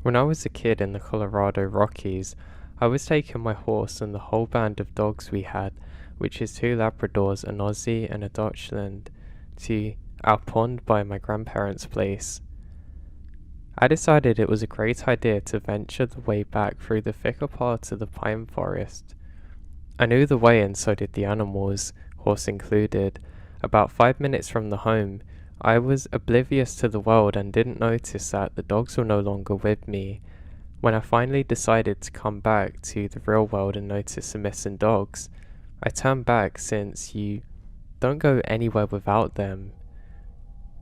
When I was a kid in the Colorado Rockies, I was taking my horse and the whole band of dogs we had, which is two Labradors, an Aussie and a Dachshund, to our pond by my grandparents' place. I decided it was a great idea to venture the way back through the thicker parts of the pine forest. I knew the way and so did the animals, horse included. About 5 minutes from the home, I was oblivious to the world and didn't notice that the dogs were no longer with me. When I finally decided to come back to the real world and notice the missing dogs, I turned back since you don't go anywhere without them.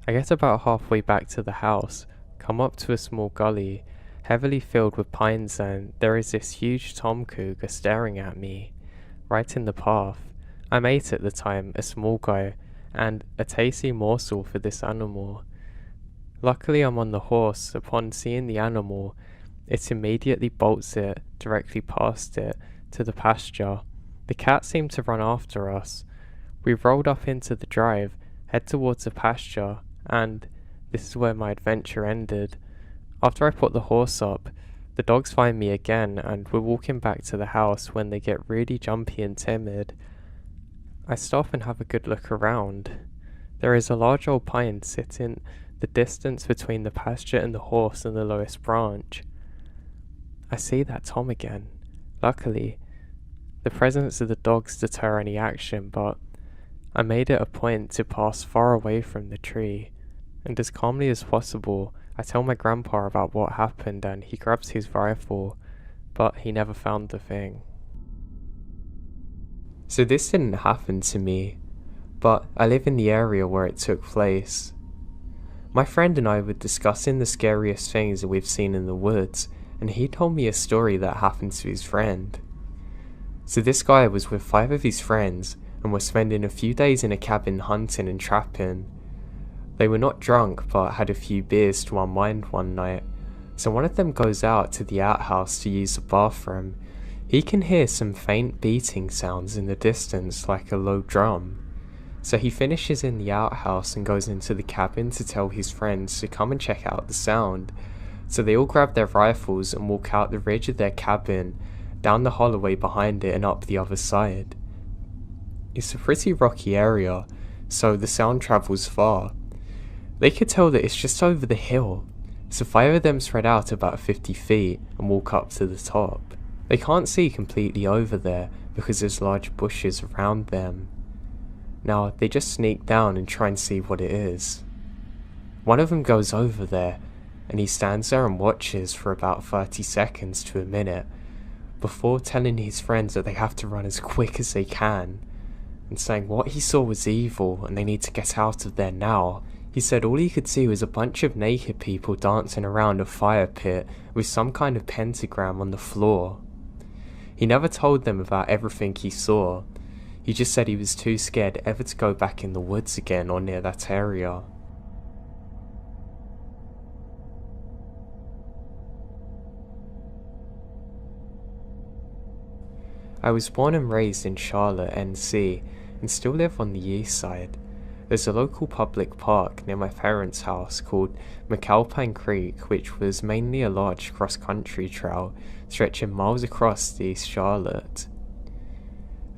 I get about halfway back to the house, come up to a small gully, heavily filled with pines, and there is this huge tom cougar staring at me, right in the path. I'm 8 at the time, a small guy, and a tasty morsel for this animal. Luckily I'm on the horse. Upon seeing the animal, it immediately bolts it directly past it to the pasture. The cat seemed to run after us. We rolled up into the drive, head towards the pasture, and this is where my adventure ended. After I put the horse up, the dogs find me again and we're walking back to the house when they get really jumpy and timid. I stop and have a good look around. There is a large old pine sitting the distance between the pasture and the horse in the lowest branch. I see that Tom again. Luckily, the presence of the dogs deter any action, but I made it a point to pass far away from the tree, and as calmly as possible, I tell my grandpa about what happened and he grabs his rifle, but he never found the thing. So this didn't happen to me, but I live in the area where it took place. My friend and I were discussing the scariest things that we've seen in the woods, and he told me a story that happened to his friend. So this guy was with 5 of his friends and were spending a few days in a cabin hunting and trapping. They were not drunk but had a few beers to unwind one night, so one of them goes out to the outhouse to use the bathroom. He can hear some faint beating sounds in the distance like a low drum. So he finishes in the outhouse and goes into the cabin to tell his friends to come and check out the sound. So they all grab their rifles and walk out the ridge of their cabin, down the holloway behind it and up the other side. It's a pretty rocky area, so the sound travels far. They could tell that it's just over the hill, so 5 of them spread out about 50 feet and walk up to the top. They can't see completely over there because there's large bushes around them. Now they just sneak down and try and see what it is. One of them goes over there and he stands there and watches for about 30 seconds to a minute before telling his friends that they have to run as quick as they can and saying what he saw was evil and they need to get out of there now. He said all he could see was a bunch of naked people dancing around a fire pit with some kind of pentagram on the floor. He never told them about everything he saw. He just said he was too scared ever to go back in the woods again or near that area. I was born and raised in Charlotte, NC, and still live on the east side. There's a local public park near my parents' house called McAlpine Creek, which was mainly a large cross-country trail stretching miles across East Charlotte.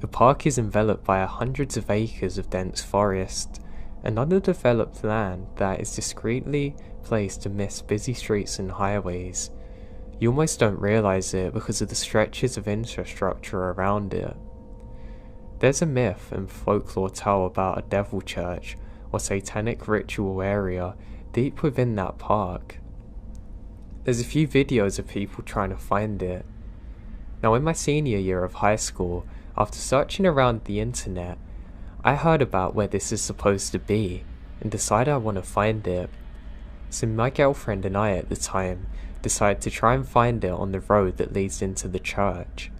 The park is enveloped by hundreds of acres of dense forest and underdeveloped land that is discreetly placed amidst busy streets and highways. You almost don't realise it because of the stretches of infrastructure around it. There's a myth and folklore tale about a devil church or satanic ritual area deep within that park. There's a few videos of people trying to find it. Now in my senior year of high school, after searching around the internet, I heard about where this is supposed to be and decided I want to find it. So my girlfriend and I at the time decided to try and find it on the road that leads into the church.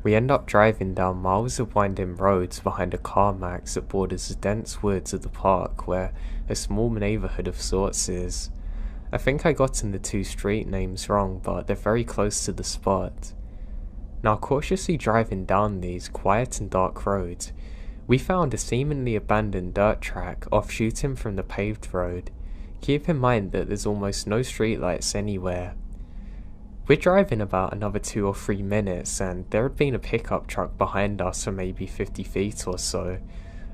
We end up driving down miles of winding roads behind a Carmax that borders the dense woods of the park where a small neighbourhood of sorts is. I think I gotten the 2 street names wrong, but they're very close to the spot. Now cautiously driving down these quiet and dark roads, we found a seemingly abandoned dirt track offshooting from the paved road. Keep in mind that there's almost no streetlights anywhere. We're driving about another 2 or 3 minutes and there had been a pickup truck behind us for maybe 50 feet or so.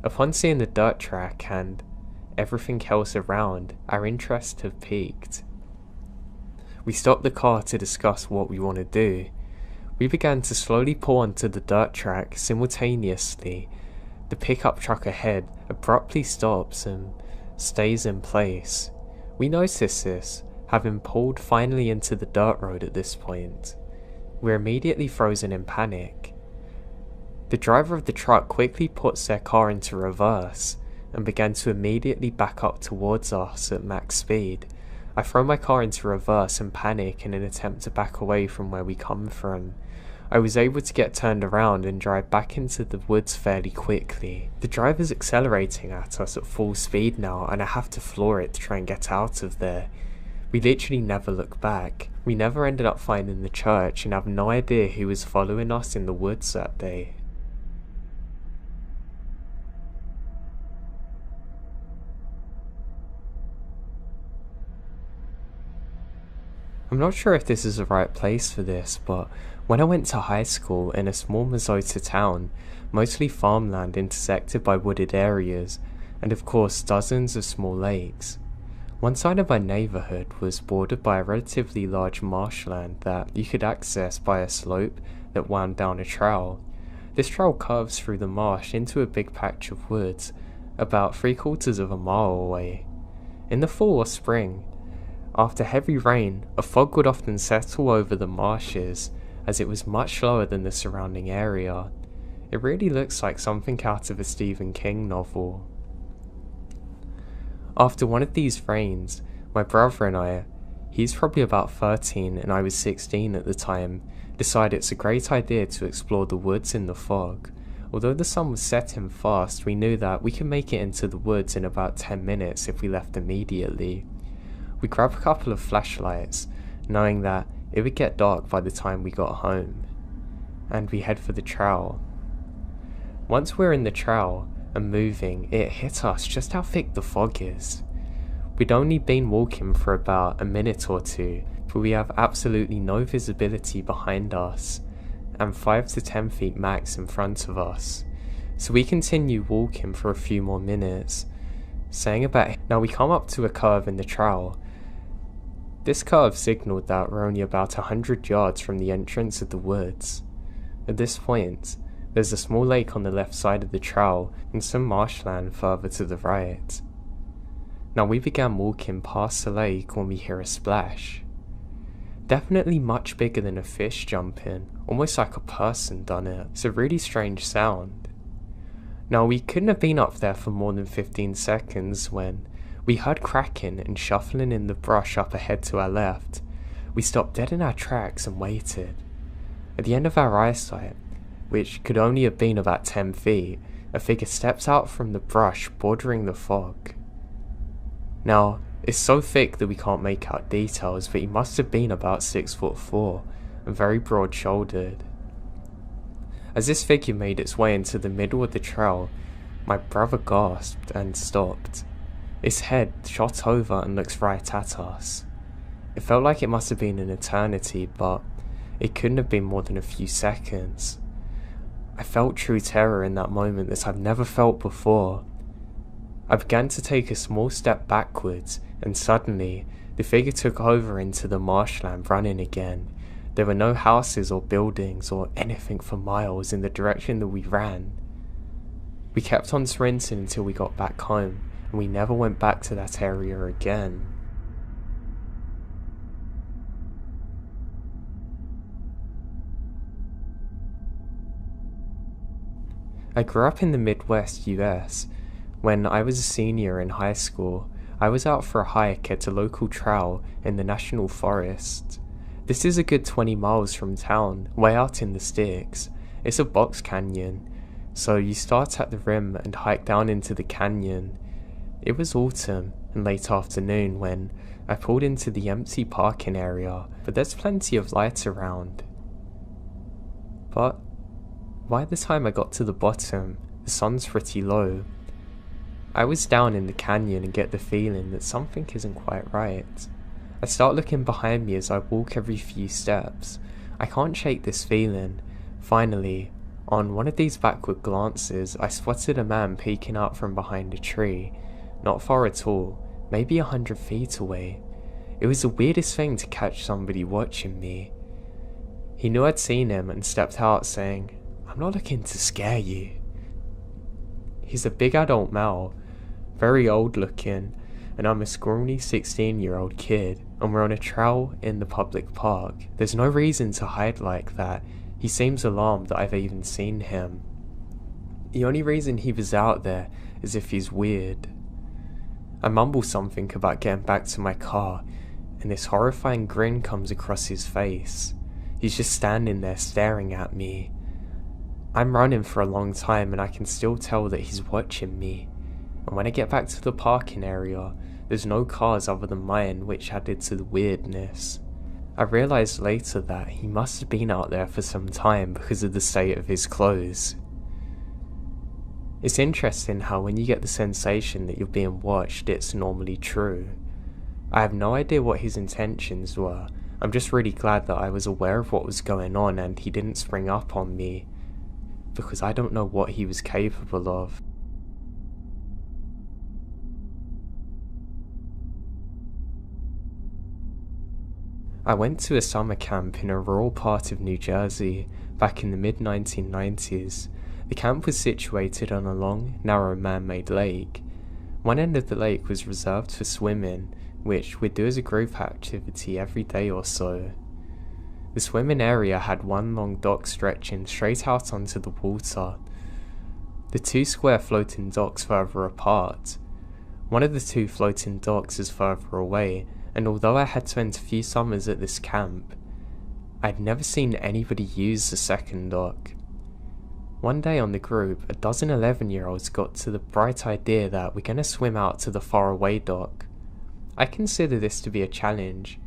Upon seeing the dirt track and everything else around, our interest had peaked. We stopped the car to discuss what we want to do. We began to slowly pull onto the dirt track simultaneously. The pickup truck ahead abruptly stops and stays in place. We notice this, having pulled finally into the dirt road at this point. We're immediately frozen in panic. The driver of the truck quickly puts their car into reverse and began to immediately back up towards us at max speed. I throw my car into reverse and panic in an attempt to back away from where we come from. I was able to get turned around and drive back into the woods fairly quickly. The driver's accelerating at us at full speed now and I have to floor it to try and get out of there. We literally never look back. We never ended up finding the church and have no idea who was following us in the woods that day. I'm not sure if this is the right place for this, but when I went to high school in a small Minnesota town, mostly farmland intersected by wooded areas, and of course dozens of small lakes. One side of my neighborhood was bordered by a relatively large marshland that you could access by a slope that wound down a trail. This trail curves through the marsh into a big patch of woods, about 3/4 of a mile away. In the fall or spring, after heavy rain, a fog would often settle over the marshes, as it was much lower than the surrounding area. It really looks like something out of a Stephen King novel. After one of these rains, my brother and I, he's probably about 13 and I was 16 at the time, decided it's a great idea to explore the woods in the fog. Although the sun was setting fast, we knew that we could make it into the woods in about 10 minutes if we left immediately. We grabbed a couple of flashlights, knowing that it would get dark by the time we got home, and we head for the trail. Once we're in the trail and moving, it hit us just how thick the fog is. We'd only been walking for about a minute or two, but we have absolutely no visibility behind us, and 5 to 10 feet max in front of us. So we continue walking for a few more minutes, now we come up to a curve in the trail. This curve signaled that we're only about 100 yards from the entrance of the woods. At this point, there's a small lake on the left side of the trail and some marshland further to the right. Now we began walking past the lake when we hear a splash. Definitely much bigger than a fish jumping, almost like a person done it. It's a really strange sound. Now we couldn't have been up there for more than 15 seconds when we heard cracking and shuffling in the brush up ahead to our left. We stopped dead in our tracks and waited. At the end of our eyesight, which could only have been about 10 feet, a figure steps out from the brush bordering the fog. Now, it's so thick that we can't make out details, but he must have been about 6'4" and very broad-shouldered. As this figure made its way into the middle of the trail, my brother gasped and stopped. Its head shot over and looks right at us. It felt like it must have been an eternity, but it couldn't have been more than a few seconds. I felt true terror in that moment that I've never felt before. I began to take a small step backwards, and suddenly, the figure took over into the marshland running again. There were no houses or buildings or anything for miles in the direction that we ran. We kept on sprinting until we got back home, and we never went back to that area again. I grew up in the Midwest US. When I was a senior in high school, I was out for a hike at a local trail in the National Forest. This is a good 20 miles from town, way out in the sticks. It's a box canyon, so you start at the rim and hike down into the canyon. It was autumn and late afternoon when I pulled into the empty parking area, but there's plenty of light around. But by the time I got to the bottom, the sun's pretty low. I was down in the canyon and get the feeling that something isn't quite right. I start looking behind me as I walk every few steps. I can't shake this feeling. Finally, on one of these backward glances, I spotted a man peeking out from behind a tree, not far at all, maybe 100 feet away. It was the weirdest thing to catch somebody watching me. He knew I'd seen him and stepped out saying, "I'm not looking to scare you." He's a big adult male, very old looking, and I'm a scrawny 16-year-old kid, and we're on a trail in the public park. There's no reason to hide like that. He seems alarmed that I've even seen him. The only reason he was out there is if he's weird. I mumble something about getting back to my car, and this horrifying grin comes across his face. He's just standing there staring at me. I'm running for a long time and I can still tell that he's watching me. And when I get back to the parking area, there's no cars other than mine, which added to the weirdness. I realised later that he must have been out there for some time because of the state of his clothes. It's interesting how when you get the sensation that you're being watched, it's normally true. I have no idea what his intentions were. I'm just really glad that I was aware of what was going on and he didn't spring up on me, because I don't know what he was capable of. I went to a summer camp in a rural part of New Jersey back in the mid-1990s. The camp was situated on a long, narrow man-made lake. One end of the lake was reserved for swimming, which we'd do as a group activity every day or so. The swimming area had one long dock stretching straight out onto the water. The two square floating docks further apart. One of the two floating docks is further away, and although I had spent a few summers at this camp, I'd never seen anybody use the second dock. One day on the group, a dozen 11-year-olds got to the bright idea that we're going to swim out to the faraway dock. I consider this to be a challenge.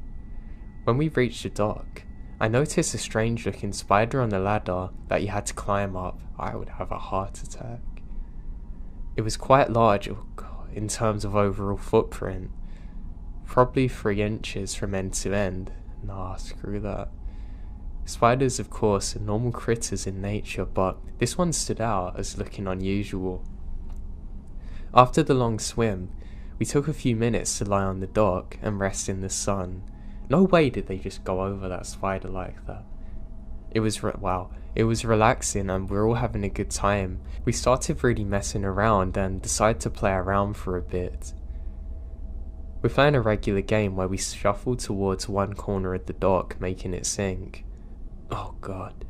When we reached the dock, I noticed a strange looking spider on the ladder that you had to climb up. I would have a heart attack. It was quite large, in terms of overall footprint. Probably 3 inches from end to end. Nah, screw that. Spiders, of course, are normal critters in nature, but this one stood out as looking unusual. After the long swim, we took a few minutes to lie on the dock and rest in the sun. No way did they just go over that spider like that. It was relaxing and we were all having a good time. We started really messing around and decided to play around for a bit. We're playing a regular game where we shuffle towards one corner of the dock, making it sink. Oh god.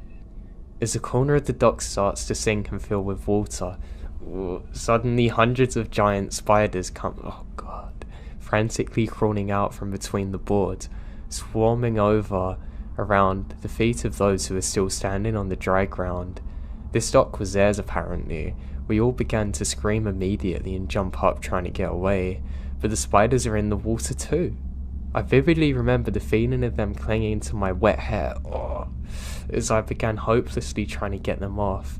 As the corner of the dock starts to sink and fill with water, suddenly hundreds of giant spiders come, frantically crawling out from between the boards, swarming over around the feet of those who were still standing on the dry ground. This dock was theirs apparently. We all began to scream immediately and jump up trying to get away, but the spiders are in the water too. I vividly remember the feeling of them clinging to my wet hair as I began hopelessly trying to get them off.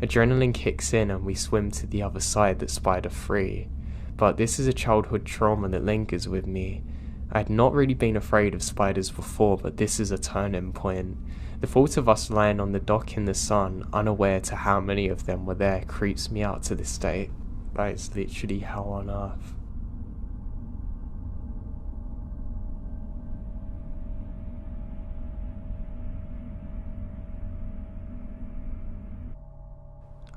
Adrenaline kicks in and we swim to the other side that's spider free. But this is a childhood trauma that lingers with me. I had not really been afraid of spiders before, but this is a turning point. The thought of us lying on the dock in the sun, unaware to how many of them were there, creeps me out to this day. That is literally hell on earth.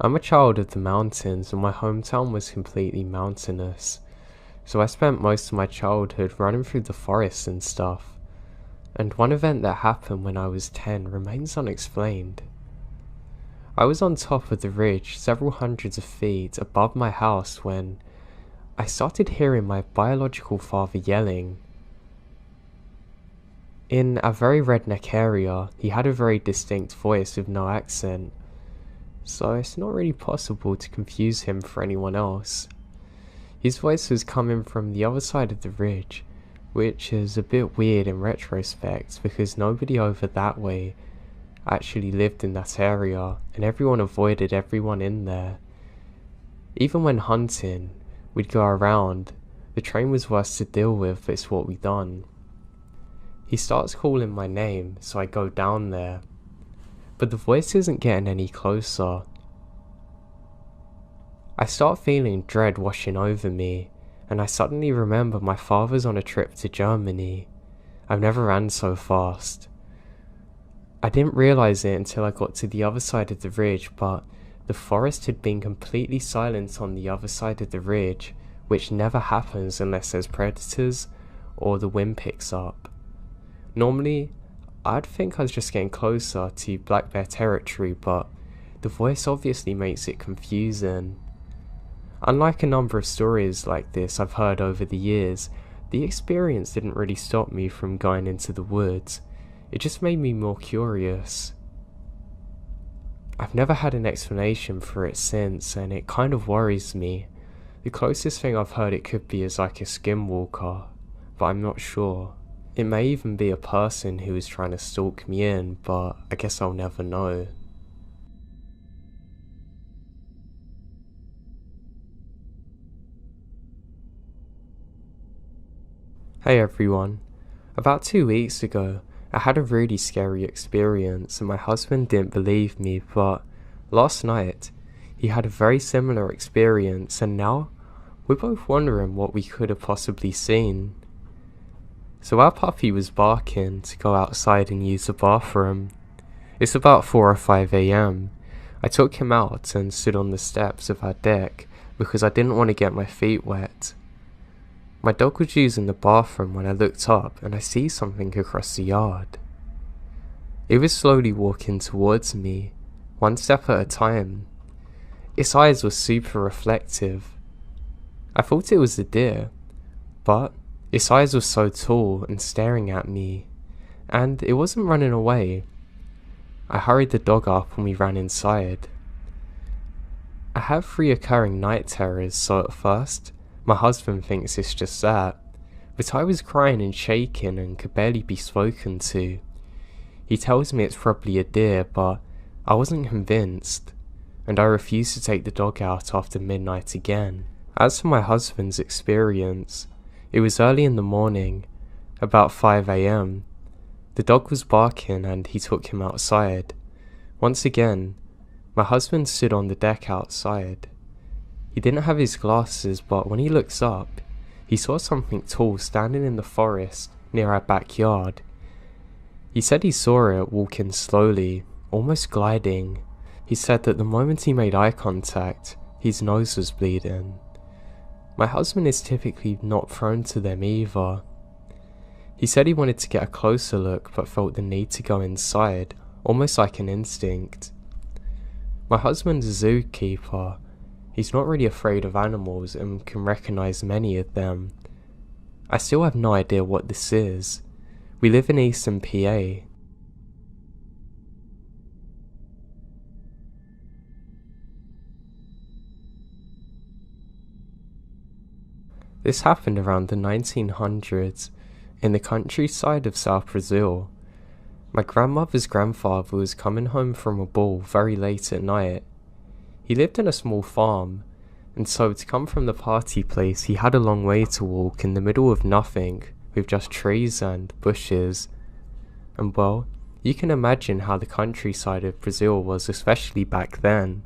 I'm a child of the mountains and my hometown was completely mountainous, so I spent most of my childhood running through the forests and stuff, and one event that happened when I was 10 remains unexplained. I was on top of the ridge several hundreds of feet above my house when I started hearing my biological father yelling. In a very redneck area, he had a very distinct voice with no accent, so it's not really possible to confuse him for anyone else. His voice was coming from the other side of the ridge, which is a bit weird in retrospect because nobody over that way actually lived in that area and everyone avoided everyone in there. Even when hunting, we'd go around. The train was worse to deal with, but it's what we done. He starts calling my name, so I go down there, but the voice isn't getting any closer. I start feeling dread washing over me, and I suddenly remember my father's on a trip to Germany. I've never ran so fast. I didn't realise it until I got to the other side of the ridge, but the forest had been completely silent on the other side of the ridge, which never happens unless there's predators or the wind picks up. Normally, I'd think I was just getting closer to black bear territory, but the voice obviously makes it confusing. Unlike a number of stories like this I've heard over the years, the experience didn't really stop me from going into the woods. It just made me more curious. I've never had an explanation for it since, and it kind of worries me. The closest thing I've heard it could be is like a skinwalker, but I'm not sure. It may even be a person who is trying to stalk me in, but I guess I'll never know. Hey everyone. About 2 weeks ago, I had a really scary experience and my husband didn't believe me, but last night, he had a very similar experience and now we're both wondering what we could have possibly seen. So our puppy was barking to go outside and use the bathroom. It's about 4 or 5 AM. I took him out and stood on the steps of our deck because I didn't want to get my feet wet. My dog was using the bathroom when I looked up and I see something across the yard. It was slowly walking towards me, one step at a time. Its eyes were super reflective. I thought it was a deer, but its eyes were so tall and staring at me, and it wasn't running away. I hurried the dog up and we ran inside. I have reoccurring night terrors, so at first, my husband thinks it's just that, but I was crying and shaking and could barely be spoken to. He tells me it's probably a deer, but I wasn't convinced, and I refused to take the dog out after midnight again. As for my husband's experience, it was early in the morning, about 5 AM. The dog was barking and he took him outside. Once again, my husband stood on the deck outside. He didn't have his glasses, but when he looks up, he saw something tall standing in the forest near our backyard. He said he saw it walking slowly, almost gliding. He said that the moment he made eye contact, his nose was bleeding. My husband is typically not prone to them either. He said he wanted to get a closer look but felt the need to go inside, almost like an instinct. My husband's a zookeeper. He's not really afraid of animals and can recognize many of them. I still have no idea what this is. We live in Eastern PA. This happened around the 1900s in the countryside of South Brazil. My grandmother's grandfather was coming home from a ball very late at night. He lived in a small farm, and so to come from the party place he had a long way to walk in the middle of nothing, with just trees and bushes. And well, you can imagine how the countryside of Brazil was, especially back then.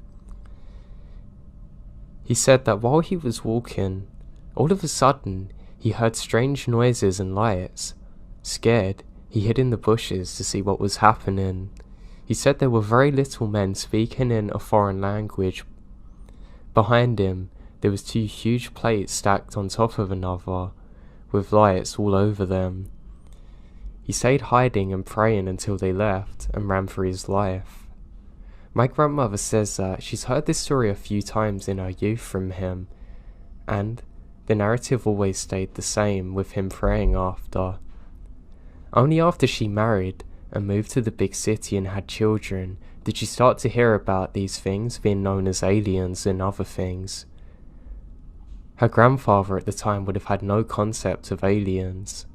He said that while he was walking, all of a sudden he heard strange noises and lights. Scared, he hid in the bushes to see what was happening. He said there were very little men speaking in a foreign language. Behind him, there was 2 huge plates stacked on top of another, with lights all over them. He stayed hiding and praying until they left and ran for his life. My grandmother says that she's heard this story a few times in her youth from him, and the narrative always stayed the same, with him praying after. Only after she married and moved to the big city and had children did she start to hear about these things being known as aliens and other things. Her grandfather at the time would have had no concept of aliens.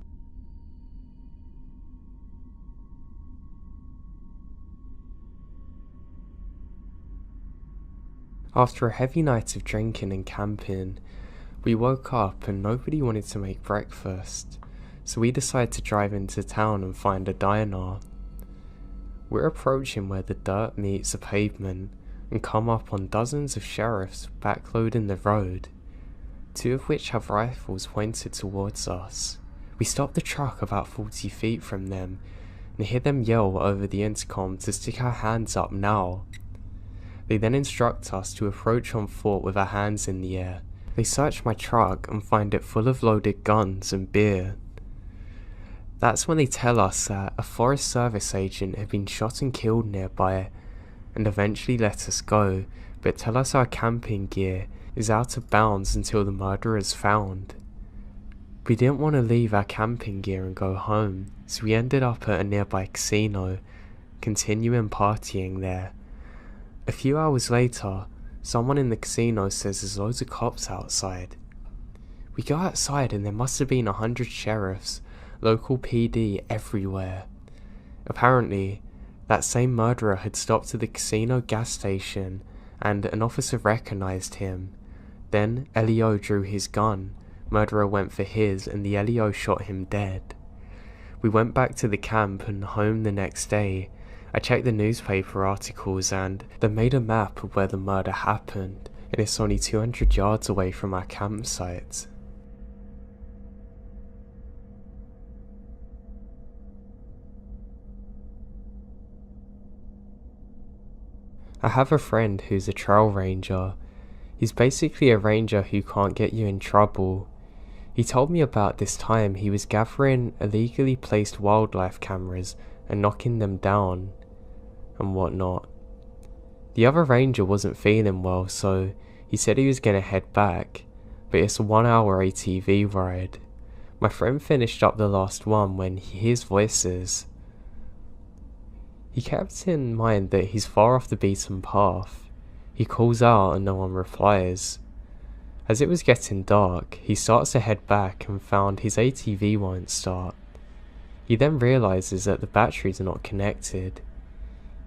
After a heavy night of drinking and camping, we woke up and nobody wanted to make breakfast, so we decide to drive into town and find a diner. We're approaching where the dirt meets the pavement and come up on dozens of sheriffs backloading the road, 2 of which have rifles pointed towards us. We stop the truck about 40 feet from them and hear them yell over the intercom to stick our hands up now. They then instruct us to approach on foot with our hands in the air. They search my truck and find it full of loaded guns and beer. That's when they tell us that a Forest Service agent had been shot and killed nearby, and eventually let us go, but tell us our camping gear is out of bounds until the murderer is found. We didn't want to leave our camping gear and go home, so we ended up at a nearby casino, continuing partying there. A few hours later, someone in the casino says there's loads of cops outside. We go outside and there must have been 100 sheriffs, local PD everywhere. Apparently, that same murderer had stopped at the casino gas station and an officer recognized him. Then LEO drew his gun, murderer went for his and the LEO shot him dead. We went back to the camp and home the next day. I checked the newspaper articles and they made a map of where the murder happened, and it's only 200 yards away from our campsite. I have a friend who's a trail ranger. He's basically a ranger who can't get you in trouble. He told me about this time he was gathering illegally placed wildlife cameras and knocking them down and whatnot. The other ranger wasn't feeling well, so he said he was going to head back, but it's a 1-hour ATV ride. My friend finished up the last one when he hears voices. He kept in mind that he's far off the beaten path. He calls out and no one replies. As it was getting dark, he starts to head back and found his ATV won't start. He then realizes that the batteries are not connected.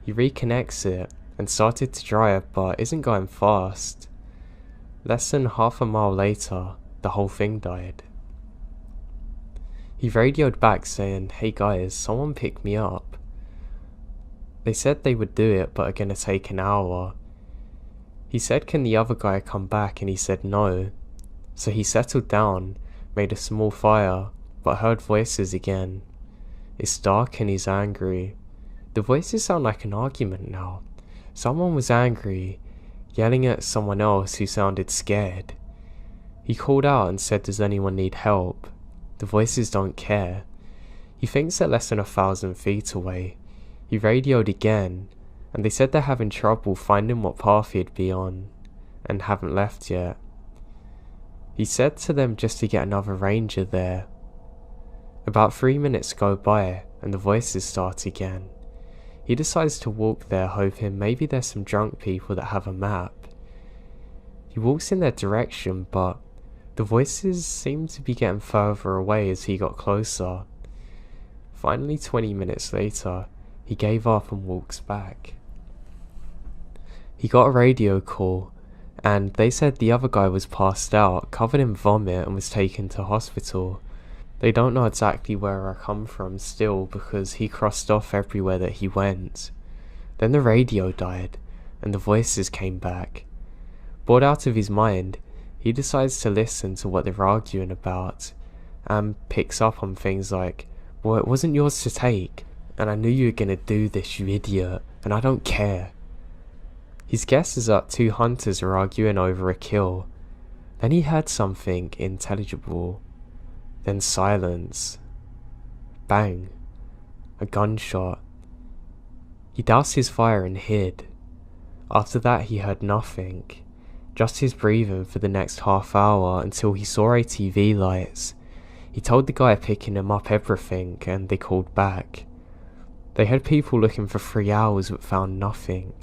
He reconnects it and started to drive but isn't going fast. Less than half a mile later, the whole thing died. He radioed back saying, "Hey guys, someone picked me up." They said they would do it but are gonna take an hour. He said, "Can the other guy come back?" and he said no. So he settled down, made a small fire, but heard voices again. It's dark and he's angry. The voices sound like an argument now. Someone was angry, yelling at someone else who sounded scared. He called out and said, "Does anyone need help?" The voices don't care. He thinks they're less than 1,000 feet away. He radioed again, and they said they're having trouble finding what path he'd be on, and haven't left yet. He said to them just to get another ranger there. About 3 minutes go by, and the voices start again. He decides to walk there, hoping maybe there's some drunk people that have a map. He walks in their direction, but the voices seem to be getting further away as he got closer. Finally, 20 minutes later, he gave up and walks back. He got a radio call, and they said the other guy was passed out, covered in vomit, and was taken to hospital. They don't know exactly where I come from still because he crossed off everywhere that he went. Then the radio died, and the voices came back. Bored out of his mind, he decides to listen to what they're arguing about, and picks up on things like, "Well, it wasn't yours to take, and I knew you were gonna do this, you idiot, and I don't care." His guess is that 2 hunters are arguing over a kill. Then he heard something intelligible. Then silence. Bang. A gunshot. He doused his fire and hid. After that he heard nothing. Just his breathing for the next half hour until he saw ATV lights. He told the guy picking him up everything and they called back. They had people looking for 3 hours but found nothing.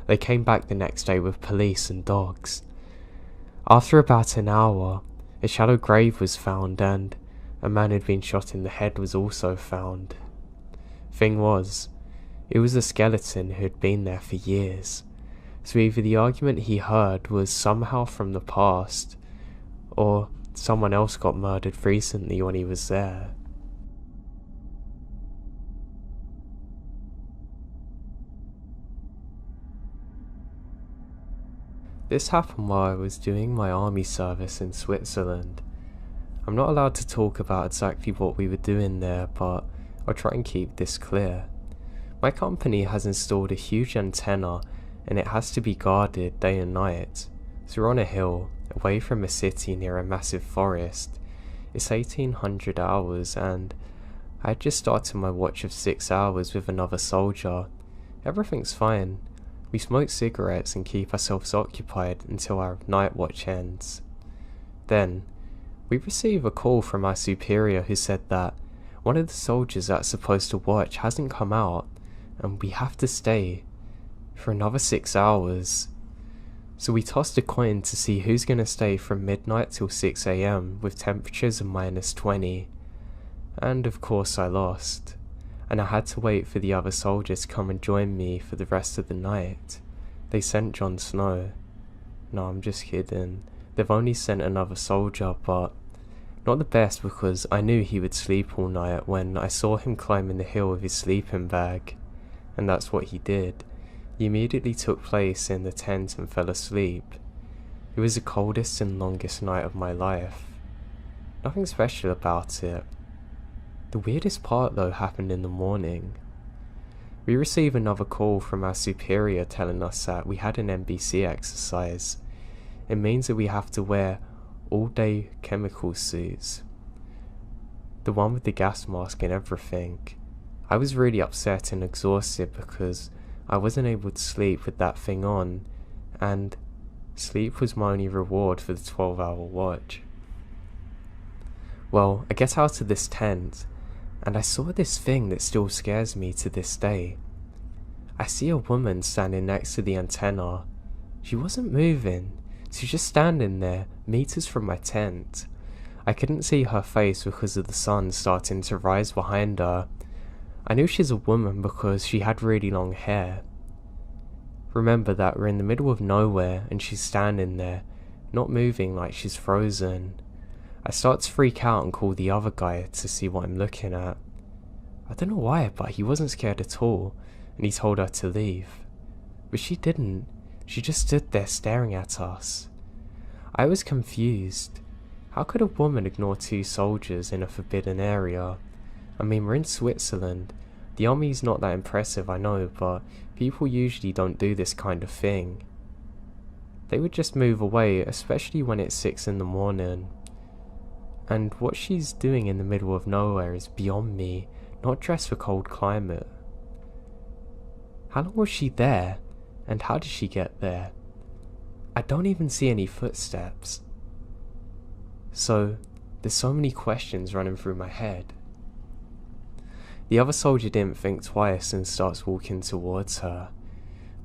They came back the next day with police and dogs. After about an hour, a shallow grave was found and a man who'd been shot in the head was also found. Thing was, it was a skeleton who had been there for years, so either the argument he heard was somehow from the past, or someone else got murdered recently when he was there. This happened while I was doing my army service in Switzerland. I'm not allowed to talk about exactly what we were doing there, but I'll try and keep this clear. My company has installed a huge antenna and it has to be guarded day and night. So we're on a hill, away from a city near a massive forest. It's 1800 hours and I had just started my watch of 6 hours with another soldier. Everything's fine. We smoke cigarettes and keep ourselves occupied until our night watch ends. Then, we receive a call from our superior who said that one of the soldiers that's supposed to watch hasn't come out and we have to stay for another 6 hours. So we tossed a coin to see who's going to stay from midnight till 6 AM with temperatures of -20. And of course I lost. And I had to wait for the other soldiers to come and join me for the rest of the night. They sent Jon Snow. No, I'm just kidding. They've only sent another soldier, but not the best because I knew he would sleep all night when I saw him climbing the hill with his sleeping bag. And that's what he did. He immediately took place in the tent and fell asleep. It was the coldest and longest night of my life. Nothing special about it. The weirdest part though happened in the morning. We received another call from our superior telling us that we had an NBC exercise. It means that we have to wear all-day chemical suits. The one with the gas mask and everything. I was really upset and exhausted because I wasn't able to sleep with that thing on, and sleep was my only reward for the 12-hour watch. Well, I get out of this tent, and I saw this thing that still scares me to this day. I see a woman standing next to the antenna. She wasn't moving, she was just standing there, meters from my tent. I couldn't see her face because of the sun starting to rise behind her. I knew she's a woman because she had really long hair. Remember that we're in the middle of nowhere and she's standing there, not moving like she's frozen. I start to freak out and call the other guy to see what I'm looking at. I don't know why, but he wasn't scared at all, and he told her to leave. But she didn't. She just stood there staring at us. I was confused. How could a woman ignore two soldiers in a forbidden area? I mean, we're in Switzerland. The army's not that impressive, I know, but people usually don't do this kind of thing. They would just move away, especially when it's 6 in the morning. And what she's doing in the middle of nowhere is beyond me, not dressed for cold climate. How long was she there? And how did she get there? I don't even see any footsteps. So, there's so many questions running through my head. The other soldier didn't think twice and starts walking towards her.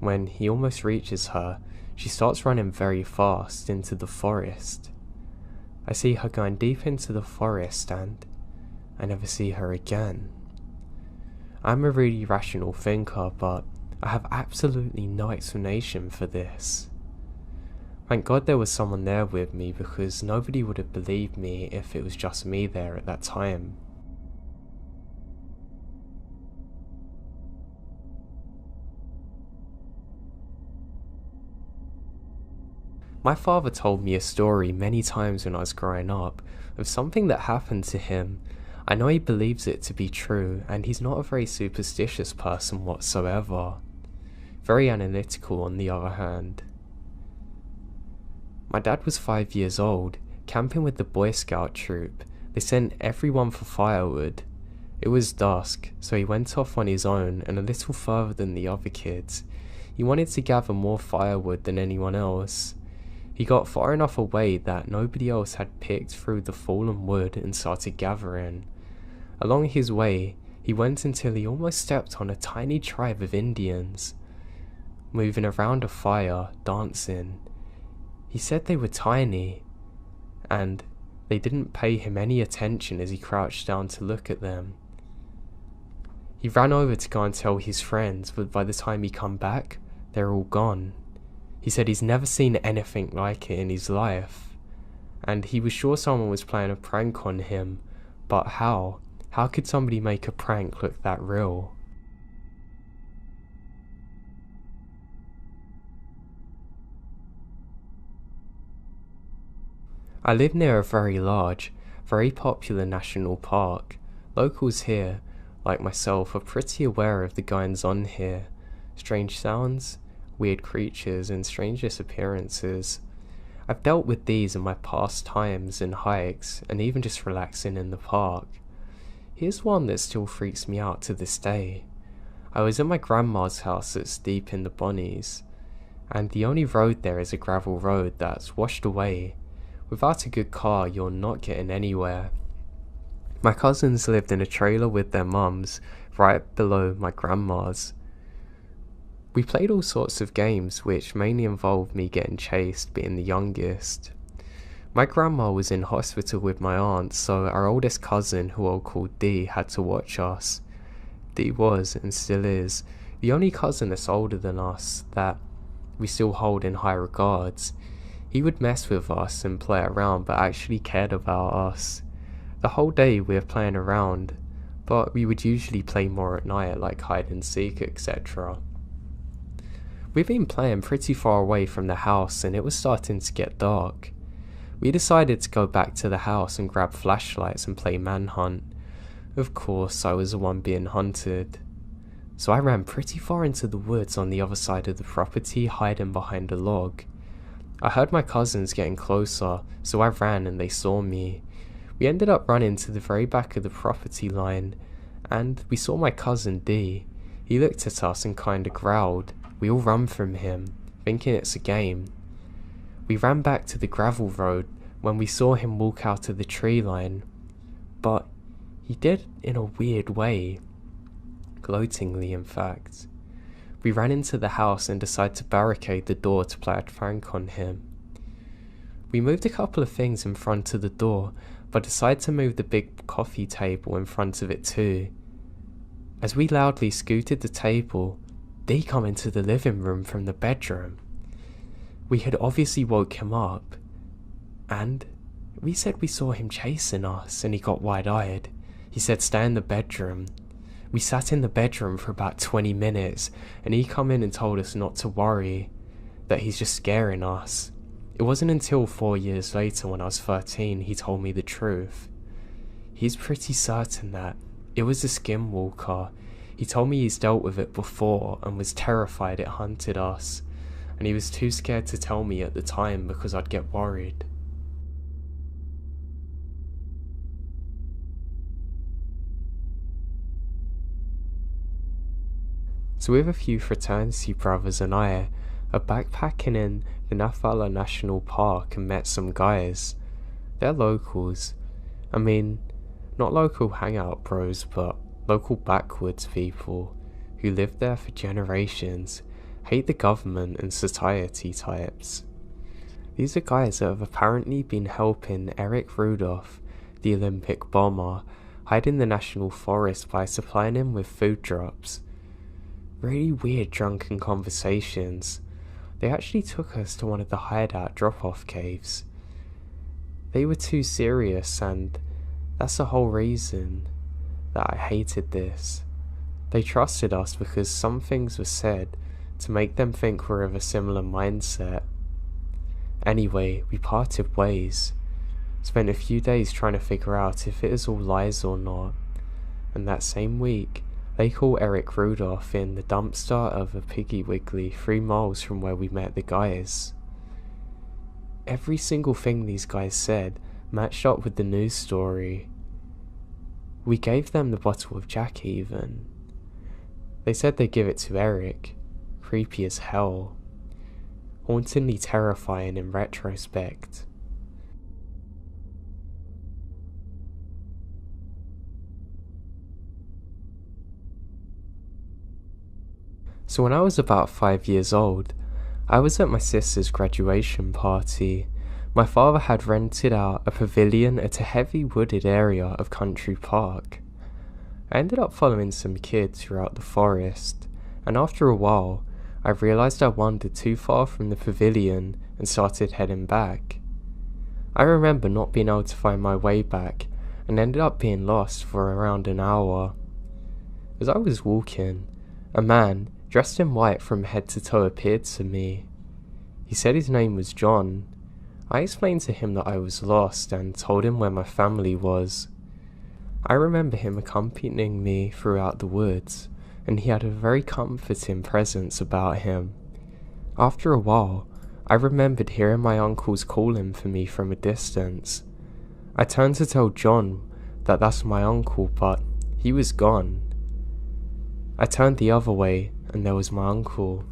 When he almost reaches her, she starts running very fast into the forest. I see her going deep into the forest and I never see her again. I'm a really rational thinker, but I have absolutely no explanation for this. Thank God there was someone there with me because nobody would have believed me if it was just me there at that time. My father told me a story many times when I was growing up of something that happened to him. I know he believes it to be true, and he's not a very superstitious person whatsoever. Very analytical on the other hand. My dad was 5 years old, camping with the Boy Scout troop. They sent everyone for firewood. It was dusk, so he went off on his own and a little further than the other kids. He wanted to gather more firewood than anyone else. He got far enough away that nobody else had picked through the fallen wood and started gathering. Along his way, he went until he almost stepped on a tiny tribe of Indians, moving around a fire, dancing. He said they were tiny, and they didn't pay him any attention as he crouched down to look at them. He ran over to go and tell his friends, but by the time he come back, they're all gone. He said he's never seen anything like it in his life, and he was sure someone was playing a prank on him, but how? How could somebody make a prank look that real? I live near a very large, very popular national park. Locals here, like myself, are pretty aware of the goings on here. Strange sounds, weird creatures, and strange disappearances. I've dealt with these in my past times and hikes, and even just relaxing in the park. Here's one that still freaks me out to this day. I was at my grandma's house that's deep in the Bonnies, and the only road there is a gravel road that's washed away. Without a good car, you're not getting anywhere. My cousins lived in a trailer with their mums, right below my grandma's. We played all sorts of games, which mainly involved me getting chased, being the youngest. My grandma was in hospital with my aunt, so our oldest cousin, who I'll call D, had to watch us. D was, and still is, the only cousin that's older than us that we still hold in high regards. He would mess with us and play around, but actually cared about us. The whole day we were playing around, but we would usually play more at night, like hide and seek, etc. We'd been playing pretty far away from the house and it was starting to get dark. We decided to go back to the house and grab flashlights and play manhunt. Of course, I was the one being hunted. So I ran pretty far into the woods on the other side of the property, hiding behind a log. I heard my cousins getting closer, so I ran and they saw me. We ended up running to the very back of the property line, and we saw my cousin D. He looked at us and kinda growled. We all run from him, thinking it's a game. We ran back to the gravel road when we saw him walk out of the tree line, but he did in a weird way. Gloatingly, in fact. We ran into the house and decided to barricade the door to play a prank on him. We moved a couple of things in front of the door, but decided to move the big coffee table in front of it too. As we loudly scooted the table, they come into the living room from the bedroom. We had obviously woke him up, and we said we saw him chasing us, and he got wide-eyed. He said stay in the bedroom. We sat in the bedroom for about 20 minutes, and he come in and told us not to worry, that he's just scaring us. It wasn't until 4 years later, when I was 13, he told me the truth. He's pretty certain that it was a skinwalker. He told me he's dealt with it before and was terrified it hunted us, and he was too scared to tell me at the time because I'd get worried. So with a few fraternity brothers and I are backpacking in the Nafala National Park and met some guys. They're locals. I mean, not local hangout bros, but local backwoods people who lived there for generations, hate the government and society types. These are guys that have apparently been helping Eric Rudolph, the Olympic bomber, hide in the national forest by supplying him with food drops. Really weird drunken conversations. They actually took us to one of the hideout drop-off caves. They were too serious, and that's the whole reason that I hated this. They trusted us because some things were said to make them think we're of a similar mindset. Anyway, we parted ways. Spent a few days trying to figure out if it is all lies or not. And that same week, they call Eric Rudolph in the dumpster of a Piggy Wiggly 3 miles from where we met the guys. Every single thing these guys said matched up with the news story. We gave them the bottle of Jack even. They said they'd give it to Eric. Creepy as hell. Hauntingly terrifying in retrospect. So when I was about 5 years old, I was at my sister's graduation party. My father had rented out a pavilion at a heavy wooded area of Country Park. I ended up following some kids throughout the forest, and after a while, I realised I wandered too far from the pavilion and started heading back. I remember not being able to find my way back and ended up being lost for around an hour. As I was walking, a man dressed in white from head to toe appeared to me. He said his name was John. I explained to him that I was lost and told him where my family was. I remember him accompanying me throughout the woods, and he had a very comforting presence about him. After a while, I remembered hearing my uncles calling for me from a distance. I turned to tell John that that's my uncle, but he was gone. I turned the other way, and there was my uncle.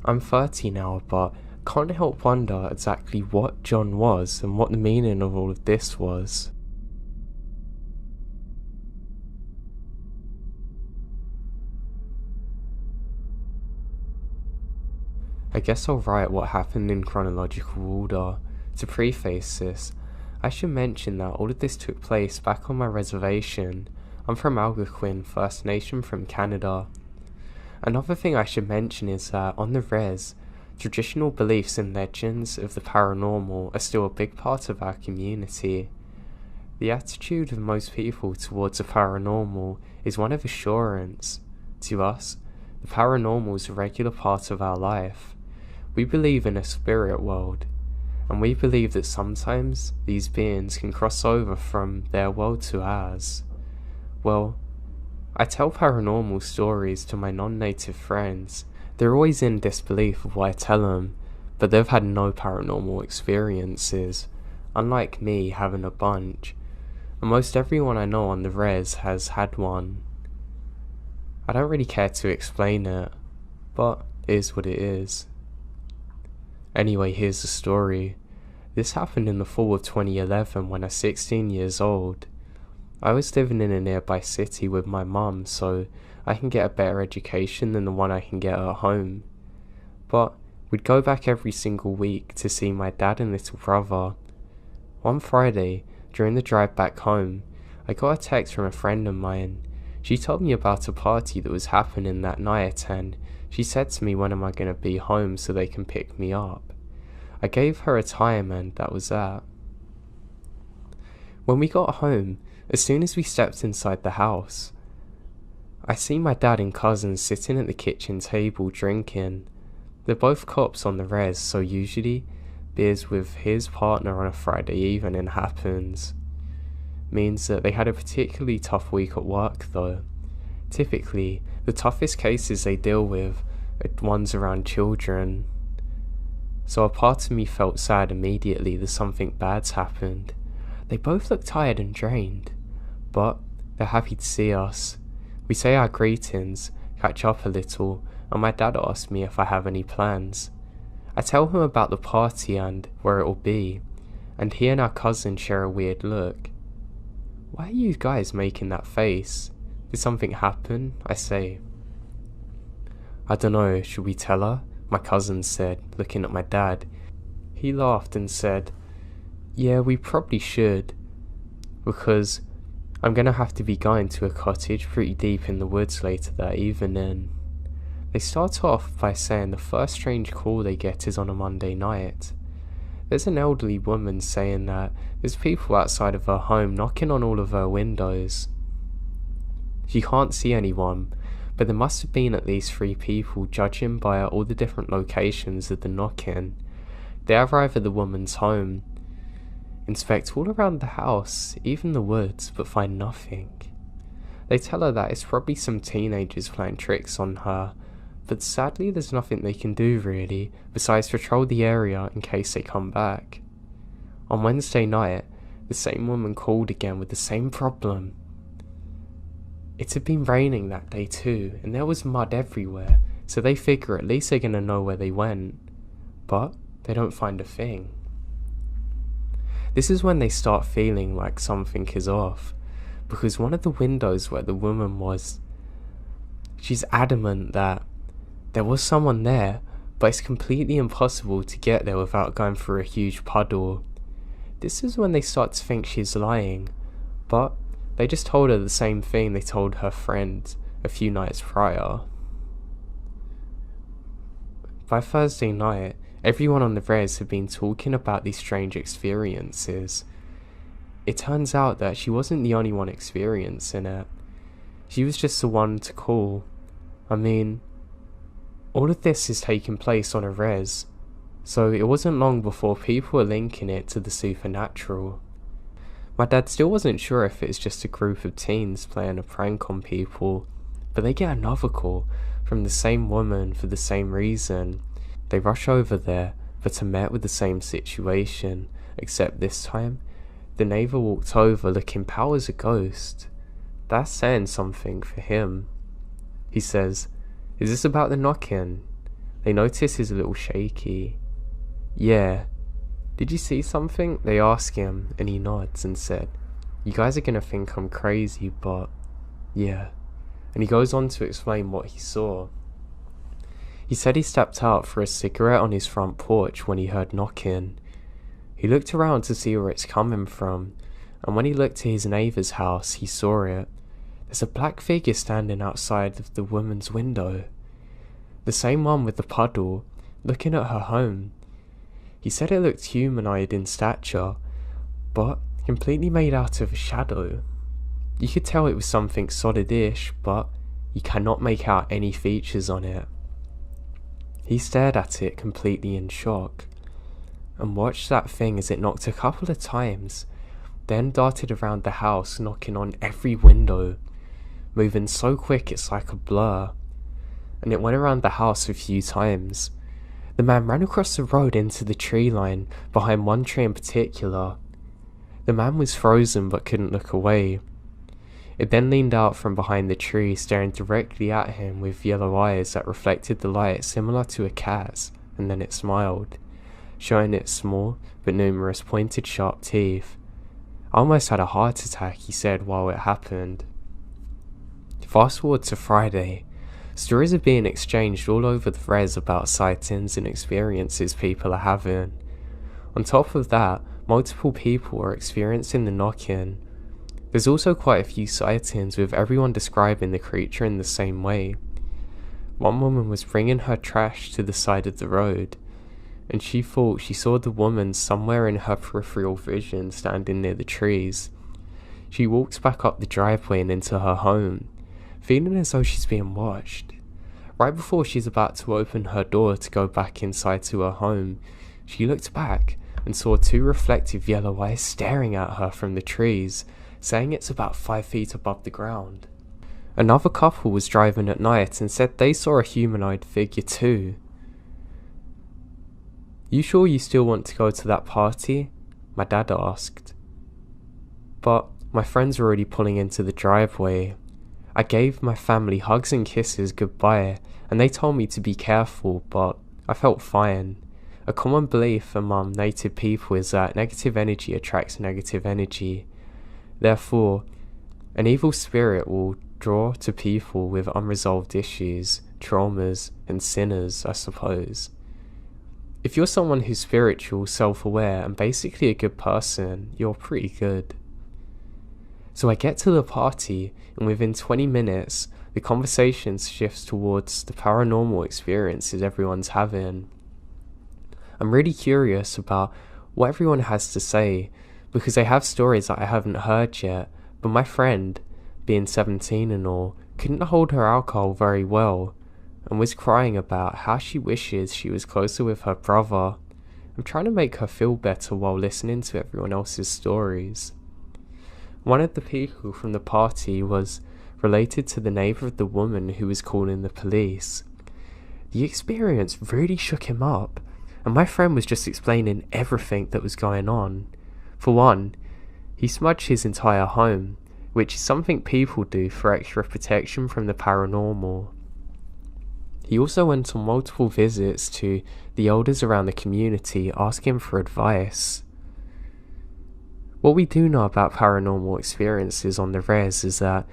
I'm 30 now, but can't help wonder exactly what John was and what the meaning of all of this was. I guess I'll write what happened in chronological order. To preface this, I should mention that all of this took place back on my reservation. I'm from Algonquin, First Nation from Canada. Another thing I should mention is that on the res, traditional beliefs and legends of the paranormal are still a big part of our community. The attitude of most people towards the paranormal is one of assurance. To us, the paranormal is a regular part of our life. We believe in a spirit world, and we believe that sometimes these beings can cross over from their world to ours. Well, I tell paranormal stories to my non-native friends. They're always in disbelief of what I tell them, but they've had no paranormal experiences, unlike me having a bunch. And most everyone I know on the res has had one. I don't really care to explain it, but it is what it is. Anyway, here's the story. This happened in the fall of 2011 when I was 16 years old. I was living in a nearby city with my mum, so I can get a better education than the one I can get at home. But we'd go back every single week to see my dad and little brother. One Friday, during the drive back home, I got a text from a friend of mine. She told me about a party that was happening that night, and she said to me, when am I going to be home so they can pick me up? I gave her a time, and that was that. When we got home, as soon as we stepped inside the house, I see my dad and cousins sitting at the kitchen table drinking. They're both cops on the res, so usually beers with his partner on a Friday evening happens. Means that they had a particularly tough week at work though. Typically, the toughest cases they deal with are ones around children. So a part of me felt sad immediately that something bad's happened. They both look tired and drained, but they're happy to see us. We say our greetings, catch up a little, and my dad asks me if I have any plans. I tell him about the party and where it'll be, and he and our cousin share a weird look. Why are you guys making that face? Did something happen? I say. I don't know, should we tell her? My cousin said, looking at my dad. He laughed and said, yeah, we probably should, because I'm gonna have to be going to a cottage pretty deep in the woods later that evening. They start off by saying the first strange call they get is on a Monday night. There's an elderly woman saying that there's people outside of her home knocking on all of her windows. She can't see anyone, but there must have been at least 3 people, judging by all the different locations of the knocking. They arrive at the woman's home, inspect all around the house, even the woods, but find nothing. They tell her that it's probably some teenagers playing tricks on her, but sadly there's nothing they can do really, besides patrol the area in case they come back. On Wednesday night, the same woman called again with the same problem. It had been raining that day too, and there was mud everywhere, so they figure at least they're gonna know where they went. But they don't find a thing. This is when they start feeling like something is off, because one of the windows where the woman was, she's adamant that there was someone there, but it's completely impossible to get there without going through a huge puddle. This is when they start to think she's lying, but they just told her the same thing they told her friend a few nights prior. By Thursday night, everyone on the res had been talking about these strange experiences. It turns out that she wasn't the only one experiencing it. She was just the one to call. I mean, all of this is taking place on a res. So it wasn't long before people were linking it to the supernatural. My dad still wasn't sure if it's just a group of teens playing a prank on people, but they get another call from the same woman for the same reason. They rush over there, but are met with the same situation, except this time, the neighbour walked over looking pale as a ghost. That's saying something for him. He says, "Is this about the knock-in?" They notice he's a little shaky. "Yeah." "Did you see something?" They ask him, and he nods and said, "You guys are gonna think I'm crazy, but yeah." And he goes on to explain what he saw. He said he stepped out for a cigarette on his front porch when he heard knocking. He looked around to see where it's coming from, and when he looked to his neighbour's house, he saw it. There's a black figure standing outside of the woman's window. The same one with the puddle, looking at her home. He said it looked humanoid in stature, but completely made out of a shadow. You could tell it was something solid-ish, but you cannot make out any features on it. He stared at it completely in shock, and watched that thing as it knocked a couple of times, then darted around the house knocking on every window, moving so quick it's like a blur, and it went around the house a few times. The man ran across the road into the tree line, behind one tree in particular. The man was frozen but couldn't look away. It then leaned out from behind the tree, staring directly at him with yellow eyes that reflected the light similar to a cat's, and then it smiled, showing its small but numerous pointed sharp teeth. "I almost had a heart attack," he said while it happened. Fast forward to Friday. Stories are being exchanged all over the res about sightings and experiences people are having. On top of that, multiple people are experiencing the knock-in. There's also quite a few sightings with everyone describing the creature in the same way. One woman was bringing her trash to the side of the road, and she thought she saw the woman somewhere in her peripheral vision standing near the trees. She walks back up the driveway and into her home, feeling as though she's being watched. Right before she's about to open her door to go back inside to her home, she looked back and saw two reflective yellow eyes staring at her from the trees, saying it's about 5 feet above the ground. Another couple was driving at night and said they saw a humanoid figure too. "You sure you still want to go to that party?" my dad asked. But my friends were already pulling into the driveway. I gave my family hugs and kisses goodbye, and they told me to be careful, but I felt fine. A common belief among native people is that negative energy attracts negative energy. Therefore, an evil spirit will draw to people with unresolved issues, traumas, and sinners, I suppose. If you're someone who's spiritual, self-aware, and basically a good person, you're pretty good. So I get to the party, and within 20 minutes, the conversation shifts towards the paranormal experiences everyone's having. I'm really curious about what everyone has to say, because they have stories that I haven't heard yet, but my friend, being 17 and all, couldn't hold her alcohol very well, and was crying about how she wishes she was closer with her brother. I'm trying to make her feel better while listening to everyone else's stories. One of the people from the party was related to the neighbour of the woman who was calling the police. The experience really shook him up, and my friend was just explaining everything that was going on. For one, he smudged his entire home, which is something people do for extra protection from the paranormal. He also went on multiple visits to the elders around the community asking for advice. What we do know about paranormal experiences on the res is that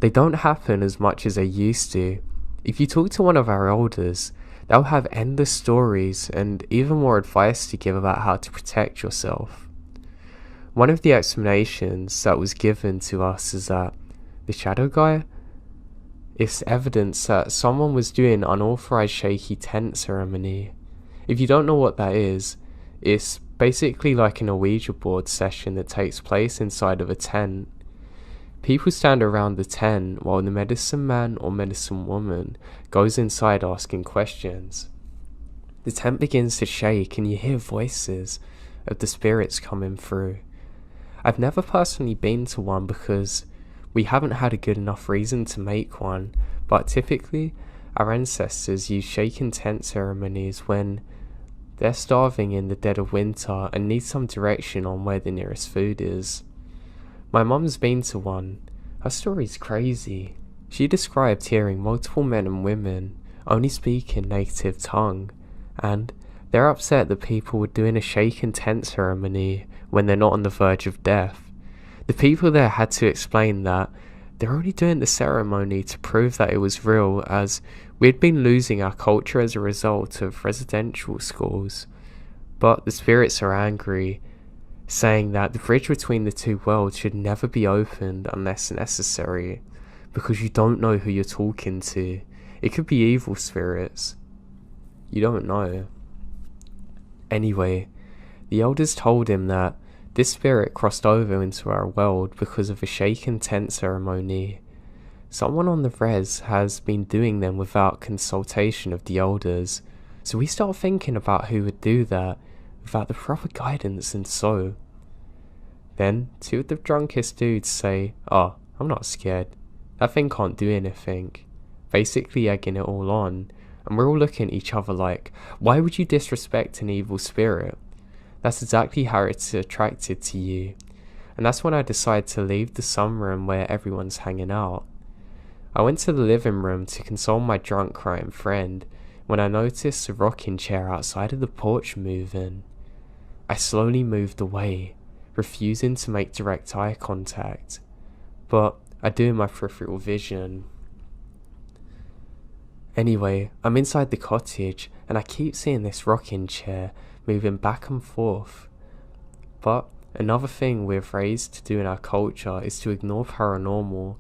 they don't happen as much as they used to. If you talk to one of our elders, they'll have endless stories and even more advice to give about how to protect yourself. One of the explanations that was given to us is that the shadow guy is evidence that someone was doing unauthorized shaky tent ceremony. If you don't know what that is, it's basically like an Ouija board session that takes place inside of a tent. People stand around the tent while the medicine man or medicine woman goes inside asking questions. The tent begins to shake and you hear voices of the spirits coming through. I've never personally been to one because we haven't had a good enough reason to make one, but typically our ancestors use shaken tent ceremonies when they're starving in the dead of winter and need some direction on where the nearest food is. My mum's been to one. Her story's crazy. She described hearing multiple men and women only speak in native tongue, and they're upset that people were doing a shaken tent ceremony when they're not on the verge of death. The people there had to explain that they're only doing the ceremony to prove that it was real, as we'd been losing our culture as a result of residential schools. But the spirits are angry, saying that the bridge between the two worlds should never be opened unless necessary, because you don't know who you're talking to. It could be evil spirits. You don't know. Anyway, the elders told him that this spirit crossed over into our world because of a shaken tent ceremony. Someone on the res has been doing them without consultation of the elders, so we start thinking about who would do that without the proper guidance, and so. Then, two of the drunkest dudes say, "Oh, I'm not scared. That thing can't do anything," basically egging it all on, and we're all looking at each other like, why would you disrespect an evil spirit? That's exactly how it's attracted to you. And that's when I decided to leave the sunroom where everyone's hanging out. I went to the living room to console my drunk crying friend when I noticed the rocking chair outside of the porch moving. I slowly moved away, refusing to make direct eye contact, but I do in my peripheral vision. Anyway, I'm inside the cottage and I keep seeing this rocking chair moving back and forth. But another thing we're raised to do in our culture is to ignore paranormal.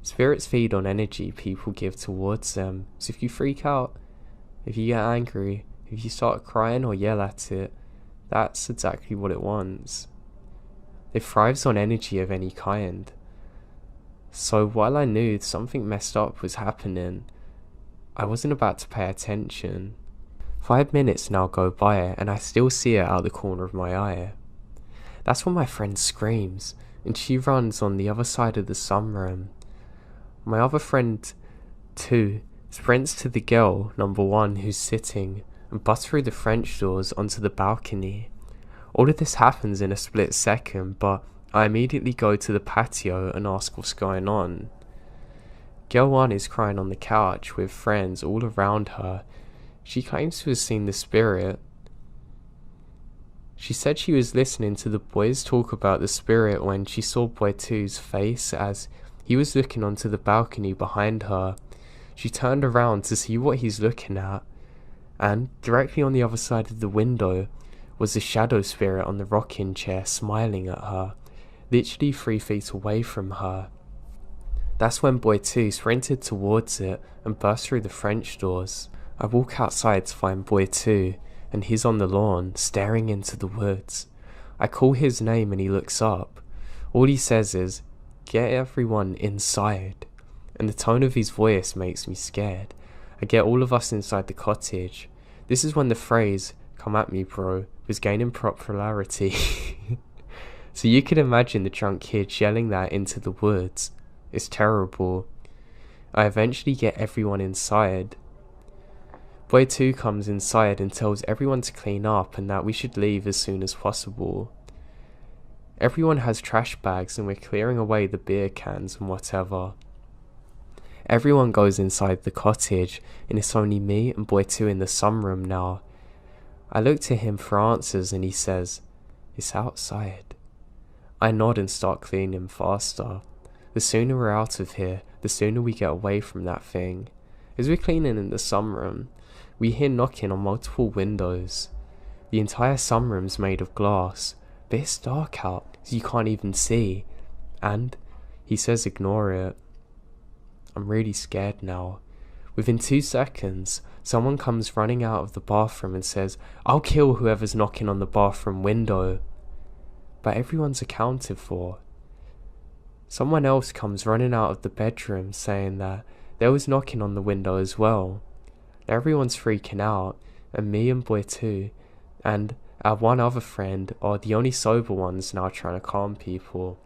Spirits feed on energy people give towards them, so if you freak out, if you get angry, if you start crying or yell at it, that's exactly what it wants. It thrives on energy of any kind. So while I knew something messed up was happening, I wasn't about to pay attention. 5 minutes now go by and I still see it out the corner of my eye. That's when my friend screams and she runs on the other side of the sunroom. My other friend, too, sprints to the girl, number 1, who's sitting, and busts through the French doors onto the balcony. All of this happens in a split second, but I immediately go to the patio and ask what's going on. Girl 1 is crying on the couch with friends all around her. She claims to have seen the spirit. She said she was listening to the boys talk about the spirit when she saw boy 2's face as he was looking onto the balcony behind her. She turned around to see what he's looking at, and directly on the other side of the window was the shadow spirit on the rocking chair smiling at her, literally 3 feet away from her. That's when boy 2 sprinted towards it and burst through the French doors. I walk outside to find boy 2, and he's on the lawn, staring into the woods. I call his name and he looks up. All he says is, "Get everyone inside," and the tone of his voice makes me scared. I get all of us inside the cottage. This is when the phrase, "Come at me, bro," was gaining popularity. So you can imagine the drunk kid yelling that into the woods. It's terrible. I eventually get everyone inside. Boy 2 comes inside and tells everyone to clean up and that we should leave as soon as possible. Everyone has trash bags and we're clearing away the beer cans and whatever. Everyone goes inside the cottage and it's only me and boy 2 in the sunroom now. I look to him for answers and he says, "It's outside." I nod and start cleaning faster. The sooner we're out of here, the sooner we get away from that thing. As we're cleaning in the sunroom, we hear knocking on multiple windows. The entire sunroom's made of glass, but it's dark out, so you can't even see. And he says ignore it. I'm really scared now. Within 2 seconds, someone comes running out of the bathroom and says, "I'll kill whoever's knocking on the bathroom window." But everyone's accounted for. Someone else comes running out of the bedroom saying that there was knocking on the window as well. Now everyone's freaking out, and me and boy 2 and our one other friend are the only sober ones now trying to calm people.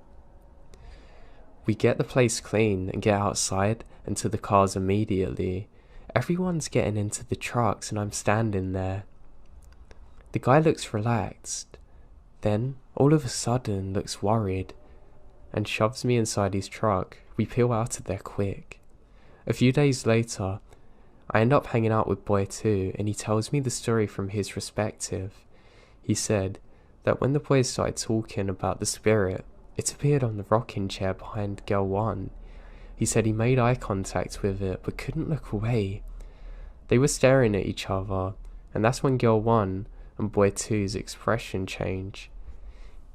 We get the place clean and get outside and to the cars immediately. Everyone's getting into the trucks and I'm standing there. The guy looks relaxed, then all of a sudden looks worried and shoves me inside his truck. We peel out of there quick. A few days later, I end up hanging out with boy 2 and he tells me the story from his perspective. He said that when the boys started talking about the spirit, it appeared on the rocking chair behind girl 1. He said he made eye contact with it but couldn't look away. They were staring at each other, and that's when girl 1 and boy 2's expression changed.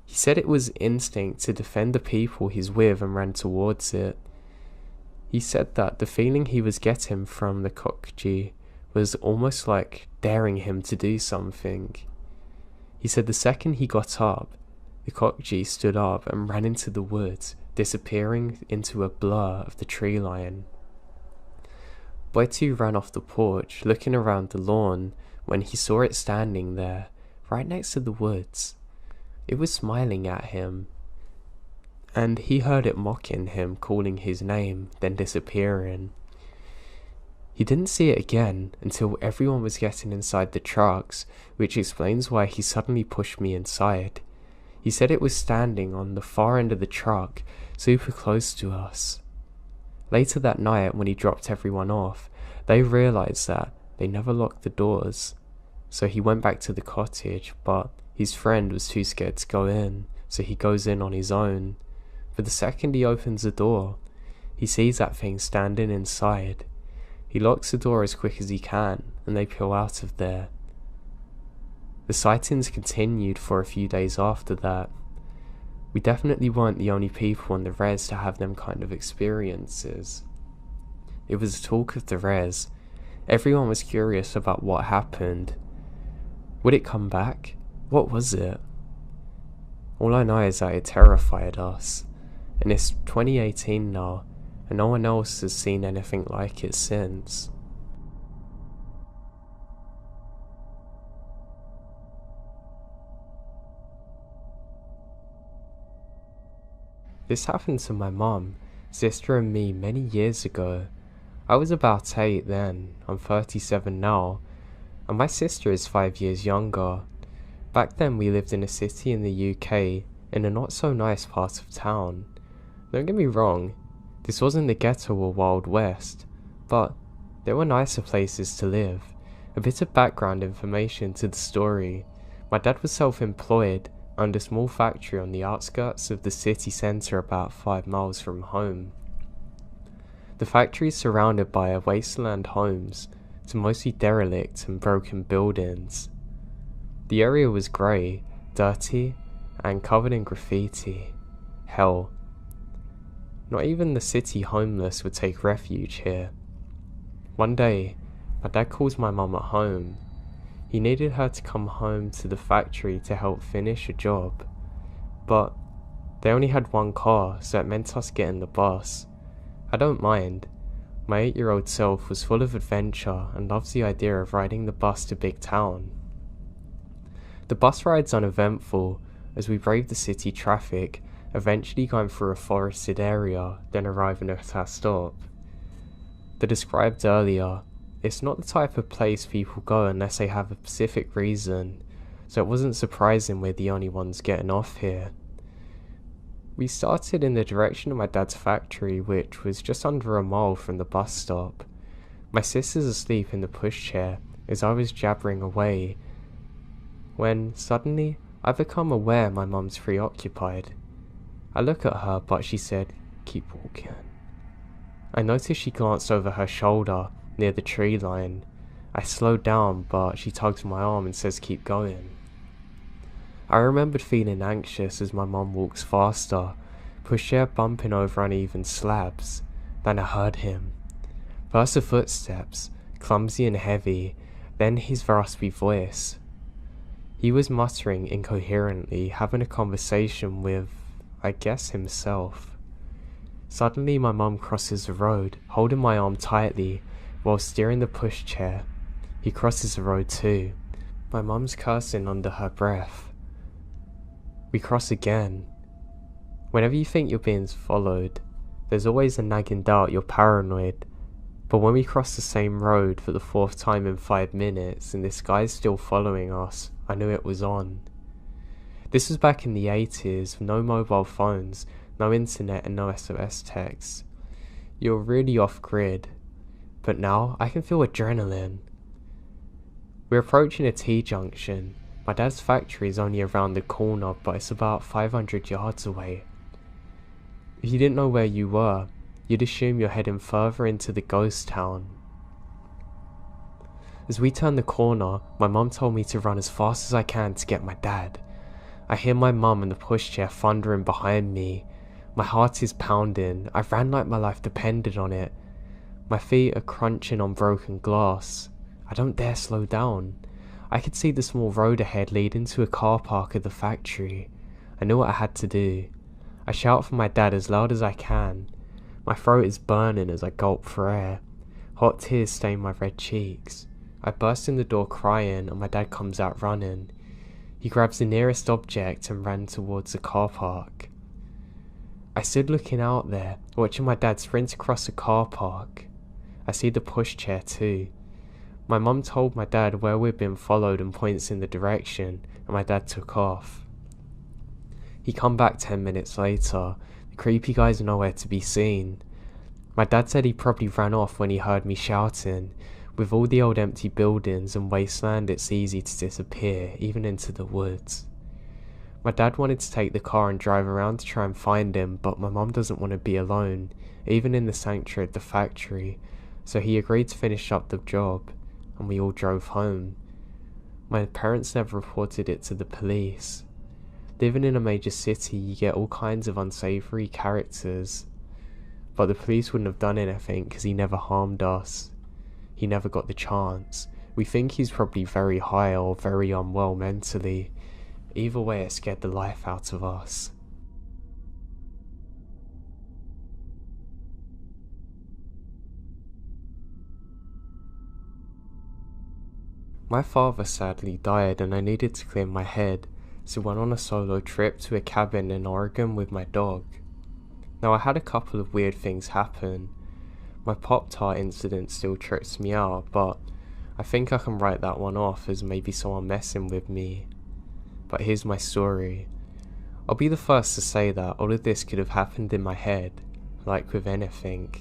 He said it was instinct to defend the people he's with and ran towards it. He said that the feeling he was getting from the cockgee was almost like daring him to do something. He said the second he got up, the cockgee stood up and ran into the woods, disappearing into a blur of the tree line. Boy 2 ran off the porch, looking around the lawn, when he saw it standing there, right next to the woods. It was smiling at him, and he heard it mocking him, calling his name, then disappearing. He didn't see it again until everyone was getting inside the trucks, which explains why he suddenly pushed me inside. He said it was standing on the far end of the truck, super close to us. Later that night, when he dropped everyone off, they realized that they never locked the doors. So he went back to the cottage, but his friend was too scared to go in, so he goes in on his own. But the second he opens the door, he sees that thing standing inside. He locks the door as quick as he can, and they peel out of there. The sightings continued for a few days after that. We definitely weren't the only people on the res to have them kind of experiences. It was the talk of the res. Everyone was curious about what happened. Would it come back? What was it? All I know is that it terrified us, and it's 2018 now, and no one else has seen anything like it since. This happened to my mum, sister and me many years ago. I was about 8 then, I'm 37 now, and my sister is 5 years younger. Back then we lived in a city in the UK, in a not so nice part of town. Don't get me wrong, this wasn't the ghetto or Wild West, but there were nicer places to live. A bit of background information to the story. My dad was self-employed, owned a small factory on the outskirts of the city centre about 5 miles from home. The factory is surrounded by wasteland homes, to mostly derelict and broken buildings. The area was grey, dirty, and covered in graffiti. Hell, not even the city homeless would take refuge here. One day, my dad calls my mum at home. He needed her to come home to the factory to help finish a job, but they only had one car, so it meant us getting the bus. I don't mind. My 8-year-old self was full of adventure and loves the idea of riding the bus to big town. The bus ride's uneventful as we brave the city traffic, eventually going through a forested area, then arriving at our stop. The described earlier, it's not the type of place people go unless they have a specific reason, so it wasn't surprising we're the only ones getting off here. We started in the direction of my dad's factory, which was just under a mile from the bus stop. My sister's asleep in the pushchair as I was jabbering away, when suddenly I become aware my mum's preoccupied. I look at her, but she said, "Keep walking." I noticed she glanced over her shoulder near the tree line. I slowed down, but she tugs my arm and says keep going. I remembered feeling anxious as my mum walks faster, pushchair bumping over uneven slabs. Then I heard him. First the footsteps, clumsy and heavy, then his raspy voice. He was muttering incoherently, having a conversation with, I guess, himself. Suddenly my mum crosses the road, holding my arm tightly while steering the pushchair. He crosses the road too. My mum's cursing under her breath. We cross again. Whenever you think you're being followed, there's always a nagging doubt you're paranoid. But when we cross the same road for the 4th time in 5 minutes and this guy's still following us, I knew it was on. This was back in the 80s, no mobile phones, no internet and no SOS texts. You're really off grid. But now I can feel adrenaline. We're approaching a T-junction. My dad's factory is only around the corner, but it's about 500 yards away. If you didn't know where you were, you'd assume you're heading further into the ghost town. As we turn the corner, my mum told me to run as fast as I can to get my dad. I hear my mum and the pushchair thundering behind me. My heart is pounding. I ran like my life depended on it. My feet are crunching on broken glass. I don't dare slow down. I could see the small road ahead leading to a car park of the factory. I knew what I had to do. I shout for my dad as loud as I can. My throat is burning as I gulp for air. Hot tears stain my red cheeks. I burst in the door crying and my dad comes out running. He grabs the nearest object and ran towards the car park. I stood looking out there, watching my dad sprint across the car park. I see the pushchair too. My mum told my dad where we'd been followed and points in the direction, and my dad took off. He come back 10 minutes later. The creepy guy's nowhere to be seen. My dad said he probably ran off when he heard me shouting. With all the old empty buildings and wasteland, it's easy to disappear, even into the woods. My dad wanted to take the car and drive around to try and find him, but my mum doesn't want to be alone, even in the sanctuary of the factory, so he agreed to finish up the job, and we all drove home. My parents never reported it to the police. Living in a major city, you get all kinds of unsavory characters, but the police wouldn't have done anything because he never harmed us. He never got the chance. We think he's probably very high or very unwell mentally. Either way, it scared the life out of us. My father sadly died and I needed to clear my head, so went on a solo trip to a cabin in Oregon with my dog. Now I had a couple of weird things happen. My Pop-Tart incident still trips me out, but I think I can write that one off as maybe someone messing with me. But here's my story. I'll be the first to say that all of this could have happened in my head, like with anything.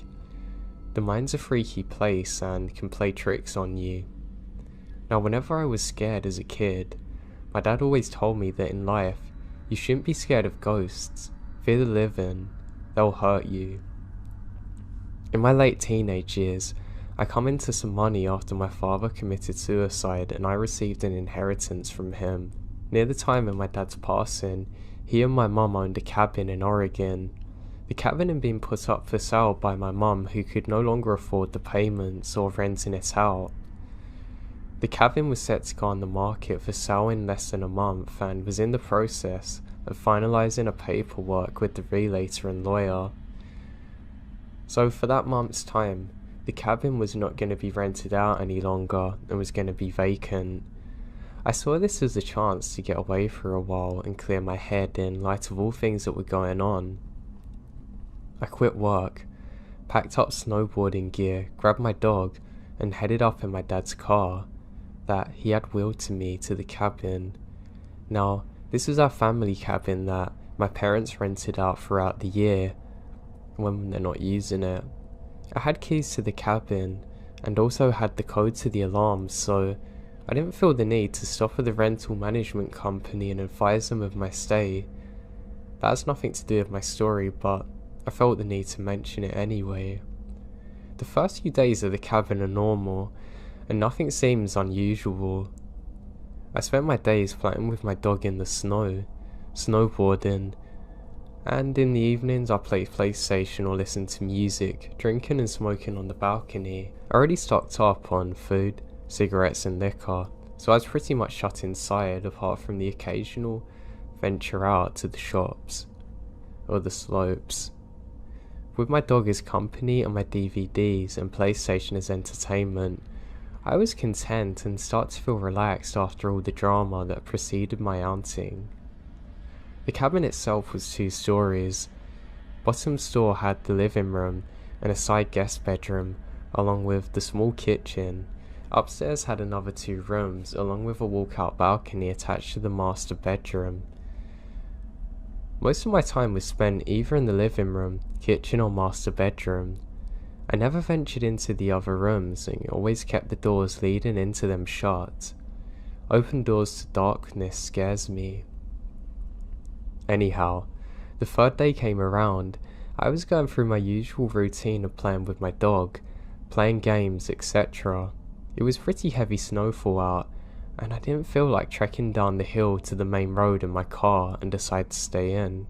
The mind's a freaky place and can play tricks on you. Now whenever I was scared as a kid, my dad always told me that in life, you shouldn't be scared of ghosts. Fear the living, they'll hurt you. In my late teenage years, I come into some money after my father committed suicide and I received an inheritance from him. Near the time of my dad's passing, he and my mum owned a cabin in Oregon. The cabin had been put up for sale by my mum, who could no longer afford the payments or renting it out. The cabin was set to go on the market for sale in less than a month and was in the process of finalising a paperwork with the realtor and lawyer. So for that month's time, the cabin was not going to be rented out any longer and was going to be vacant. I saw this as a chance to get away for a while and clear my head in light of all things that were going on. I quit work, packed up snowboarding gear, grabbed my dog and headed up in my dad's car that he had wheeled to me to the cabin. Now, this was our family cabin that my parents rented out throughout the year when they're not using it. I had keys to the cabin and also had the code to the alarms, so I didn't feel the need to stop at the rental management company and advise them of my stay. That has nothing to do with my story, but I felt the need to mention it anyway. The first few days of the cabin are normal, and nothing seems unusual. I spent my days playing with my dog in the snow, snowboarding, and in the evenings I played PlayStation or listened to music, drinking and smoking on the balcony. I already stocked up on food, cigarettes and liquor, so I was pretty much shut inside apart from the occasional venture out to the shops or the slopes. With my dog as company and my DVDs and PlayStation as entertainment, I was content and started to feel relaxed after all the drama that preceded my outing. The cabin itself was 2 stories. Bottom store had the living room and a side guest bedroom, along with the small kitchen. Upstairs had another 2 rooms, along with a walkout balcony attached to the master bedroom. Most of my time was spent either in the living room, kitchen or master bedroom. I never ventured into the other rooms and always kept the doors leading into them shut. Open doors to darkness scares me. Anyhow, the 3rd day came around. I was going through my usual routine of playing with my dog, playing games, etc. It was pretty heavy snowfall out, and I didn't feel like trekking down the hill to the main road in my car and decided to stay in.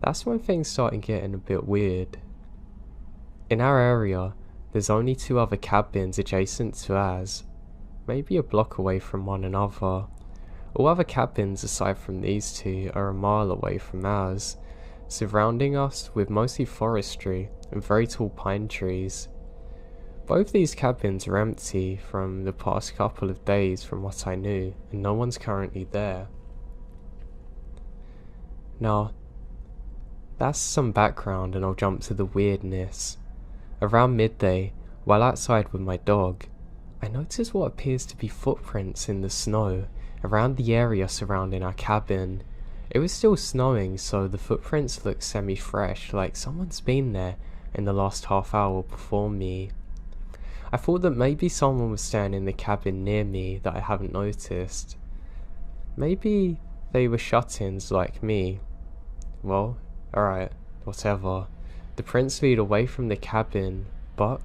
That's when things started getting a bit weird. In our area, there's only 2 other cabins adjacent to ours, maybe a block away from one another. All other cabins aside from these 2 are a mile away from ours, surrounding us with mostly forestry and very tall pine trees. Both these cabins are empty from the past couple of days from what I knew, and no one's currently there. Now, that's some background and I'll jump to the weirdness. Around midday, while outside with my dog, I noticed what appears to be footprints in the snow around the area surrounding our cabin. It was still snowing, so the footprints looked semi-fresh, like someone's been there in the last half hour before me. I thought that maybe someone was staying in the cabin near me that I haven't noticed. Maybe they were shut-ins like me. Well, alright, whatever. The prints lead away from the cabin, but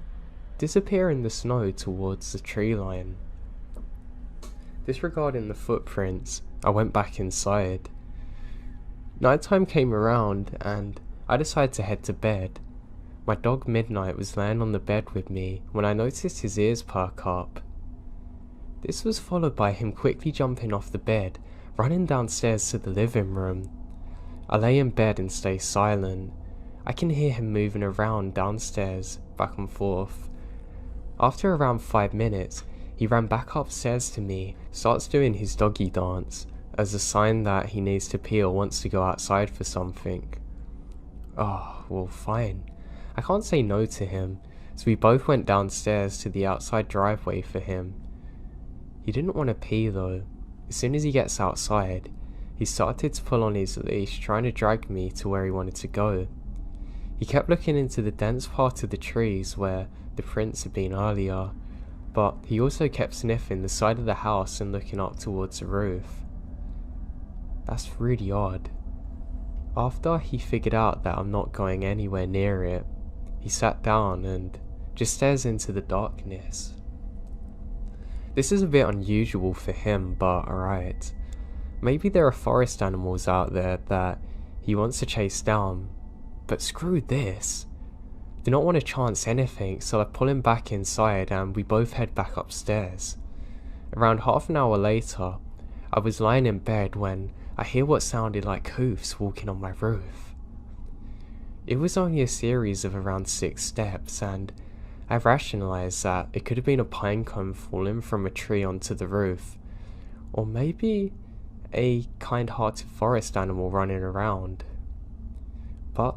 disappear in the snow towards the tree line. Disregarding the footprints, I went back inside. Nighttime came around and I decided to head to bed. My dog Midnight was laying on the bed with me when I noticed his ears perk up. This was followed by him quickly jumping off the bed, running downstairs to the living room. I lay in bed and stay silent. I can hear him moving around downstairs, back and forth. After around 5 minutes, he ran back upstairs to me, starts doing his doggy dance, as a sign that he needs to pee or wants to go outside for something. Oh, well fine. I can't say no to him, so we both went downstairs to the outside driveway for him. He didn't want to pee though. As soon as he gets outside, he started to pull on his leash, trying to drag me to where he wanted to go. He kept looking into the dense part of the trees where the prints had been earlier, but he also kept sniffing the side of the house and looking up towards the roof. That's really odd. After he figured out that I'm not going anywhere near it, he sat down and just stares into the darkness. This is a bit unusual for him, but alright. Maybe there are forest animals out there that he wants to chase down, but screw this. Do not want to chance anything, so I pull him back inside and we both head back upstairs. Around half an hour later, I was lying in bed when I hear what sounded like hoofs walking on my roof. It was only a series of around 6 steps, and I rationalised that it could have been a pine cone falling from a tree onto the roof, or maybe a kind-hearted forest animal running around. But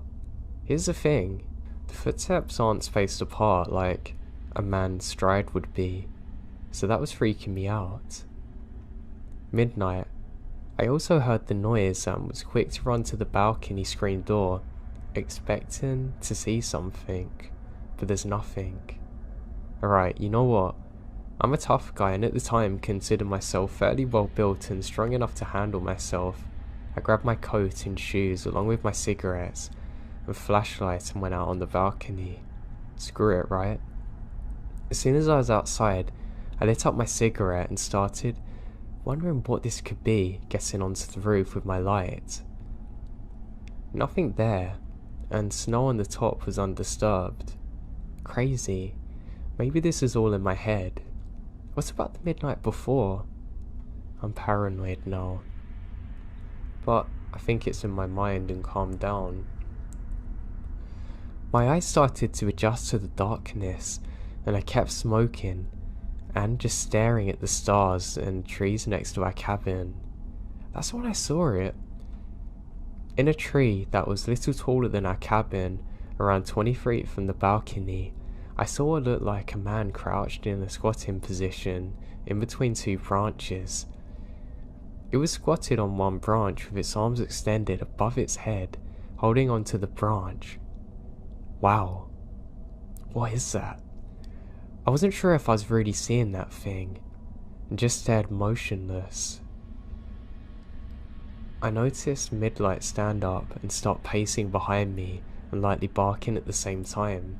here's the thing, the footsteps aren't spaced apart like a man's stride would be, so that was freaking me out. Midnight, I also heard the noise and was quick to run to the balcony screen door, expecting to see something, but there's nothing. Alright, you know what? I'm a tough guy and at the time considered myself fairly well built and strong enough to handle myself. I grabbed my coat and shoes along with my cigarettes and flashlight and went out on the balcony. Screw it, right? As soon as I was outside, I lit up my cigarette and started wondering what this could be getting onto the roof with my light. Nothing there, and snow on the top was undisturbed. Crazy. Maybe this is all in my head. What about the midnight before? I'm paranoid now. But I think it's in my mind and calmed down. My eyes started to adjust to the darkness, and I kept smoking and just staring at the stars and trees next to our cabin. That's when I saw it. In a tree that was little taller than our cabin, around 20 feet from the balcony, I saw what looked like a man crouched in a squatting position in between two branches. It was squatted on one branch with its arms extended above its head, holding onto the branch. Wow. What is that? I wasn't sure if I was really seeing that thing, and just stared motionless. I noticed Midnight stand up and start pacing behind me and lightly barking at the same time.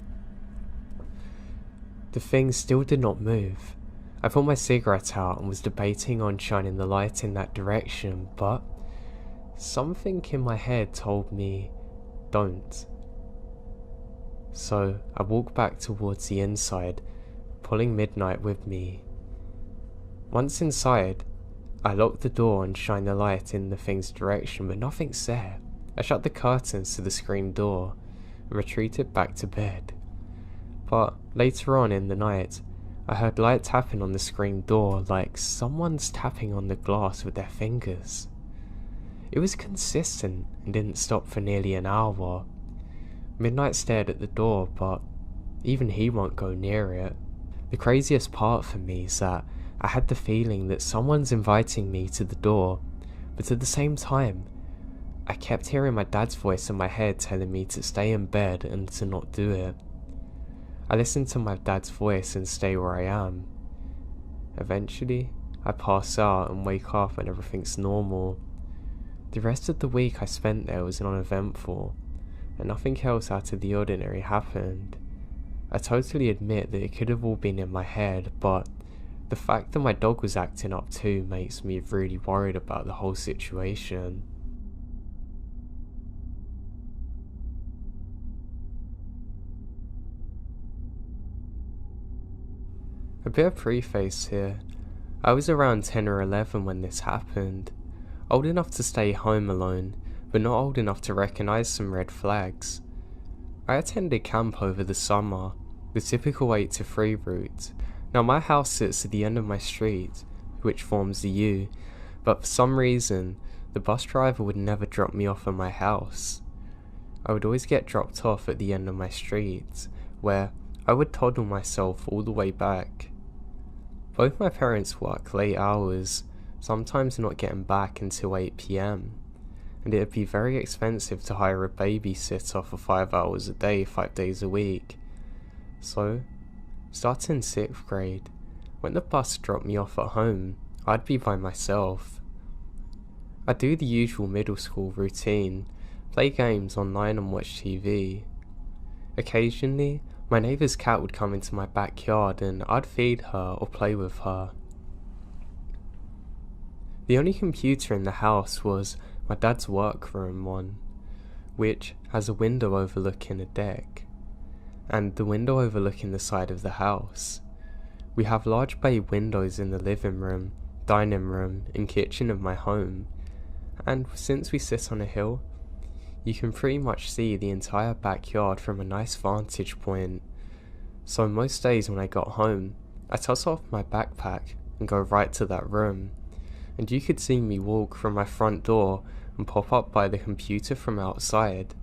The thing still did not move. I pulled my cigarette out and was debating on shining the light in that direction, but something in my head told me, don't. So I walked back towards the inside, pulling Midnight with me. Once inside, I locked the door and shined the light in the thing's direction, but nothing's there. I shut the curtains to the screen door and retreated back to bed. But later on in the night, I heard light tapping on the screen door like someone's tapping on the glass with their fingers. It was consistent and didn't stop for nearly an hour. Midnight stared at the door, but even he won't go near it. The craziest part for me is that I had the feeling that someone's inviting me to the door, but at the same time, I kept hearing my dad's voice in my head telling me to stay in bed and to not do it. I listened to my dad's voice and stay where I am. Eventually, I pass out and wake up and everything's normal. The rest of the week I spent there was uneventful, and nothing else out of the ordinary happened. I totally admit that it could have all been in my head, but the fact that my dog was acting up too makes me really worried about the whole situation. A bit of preface here. I was around 10 or 11 when this happened. Old enough to stay home alone, but not old enough to recognise some red flags. I attended camp over the summer, the typical 8 to 3 route. Now my house sits at the end of my street, which forms the U, but for some reason, the bus driver would never drop me off at my house. I would always get dropped off at the end of my street, where I would toddle myself all the way back. Both my parents work late hours, sometimes not getting back until 8 PM, and it would be very expensive to hire a babysitter for 5 hours a day, 5 days a week. So, starting 6th grade, when the bus dropped me off at home, I'd be by myself. I'd do the usual middle school routine, play games online and watch TV. Occasionally, my neighbour's cat would come into my backyard and I'd feed her or play with her. The only computer in the house was my dad's workroom one, which has a window overlooking a deck, and the window overlooking the side of the house. We have large bay windows in the living room, dining room, and kitchen of my home, and since we sit on a hill, you can pretty much see the entire backyard from a nice vantage point. So most days when I got home, I toss off my backpack and go right to that room, and you could see me walk from my front door and pop up by the computer from outside.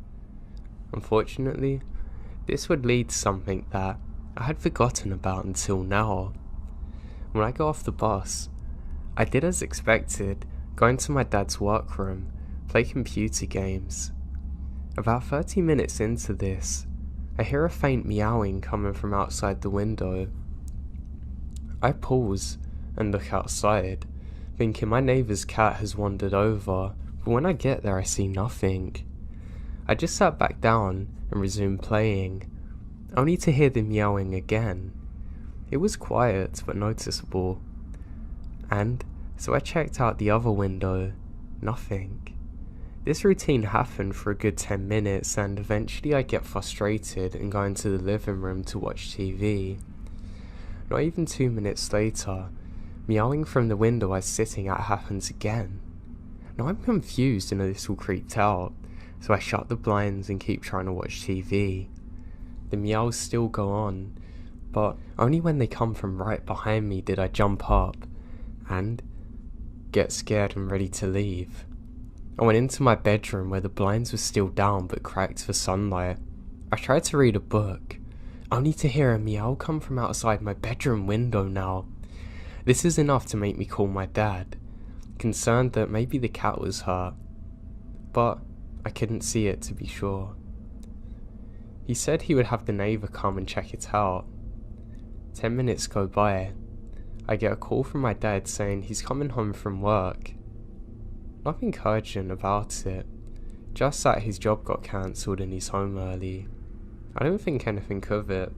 Unfortunately, this would lead to something that I had forgotten about until now. When I got off the bus, I did as expected, go into my dad's workroom, play computer games. About 30 minutes into this, I hear a faint meowing coming from outside the window. I pause and look outside, thinking my neighbour's cat has wandered over, but when I get there I see nothing. I just sat back down and resumed playing, only to hear the meowing again. It was quiet but noticeable, and so I checked out the other window. Nothing. This routine happened for a good 10 minutes and eventually I get frustrated and go into the living room to watch TV. Not even 2 minutes later, meowing from the window I was sitting at happens again. Now I'm confused and a little creeped out, so I shut the blinds and keep trying to watch TV. The meows still go on, but only when they come from right behind me did I jump up and get scared and ready to leave. I went into my bedroom where the blinds were still down but cracked for sunlight. I tried to read a book, only to hear a meow come from outside my bedroom window now. This is enough to make me call my dad, concerned that maybe the cat was hurt, but I couldn't see it to be sure. He said he would have the neighbour come and check it out. 10 minutes go by. I get a call from my dad saying he's coming home from work. Nothing urgent about it, just that his job got cancelled and he's home early. I don't think anything of it.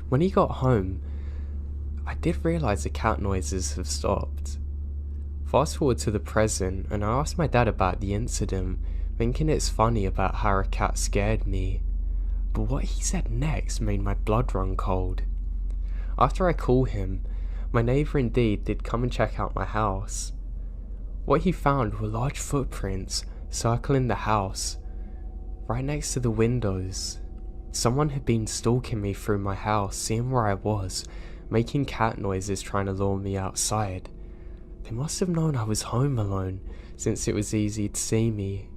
When he got home, I did realise the cat noises have stopped. Fast forward to the present, and I asked my dad about the incident, thinking it's funny about how a cat scared me. But what he said next made my blood run cold. After I called him, my neighbour indeed did come and check out my house. What he found were large footprints circling the house, right next to the windows. Someone had been stalking me through my house, seeing where I was, making cat noises trying to lure me outside. They must have known I was home alone, since it was easy to see me.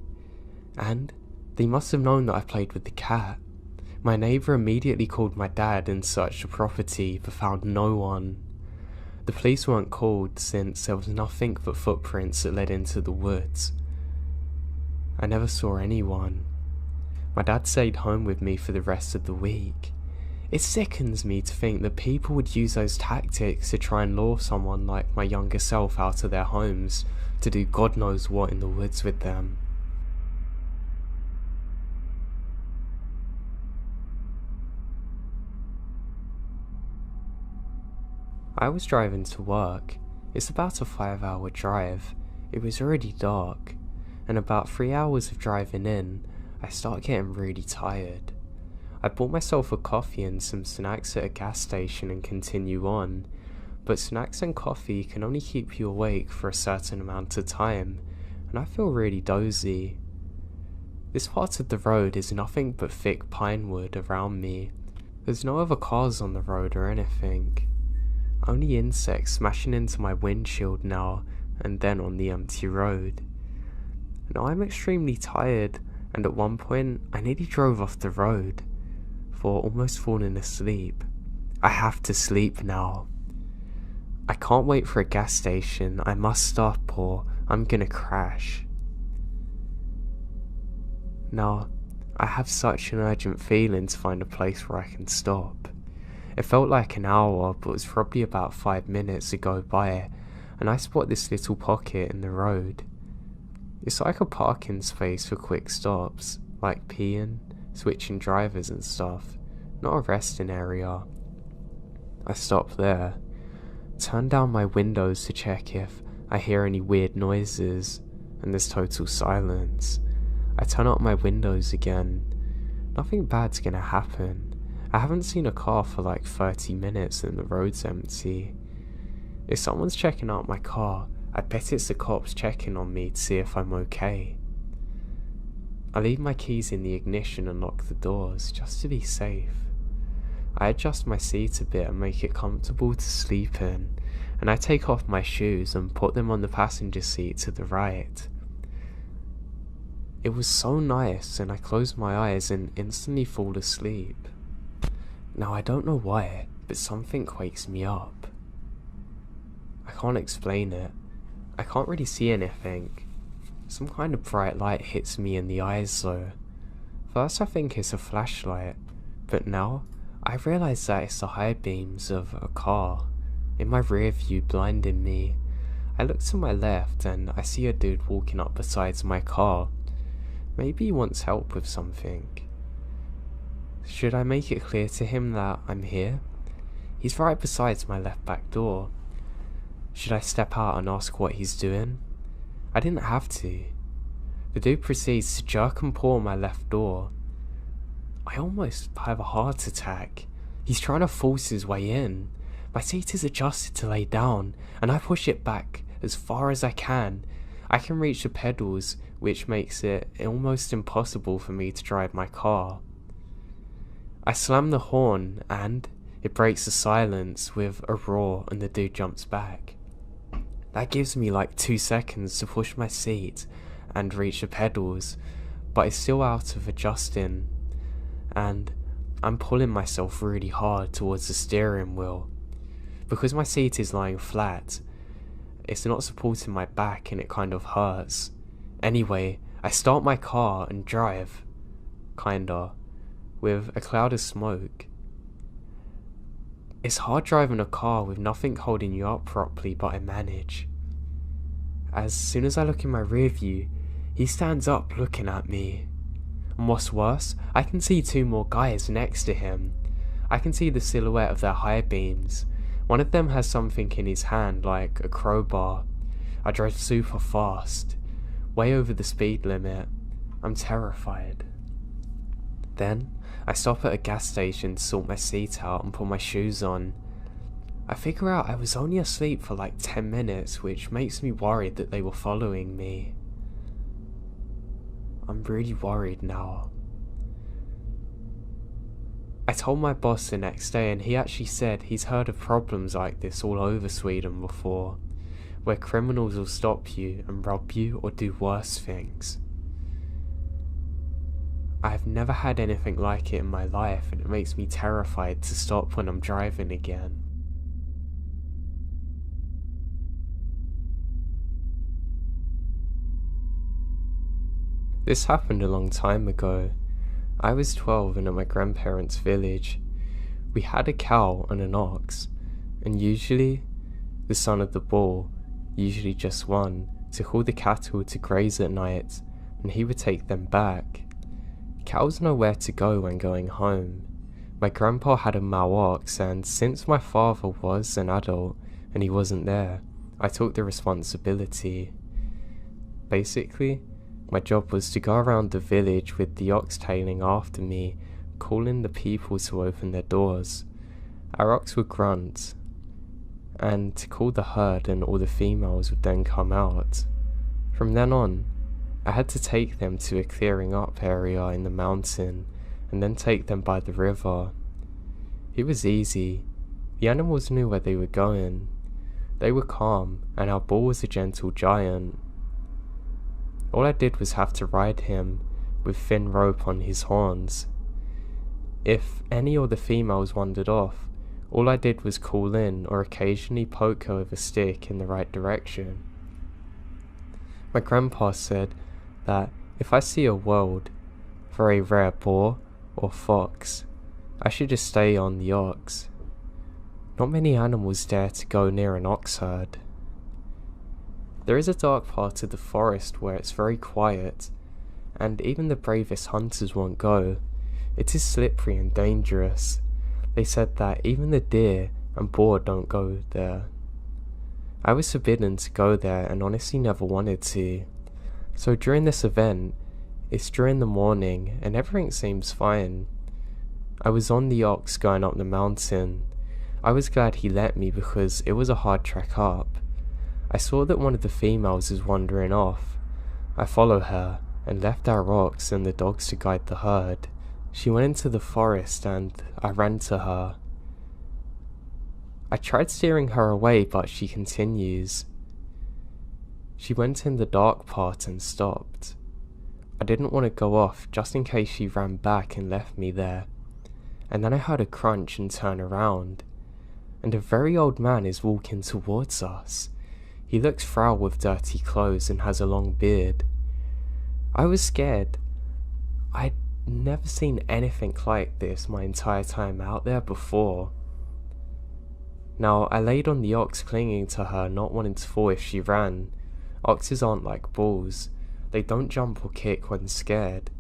And they must have known that I played with the cat. My neighbour immediately called my dad and searched the property, but found no one. The police weren't called since there was nothing but footprints that led into the woods. I never saw anyone. My dad stayed home with me for the rest of the week. It sickens me to think that people would use those tactics to try and lure someone like my younger self out of their homes to do God knows what in the woods with them. I was driving to work. It's about a 5-hour drive. It was already dark, and about 3 hours of driving in, I start getting really tired. I bought myself a coffee and some snacks at a gas station and continue on, but snacks and coffee can only keep you awake for a certain amount of time, and I feel really dozy. This part of the road is nothing but thick pine wood around me. There's no other cars on the road or anything. Only insects smashing into my windshield now and then on the empty road. Now I'm extremely tired, and at one point I nearly drove off the road, for almost falling asleep. I have to sleep now. I can't wait for a gas station. I must stop or I'm gonna crash. Now, I have such an urgent feeling to find a place where I can stop. It felt like an hour, but it was probably about 5 minutes to go by, and I spot this little pocket in the road. It's like a parking space for quick stops, like peeing, switching drivers and stuff, not a resting area. I stop there, turn down my windows to check if I hear any weird noises, and there's total silence. I turn up my windows again. Nothing bad's gonna happen. I haven't seen a car for like 30 minutes and the road's empty. If someone's checking out my car, I bet it's the cops checking on me to see if I'm okay. I leave my keys in the ignition and lock the doors, just to be safe. I adjust my seat a bit and make it comfortable to sleep in, and I take off my shoes and put them on the passenger seat to the right. It was so nice, and I close my eyes and instantly fall asleep. Now I don't know why, but something wakes me up. I can't explain it. I can't really see anything. Some kind of bright light hits me in the eyes though. First I think it's a flashlight, but now I realise that it's the high beams of a car in my rear view blinding me. I look to my left and I see a dude walking up beside my car. Maybe he wants help with something. Should I make it clear to him that I'm here? He's right beside my left back door. Should I step out and ask what he's doing? I didn't have to. The dude proceeds to jerk and pull on my left door. I almost have a heart attack. He's trying to force his way in. My seat is adjusted to lay down, and I push it back as far as I can. I can reach the pedals, which makes it almost impossible for me to drive my car. I slam the horn and it breaks the silence with a roar and the dude jumps back. That gives me like 2 seconds to push my seat and reach the pedals, but it's still out of adjusting, and I'm pulling myself really hard towards the steering wheel. Because my seat is lying flat, it's not supporting my back and it kind of hurts. Anyway, I start my car and drive, kinda, with a cloud of smoke. It's hard driving a car with nothing holding you up properly, but I manage. As soon as I look in my rear view, he stands up looking at me. And what's worse, I can see 2 more guys next to him. I can see the silhouette of their high beams. One of them has something in his hand like a crowbar. I drive super fast, way over the speed limit. I'm terrified. Then, I stop at a gas station to sort my seat out and put my shoes on. I figure out I was only asleep for like 10 minutes, which makes me worried that they were following me. I'm really worried now. I told my boss the next day and he actually said he's heard of problems like this all over Sweden before, where criminals will stop you and rob you or do worse things. I've never had anything like it in my life and it makes me terrified to stop when I'm driving again. This happened a long time ago. I was 12 and at my grandparents' village. We had a cow and an ox, and usually the son of the bull, usually just one, took all the cattle to graze at night and he would take them back. Cows know where to go when going home. My grandpa had a male ox, and since my father was an adult and he wasn't there, I took the responsibility. Basically, my job was to go around the village with the ox tailing after me, calling the people to open their doors. Our ox would grunt, and to call the herd, and all the females would then come out. From then on, I had to take them to a clearing up area in the mountain, and then take them by the river. It was easy. The animals knew where they were going. They were calm, and our bull was a gentle giant. All I did was have to ride him with thin rope on his horns. If any of the females wandered off, all I did was call in or occasionally poke her with a stick in the right direction. My grandpa said that if I see a wild, very rare boar or fox, I should just stay on the ox. Not many animals dare to go near an ox herd. There is a dark part of the forest where it's very quiet, and even the bravest hunters won't go. It is slippery and dangerous. They said that even the deer and boar don't go there. I was forbidden to go there and honestly never wanted to. So during this event, it's during the morning and everything seems fine. I was on the ox going up the mountain. I was glad he let me because it was a hard trek up. I saw that one of the females was wandering off. I followed her and left our ox and the dogs to guide the herd. She went into the forest and I ran to her. I tried steering her away, but she continues. She went in the dark part and stopped. I didn't want to go off just in case she ran back and left me there. And then I heard a crunch and turn around, and a very old man is walking towards us. He looks frail with dirty clothes and has a long beard. I was scared. I'd never seen anything like this my entire time out there before. Now, I laid on the ox clinging to her, not wanting to fall if she ran. Oxes aren't like bulls. They don't jump or kick when scared.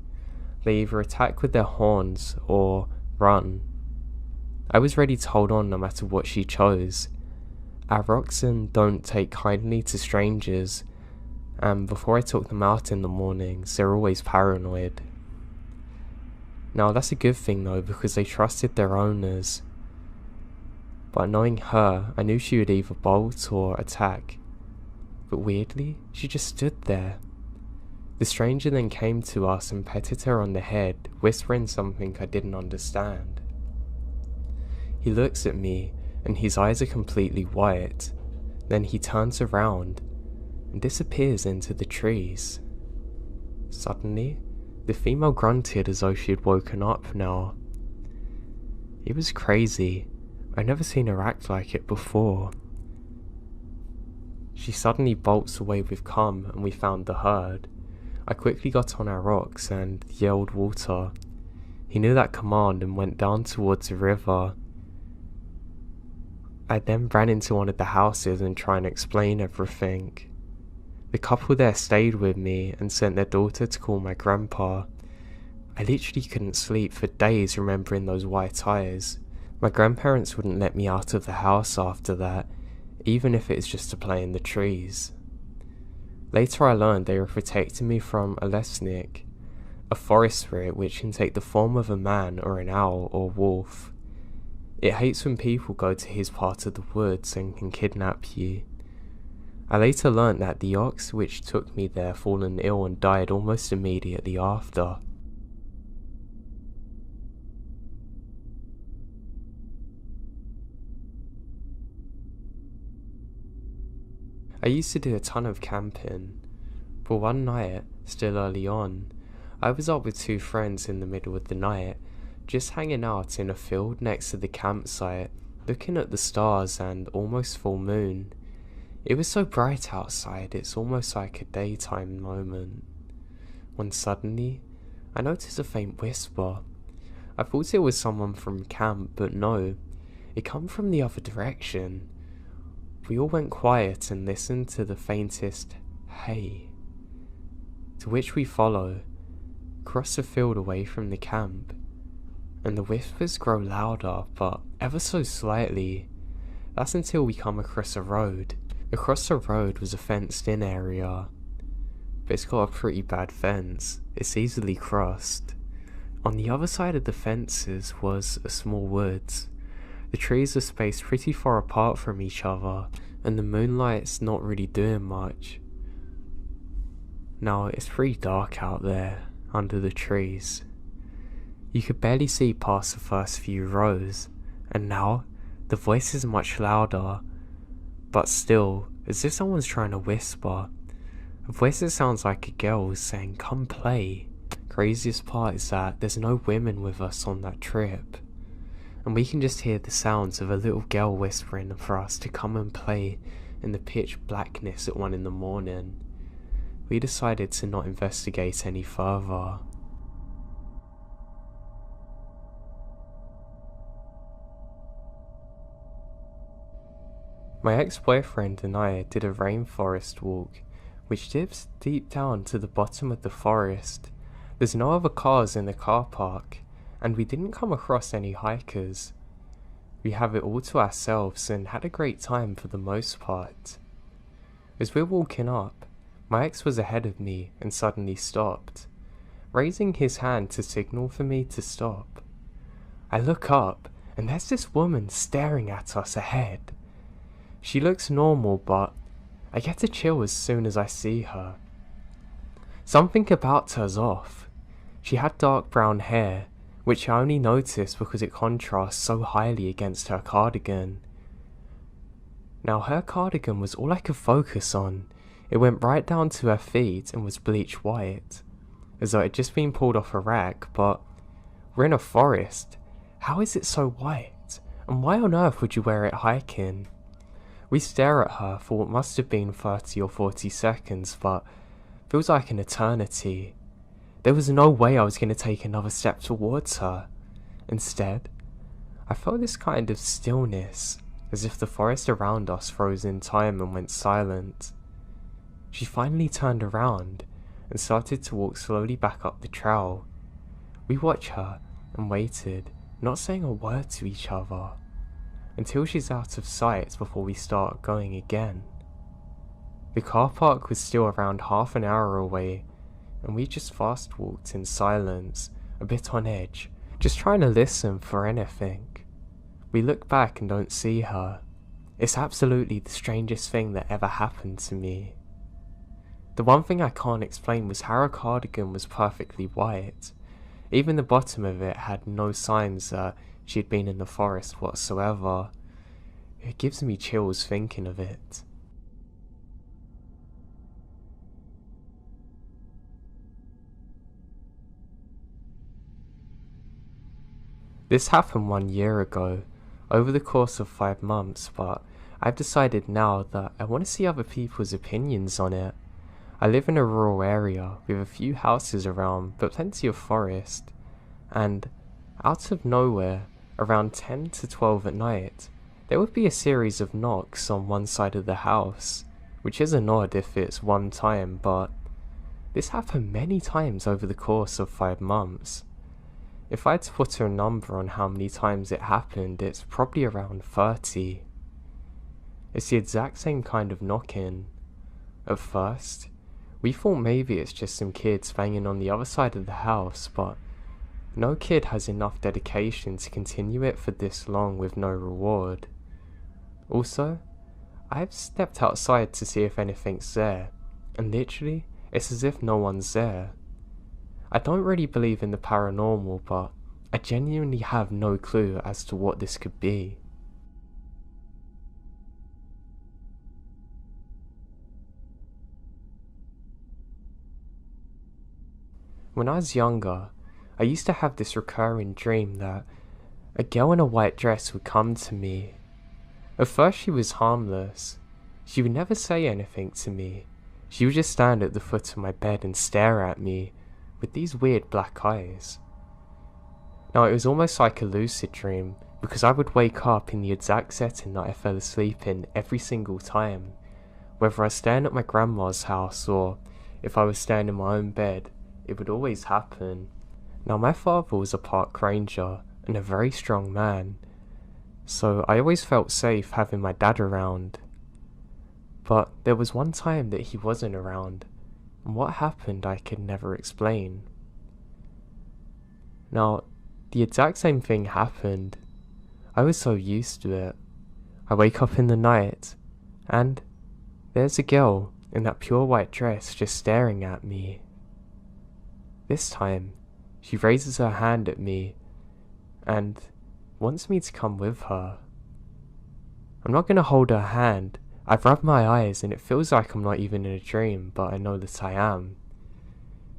They either attack with their horns or run. I was ready to hold on no matter what she chose. Our oxen don't take kindly to strangers, and before I took them out in the mornings, they're always paranoid. Now that's a good thing though, because they trusted their owners. But knowing her, I knew she would either bolt or attack. But weirdly, she just stood there. The stranger then came to us and petted her on the head, whispering something I didn't understand. He looks at me and his eyes are completely white. Then he turns around and disappears into the trees. Suddenly, the female grunted as though she had woken up now. It was crazy. I'd never seen her act like it before. She suddenly bolts away with "Come," and we found the herd. I quickly got on our rocks and yelled water. He knew that command and went down towards the river. I then ran into one of the houses and tried to explain everything. The couple there stayed with me and sent their daughter to call my grandpa. I literally couldn't sleep for days remembering those white eyes. My grandparents wouldn't let me out of the house after that, even if it's just to play in the trees. Later I learned they were protecting me from a lesnik, a forest spirit which can take the form of a man or an owl or wolf. It hates when people go to his part of the woods and can kidnap you. I later learnt that the ox which took me there fallen ill and died almost immediately after. I used to do a ton of camping, but one night, still early on, I was up with two friends in the middle of the night, just hanging out in a field next to the campsite, looking at the stars and almost full moon. It was so bright outside, it's almost like a daytime moment. When suddenly, I noticed a faint whisper. I thought it was someone from camp, but no, it came from the other direction. We all went quiet and listened to the faintest "hey," to which we follow, cross the field away from the camp, and the whispers grow louder, but ever so slightly. That's until we come across a road. Across the road was a fenced-in area, but it's got a pretty bad fence. It's easily crossed. On the other side of the fences was a small woods. The trees are spaced pretty far apart from each other, and the moonlight's not really doing much. Now, it's pretty dark out there, under the trees. You could barely see past the first few rows, and now, the voice is much louder, but still, as if someone's trying to whisper. A voice that sounds like a girl saying, "Come play." Craziest part is that there's no women with us on that trip, and we can just hear the sounds of a little girl whispering for us to come and play in the pitch blackness at 1 in the morning. We decided to not investigate any further. My ex-boyfriend and I did a rainforest walk, which dips deep down to the bottom of the forest. There's no other cars in the car park, and we didn't come across any hikers. We have it all to ourselves and had a great time for the most part. As we're walking up, my ex was ahead of me and suddenly stopped, raising his hand to signal for me to stop. I look up and there's this woman staring at us ahead. She looks normal, but I get a chill as soon as I see her. Something about her's off. She had dark brown hair, which I only noticed because it contrasts so highly against her cardigan. Now her cardigan was all I could focus on. It went right down to her feet and was bleach white, as though it had just been pulled off a rack, but we're in a forest. How is it so white? And why on earth would you wear it hiking? We stare at her for what must have been 30 or 40 seconds, but feels like an eternity. There was no way I was going to take another step towards her. Instead, I felt this kind of stillness, as if the forest around us froze in time and went silent. She finally turned around and started to walk slowly back up the trail. We watched her and waited, not saying a word to each other, until she's out of sight before we start going again. The car park was still around half an hour away, and we just fast walked in silence, a bit on edge, just trying to listen for anything. We look back and don't see her. It's absolutely the strangest thing that ever happened to me. The one thing I can't explain was how her cardigan was perfectly white. Even the bottom of it had no signs that she had been in the forest whatsoever. It gives me chills thinking of it. This happened 1 year ago, over the course of 5 months, but I've decided now that I want to see other people's opinions on it. I live in a rural area with a few houses around but plenty of forest, and out of nowhere, around 10 to 12 at night, there would be a series of knocks on one side of the house, which isn't odd if it's one time, but this happened many times over the course of 5 months. If I had to put a number on how many times it happened, it's probably around 30. It's the exact same kind of knocking. At first, we thought maybe it's just some kids banging on the other side of the house, but no kid has enough dedication to continue it for this long with no reward. Also, I've stepped outside to see if anything's there, and literally, it's as if no one's there. I don't really believe in the paranormal, but I genuinely have no clue as to what this could be. When I was younger, I used to have this recurring dream that a girl in a white dress would come to me. At first she was harmless. She would never say anything to me. She would just stand at the foot of my bed and stare at me with these weird black eyes. Now it was almost like a lucid dream, because I would wake up in the exact setting that I fell asleep in every single time, whether I was staying at my grandma's house or if I was staying in my own bed. It would always happen. Now my father was a park ranger and a very strong man, so I always felt safe having my dad around. But there was one time that he wasn't around, and what happened I could never explain. Now, the exact same thing happened. I was so used to it. I wake up in the night, and there's a girl in that pure white dress just staring at me. This time, she raises her hand at me, and wants me to come with her. I'm not gonna hold her hand. I've rubbed my eyes and it feels like I'm not even in a dream, but I know that I am.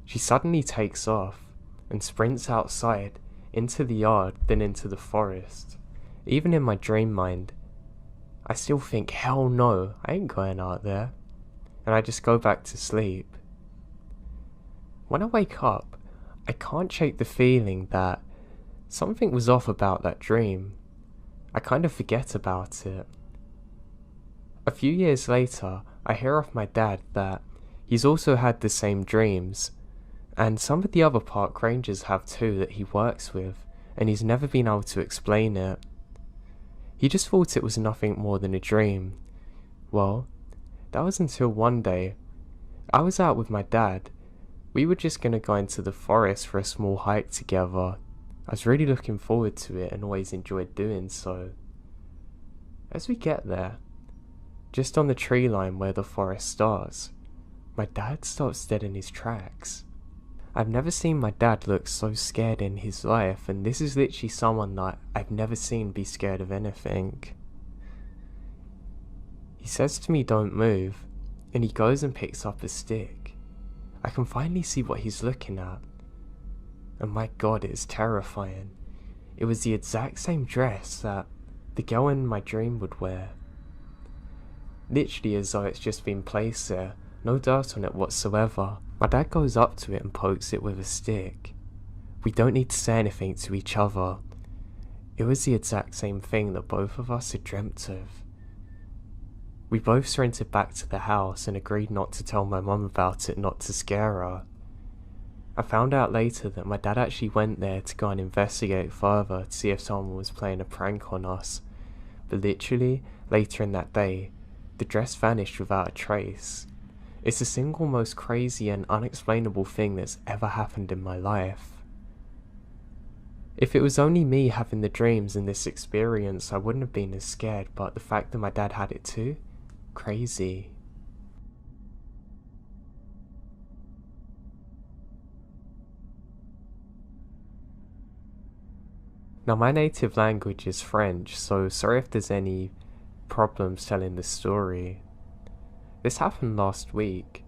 She suddenly takes off and sprints outside, into the yard, then into the forest. Even in my dream mind, I still think, hell no, I ain't going out there. And I just go back to sleep. When I wake up, I can't shake the feeling that something was off about that dream. I kind of forget about it. A few years later, I hear off my dad that he's also had the same dreams, and some of the other park rangers have too that he works with, and he's never been able to explain it. He just thought it was nothing more than a dream. Well, that was until one day, I was out with my dad. We were just gonna go into the forest for a small hike together. I was really looking forward to it and always enjoyed doing so. As we get there, just on the tree line where the forest starts, my dad stops dead in his tracks. I've never seen my dad look so scared in his life, and this is literally someone that I've never seen be scared of anything. He says to me, "Don't move," and he goes and picks up a stick. I can finally see what he's looking at, and my god, it is terrifying. It was the exact same dress that the girl in my dream would wear. Literally as though it's just been placed there, no dirt on it whatsoever. My dad goes up to it and pokes it with a stick. We don't need to say anything to each other. It was the exact same thing that both of us had dreamt of. We both sprinted back to the house and agreed not to tell my mum about it, not to scare her. I found out later that my dad actually went there to go and investigate further to see if someone was playing a prank on us, but literally, later in that day, the dress vanished without a trace. It's the single most crazy and unexplainable thing that's ever happened in my life. If it was only me having the dreams and this experience, I wouldn't have been as scared, but the fact that my dad had it too? Crazy. Now my native language is French, so sorry if there's any problems telling this story. This happened last week.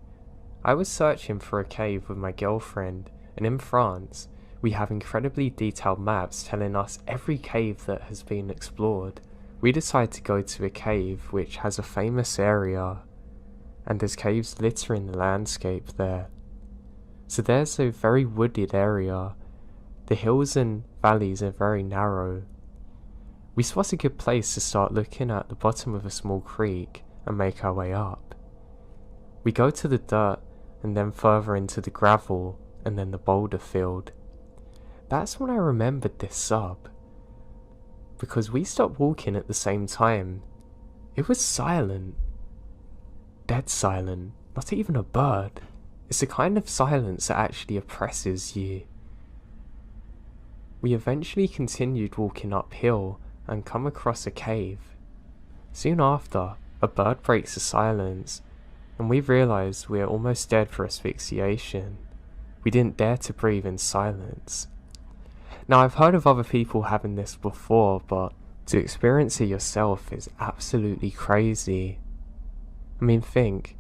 I was searching for a cave with my girlfriend, and in France, we have incredibly detailed maps telling us every cave that has been explored. We decided to go to a cave which has a famous area, and there's caves littering the landscape there. So there's a very wooded area. The hills and valleys are very narrow. We spot a good place to start looking at the bottom of a small creek and make our way up. We go to the dirt and then further into the gravel and then the boulder field. That's when I remembered this sub, because we stopped walking at the same time. It was silent. Dead silent. Not even a bird. It's the kind of silence that actually oppresses you. We eventually continued walking uphill and come across a cave. Soon after, a bird breaks the silence, and we realised we are almost dead for asphyxiation. We didn't dare to breathe in silence. Now, I've heard of other people having this before, but to experience it yourself is absolutely crazy. I mean, think,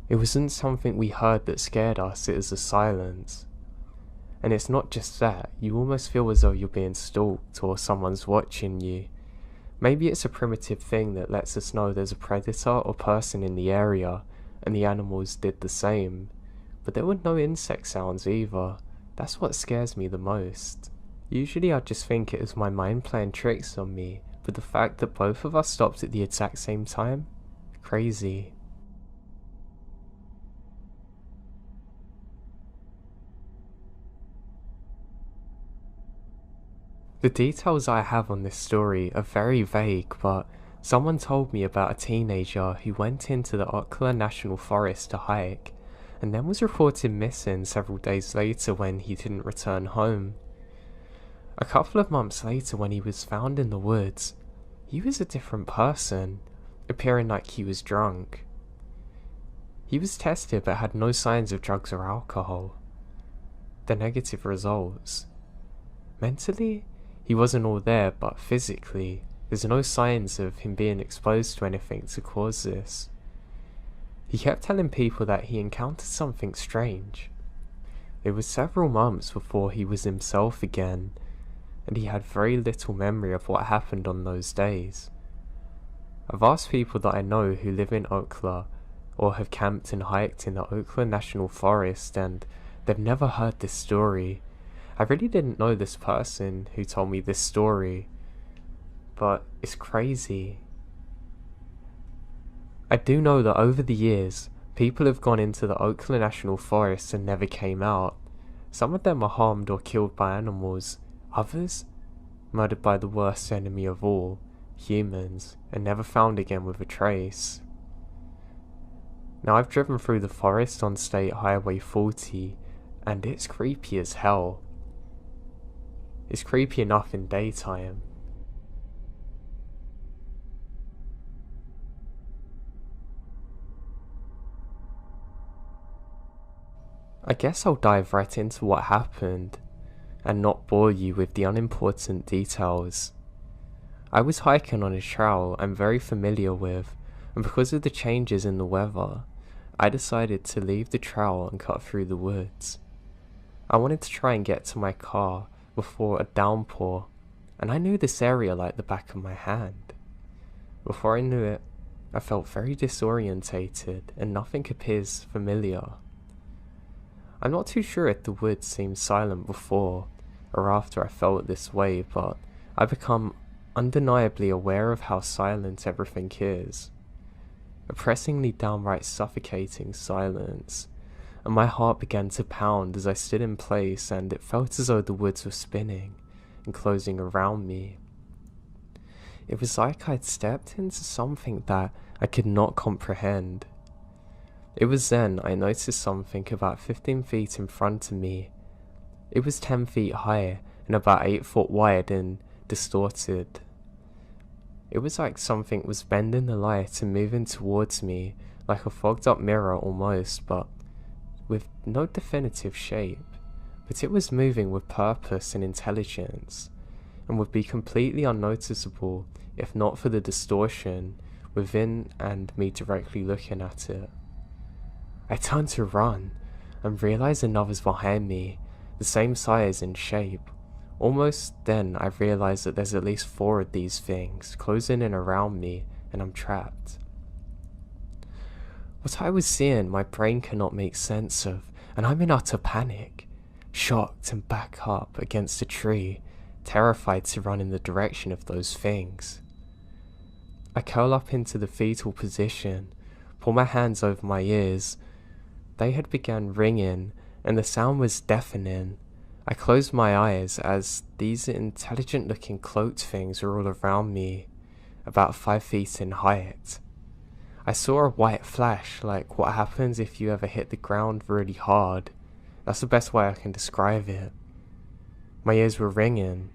it wasn't something we heard that scared us, it was the silence. And it's not just that, you almost feel as though you're being stalked or someone's watching you. Maybe it's a primitive thing that lets us know there's a predator or person in the area, and the animals did the same. But there were no insect sounds either. That's what scares me the most. Usually I just think it was my mind playing tricks on me, but the fact that both of us stopped at the exact same time? Crazy. The details I have on this story are very vague, but someone told me about a teenager who went into the Okla National Forest to hike, and then was reported missing several days later when he didn't return home. A couple of months later, when he was found in the woods, he was a different person, appearing like he was drunk. He was tested but had no signs of drugs or alcohol. The negative results. Mentally, he wasn't all there, but physically, there's no signs of him being exposed to anything to cause this. He kept telling people that he encountered something strange. It was several months before he was himself again, and he had very little memory of what happened on those days. I've asked people that I know who live in Okla or have camped and hiked in the Okla National Forest, and they've never heard this story. I really didn't know this person who told me this story, but it's crazy. I do know that over the years, people have gone into the Okla National Forest and never came out. Some of them are harmed or killed by animals, others murdered by the worst enemy of all, humans, and never found again with a trace. Now, I've driven through the forest on State Highway 40, and it's creepy as hell. It's creepy enough in daytime. I guess I'll dive right into what happened, and not bore you with the unimportant details. I was hiking on a trail I'm very familiar with, and because of the changes in the weather, I decided to leave the trail and cut through the woods. I wanted to try and get to my car before a downpour, and I knew this area like the back of my hand. Before I knew it, I felt very disorientated and nothing appears familiar. I'm not too sure if the woods seemed silent before or after I felt this way, but I become undeniably aware of how silent everything is. Oppressingly downright suffocating silence, and my heart began to pound as I stood in place, and it felt as though the woods were spinning and closing around me. It was like I'd stepped into something that I could not comprehend. It was then I noticed something about 15 feet in front of me. It was 10 feet high and about 8 foot wide and distorted. It was like something was bending the light and moving towards me, like a fogged up mirror almost, but with no definitive shape. But it was moving with purpose and intelligence. and would be completely unnoticeable if not for the distortion within and me directly looking at it. I turned to run and realised another's behind me, the same size and shape. Almost then I realised that there's at least 4 of these things closing in around me and I'm trapped. What I was seeing my brain cannot make sense of, and I'm in utter panic, shocked and back up against a tree, terrified to run in the direction of those things. I curl up into the fetal position, pull my hands over my ears. They had begun ringing, and the sound was deafening. I closed my eyes as these intelligent-looking cloaked things were all around me, about 5 feet in height. I saw a white flash, like what happens if you ever hit the ground really hard. That's the best way I can describe it. My ears were ringing.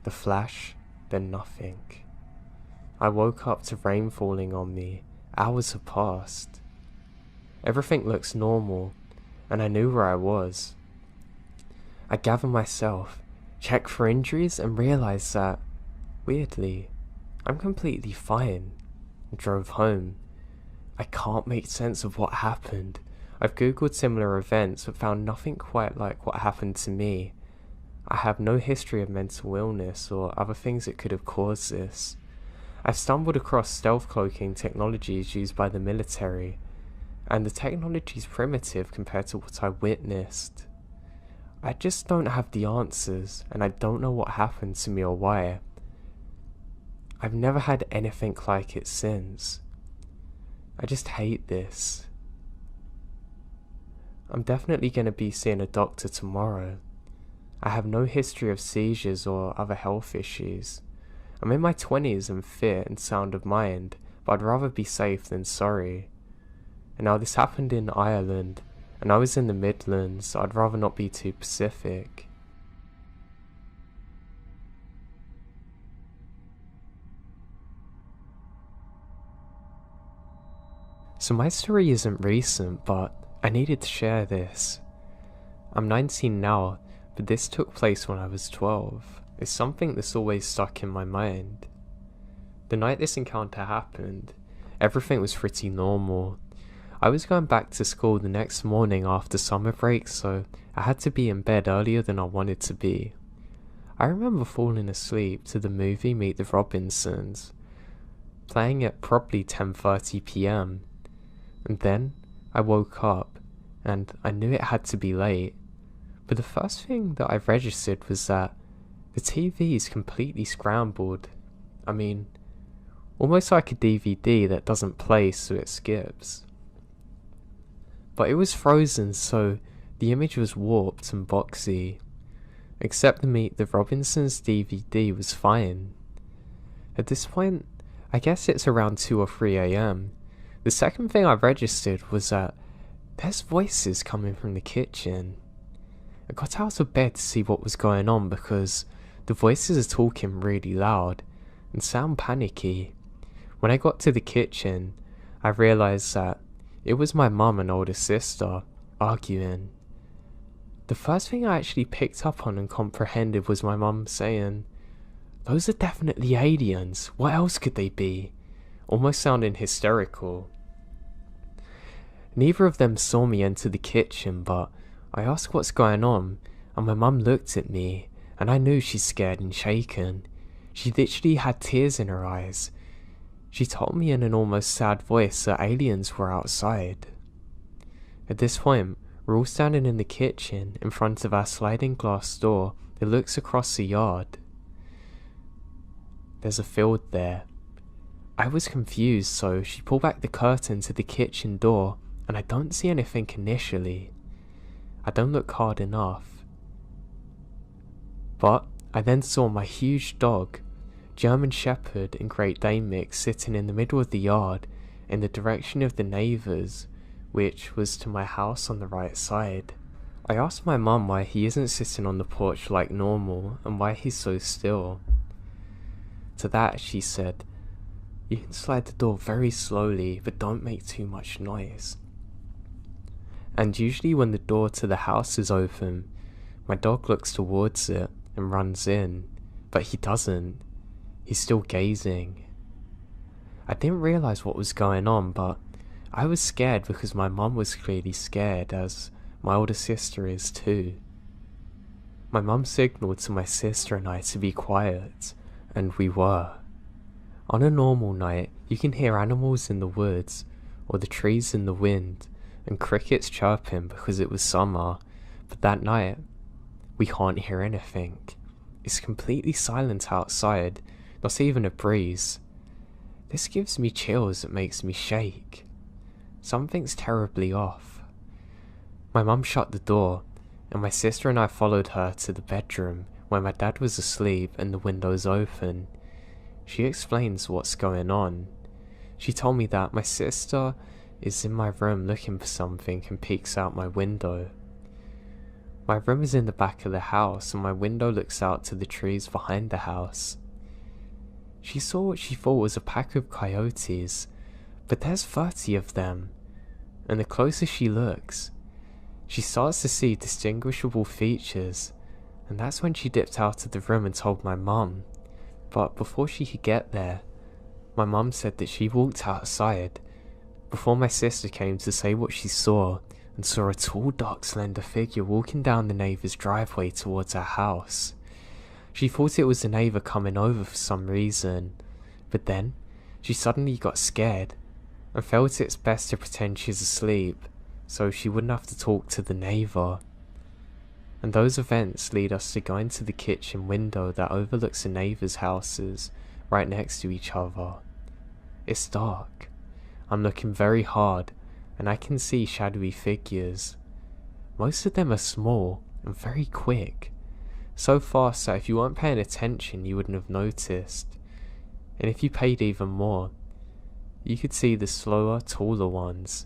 The flash, then nothing. I woke up to rain falling on me. Hours had passed. Everything looks normal, and I knew where I was. I gathered myself, checked for injuries, and realised that, weirdly, I'm completely fine, and drove home. I can't make sense of what happened. I've googled similar events but found nothing quite like what happened to me. I have no history of mental illness or other things that could have caused this. I've stumbled across stealth cloaking technologies used by the military, and the technology is primitive compared to what I witnessed. I just don't have the answers, and I don't know what happened to me or why. I've never had anything like it since. I just hate this. I'm definitely going to be seeing a doctor tomorrow. I have no history of seizures or other health issues. I'm in my 20s and fit and sound of mind, but I'd rather be safe than sorry. And now this happened in Ireland, and I was in the Midlands, so I'd rather not be too specific. So my story isn't recent, but I needed to share this. I'm 19 now, but this took place when I was 12. It's something that's always stuck in my mind. The night this encounter happened, everything was pretty normal. I was going back to school the next morning after summer break, so I had to be in bed earlier than I wanted to be. I remember falling asleep to the movie Meet the Robinsons, playing at probably 10:30 PM. And then I woke up, and I knew it had to be late. But the first thing that I registered was that the TV is completely scrambled. I mean, almost like a DVD that doesn't play so it skips. But it was frozen, so the image was warped and boxy. Except the Meet the Robinsons DVD was fine. At this point, I guess it's around 2 or 3 AM. The second thing I registered was that there's voices coming from the kitchen. I got out of bed to see what was going on because the voices are talking really loud and sound panicky. When I got to the kitchen, I realised that it was my mum and older sister arguing. The first thing I actually picked up on and comprehended was my mum saying, "Those are definitely aliens, what else could they be?" Almost sounding hysterical. Neither of them saw me enter the kitchen, but I asked what's going on, and my mum looked at me, and I knew she's scared and shaken. She literally had tears in her eyes. She told me in an almost sad voice that aliens were outside. At this point, we're all standing in the kitchen in front of our sliding glass door that looks across the yard. There's a field there. I was confused, so she pulled back the curtain to the kitchen door, and I don't see anything initially. I don't look hard enough. But I then saw my huge dog, German Shepherd and Great Dane mix, sitting in the middle of the yard in the direction of the neighbours, which was to my house on the right side. I asked my mum why he isn't sitting on the porch like normal and why he's so still. To that she said, "You can slide the door very slowly, but don't make too much noise." And usually when the door to the house is open, my dog looks towards it and runs in, but he doesn't. He's still gazing. I didn't realise what was going on, but I was scared because my mum was clearly scared, as my older sister is too. My mum signalled to my sister and I to be quiet, and we were. On a normal night, you can hear animals in the woods, or the trees in the wind, and crickets chirping because it was summer, but that night, we can't hear anything. It's completely silent outside, not even a breeze. This gives me chills that makes me shake. Something's terribly off. My mum shut the door, and my sister and I followed her to the bedroom where my dad was asleep and the windows open. She explains what's going on. She told me that my sister is in my room looking for something and peeks out my window. My room is in the back of the house and my window looks out to the trees behind the house. She saw what she thought was a pack of coyotes, but there's 30 of them, and the closer she looks, she starts to see distinguishable features, and that's when she dipped out of the room and told my mum. But before she could get there, my mum said that she walked outside before my sister came to say what she saw, and saw a tall, dark, slender figure walking down the neighbour's driveway towards our house. She thought it was the neighbour coming over for some reason, but then she suddenly got scared and felt it's best to pretend she's asleep so she wouldn't have to talk to the neighbour. And those events lead us to go into the kitchen window that overlooks the neighbours' houses right next to each other. It's dark. I'm looking very hard and I can see shadowy figures. Most of them are small and very quick, so fast that if you weren't paying attention you wouldn't have noticed, and if you paid even more, you could see the slower, taller ones.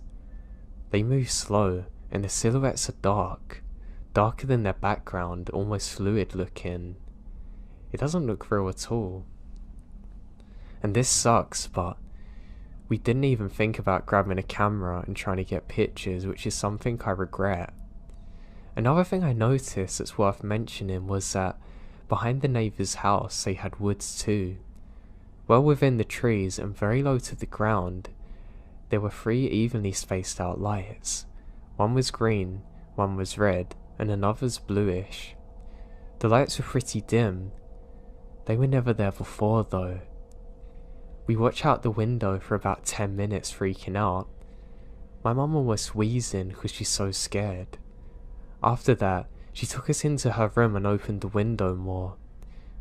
They move slow and the silhouettes are dark, darker than their background, almost fluid looking. It doesn't look real at all. And this sucks, but we didn't even think about grabbing a camera and trying to get pictures, which is something I regret. Another thing I noticed that's worth mentioning was that behind the neighbour's house they had woods too. Well within the trees and very low to the ground, there were 3 evenly spaced out lights. One was green, one was red, and another's bluish. The lights were pretty dim. They were never there before though. We watched out the window for about 10 minutes freaking out. My mum almost wheezing because she's so scared. After that, she took us into her room and opened the window more,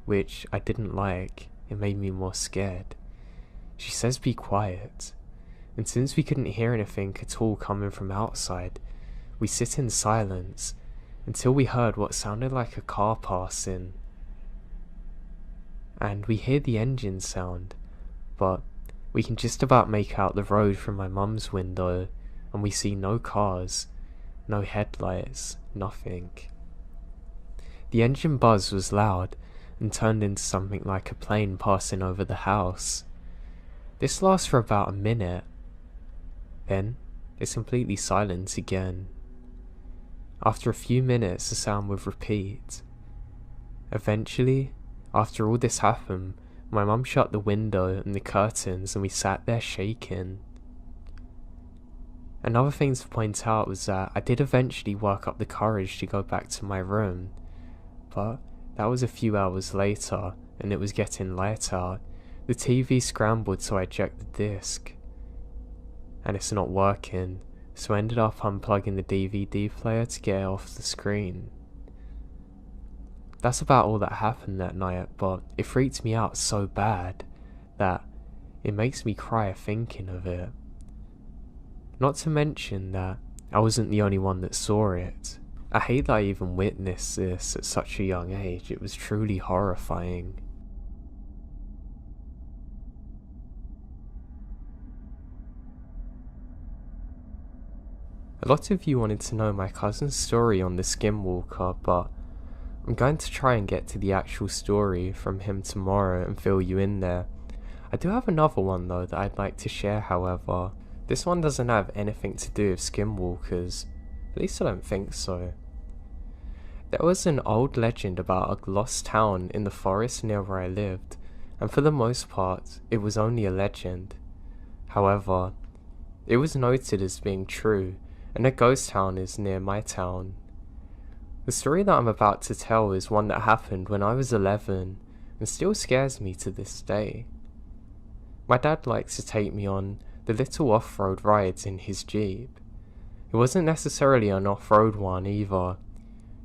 which I didn't like. It made me more scared. She says be quiet, and since we couldn't hear anything at all coming from outside, we sit in silence until we heard what sounded like a car passing. And we hear the engine sound, but we can just about make out the road from my mum's window, and we see no cars, no headlights, nothing. The engine buzz was loud and turned into something like a plane passing over the house. This lasts for about a minute. Then it's completely silent again. After a few minutes the sound would repeat. Eventually, after all this happened, my mum shut the window and the curtains and we sat there shaking. Another thing to point out was that I did eventually work up the courage to go back to my room, but that was a few hours later and it was getting light out. The TV scrambled so I checked the disc, and it's not working, so I ended up unplugging the DVD player to get it off the screen. That's about all that happened that night, but it freaked me out so bad that it makes me cry thinking of it. Not to mention that I wasn't the only one that saw it. I hate that I even witnessed this at such a young age. It was truly horrifying. A lot of you wanted to know my cousin's story on the skinwalker, but I'm going to try and get to the actual story from him tomorrow and fill you in there. I do have another one though that I'd like to share, however. This one doesn't have anything to do with skinwalkers, at least I don't think so. There was an old legend about a lost town in the forest near where I lived, and for the most part, it was only a legend. However, it was noted as being true, and a ghost town is near my town. The story that I'm about to tell is one that happened when I was 11, and still scares me to this day. My dad likes to take me on the little off-road rides in his Jeep. It wasn't necessarily an off-road one either.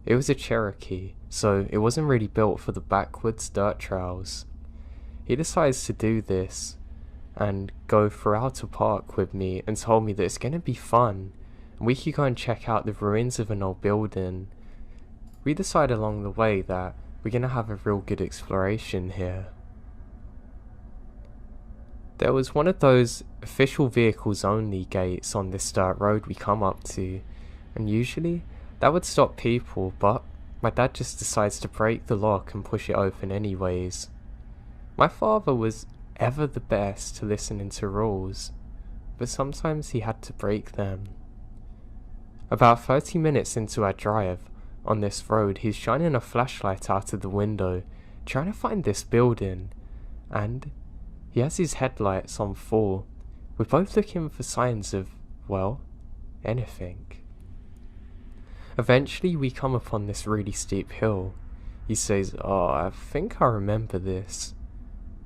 It was a Cherokee, so it wasn't really built for the backwoods dirt trails. He decides to do this and go throughout a park with me and told me that it's gonna be fun and we could go and check out the ruins of an old building. We decide along the way that we're gonna have a real good exploration here. There was one of those official vehicles only gates on this dirt road we come up to, and usually that would stop people, but my dad just decides to break the lock and push it open anyways. My father was ever the best to listening to rules, but sometimes he had to break them. About 30 minutes into our drive on this road, he's shining a flashlight out of the window, trying to find this building, and he has his headlights on full. We're both looking for signs of, well, anything. Eventually we come upon this really steep hill. He says, "Oh, I think I remember this,"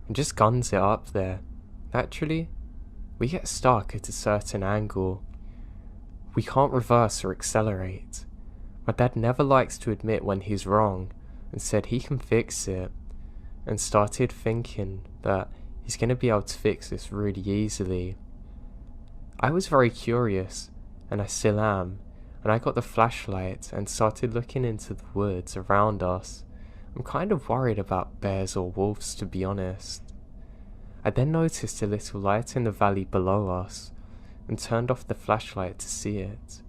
and just guns it up there. Naturally, we get stuck at a certain angle. We can't reverse or accelerate. My dad never likes to admit when he's wrong, and said he can fix it, and started thinking that he's going to be able to fix this really easily. I was very curious, and I still am, and I got the flashlight and started looking into the woods around us. I'm kind of worried about bears or wolves, to be honest. I then noticed a little light in the valley below us, and turned off the flashlight to see it.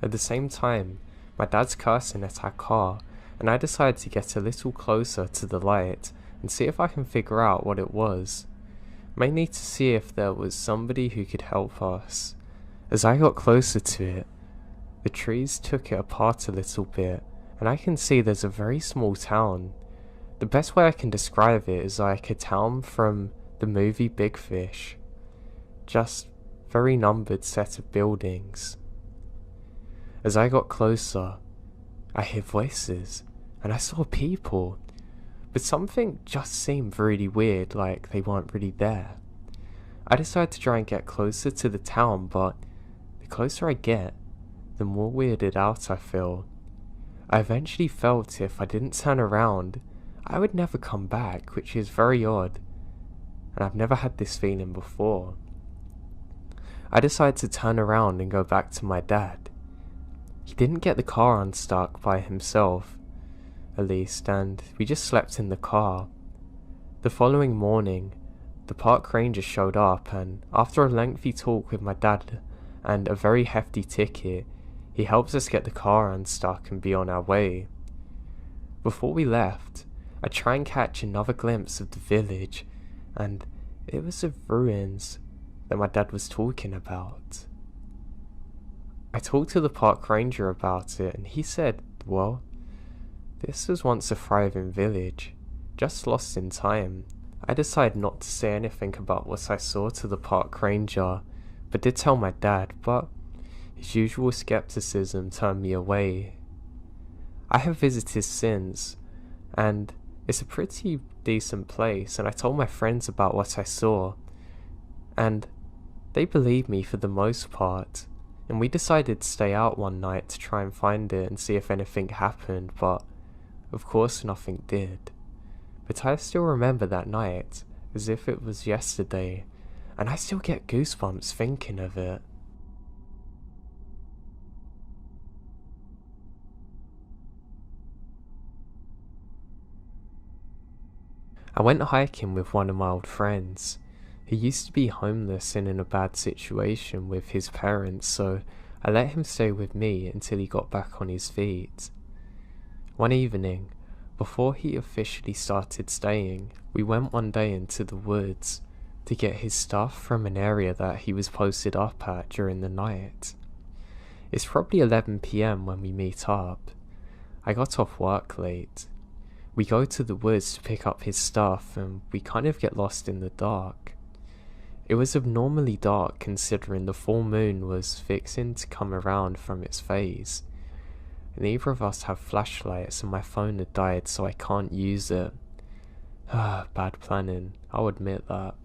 At the same time, my dad's cursing at our car, and I decided to get a little closer to the light and see if I can figure out what it was. Mainly to see if there was somebody who could help us. As I got closer to it, the trees took it apart a little bit, and I can see there's a very small town. The best way I can describe it is like a town from the movie Big Fish. Just very numbered set of buildings. As I got closer, I hear voices, and I saw people, but something just seemed really weird, like they weren't really there. I decided to try and get closer to the town, but the closer I get, the more weirded out I feel. I eventually felt if I didn't turn around, I would never come back, which is very odd, and I've never had this feeling before. I decided to turn around and go back to my dad. He didn't get the car unstuck by himself, at least, and we just slept in the car. The following morning, the park ranger showed up, and after a lengthy talk with my dad and a very hefty ticket, he helps us get the car unstuck and be on our way. Before we left, I try and catch another glimpse of the village, and it was the ruins that my dad was talking about. I talked to the park ranger about it, and he said, well, this was once a thriving village, just lost in time. I decided not to say anything about what I saw to the park ranger, but did tell my dad, but his usual skepticism turned me away. I have visited since, and it's a pretty decent place, and I told my friends about what I saw, and they believed me for the most part, and we decided to stay out one night to try and find it and see if anything happened, but of course nothing did. But I still remember that night as if it was yesterday, and I still get goosebumps thinking of it. I went hiking with one of my old friends. He used to be homeless and in a bad situation with his parents, so I let him stay with me until he got back on his feet. One evening, before he officially started staying, we went one day into the woods to get his stuff from an area that he was posted up at during the night. It's probably 11 PM when we meet up. I got off work late. We go to the woods to pick up his stuff and we kind of get lost in the dark. It was abnormally dark considering the full moon was fixing to come around from its phase. Neither of us have flashlights and my phone had died, so I can't use it. Bad planning, I'll admit that.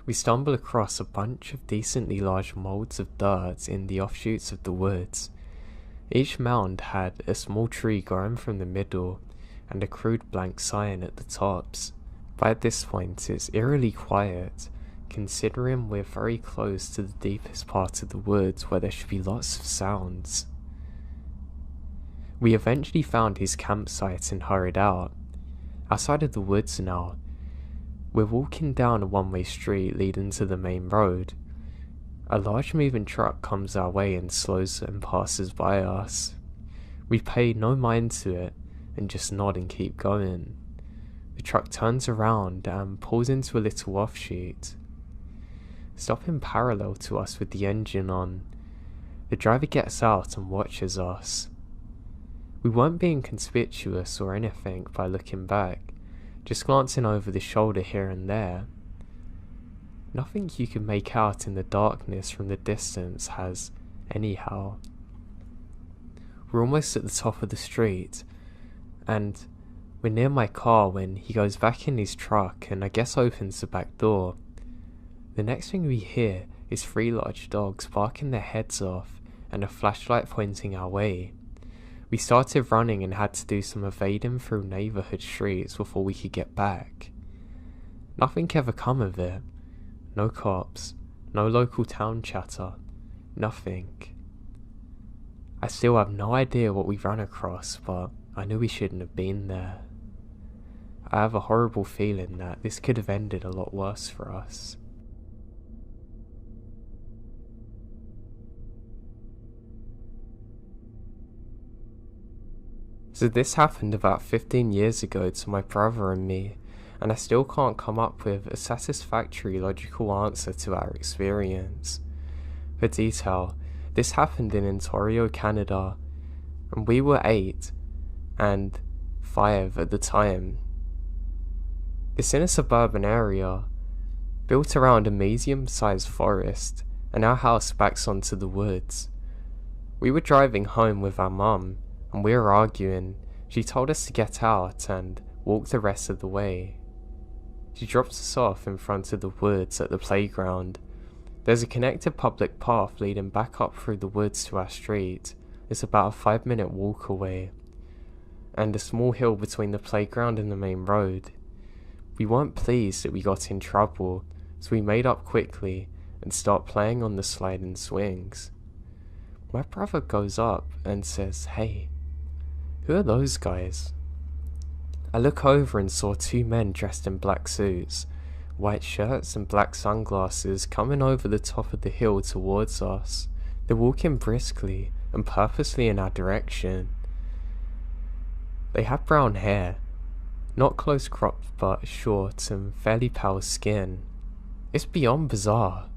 We stumble across a bunch of decently large moulds of dirt in the offshoots of the woods. Each mound had a small tree growing from the middle and a crude blank sign at the tops. But at this point it's eerily quiet, considering we're very close to the deepest part of the woods where there should be lots of sounds. We eventually found his campsite and hurried out. Outside of the woods now, we're walking down a one-way street leading to the main road. A large moving truck comes our way and slows and passes by us. We pay no mind to it and just nod and keep going. The truck turns around and pulls into a little offshoot, stopping parallel to us with the engine on. The driver gets out and watches us. We weren't being conspicuous or anything by looking back, just glancing over the shoulder here and there. Nothing you can make out in the darkness from the distance has anyhow. We're almost at the top of the street, and we're near my car when he goes back in his truck and I guess opens the back door. The next thing we hear is 3 large dogs barking their heads off and a flashlight pointing our way. We started running and had to do some evading through neighbourhood streets before we could get back. Nothing ever come of it. No cops, no local town chatter, nothing. I still have no idea what we ran across, but I knew we shouldn't have been there. I have a horrible feeling that this could have ended a lot worse for us. So this happened about 15 years ago to my brother and me, and I still can't come up with a satisfactory logical answer to our experience. For detail, this happened in Ontario, Canada, and we were 8 and 5 at the time. It's in a suburban area, built around a medium-sized forest, and our house backs onto the woods. We were driving home with our mum, and we were arguing. She told us to get out and walk the rest of the way. She dropped us off in front of the woods at the playground. There's a connected public path leading back up through the woods to our street. It's about a 5-minute walk away, and a small hill between the playground and the main road. We weren't pleased that we got in trouble, so we made up quickly and start playing on the sliding swings. My brother goes up and says, "Hey, who are those guys?" I look over and saw 2 men dressed in black suits, white shirts and black sunglasses coming over the top of the hill towards us. They're walking briskly and purposely in our direction. They have brown hair, not close cropped but short and fairly pale skin. It's beyond bizarre.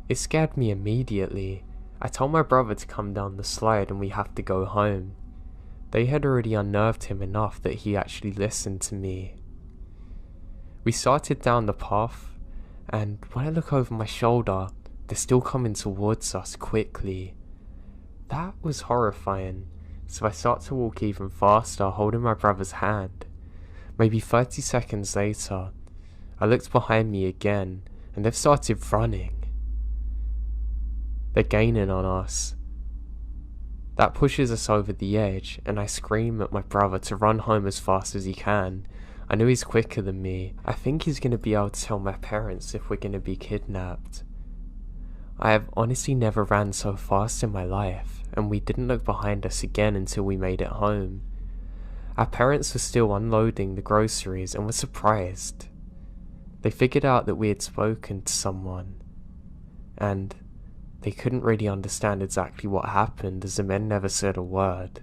It scared me immediately. I told my brother to come down the slide and we have to go home. They had already unnerved him enough that he actually listened to me. We started down the path, and when I look over my shoulder, they're still coming towards us quickly. That was horrifying, so I start to walk even faster, holding my brother's hand. Maybe 30 seconds later, I looked behind me again, and they've started running. They're gaining on us. That pushes us over the edge, and I scream at my brother to run home as fast as he can. I know he's quicker than me. I think he's going to be able to tell my parents if we're going to be kidnapped. I have honestly never ran so fast in my life, and we didn't look behind us again until we made it home. Our parents were still unloading the groceries and were surprised. They figured out that we had spoken to someone, and they couldn't really understand exactly what happened as the men never said a word.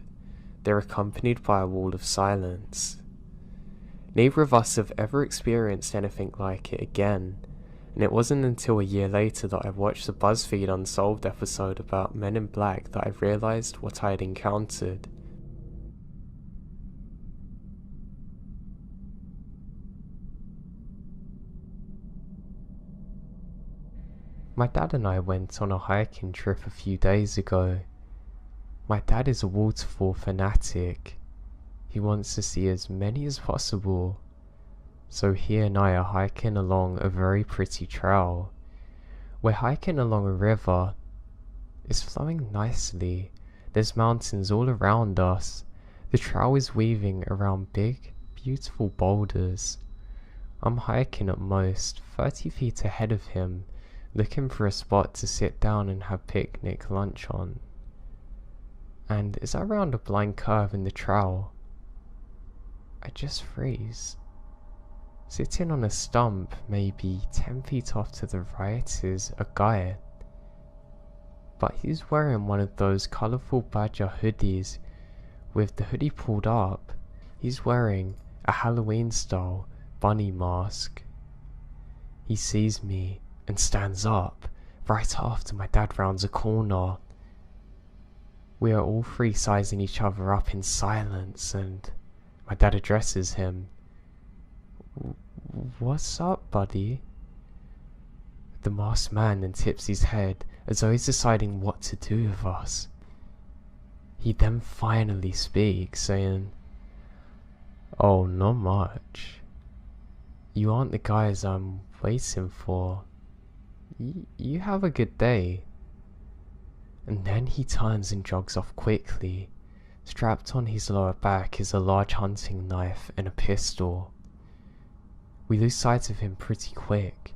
They're accompanied by a wall of silence. Neither of us have ever experienced anything like it again, and it wasn't until a year later that I watched the BuzzFeed Unsolved episode about Men in Black that I realised what I had encountered. My dad and I went on a hiking trip a few days ago. My dad is a waterfall fanatic. He wants to see as many as possible. So he and I are hiking along a very pretty trail. We're hiking along a river. It's flowing nicely. There's mountains all around us. The trail is weaving around big, beautiful boulders. I'm hiking at most 30 feet ahead of him, looking for a spot to sit down and have picnic lunch on. And as I round a blind curve in the trail, I just freeze. Sitting on a stump maybe 10 feet off to the right is a guy. But he's wearing one of those colourful badger hoodies. With the hoodie pulled up, he's wearing a Halloween style bunny mask. He sees me and stands up right after my dad rounds a corner. We are all three sizing each other up in silence, and my dad addresses him. "What's up, buddy?" The masked man then tips his head as though he's deciding what to do with us. He then finally speaks, saying, "Oh, not much. You aren't the guys I'm waiting for. You have a good day." And then he turns and jogs off quickly. Strapped on his lower back is a large hunting knife and a pistol. We lose sight of him pretty quick.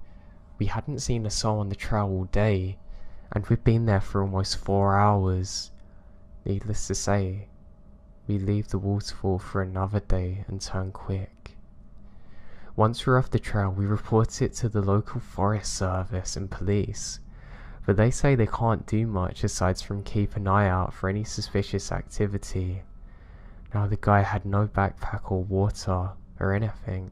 We hadn't seen a soul on the trail all day, and we'd been there for almost 4 hours. Needless to say, we leave the waterfall for another day and turn quick. Once we're off the trail, we report it to the local forest service and police, but they say they can't do much aside from keep an eye out for any suspicious activity. Now the guy had no backpack or water or anything,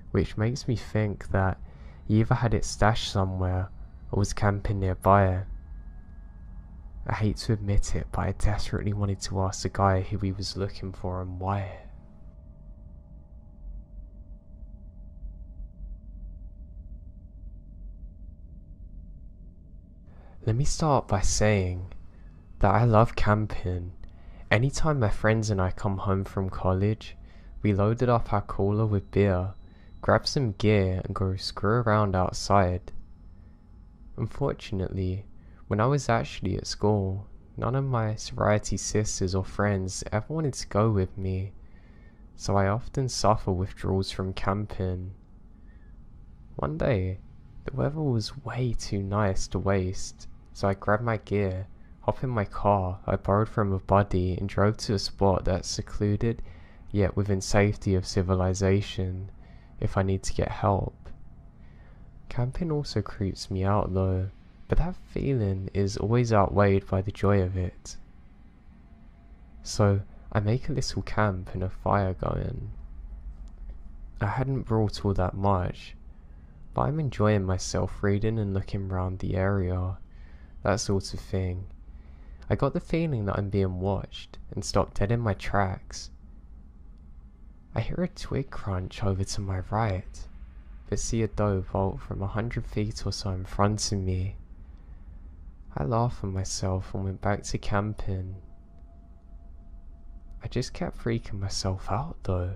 which makes me think that he either had it stashed somewhere or was camping nearby. I hate to admit it, but I desperately wanted to ask the guy who he was looking for and why. Let me start by saying that I love camping. Anytime my friends and I come home from college, we loaded up our cooler with beer, grab some gear and go screw around outside. Unfortunately, when I was actually at school, none of my sorority sisters or friends ever wanted to go with me, so I often suffer withdrawals from camping. One day, the weather was way too nice to waste, so I grabbed my gear, hopped in my car I borrowed from a buddy and drove to a spot that's secluded yet within safety of civilization if I need to get help. Camping also creeps me out though, but that feeling is always outweighed by the joy of it. So I make a little camp and a fire going. I hadn't brought all that much, but I'm enjoying myself reading and looking around the area, that sort of thing. I got the feeling that I'm being watched and stopped dead in my tracks. I hear a twig crunch over to my right, but see a doe bolt from 100 feet or so in front of me. I laughed at myself and went back to camping. I just kept freaking myself out though,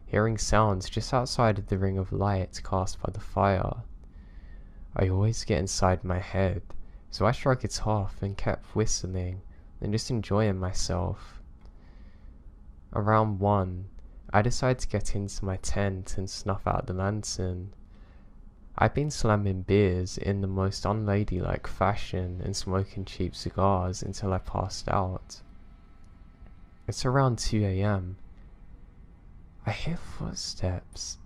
hearing sounds just outside of the ring of light cast by the fire. I always get inside my head, so I shrugged it off and kept whistling and just enjoying myself. Around 1, I decided to get into my tent and snuff out the lantern. I've been slamming beers in the most unladylike fashion and smoking cheap cigars until I passed out. It's around 2 AM. I hear footsteps.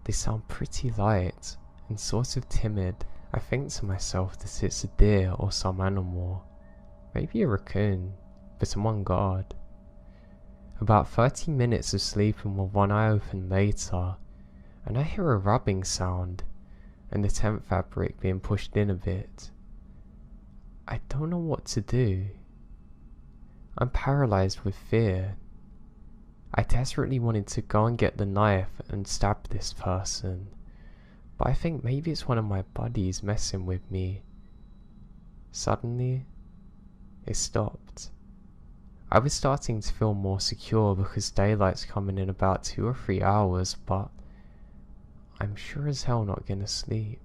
They sound pretty light and sort of timid. I think to myself that it's a deer or some animal, maybe a raccoon, but I'm on guard. About 30 minutes of sleeping with one eye open later, and I hear a rubbing sound and the tent fabric being pushed in a bit. I don't know what to do. I'm paralyzed with fear. I desperately wanted to go and get the knife and stab this person, but I think maybe it's one of my buddies messing with me. Suddenly, it stopped. I was starting to feel more secure because daylight's coming in about 2 or 3 hours, but I'm sure as hell not gonna sleep.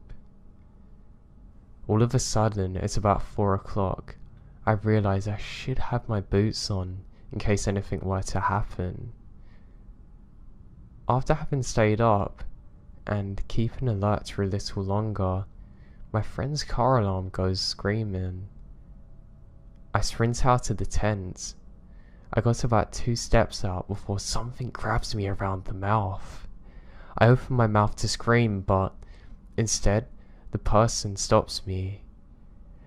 All of a sudden, it's about 4 o'clock. I realise I should have my boots on in case anything were to happen. After having stayed up and keeping alert for a little longer, my friend's car alarm goes screaming. I sprint out of the tent. I got about 2 steps out before something grabs me around the mouth. I open my mouth to scream, but instead, the person stops me.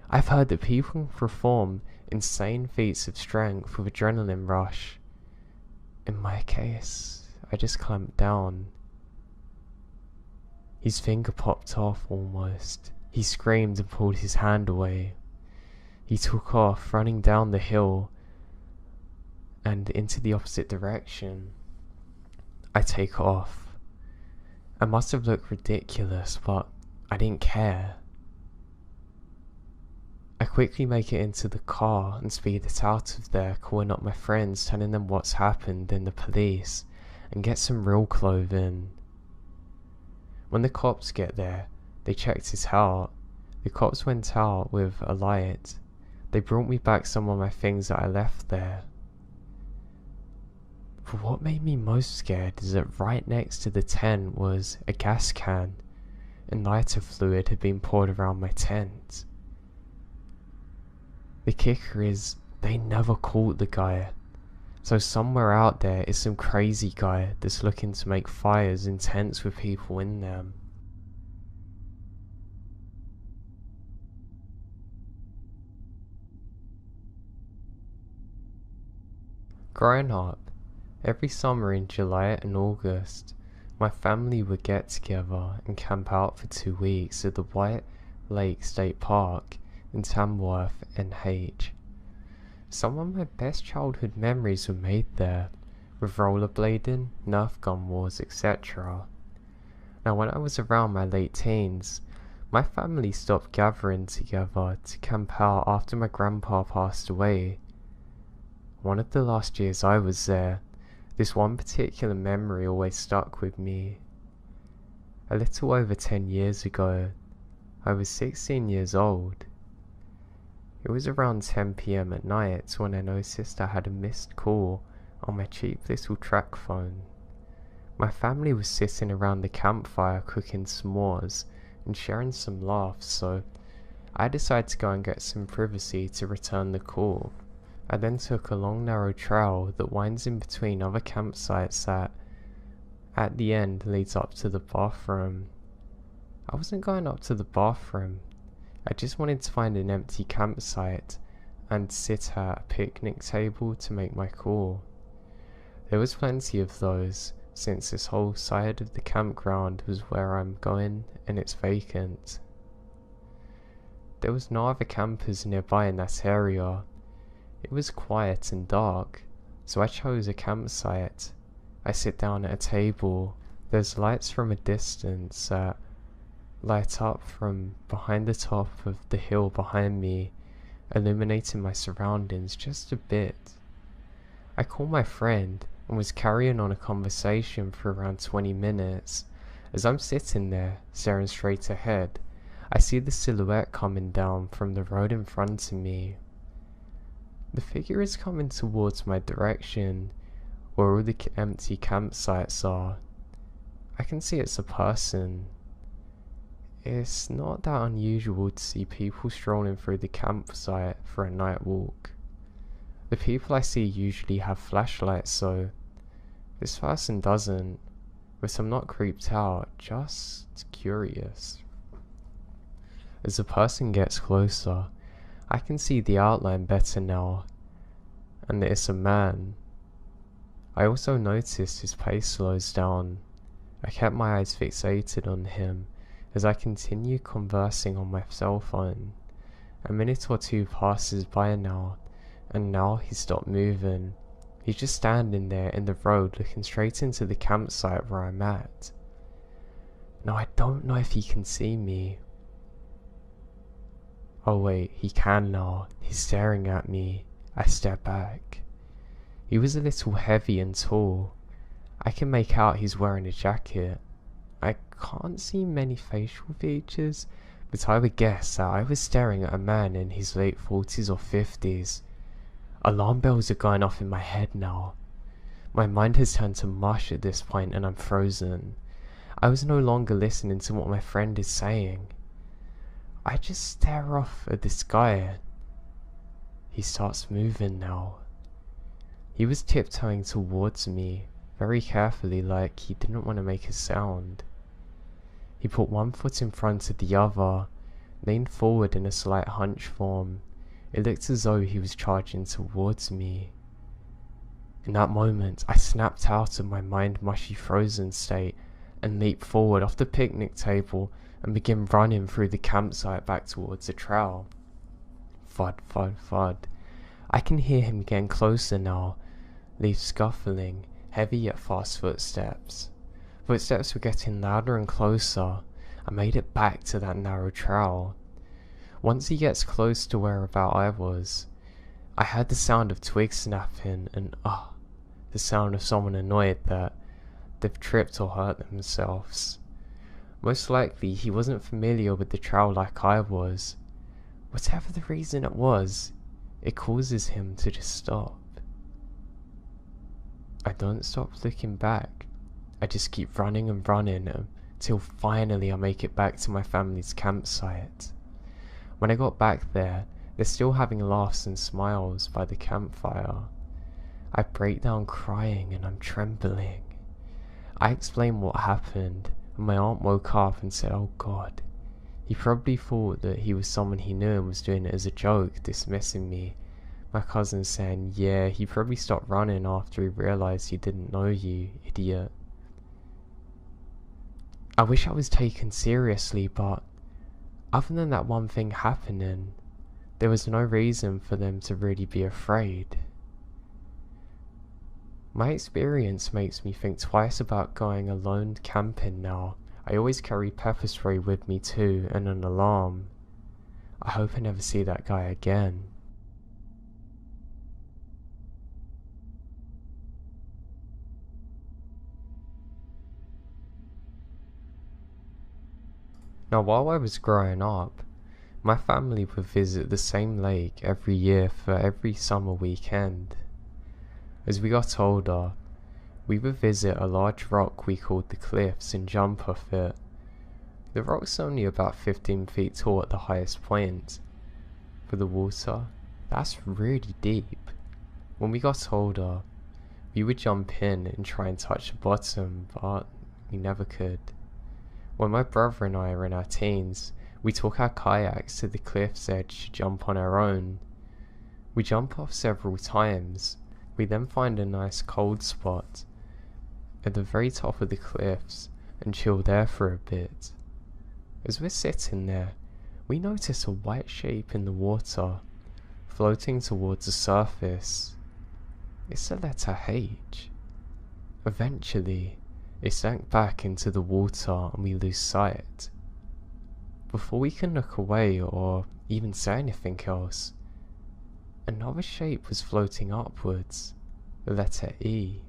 I've heard that people can perform insane feats of strength with adrenaline rush. In my case, I just clamped down. His finger popped off almost. He screamed and pulled his hand away. He took off, running down the hill and into the opposite direction. I take off. I must have looked ridiculous, but I didn't care. I quickly make it into the car and speed it out of there, calling up my friends, telling them what's happened and the police, and get some real clothing. When the cops get there, they checked it out. The cops went out with a light. They brought me back some of my things that I left there. But what made me most scared is that right next to the tent was a gas can, and lighter fluid had been poured around my tent. The kicker is, they never caught the guy. So somewhere out there is some crazy guy that's looking to make fires in tents with people in them. Growing up, every summer in July and August, my family would get together and camp out for 2 weeks at the White Lake State Park in Tamworth, NH. Some of my best childhood memories were made there, with rollerblading, Nerf gun wars, etc. Now when I was around my late teens, my family stopped gathering together to camp out after my grandpa passed away. One of the last years I was there, this one particular memory always stuck with me. A little over 10 years ago, I was 16 years old. It was around 10 PM at night when I noticed I had a missed call on my cheap little track phone. My family was sitting around the campfire cooking s'mores and sharing some laughs, so I decided to go and get some privacy to return the call. I then took a long narrow trail that winds in between other campsites that, at the end, leads up to the bathroom. I wasn't going up to the bathroom. I just wanted to find an empty campsite and sit at a picnic table to make my call. There was plenty of those, since this whole side of the campground was where I'm going and it's vacant. There was no other campers nearby in that area. It was quiet and dark, so I chose a campsite. I sit down at a table. There's lights from a distance that light up from behind the top of the hill behind me, illuminating my surroundings just a bit. I called my friend and was carrying on a conversation for around 20 minutes. As I'm sitting there, staring straight ahead, I see the silhouette coming down from the road in front of me. The figure is coming towards my direction, where all the empty campsites are. I can see it's a person. It's not that unusual to see people strolling through the campsite for a night walk. The people I see usually have flashlights, so this person doesn't, but I'm not creeped out, just curious. As the person gets closer, I can see the outline better now, and that it's a man. I also noticed his pace slows down. I kept my eyes fixated on him as I continue conversing on my cell phone. A minute or two passes by now, and now he stopped moving. He's just standing there in the road looking straight into the campsite where I'm at. Now I don't know if he can see me. Oh wait, he can now. He's staring at me. I step back. He was a little heavy and tall. I can make out he's wearing a jacket. I can't see many facial features, but I would guess that I was staring at a man in his late 40s or 50s. Alarm bells are going off in my head now. My mind has turned to mush at this point and I'm frozen. I was no longer listening to what my friend is saying. I just stare off at this guy. He starts moving now. He was tiptoeing towards me, very carefully, like he didn't want to make a sound. He put one foot in front of the other, leaned forward in a slight hunch form. It looked as though he was charging towards me. In that moment, I snapped out of my mind-mushy frozen state and leaped forward off the picnic table and began running through the campsite back towards the trail. Thud, thud, thud. I can hear him getting closer now, leaves scuffling, heavy yet fast footsteps. Footsteps were getting louder and closer. I made it back to that narrow trail. Once he gets close to whereabout I was, I heard the sound of twigs snapping and the sound of someone annoyed that they've tripped or hurt themselves. Most likely he wasn't familiar with the trail like I was. Whatever the reason it was, it causes him to just stop. I don't stop looking back. I just keep running and running until finally I make it back to my family's campsite. When I got back there, they're still having laughs and smiles by the campfire. I break down crying and I'm trembling. I explain what happened, and my aunt woke up and said, "Oh God." He probably thought that he was someone he knew and was doing it as a joke, dismissing me. My cousin saying, "Yeah, he probably stopped running after he realised he didn't know you, idiot." I wish I was taken seriously, but other than that one thing happening, there was no reason for them to really be afraid. My experience makes me think twice about going alone camping now. I always carry pepper spray with me too, and an alarm. I hope I never see that guy again. Now while I was growing up, my family would visit the same lake every year for every summer weekend. As we got older, we would visit a large rock we called the Cliffs and jump off it. The rock's only about 15 feet tall at the highest point. For the water, that's really deep. When we got older, we would jump in and try and touch the bottom, but we never could. When my brother and I were in our teens, we took our kayaks to the cliff's edge to jump on our own. We jump off several times. We then find a nice cold spot at the very top of the cliffs and chill there for a bit. As we're sitting there, we notice a white shape in the water, floating towards the surface. It's the letter H. Eventually, it sank back into the water and we lose sight. Before we can look away or even say anything else, another shape was floating upwards, the letter E.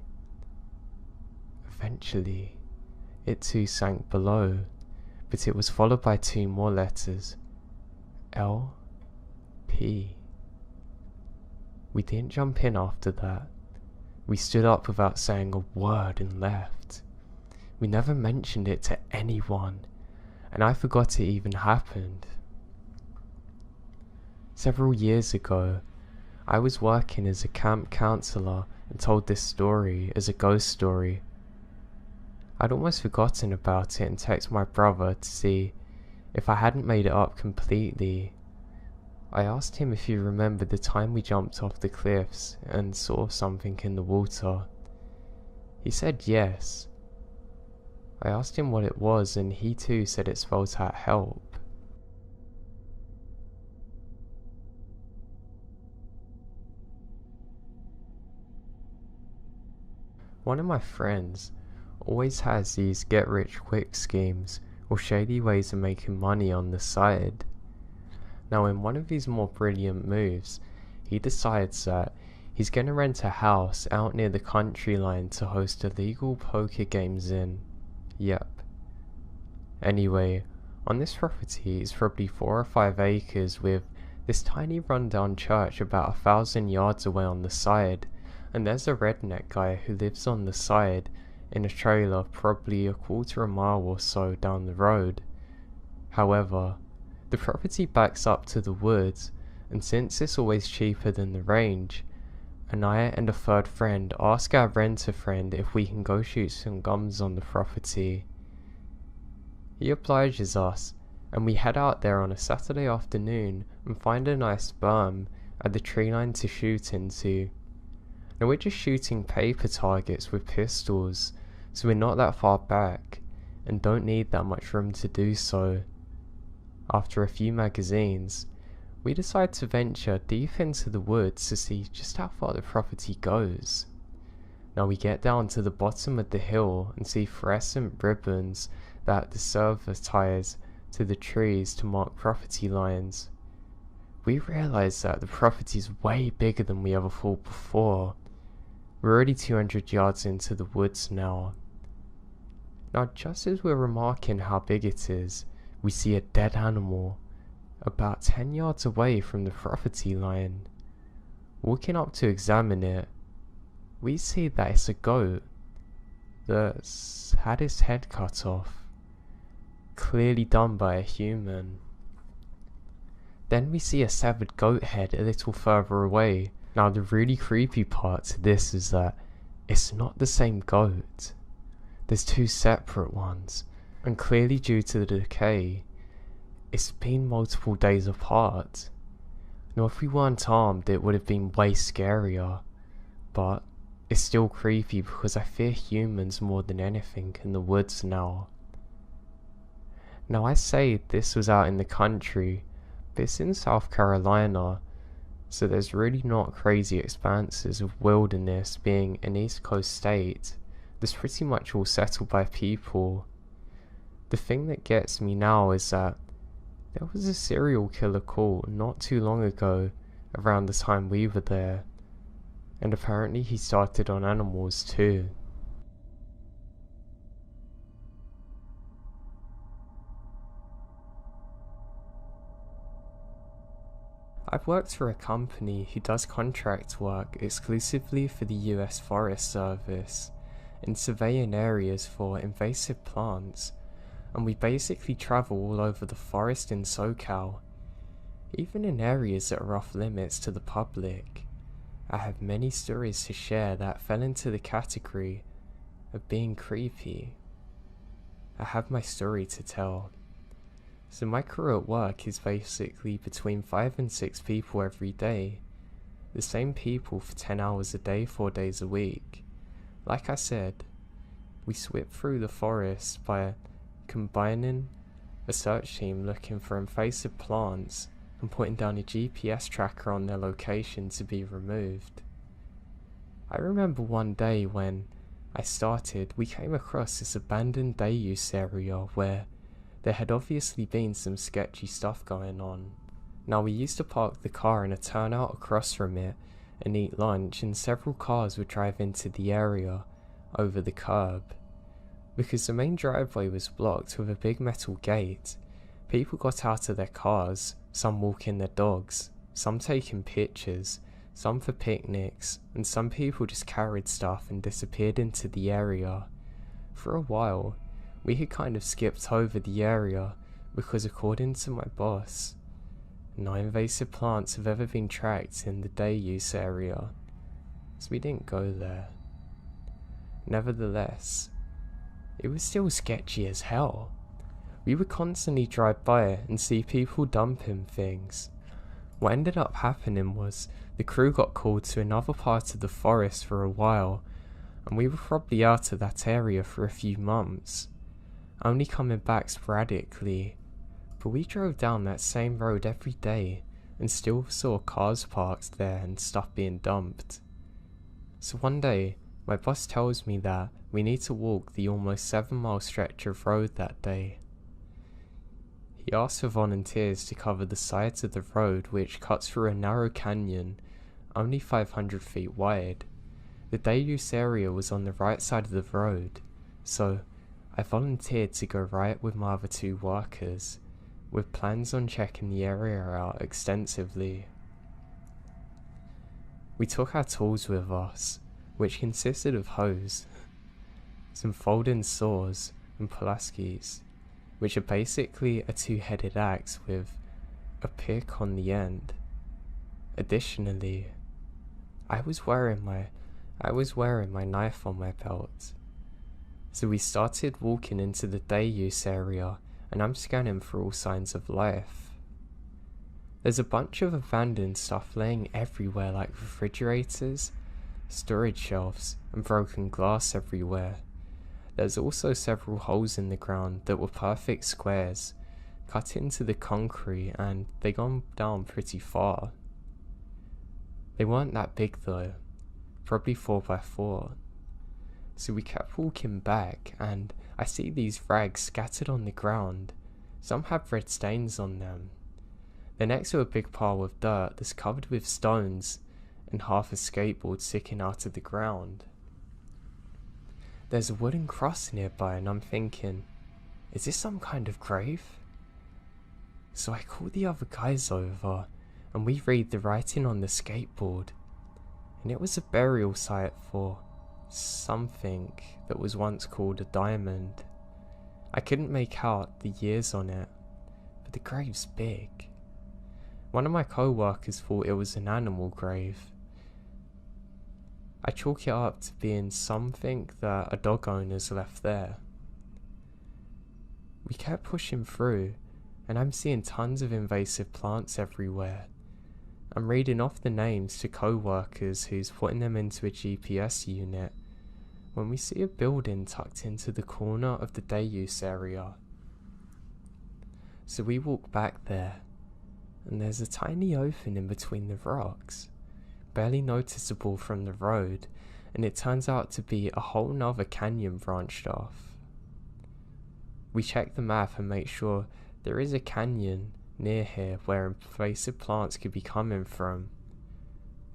Eventually, it too sank below, but it was followed by two more letters, L, P. We didn't jump in after that. We stood up without saying a word and left. We never mentioned it to anyone, and I forgot it even happened. Several years ago, I was working as a camp counselor and told this story as a ghost story. I'd almost forgotten about it and texted my brother to see if I hadn't made it up completely. I asked him if he remembered the time we jumped off the cliffs and saw something in the water. He said yes. I asked him what it was and he too said it spelled out help. One of my friends always has these get-rich-quick schemes or shady ways of making money on the side. Now, in one of his more brilliant moves, he decides that he's going to rent a house out near the country line to host illegal poker games in. Yep. Anyway, on this property is probably 4 or 5 acres with this tiny rundown church about 1,000 yards away on the side, and there's a redneck guy who lives on the side in a trailer probably a quarter of a mile or so down the road. However, the property backs up to the woods, and since it's always cheaper than the range, and I and a third friend ask our renter friend if we can go shoot some guns on the property. He obliges us, and we head out there on a Saturday afternoon and find a nice berm at the tree line to shoot into. Now, we're just shooting paper targets with pistols, so we're not that far back and don't need that much room to do so. After a few magazines, we decide to venture deep into the woods to see just how far the property goes. Now, we get down to the bottom of the hill and see fluorescent ribbons that the server ties to the trees to mark property lines. We realize that the property is way bigger than we ever thought before. We're already 200 yards into the woods now. Now, just as we're remarking how big it is, we see a dead animal about 10 yards away from the property line. Walking up to examine it, we see that it's a goat that's had its head cut off, clearly done by a human. Then we see a severed goat head a little further away. Now, the really creepy part to this is that it's not the same goat. There's 2 separate ones, and clearly due to the decay, it's been multiple days apart. Now, if we weren't armed, it would have been way scarier, but it's still creepy because I fear humans more than anything in the woods now. Now, I say this was out in the country, but it's in South Carolina, so there's really not crazy expanses of wilderness. Being an East Coast state, that's pretty much all settled by people. The thing that gets me now is that there was a serial killer caught not too long ago around the time we were there, and apparently he started on animals too. I've worked for a company who does contract work exclusively for the US Forest Service in surveying areas for invasive plants, and we basically travel all over the forest in SoCal, even in areas that are off limits to the public. I have many stories to share that fell into the category of being creepy. I have my story to tell. So my crew at work is basically between 5 and 6 people every day. The same people for 10 hours a day, 4 days a week. Like I said, we sweep through the forest by combining a search team looking for invasive plants and putting down a GPS tracker on their location to be removed. I remember one day when I started, we came across this abandoned day use area where there had obviously been some sketchy stuff going on. Now, we used to park the car in a turnout across from it and eat lunch, and several cars would drive into the area over the curb. Because the main driveway was blocked with a big metal gate, people got out of their cars, some walking their dogs, some taking pictures, some for picnics, and some people just carried stuff and disappeared into the area. For a while, we had kind of skipped over the area because, according to my boss, no invasive plants have ever been tracked in the day use area, so we didn't go there. Nevertheless, it was still sketchy as hell. We would constantly drive by it and see people dumping things. What ended up happening was the crew got called to another part of the forest for a while, and we were probably out of that area for a few months, only coming back sporadically. But we drove down that same road every day and still saw cars parked there and stuff being dumped. So one day, my boss tells me that we need to walk the almost 7-mile stretch of road that day. He asked for volunteers to cover the sides of the road which cuts through a narrow canyon, only 500 feet wide. The day use area was on the right side of the road, so I volunteered to go right with my other 2 workers, with plans on checking the area out extensively. We took our tools with us, which consisted of hoes, some folding saws, and pulaskis, which are basically a 2-headed axe with a pick on the end. Additionally, I was wearing my knife on my belt. So we started walking into the day use area, and I'm scanning for all signs of life. There's a bunch of abandoned stuff laying everywhere, like refrigerators, storage shelves, and broken glass everywhere. There's also several holes in the ground that were perfect squares, cut into the concrete, and they gone down pretty far. They weren't that big though, probably 4x4. So we kept walking back, and I see these rags scattered on the ground. Some have red stains on them. They're next to a big pile of dirt that's covered with stones and half a skateboard sticking out of the ground. There's a wooden cross nearby, and I'm thinking, is this some kind of grave? So I call the other guys over, and we read the writing on the skateboard, and it was a burial site for something that was once called a diamond. I couldn't make out the years on it, but the grave's big. One of my co-workers thought it was an animal grave. I chalk it up to being something that a dog owner's left there. We kept pushing through, and I'm seeing tons of invasive plants everywhere. I'm reading off the names to co-workers who's putting them into a GPS unit, when we see a building tucked into the corner of the day use area. So we walk back there, and there's a tiny opening between the rocks, barely noticeable from the road, and it turns out to be a whole nother canyon branched off. We check the map and make sure there is a canyon near here where invasive plants could be coming from.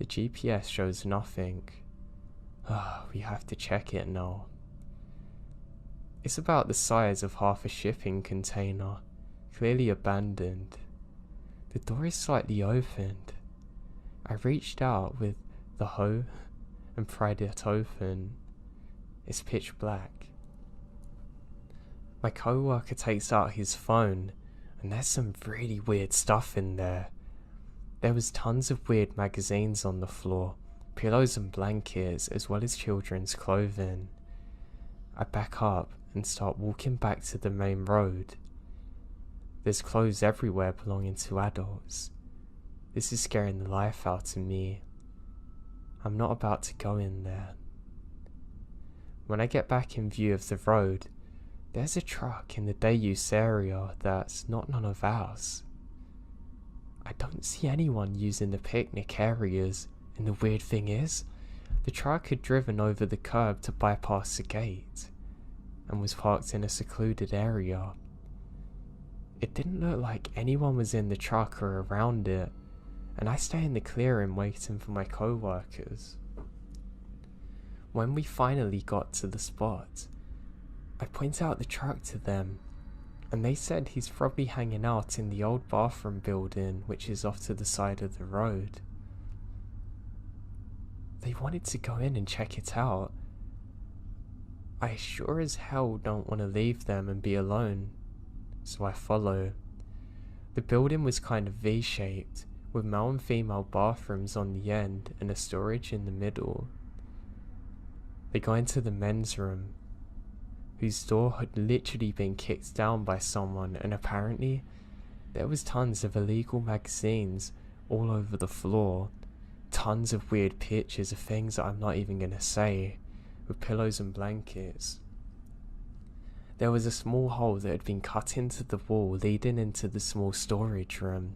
The GPS shows nothing. We have to check it now. It's about the size of half a shipping container, clearly abandoned. The door is slightly opened. I reached out with the hoe and pried it open. It's pitch black. My co-worker takes out his phone, and there's some really weird stuff in there. There was tons of weird magazines on the floor, pillows and blankets, as well as children's clothing. I back up and start walking back to the main road. There's clothes everywhere belonging to adults. This is scaring the life out of me. I'm not about to go in there. When I get back in view of the road, there's a truck in the day use area that's not none of ours. I don't see anyone using the picnic areas, and the weird thing is, the truck had driven over the curb to bypass the gate, and was parked in a secluded area. It didn't look like anyone was in the truck or around it, and I stay in the clearing waiting for my co-workers. When we finally got to the spot, I point out the truck to them, and they said he's probably hanging out in the old bathroom building which is off to the side of the road. They wanted to go in and check it out. I sure as hell don't want to leave them and be alone, so I follow. The building was kind of V-shaped, with male and female bathrooms on the end and a storage in the middle. They go into the men's room, whose door had literally been kicked down by someone, and apparently there was tons of illegal magazines all over the floor, tons of weird pictures of things that I'm not even gonna say, with pillows and blankets. There was a small hole that had been cut into the wall leading into the small storage room.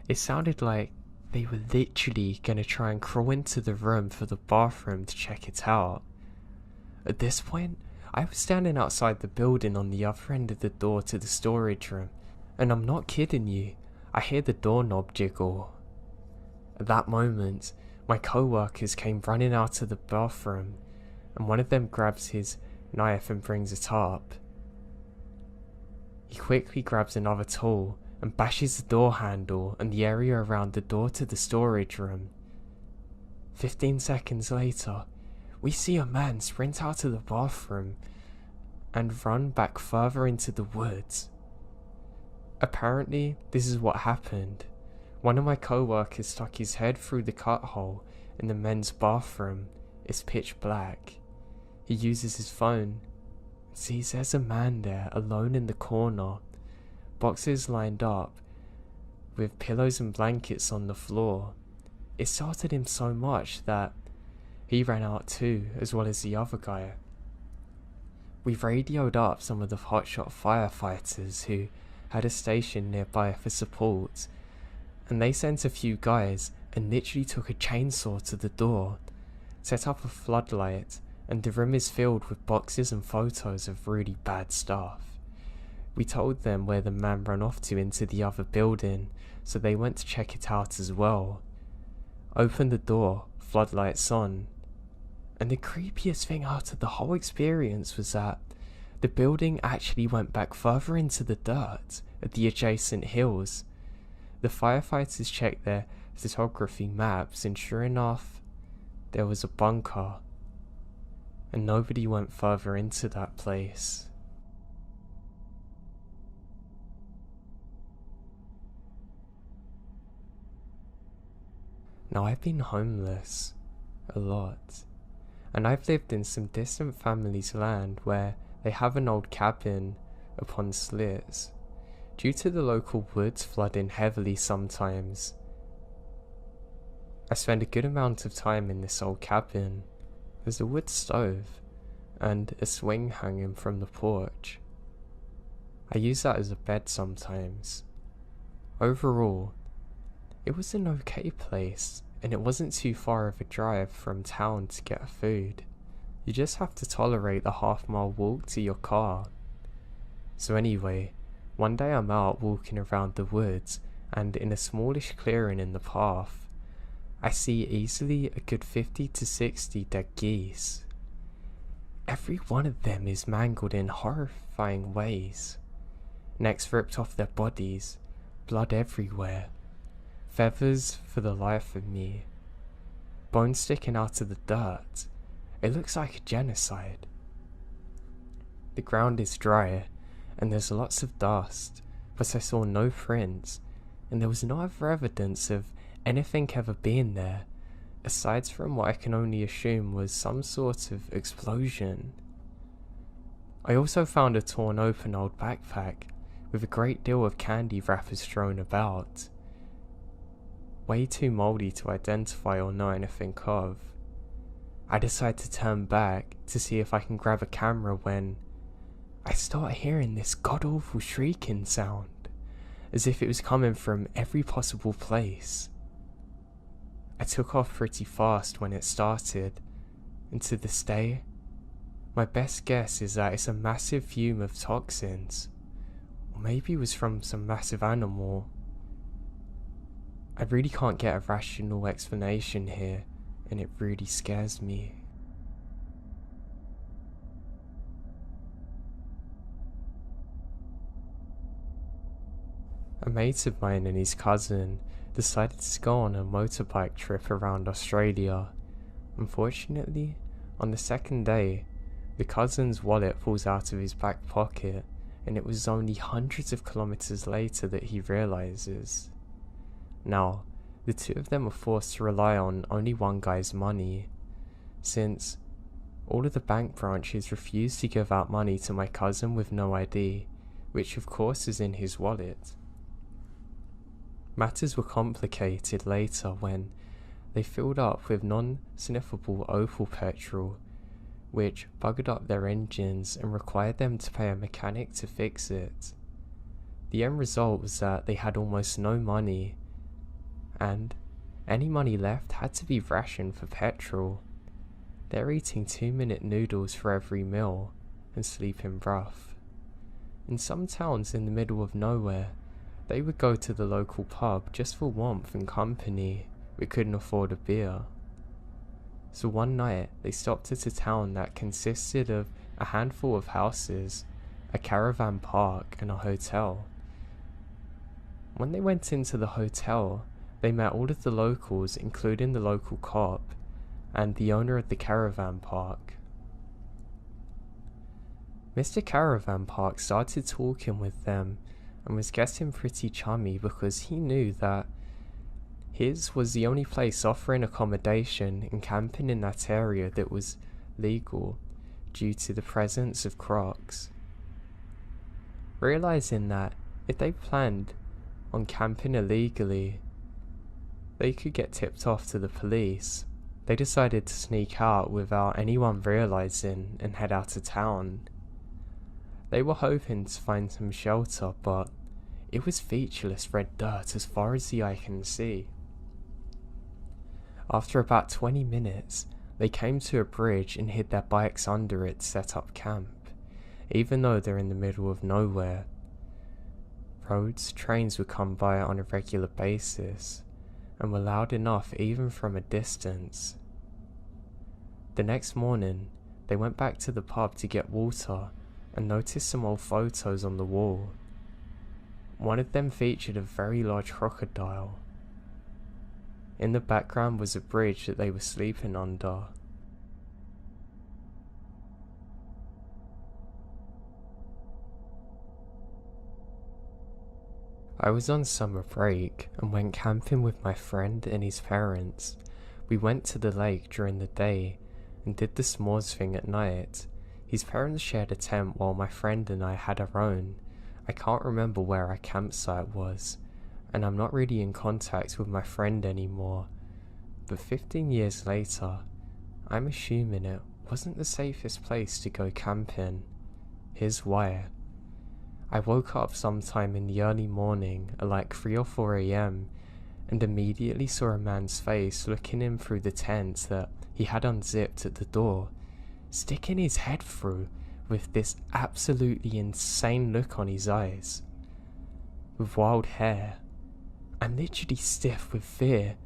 It sounded like they were literally gonna try and crawl into the room for the bathroom to check it out. At this point, I was standing outside the building on the other end of the door to the storage room, And I'm not kidding you, I hear the doorknob jiggle. At that moment, my co-workers came running out of the bathroom, and one of them grabs his knife and brings it up. He quickly grabs another tool and bashes the door handle and the area around the door to the storage room. 15 seconds later, we see a man sprint out of the bathroom and run back further into the woods. Apparently, this is what happened. One of my co-workers stuck his head through the cut hole in the men's bathroom. It's pitch black. He uses his phone and sees there's a man there alone in the corner, boxes lined up with pillows and blankets on the floor. It startled him so much that he ran out too, as well as the other guy. We radioed up some of the hotshot firefighters who had a station nearby for support, and they sent a few guys and literally took a chainsaw to the door, set up a floodlight, and the room is filled with boxes and photos of really bad stuff. We told them where the man ran off to into the other building, so they went to check it out as well. Opened the door, floodlights on, and the creepiest thing out of the whole experience was that the building actually went back further into the dirt at the adjacent hills. The firefighters checked their photography maps, and sure enough, there was a bunker, and nobody went further into that place. Now, I've been homeless a lot, and I've lived in some distant families' land where they have an old cabin upon slits. Due to the local woods flooding heavily sometimes, I spend a good amount of time in this old cabin. There's a wood stove and a swing hanging from the porch. I use that as a bed sometimes. Overall, it was an okay place, and it wasn't too far of a drive from town to get food. You just have to tolerate the half-mile walk to your car. So anyway, one day I'm out walking around the woods, and in a smallish clearing in the path, I see easily a good 50 to 60 dead geese. Every one of them is mangled in horrifying ways. Necks ripped off their bodies, blood everywhere, feathers for the life of me, bones sticking out of the dirt. It looks like a genocide. The ground is dry, and there's lots of dust, but I saw no prints, and there was no other evidence of anything ever being there, aside from what I can only assume was some sort of explosion. I also found a torn open old backpack with a great deal of candy wrappers strewn about. Way too mouldy to identify or know anything of. I decide to turn back to see if I can grab a camera when I start hearing this god-awful shrieking sound, as if it was coming from every possible place. I took off pretty fast when it started, and to this day, my best guess is that it's a massive fume of toxins, or maybe it was from some massive animal. I really can't get a rational explanation here, and it really scares me. A mate of mine and his cousin decided to go on a motorbike trip around Australia. Unfortunately, on the second day, the cousin's wallet falls out of his back pocket, and it was only hundreds of kilometers later that he realizes. Now, the two of them were forced to rely on only one guy's money, since all of the bank branches refused to give out money to my cousin with no ID, which of course is in his wallet. Matters were complicated later when they filled up with non-sniffable Opal petrol, which buggered up their engines and required them to pay a mechanic to fix it. The end result was that they had almost no money, and any money left had to be rationed for petrol. They're eating 2-minute noodles for every meal and sleeping rough. In some towns in the middle of nowhere, They would go to the local pub just for warmth and company. We couldn't afford a beer. So one night they stopped at a town that consisted of a handful of houses, a caravan park and a hotel. When they went into the hotel, they met all of the locals, including the local cop and the owner of the caravan park. Mr. Caravan Park started talking with them and was getting pretty chummy because he knew that his was the only place offering accommodation and camping in that area that was legal due to the presence of crocs. Realizing that if they planned on camping illegally, they could get tipped off to the police, they decided to sneak out without anyone realizing and head out of town. They were hoping to find some shelter, but it was featureless red dirt as far as the eye can see. After about 20 minutes, they came to a bridge and hid their bikes under it to set up camp, even though they're in the middle of nowhere. Roads, trains would come by on a regular basis, and were loud enough even from a distance. The next morning, they went back to the pub to get water and noticed some old photos on the wall. One of them featured a very large crocodile. In the background was a bridge that they were sleeping under. I was on summer break and went camping with my friend and his parents. We went to the lake during the day and did the s'mores thing at night. His parents shared a tent while my friend and I had our own. I can't remember where our campsite was, and I'm not really in contact with my friend anymore. But 15 years later, I'm assuming it wasn't the safest place to go camping. Here's why. I woke up sometime in the early morning at like 3 or 4 AM and immediately saw a man's face looking in through the tent that he had unzipped at the door, sticking his head through with this absolutely insane look on his eyes. With wild hair. I'm literally stiff with fear.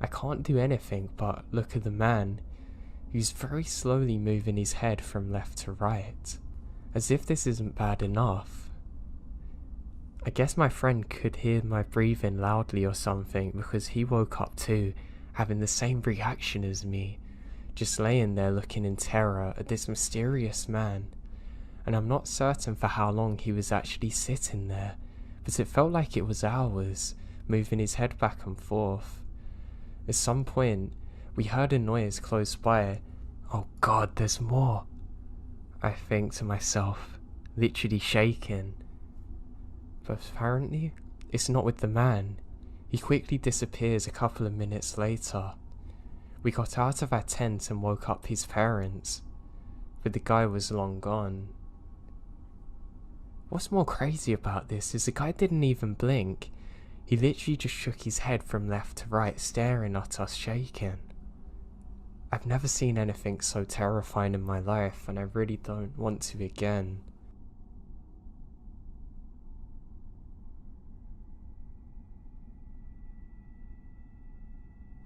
I can't do anything but look at the man, who's very slowly moving his head from left to right, as if this isn't bad enough. I guess my friend could hear my breathing loudly or something because he woke up too, having the same reaction as me, just laying there looking in terror at this mysterious man, and I'm not certain for how long he was actually sitting there, but it felt like it was hours, moving his head back and forth. At some point, we heard a noise close by. Oh God, there's more, I think to myself, literally shaking. But apparently, it's not with the man. He quickly disappears a couple of minutes later. We got out of our tent and woke up his parents, but the guy was long gone. What's more crazy about this is the guy didn't even blink. He literally just shook his head from left to right, staring at us, shaking. I've never seen anything so terrifying in my life, and I really don't want to again.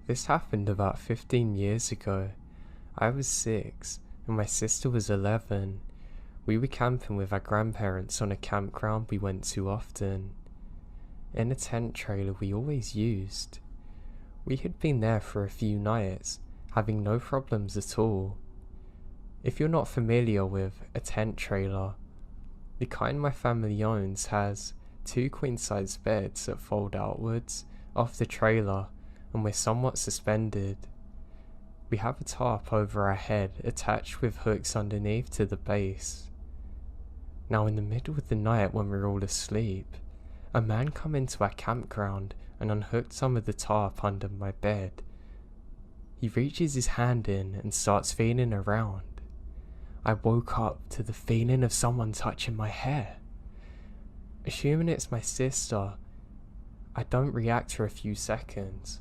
This happened about 15 years ago. I was 6 and my sister was 11. We were camping with our grandparents on a campground we went to often, in a tent trailer we always used. We had been there for a few nights, having no problems at all. If you're not familiar with a tent trailer, the kind my family owns has 2 queen-size beds that fold outwards off the trailer, and we're somewhat suspended. We have a tarp over our head attached with hooks underneath to the base. Now in the middle of the night when we're all asleep, a man come into our campground and unhooked some of the tarp under my bed. He reaches his hand in and starts feeling around. I woke up to the feeling of someone touching my hair. Assuming it's my sister, I don't react for a few seconds.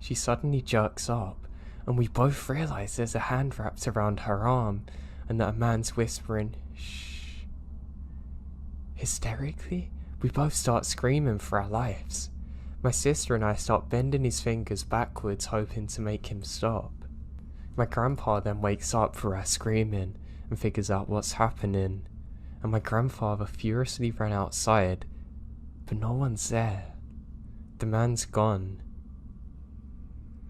She suddenly jerks up, and we both realise there's a hand wrapped around her arm, and that a man's whispering, "Shh." Hysterically, We both start screaming for our lives. My sister and I start bending his fingers backwards, hoping to make him stop. My grandpa then wakes up for our screaming and figures out what's happening, and my grandfather furiously ran outside, but no one's there. The man's gone.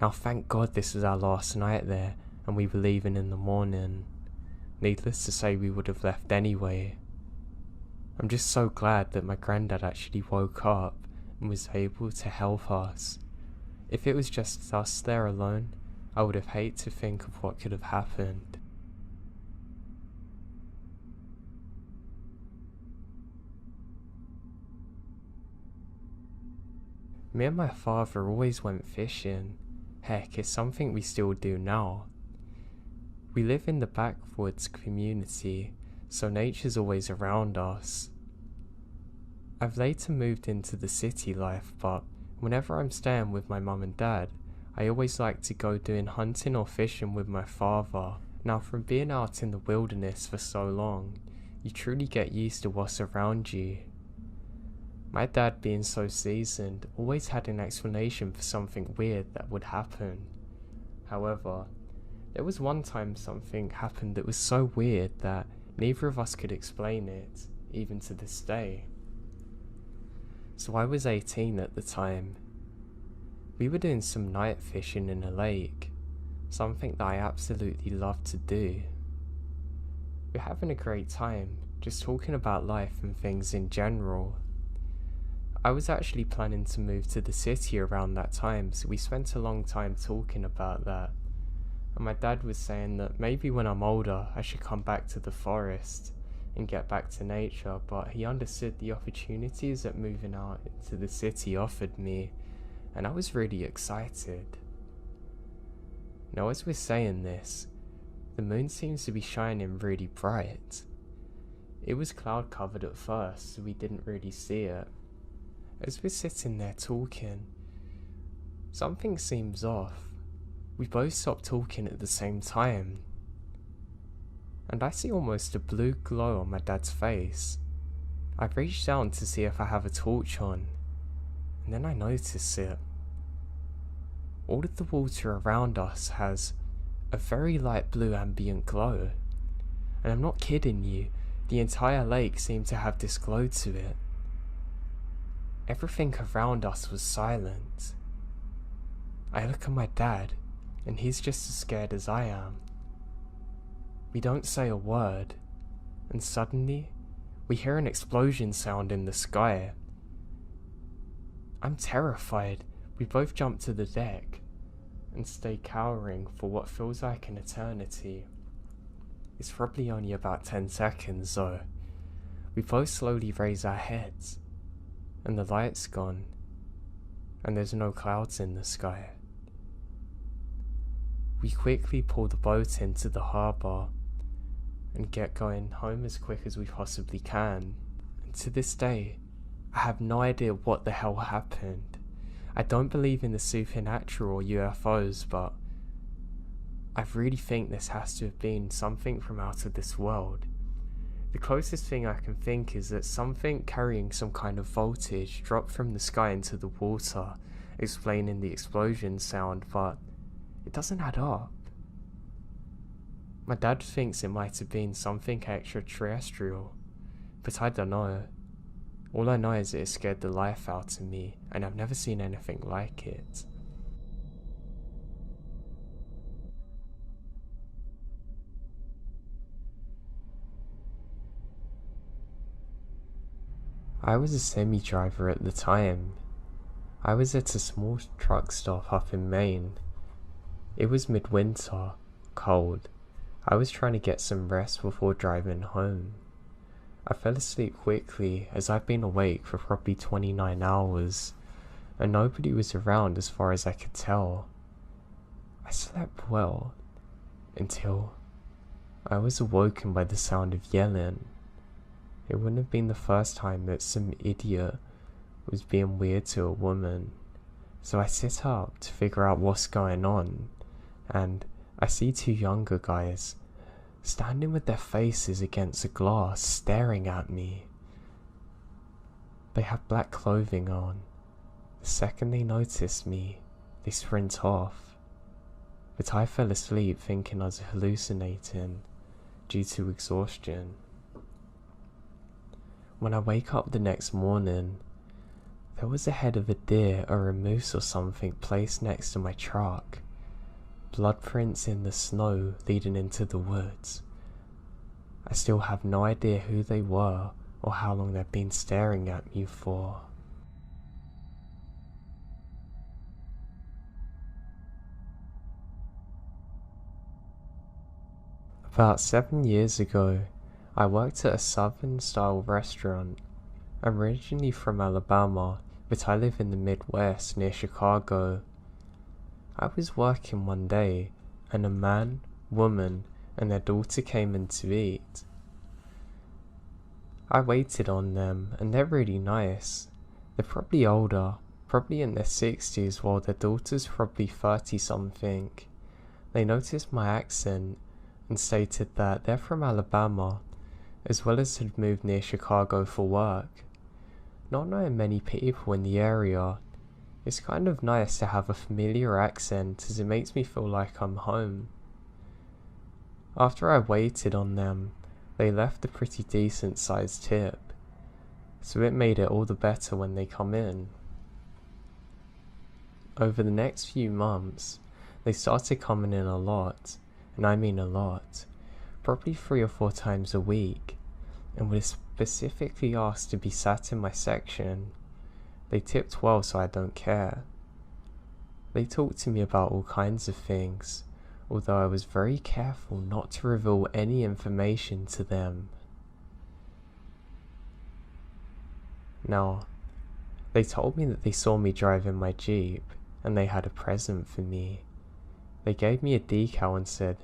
Now thank God this was our last night there, and we were leaving in the morning. Needless to say, we would have left anyway. I'm just so glad that my granddad actually woke up and was able to help us. If it was just us there alone, I would have hated to think of what could have happened. Me and my father always went fishing. Heck, it's something we still do now. We live in the backwoods community, so nature's always around us. I've later moved into the city life, but whenever I'm staying with my mum and dad, I always like to go doing hunting or fishing with my father. Now, from being out in the wilderness for so long, you truly get used to what's around you. My dad, being so seasoned, always had an explanation for something weird that would happen. However, there was one time something happened that was so weird that neither of us could explain it, even to this day. So I was 18 at the time. We were doing some night fishing in a lake, something that I absolutely loved to do. We're having a great time, just talking about life and things in general. I was actually planning to move to the city around that time, so we spent a long time talking about that. And my dad was saying that maybe when I'm older I should come back to the forest and get back to nature, but he understood the opportunities that moving out into the city offered me, and I was really excited. Now, as we're saying this, the moon seems to be shining really bright. It was cloud covered at first, so we didn't really see it. As we're sitting there talking, something seems off. We both stop talking at the same time, and I see almost a blue glow on my dad's face. I reach down to see if I have a torch on, and then I notice it. All of the water around us has a very light blue ambient glow, and I'm not kidding you, the entire lake seemed to have this glow to it. Everything around us was silent. I look at my dad, and he's just as scared as I am. We don't say a word, and suddenly, we hear an explosion sound in the sky. I'm terrified. We both jump to the deck, and stay cowering for what feels like an eternity. It's probably only about 10 seconds though. We both slowly raise our heads, and the light's gone, and there's no clouds in the sky. We quickly pull the boat into the harbour and get going home as quick as we possibly can. And to this day, I have no idea what the hell happened. I don't believe in the supernatural or UFOs, but I really think this has to have been something from out of this world. The closest thing I can think is that something carrying some kind of voltage dropped from the sky into the water, explaining the explosion sound, but it doesn't add up. My dad thinks it might have been something extraterrestrial, but I don't know. All I know is that it scared the life out of me, and I've never seen anything like it. I was a semi-driver at the time. I was at a small truck stop up in Maine. It was midwinter, cold. I was trying to get some rest before driving home. I fell asleep quickly as I've been awake for probably 29 hours, and nobody was around as far as I could tell. I slept well, until I was awoken by the sound of yelling. It wouldn't have been the first time that some idiot was being weird to a woman, so I sit up to figure out what's going on, and I see two younger guys standing with their faces against a glass staring at me. They have black clothing on. The second they notice me, they sprint off. But I fell asleep thinking I was hallucinating due to exhaustion. When I wake up the next morning, there was a head of a deer or a moose or something placed next to my truck. Blood prints in the snow leading into the woods. I still have no idea who they were or how long they've been staring at me for. About 7 years ago, I worked at a southern-style restaurant. I'm originally from Alabama, but I live in the Midwest near Chicago. I was working one day, and a man, woman, and their daughter came in to eat. I waited on them, and they're really nice. They're probably older, probably in their 60s, while their daughter's probably 30-something. They noticed my accent and stated that they're from Alabama, as well as had moved near Chicago for work. Not knowing many people in the area, it's kind of nice to have a familiar accent as it makes me feel like I'm home. After I waited on them, they left a pretty decent sized tip, so it made it all the better when they come in. Over the next few months, they started coming in a lot, and I mean a lot, probably 3 or 4 times a week, and was specifically asked to be sat in my section. They tipped well, so I don't care. They talked to me about all kinds of things, although I was very careful not to reveal any information to them. Now, they told me that they saw me driving my Jeep, and they had a present for me. They gave me a decal and said,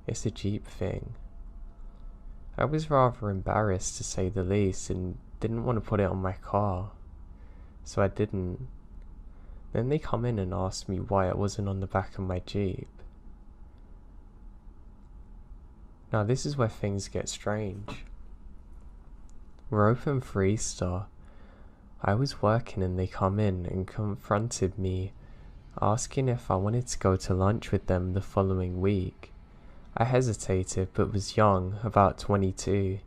"It's a Jeep thing." I was rather embarrassed to say the least and didn't want to put it on my car, so I didn't. Then they come in and asked me why it wasn't on the back of my Jeep. Now this is where things get strange. We're open for Easter. I was working and they come in and confronted me, asking if I wanted to go to lunch with them the following week. I hesitated but was young, about 22,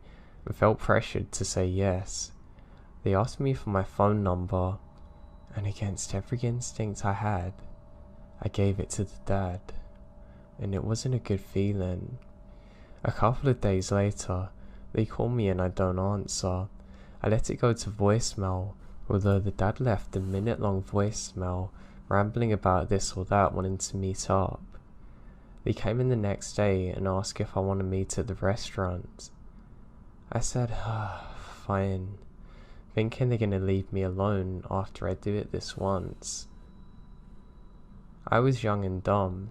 and felt pressured to say yes. They asked me for my phone number, and against every instinct I had, I gave it to the dad, and it wasn't a good feeling. A couple of days later, they call me and I don't answer. I let it go to voicemail, although the dad left a minute-long voicemail rambling about this or that, wanting to meet up. They came in the next day and asked if I want to meet at the restaurant. I said, fine, thinking they're going to leave me alone after I do it this once. I was young and dumb.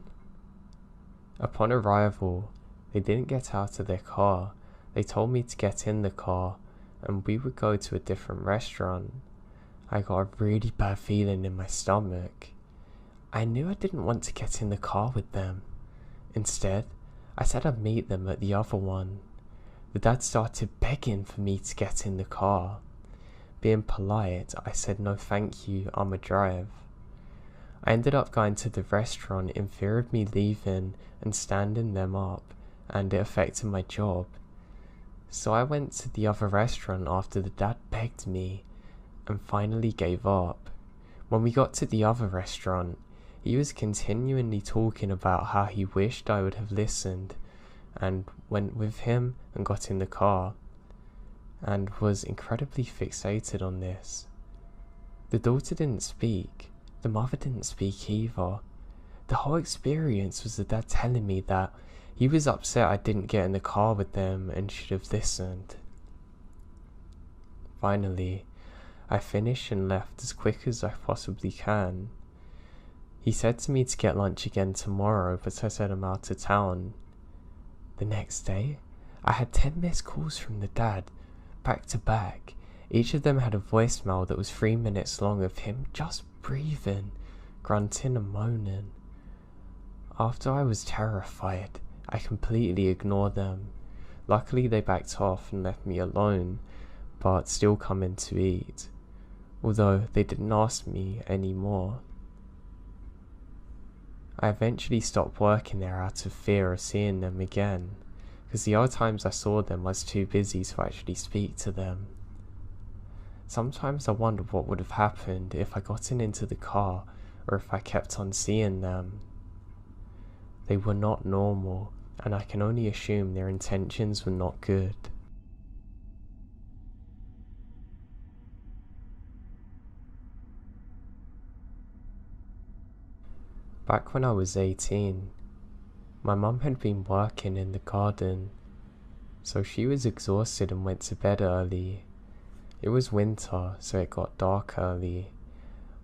Upon arrival, they didn't get out of their car. They told me to get in the car and we would go to a different restaurant. I got a really bad feeling in my stomach. I knew I didn't want to get in the car with them. Instead, I said I'd meet them at the other one. The dad started begging for me to get in the car. Being polite, I said no thank you, I'ma drive. I ended up going to the restaurant in fear of me leaving and standing them up, and it affected my job. So I went to the other restaurant after the dad begged me, and finally gave up. When we got to the other restaurant, he was continually talking about how he wished I would have listened, and went with him and got in the car, and was incredibly fixated on this. The daughter didn't speak, the mother didn't speak either. The whole experience was the dad telling me that he was upset I didn't get in the car with them and should have listened. Finally, I finished and left as quick as I possibly can. He said to me to get lunch again tomorrow, but I said I'm out of town. The next day, I had 10 missed calls from the dad, back to back. Each of them had a voicemail that was 3 minutes long of him just breathing, grunting and moaning. After I was terrified, I completely ignored them. Luckily they backed off and left me alone, but still come in to eat. although they didn't ask me anymore. I eventually stopped working there out of fear of seeing them again, because the other times I saw them I was too busy to actually speak to them. Sometimes I wondered what would have happened if I gotten into the car or if I kept on seeing them. They were not normal, and I can only assume their intentions were not good. Back when I was 18, my mum had been working in the garden, so she was exhausted and went to bed early. It was winter, so it got dark early.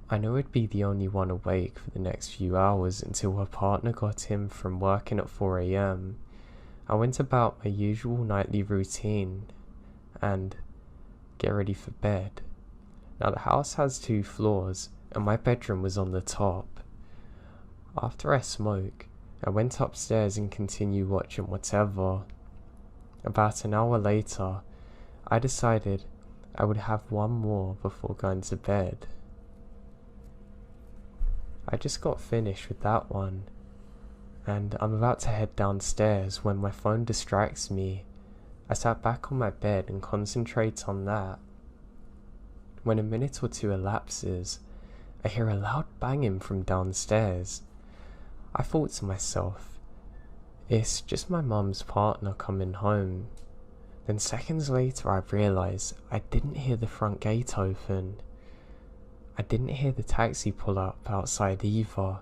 I knew I'd be the only one awake for the next few hours until her partner got in from working at 4 AM. I went about my usual nightly routine and get ready for bed. Now the house has 2 floors and my bedroom was on the top. After I smoke, I went upstairs and continued watching whatever. About an hour later, I decided I would have one more before going to bed. I just got finished with that one, and I'm about to head downstairs when my phone distracts me. I sat back on my bed and concentrate on that. When a minute or two elapses, I hear a loud banging from downstairs. I thought to myself, it's just my mum's partner coming home. Then seconds later I realised I didn't hear the front gate open. I didn't hear the taxi pull up outside either.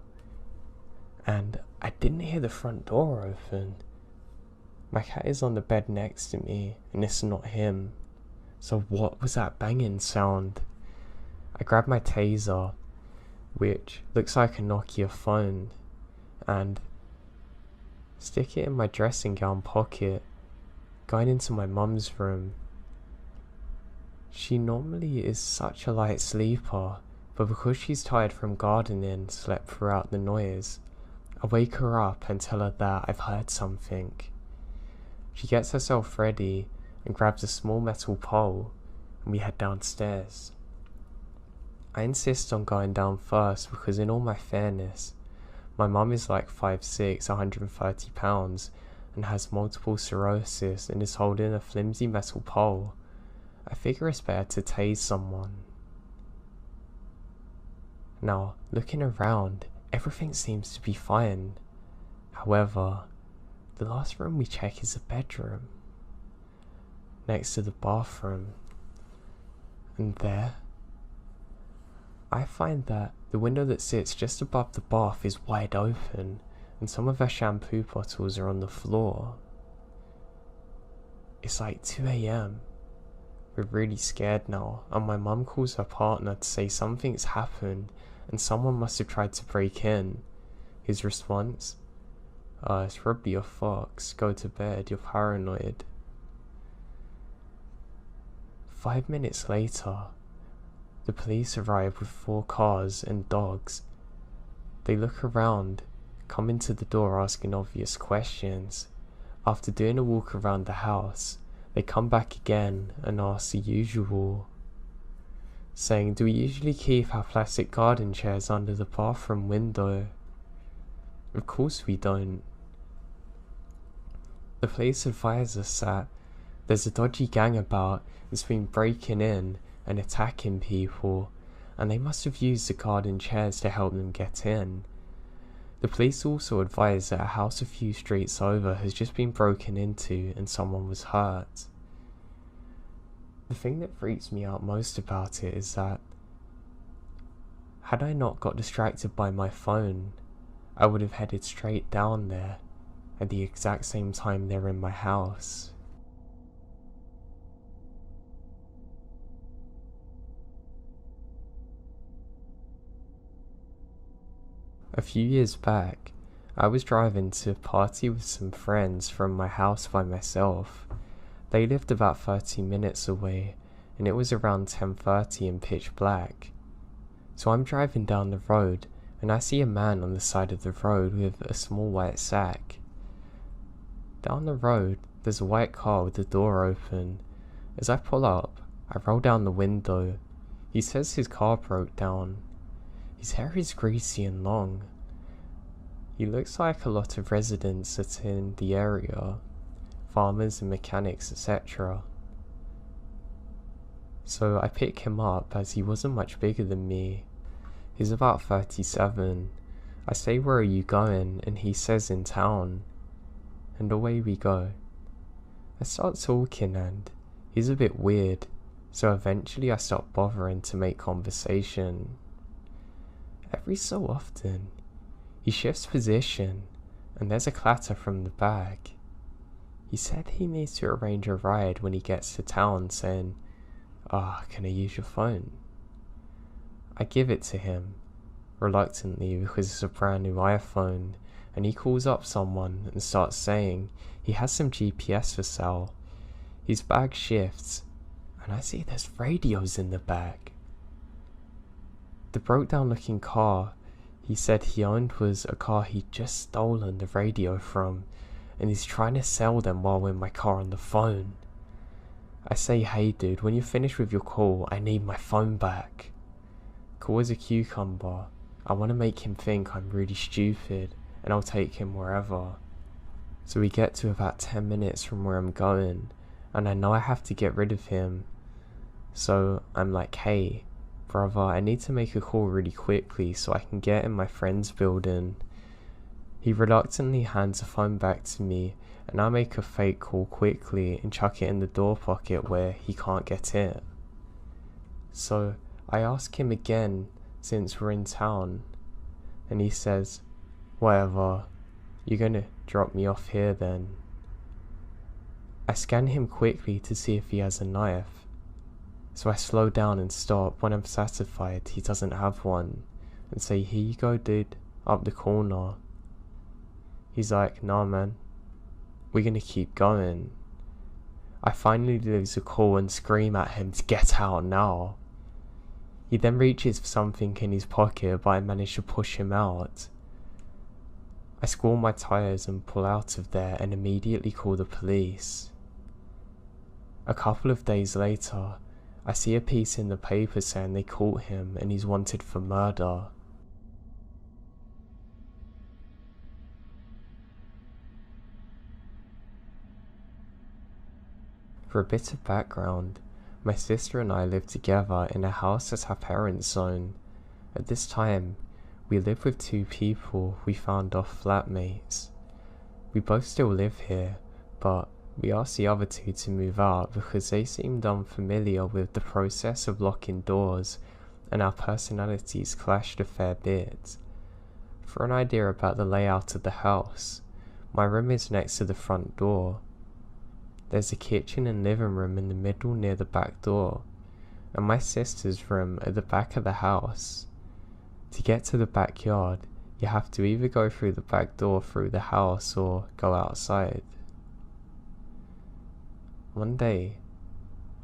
And I didn't hear the front door open. My cat is on the bed next to me and it's not him. So what was that banging sound? I grabbed my taser, which looks like a Nokia phone, and stick it in my dressing gown pocket, going into my mum's room. She normally is such a light sleeper, but because she's tired from gardening, slept throughout the noise. I wake her up and tell her that I've heard something. She gets herself ready and grabs a small metal pole, and we head downstairs. I insist on going down first because, in all my fairness, my mum is like 5'6", 130 pounds, and has multiple sclerosis and is holding a flimsy metal pole. I figure it's better to tase someone. Now, looking around, everything seems to be fine. However, the last room we check is a bedroom, next to the bathroom. And there, I find that the window that sits just above the bath is wide open, and some of her shampoo bottles are on the floor. It's like 2 AM. We're really scared now, and my mum calls her partner to say something's happened and someone must have tried to break in. His response? It's probably a fox. Go to bed, you're paranoid. 5 minutes later, the police arrive with 4 cars and dogs. They look around, come into the door asking obvious questions. After doing a walk around the house, they come back again and ask the usual, saying, do we usually keep our plastic garden chairs under the bathroom window? Of course we don't. The police advise us that there's a dodgy gang about that's been breaking in and attacking people, and they must have used the garden chairs to help them get in. The police also advise that a house a few streets over has just been broken into and someone was hurt. The thing that freaks me out most about it is that, had I not got distracted by my phone, I would have headed straight down there at the exact same time they're in my house. A few years back, I was driving to a party with some friends from my house by myself. They lived about 30 minutes away, and it was around 10:30 and pitch black. So I'm driving down the road, and I see a man on the side of the road with a small white sack. Down the road, there's a white car with the door open. As I pull up, I roll down the window. He says his car broke down. His hair is greasy and long. He looks like a lot of residents that are in the area, farmers and mechanics, etc. So I pick him up as he wasn't much bigger than me. He's about 37. I say, "Where are you going?" and he says, "In town." And away we go. I start talking and he's a bit weird, so eventually I stop bothering to make conversation. Every so often, he shifts position and there's a clatter from the back. He said he needs to arrange a ride when he gets to town, saying, "Can I use your phone?" I give it to him, reluctantly because it's a brand new iPhone, and he calls up someone and starts saying he has some GPS for sale. His bag shifts, and I see there's radios in the bag. The broke down looking car he said he owned was a car he'd just stolen the radio from, and he's trying to sell them while we're in my car on the phone. I say, "Hey dude, when you're finished with your call, I need my phone back." Cool as a cucumber. I want to make him think I'm really stupid, and I'll take him wherever. So we get to about 10 minutes from where I'm going, and I know I have to get rid of him. So I'm like, "Hey, brother, I need to make a call really quickly so I can get in my friend's building." He reluctantly hands the phone back to me, and I make a fake call quickly and chuck it in the door pocket where he can't get it. So I ask him again since we're in town, and he says, "Whatever, you're gonna drop me off here then." I scan him quickly to see if he has a knife, so I slow down and stop when I'm satisfied he doesn't have one, and say, "Here you go dude, up the corner." He's like, "Nah man, we're gonna keep going." I finally lose the call and scream at him to get out now. He then reaches for something in his pocket, but I manage to push him out. I squall my tires and pull out of there and immediately call the police. A couple of days later, I see a piece in the paper saying they caught him and he's wanted for murder. For a bit of background, my sister and I live together in a house that our parents own. At this time, we live with 2 people we found off flatmates. We both still live here, but we asked the other 2 to move out because they seemed unfamiliar with the process of locking doors, and our personalities clashed a fair bit. For an idea about the layout of the house, my room is next to the front door. There's a kitchen and living room in the middle near the back door, and my sister's room at the back of the house. To get to the backyard, you have to either go through the back door through the house or go outside. One day,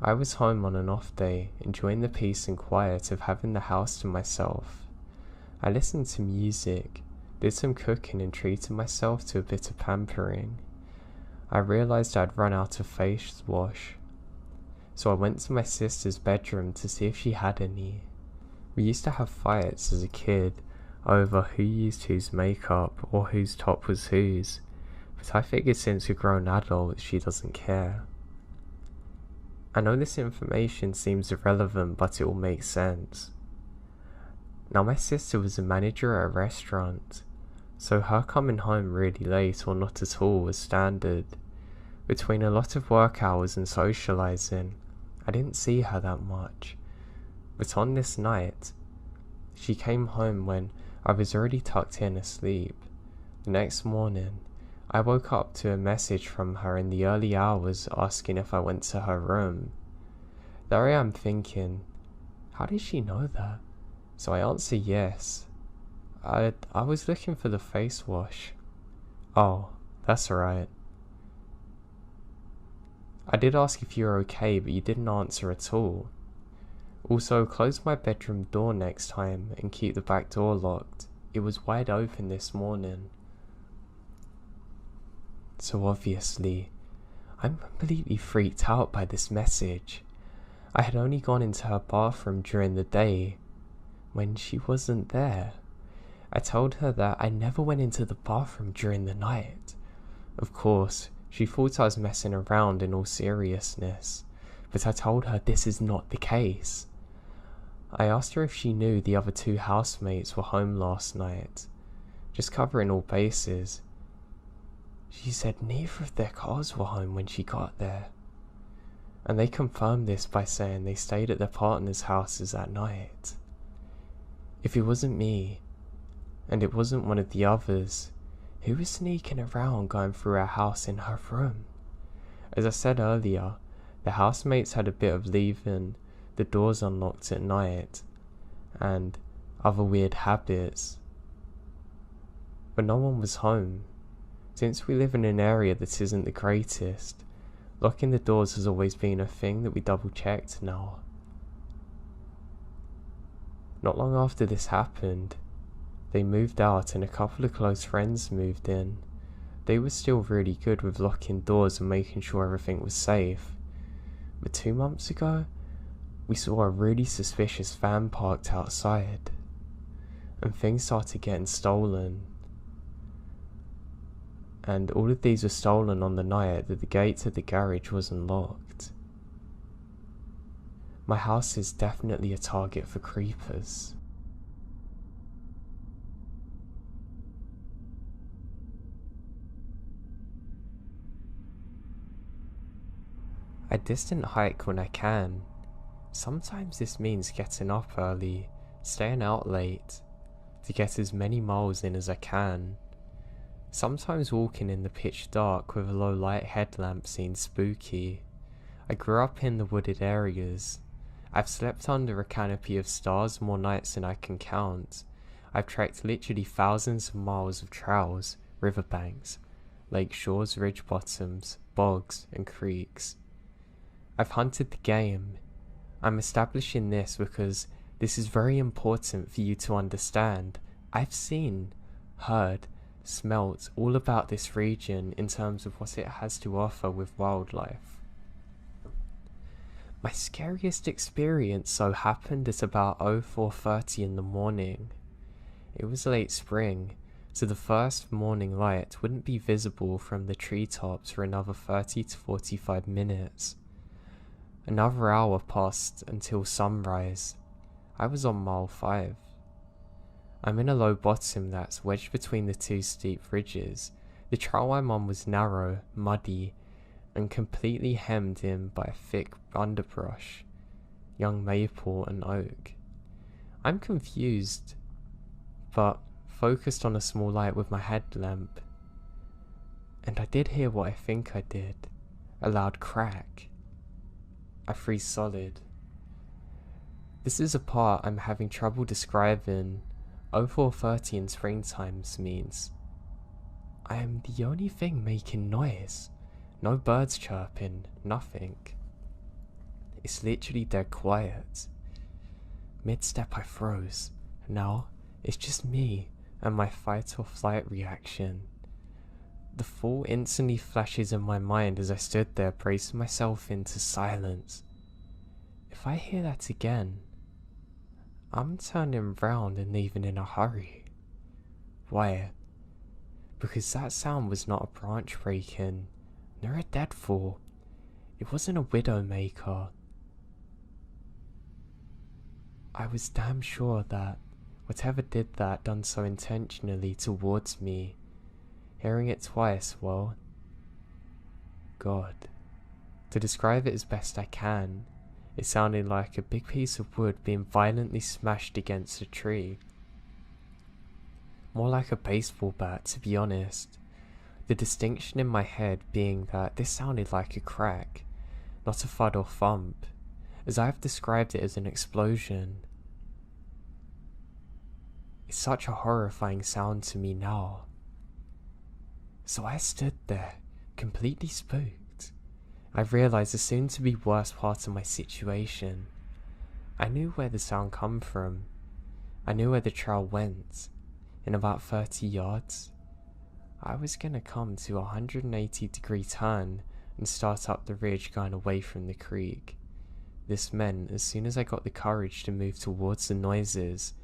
I was home on an off day, enjoying the peace and quiet of having the house to myself. I listened to music, did some cooking and treated myself to a bit of pampering. I realised I'd run out of face wash, so I went to my sister's bedroom to see if she had any. We used to have fights as a kid over who used whose makeup or whose top was whose, but I figured since a grown adult she doesn't care. I know this information seems irrelevant, but it will make sense. Now my sister was a manager at a restaurant, so her coming home really late or not at all was standard. Between a lot of work hours and socialising, I didn't see her that much. But on this night, she came home when I was already tucked in asleep. The next morning, I woke up to a message from her in the early hours asking if I went to her room. There I am thinking, how did she know that? So I answer yes. I was looking for the face wash. Oh, that's alright. I did ask if you were okay, but you didn't answer at all. Also, close my bedroom door next time and keep the back door locked. It was wide open this morning. So obviously, I'm completely freaked out by this message. I had only gone into her bathroom during the day when she wasn't there. I told her that I never went into the bathroom during the night. Of course, she thought I was messing around in all seriousness, but I told her this is not the case. I asked her if she knew the other two housemates were home last night, just covering all bases. She said neither of their cars were home when she got there, and they confirmed this by saying they stayed at their partners' houses at night. If it wasn't me, and it wasn't one of the others, who was sneaking around going through our house in her room? As I said earlier, the housemates had a bit of leaving the doors unlocked at night, and other weird habits. But no one was home. Since we live in an area that isn't the greatest, locking the doors has always been a thing that we double checked now. Not long after this happened, they moved out and a couple of close friends moved in. They were still really good with locking doors and making sure everything was safe. But 2 months ago, we saw a really suspicious van parked outside, and things started getting stolen. And all of these were stolen on the night that the gate to the garage wasn't locked. My house is definitely a target for creepers. I distant hike when I can. Sometimes this means getting up early, staying out late, to get as many miles in as I can. Sometimes walking in the pitch dark with a low light headlamp seems spooky. I grew up in the wooded areas. I've slept under a canopy of stars more nights than I can count. I've trekked literally thousands of miles of trails, riverbanks, lake shores, ridge bottoms, bogs and creeks. I've hunted the game. I'm establishing this because this is very important for you to understand. I've seen, heard, smelt all about this region in terms of what it has to offer with wildlife. My scariest experience so happened at about 04:30 in the morning. It was late spring, so the first morning light wouldn't be visible from the treetops for another 30 to 45 minutes. Another hour passed until sunrise. I was on mile 5. I'm in a low bottom that's wedged between the two steep ridges. The trail I'm on was narrow, muddy, and completely hemmed in by a thick underbrush, young maple and oak. I'm confused, but focused on a small light with my headlamp, and I did hear what I think I did, a loud crack. I freeze solid. This is a part I'm having trouble describing. 04:30 in springtimes means I am the only thing making noise. No birds chirping, nothing. It's literally dead quiet. Mid-step I froze. Now it's just me and my fight or flight reaction. The thought instantly flashes in my mind as I stood there bracing myself into silence. If I hear that again, I'm turning round and leaving in a hurry. Why? Because that sound was not a branch breaking, nor a deadfall. It wasn't a widowmaker. I was damn sure that whatever did that done so intentionally towards me. Hearing it twice, well, God. To describe it as best I can, it sounded like a big piece of wood being violently smashed against a tree. More like a baseball bat, to be honest. The distinction in my head being that this sounded like a crack, not a thud or thump, as I have described it as an explosion. It's such a horrifying sound to me now. So I stood there, completely spooked. I realised the soon-to-be worst part of my situation. I knew where the sound come from. I knew where the trail went. In about 30 yards, I was gonna come to a 180-degree turn and start up the ridge going away from the creek. This meant as soon as I got the courage to move towards the noises,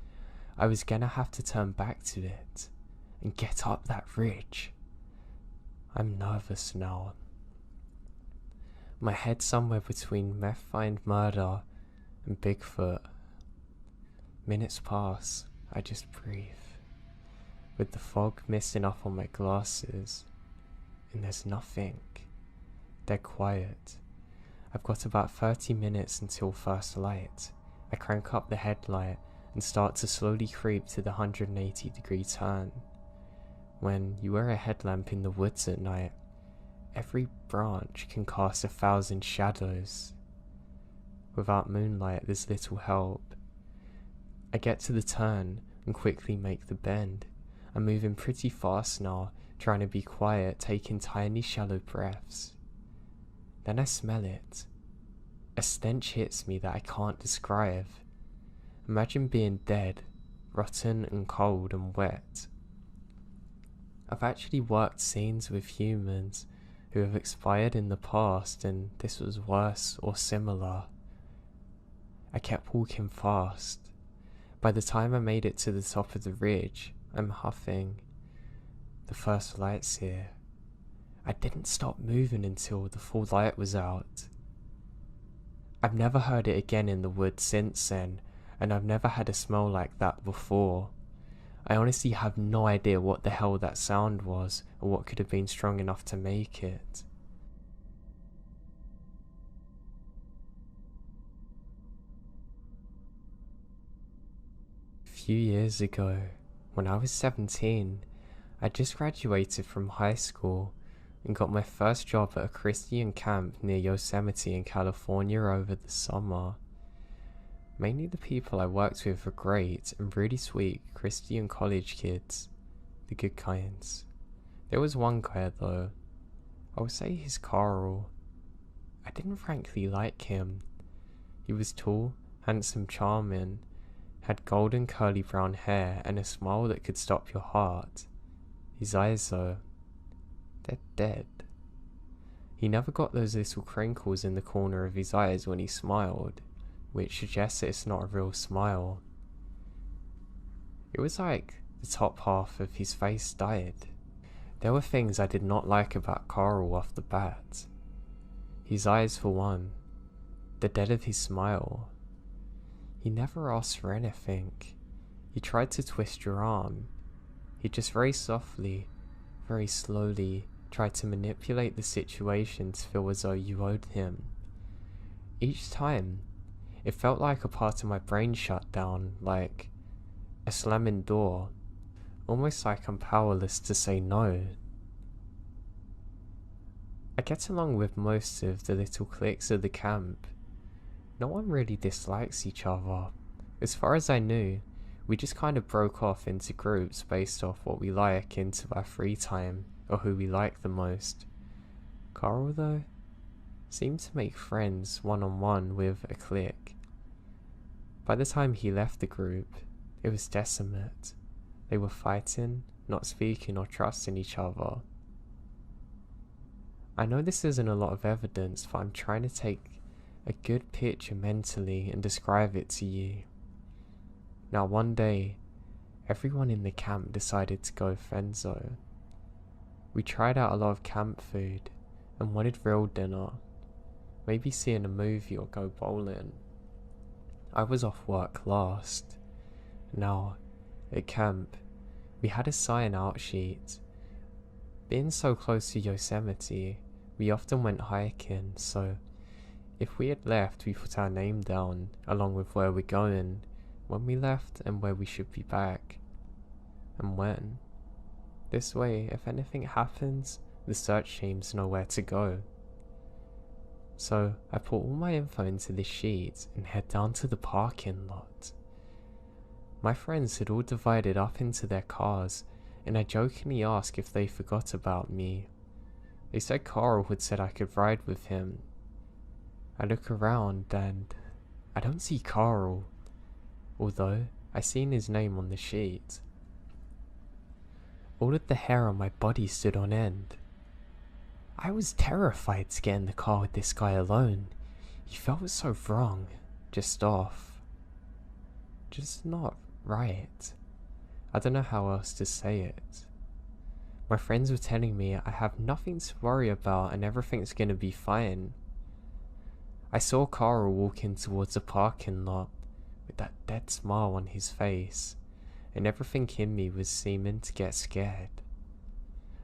I was gonna have to turn back to it and get up that ridge. I'm nervous now. My head's somewhere between meth find murder and Bigfoot. Minutes pass, I just breathe, with the fog misting up on my glasses, and there's nothing. Dead quiet. I've got about 30 minutes until first light. I crank up the headlight and start to slowly creep to the 180-degree turn. When you wear a headlamp in the woods at night, every branch can cast 1,000 shadows. Without moonlight, there's little help. I get to the turn and quickly make the bend. I'm moving pretty fast now, trying to be quiet, taking tiny shallow breaths. Then I smell it. A stench hits me that I can't describe. Imagine being dead, rotten and cold and wet. I've actually worked scenes with humans who have expired in the past, and this was worse or similar. I kept walking fast. By the time I made it to the top of the ridge, I'm huffing. The first light's here. I didn't stop moving until the full light was out. I've never heard it again in the woods since then, and I've never had a smell like that before. I honestly have no idea what the hell that sound was, or what could have been strong enough to make it. A few years ago, when I was 17, I just graduated from high school and got my first job at a Christian camp near Yosemite in California over the summer. Mainly the people I worked with were great and really sweet Christian college kids, the good kinds. There was one guy though, I would say he's Carl. I didn't frankly like him. He was tall, handsome, charming, had golden curly brown hair and a smile that could stop your heart. His eyes though, they're dead. He never got those little crinkles in the corner of his eyes when he smiled, which suggests that it's not a real smile. It was like the top half of his face died. There were things I did not like about Carl off the bat. His eyes for one, the death of his smile. He never asked for anything. He tried to twist your arm. He just very softly, very slowly tried to manipulate the situation to feel as though you owed him. Each time, it felt like a part of my brain shut down, like a slamming door, almost like I'm powerless to say no. I get along with most of the little cliques of the camp. No one really dislikes each other. As far as I knew, we just kind of broke off into groups based off what we like into our free time, or who we like the most. Carl though, seemed to make friends one-on-one with a clique. By the time he left the group, it was decimate. They were fighting, not speaking or trusting each other. I know this isn't a lot of evidence, but I'm trying to take a good picture mentally and describe it to you. Now one day, everyone in the camp decided to go friendzone. We tried out a lot of camp food and wanted real dinner, maybe seeing a movie or go bowling. I was off work last. Now, at camp, we had a sign out sheet. Being so close to Yosemite, we often went hiking, so if we had left, we put our name down, along with where we're going, when we left, and where we should be back, and when. This way, if anything happens, the search teams know where to go. So, I put all my info into this sheet and head down to the parking lot. My friends had all divided up into their cars, and I jokingly asked if they forgot about me. They said Carl had said I could ride with him. I look around and I don't see Carl, although I seen his name on the sheet. All of the hair on my body stood on end. I was terrified to get in the car with this guy alone. You felt so wrong, just off, just not right. I don't know how else to say it. My friends were telling me I have nothing to worry about and everything's gonna be fine. I saw Carl walking towards the parking lot with that dead smile on his face, and everything in me was seeming to get scared.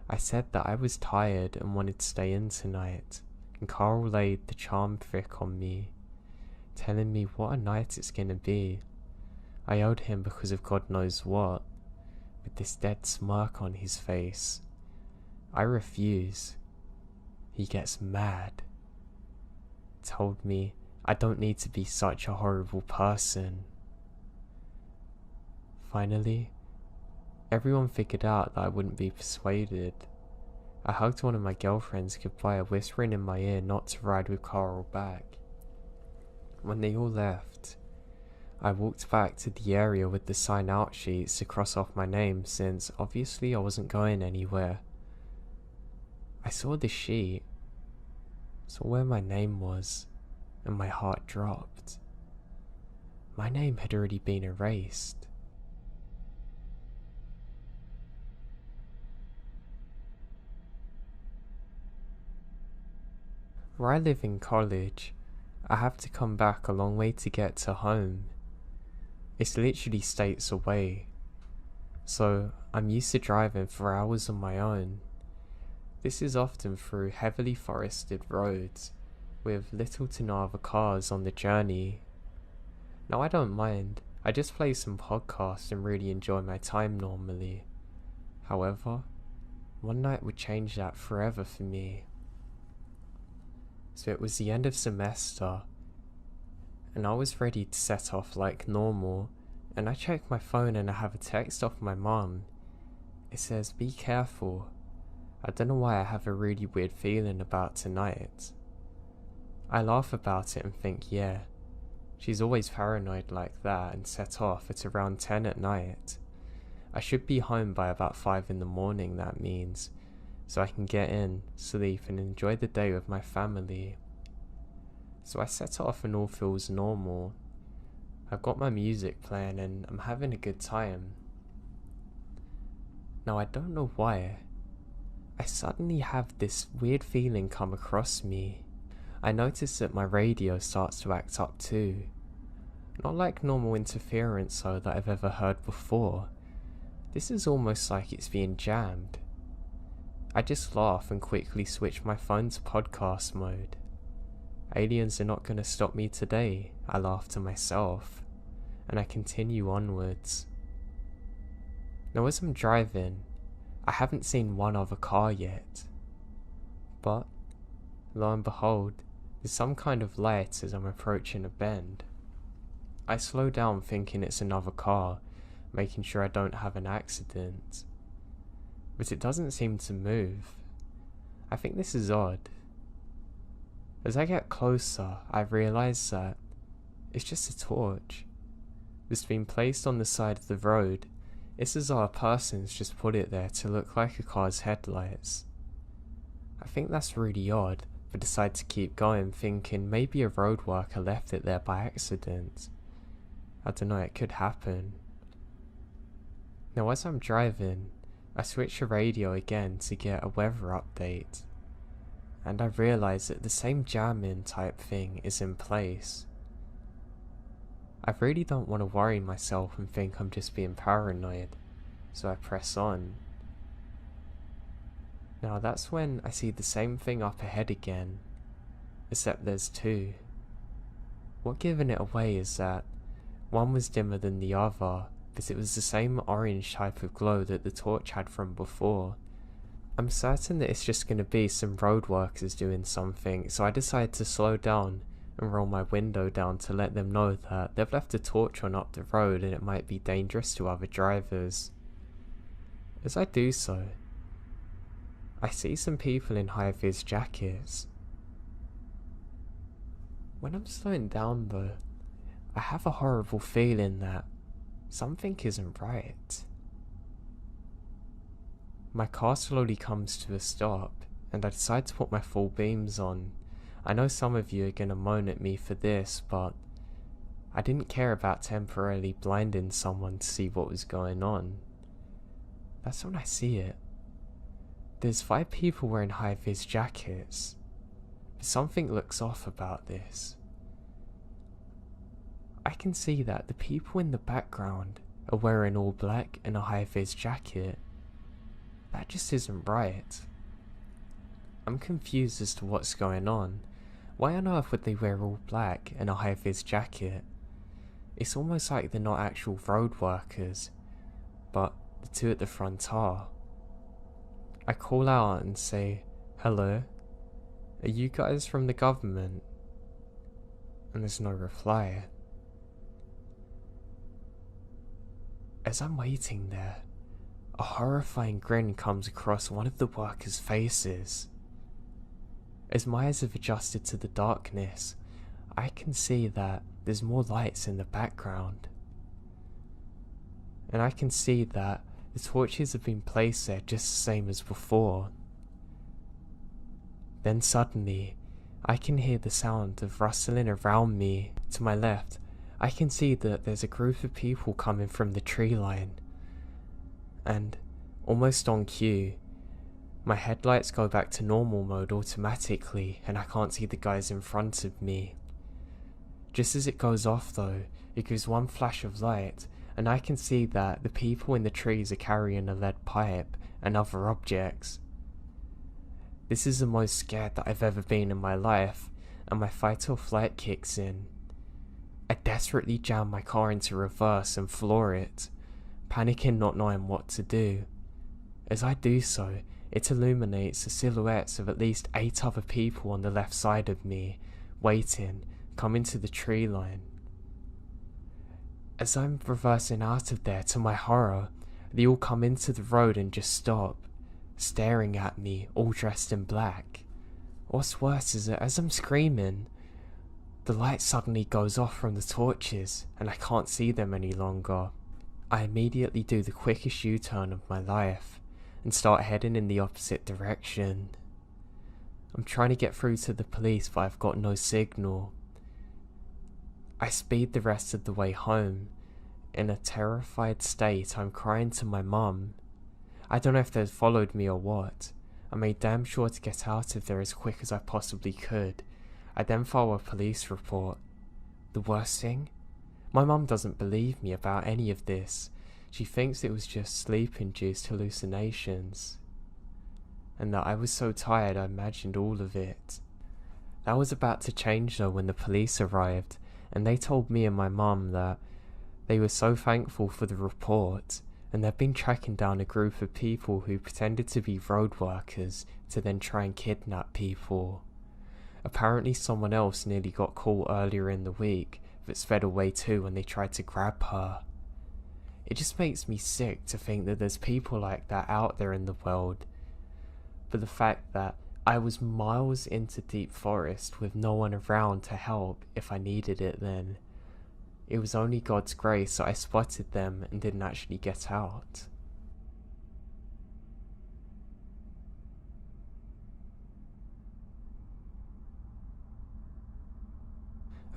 I said that I was tired and wanted to stay in tonight, and Carl laid the charm trick on me, telling me what a night it's gonna be. I owed him because of God knows what, with this dead smirk on his face. I refuse. He gets mad. Told me I don't need to be such a horrible person. Finally, everyone figured out that I wouldn't be persuaded. I hugged one of my girlfriends goodbye, whispering in my ear not to ride with Carl back. When they all left, I walked back to the area with the sign out sheets to cross off my name, since obviously I wasn't going anywhere. I saw the sheet, saw where my name was, and my heart dropped. My name had already been erased. Where I live in college, I have to come back a long way to get to home. It's literally states away, so I'm used to driving for hours on my own. This is often through heavily forested roads, with little to no other cars on the journey. Now I don't mind, I just play some podcasts and really enjoy my time normally. However, one night would change that forever for me. So it was the end of semester, and I was ready to set off like normal, and I check my phone and I have a text off my mum. It says, "Be careful." I don't know why I have a really weird feeling about tonight. I laugh about it and think, yeah, she's always paranoid like that, and set off at around 10 at night. I should be home by about 5 in the morning, that means, so I can get in, sleep and enjoy the day with my family. So I set off and all feels normal. I've got my music playing and I'm having a good time. Now I don't know why, I suddenly have this weird feeling come across me. I notice that my radio starts to act up too. Not like normal interference though that I've ever heard before. This is almost like it's being jammed. I just laugh and quickly switch my phone to podcast mode. Aliens are not going to stop me today, I laugh to myself, and I continue onwards. Now as I'm driving, I haven't seen one other car yet, but lo and behold, there's some kind of light as I'm approaching a bend. I slow down thinking it's another car, making sure I don't have an accident. But it doesn't seem to move. I think this is odd. As I get closer, I realise that it's just a torch. It's been placed on the side of the road. It's as though a person's just put it there to look like a car's headlights. I think that's really odd, but decide to keep going, thinking maybe a road worker left it there by accident. I don't know, it could happen. Now as I'm driving, I switch the radio again to get a weather update, and I realise that the same jamming type thing is in place. I really don't want to worry myself and think I'm just being paranoid, so I press on. Now that's when I see the same thing up ahead again, except there's two. What giving it away is that one was dimmer than the other, but it was the same orange type of glow that the torch had from before. I'm certain that it's just going to be some road workers doing something, so I decide to slow down and roll my window down to let them know that they've left a torch on up the road and it might be dangerous to other drivers. As I do so, I see some people in high-vis jackets. When I'm slowing down though, I have a horrible feeling that something isn't right. My car slowly comes to a stop, and I decide to put my full beams on. I know some of you are gonna moan at me for this, but I didn't care about temporarily blinding someone to see what was going on. That's when I see it. There's 5 people wearing high-vis jackets, but something looks off about this. I can see that the people in the background are wearing all black and a high-vis jacket. That just isn't right. I'm confused as to what's going on. Why on earth would they wear all black and a high-vis jacket? It's almost like they're not actual road workers, but the 2 at the front are. I call out and say, "Hello, are you guys from the government?" And there's no reply. As I'm waiting there, a horrifying grin comes across one of the workers' faces. As my eyes have adjusted to the darkness, I can see that there's more lights in the background. And I can see that the torches have been placed there just the same as before. Then suddenly, I can hear the sound of rustling around me. To my left, I can see that there's a group of people coming from the tree line. And, almost on cue, my headlights go back to normal mode automatically and I can't see the guys in front of me. Just as it goes off though, it gives one flash of light and I can see that the people in the trees are carrying a lead pipe and other objects. This is the most scared that I've ever been in my life, and my fight or flight kicks in. I desperately jam my car into reverse and floor it, panicking not knowing what to do. As I do so, it illuminates the silhouettes of at least 8 other people on the left side of me, waiting, coming to the tree line. As I'm reversing out of there, to my horror, they all come into the road and just stop, staring at me, all dressed in black. What's worse is that as I'm screaming, the light suddenly goes off from the torches and I can't see them any longer. I immediately do the quickest U-turn of my life and start heading in the opposite direction. I'm trying to get through to the police, but I've got no signal. I speed the rest of the way home. In a terrified state, I'm crying to my mum. I don't know if they'd followed me or what. I made damn sure to get out of there as quick as I possibly could. I then file a police report. The worst thing? My mum doesn't believe me about any of this. She thinks it was just sleep-induced hallucinations, and that I was so tired I imagined all of it. That was about to change though when the police arrived, and they told me and my mum that they were so thankful for the report, and they've been tracking down a group of people who pretended to be road workers to then try and kidnap people. Apparently someone else nearly got caught earlier in the week, but sped away too when they tried to grab her. It just makes me sick to think that there's people like that out there in the world. But the fact that I was miles into deep forest with no one around to help if I needed it then. It was only God's grace that I spotted them and didn't actually get out.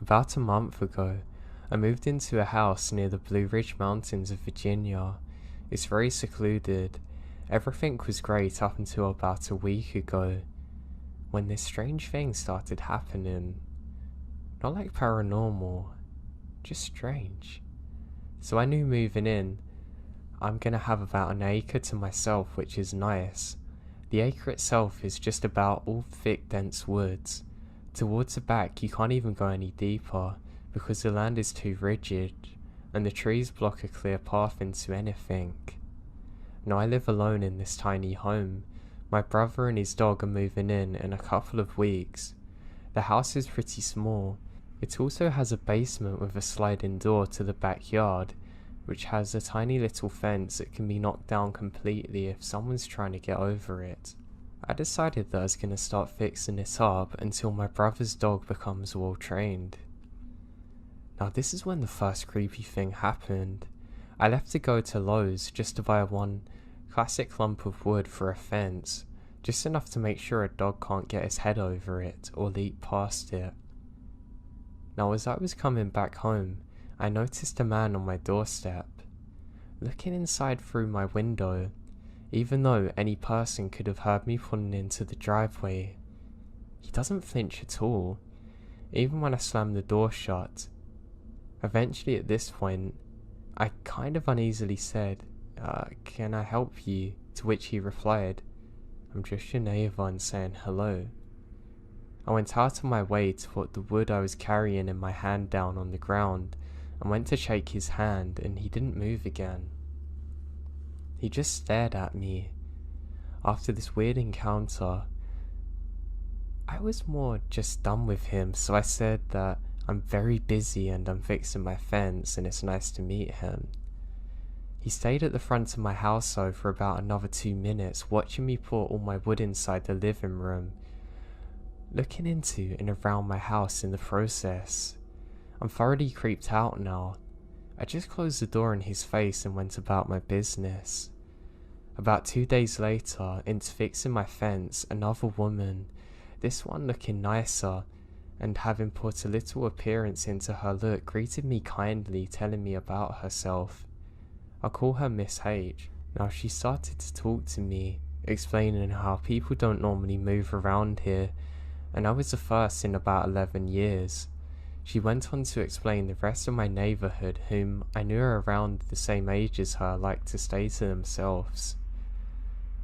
About a month ago, I moved into a house near the Blue Ridge Mountains of Virginia. It's very secluded. Everything was great up until about a week ago, when this strange thing started happening. Not like paranormal, just strange. So I knew moving in, I'm gonna have about an acre to myself, which is nice. The acre itself is just about all thick dense woods. Towards the back you can't even go any deeper because the land is too rigid and the trees block a clear path into anything. Now I live alone in this tiny home. My brother and his dog are moving in a couple of weeks. The house is pretty small. It also has a basement with a sliding door to the backyard, which has a tiny little fence that can be knocked down completely if someone's trying to get over it. I decided that I was going to start fixing it up until my brother's dog becomes well trained. Now this is when the first creepy thing happened. I left to go to Lowe's just to buy one classic lump of wood for a fence, just enough to make sure a dog can't get his head over it or leap past it. Now as I was coming back home, I noticed a man on my doorstep, looking inside through my window, even though any person could have heard me pulling into the driveway. He doesn't flinch at all, even when I slam the door shut. Eventually at this point, I kind of uneasily said, can I help you? To which he replied, I'm just your neighbour and saying hello. I went out of my way to put the wood I was carrying in my hand down on the ground and went to shake his hand, and he didn't move again. He just stared at me. After this weird encounter, I was more just done with him, so I said that I'm very busy and I'm fixing my fence and it's nice to meet him. He stayed at the front of my house though for about another 2 minutes, watching me put all my wood inside the living room, looking into and around my house in the process. I'm thoroughly creeped out now. I just closed the door in his face and went about my business. About 2 days later, into fixing my fence, another woman, this one looking nicer and having put a little appearance into her look, greeted me kindly, telling me about herself. I'll call her Miss H. Now she started to talk to me, explaining how people don't normally move around here, and I was the first in about 11 years. She went on to explain the rest of my neighbourhood, whom I knew are around the same age as her, like to stay to themselves.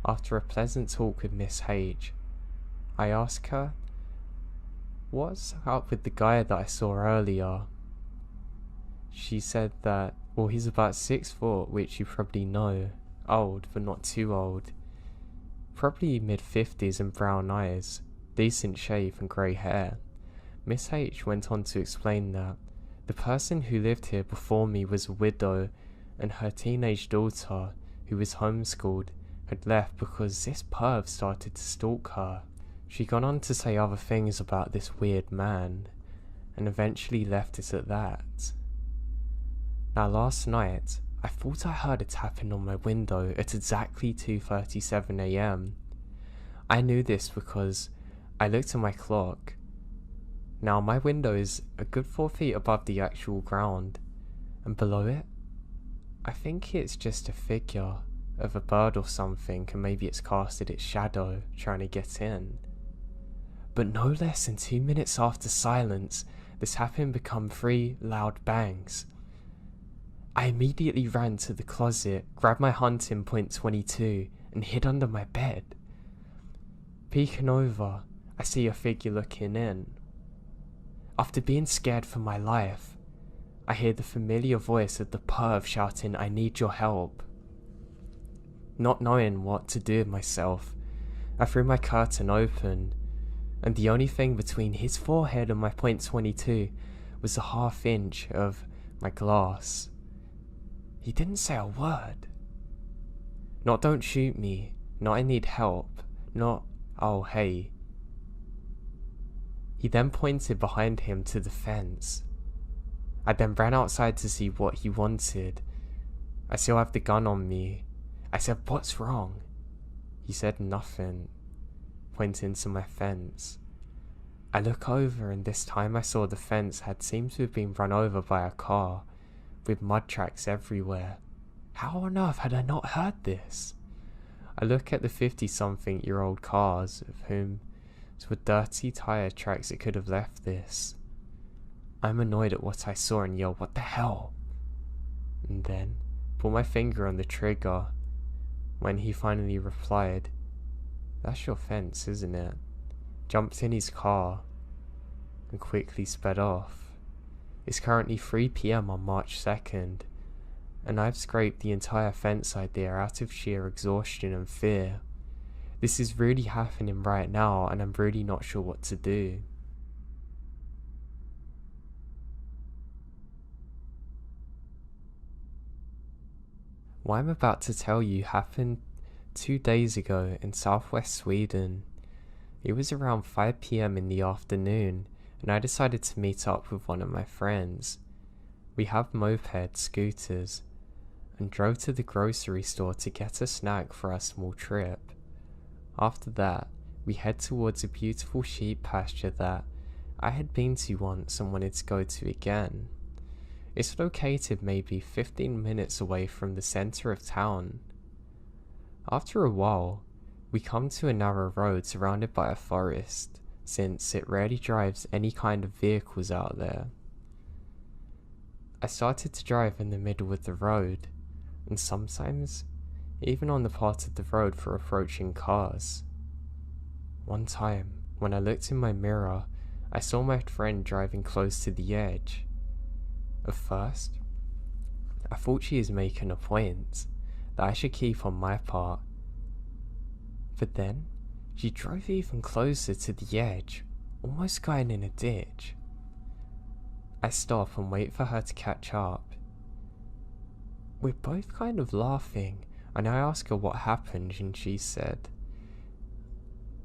After a pleasant talk with Miss H, I asked her, what's up with the guy that I saw earlier? She said that, well, he's about 6 foot, which you probably know, old but not too old, probably mid-50s and brown eyes, decent shape and grey hair. Miss H went on to explain that the person who lived here before me was a widow, and her teenage daughter, who was homeschooled, had left because this perv started to stalk her. She got on to say other things about this weird man, and eventually left it at that. Now last night, I thought I heard a tapping on my window at exactly 2:37 AM. I knew this because I looked at my clock. Now my window is a good 4 feet above the actual ground, and below it, I think it's just a figure of a bird or something, and maybe it's casted its shadow trying to get in. But no less than 2 minutes after silence, the tapping become 3 loud bangs. I immediately ran to the closet, grabbed my hunting .22 and hid under my bed. Peeking over, I see a figure looking in. After being scared for my life, I hear the familiar voice of the perv shouting, I need your help. Not knowing what to do with myself, I threw my curtain open, and the only thing between his forehead and my .22 was a ½ inch of my glass. He didn't say a word. Not don't shoot me, not I need help, not oh hey. He then pointed behind him to the fence. I then ran outside to see what he wanted. I still have the gun on me. I said, what's wrong? He said nothing, pointing to my fence. I look over, and this time I saw the fence had seemed to have been run over by a car, with mud tracks everywhere. How on earth had I not heard this? I look at the 50-something-year-old cars, of whom were dirty tire tracks that could have left this. I'm annoyed at what I saw and yell, what the hell? And then pull my finger on the trigger when he finally replied, that's your fence, isn't it? Jumped in his car and quickly sped off. It's currently 3 PM on March 2nd, and I've scraped the entire fence idea out of sheer exhaustion and fear. This is really happening right now, and I'm really not sure what to do. What I'm about to tell you happened 2 days ago in southwest Sweden. It was around 5 PM in the afternoon, and I decided to meet up with one of my friends. We have moped scooters, and drove to the grocery store to get a snack for our small trip. After that, we head towards a beautiful sheep pasture that I had been to once and wanted to go to again. It's located maybe 15 minutes away from the centre of town. After a while, we come to a narrow road surrounded by a forest, since it rarely drives any kind of vehicles out there. I started to drive in the middle of the road, and sometimes even on the part of the road for approaching cars. One time, when I looked in my mirror, I saw my friend driving close to the edge. At first, I thought she was making a point that I should keep on my part. But then, she drove even closer to the edge, almost going in a ditch. I stop and wait for her to catch up. We're both kind of laughing, and I ask her what happened, and she said,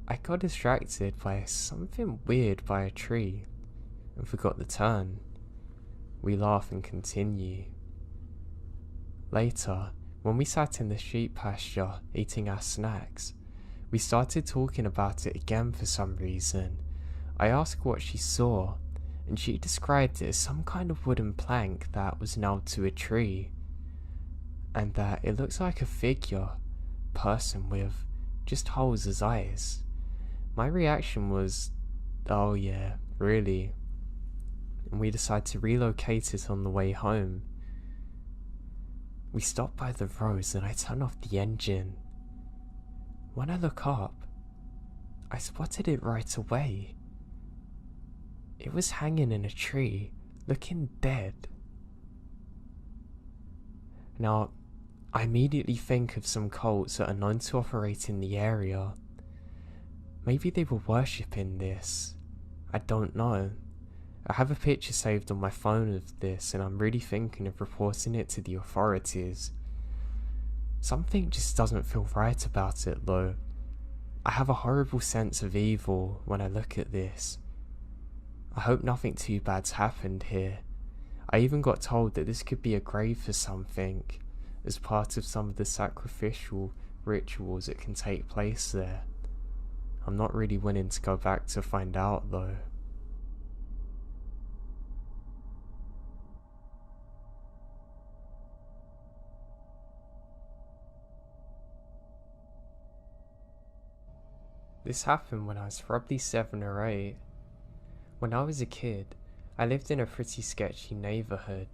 "I got distracted by something weird by a tree and forgot the turn." We laugh and continue. Later, when we sat in the sheep pasture eating our snacks, we started talking about it again for some reason. I asked what she saw, and she described it as some kind of wooden plank that was nailed to a tree, and that it looks like a figure, person with just holes as eyes. My reaction was, "Oh yeah, really?" And we decided to relocate it on the way home. We stop by the roads and I turn off the engine. When I look up, I spotted it right away. It was hanging in a tree, looking dead. Now, I immediately think of some cults that are known to operate in the area. Maybe they were worshipping this. I don't know. I have a picture saved on my phone of this, and I'm really thinking of reporting it to the authorities. Something just doesn't feel right about it though. I have a horrible sense of evil when I look at this. I hope nothing too bad's happened here. I even got told that this could be a grave for something, as part of some of the sacrificial rituals that can take place there. I'm not really willing to go back to find out though. This happened when I was probably 7 or 8. When I was a kid, I lived in a pretty sketchy neighbourhood.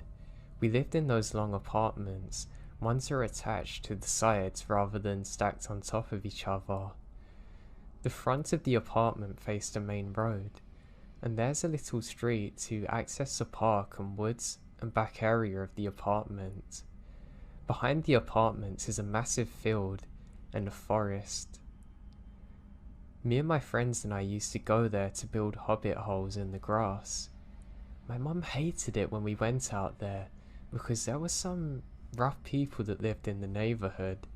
We lived in those long apartments. Ones are attached to the sides rather than stacked on top of each other. The front of the apartment faced a main road, and there's a little street to access the park and woods and back area of the apartment. Behind the apartment is a massive field and a forest. Me and my friends and I used to go there to build hobbit holes in the grass. My mum hated it when we went out there because there were some rough people that lived in the neighbourhood.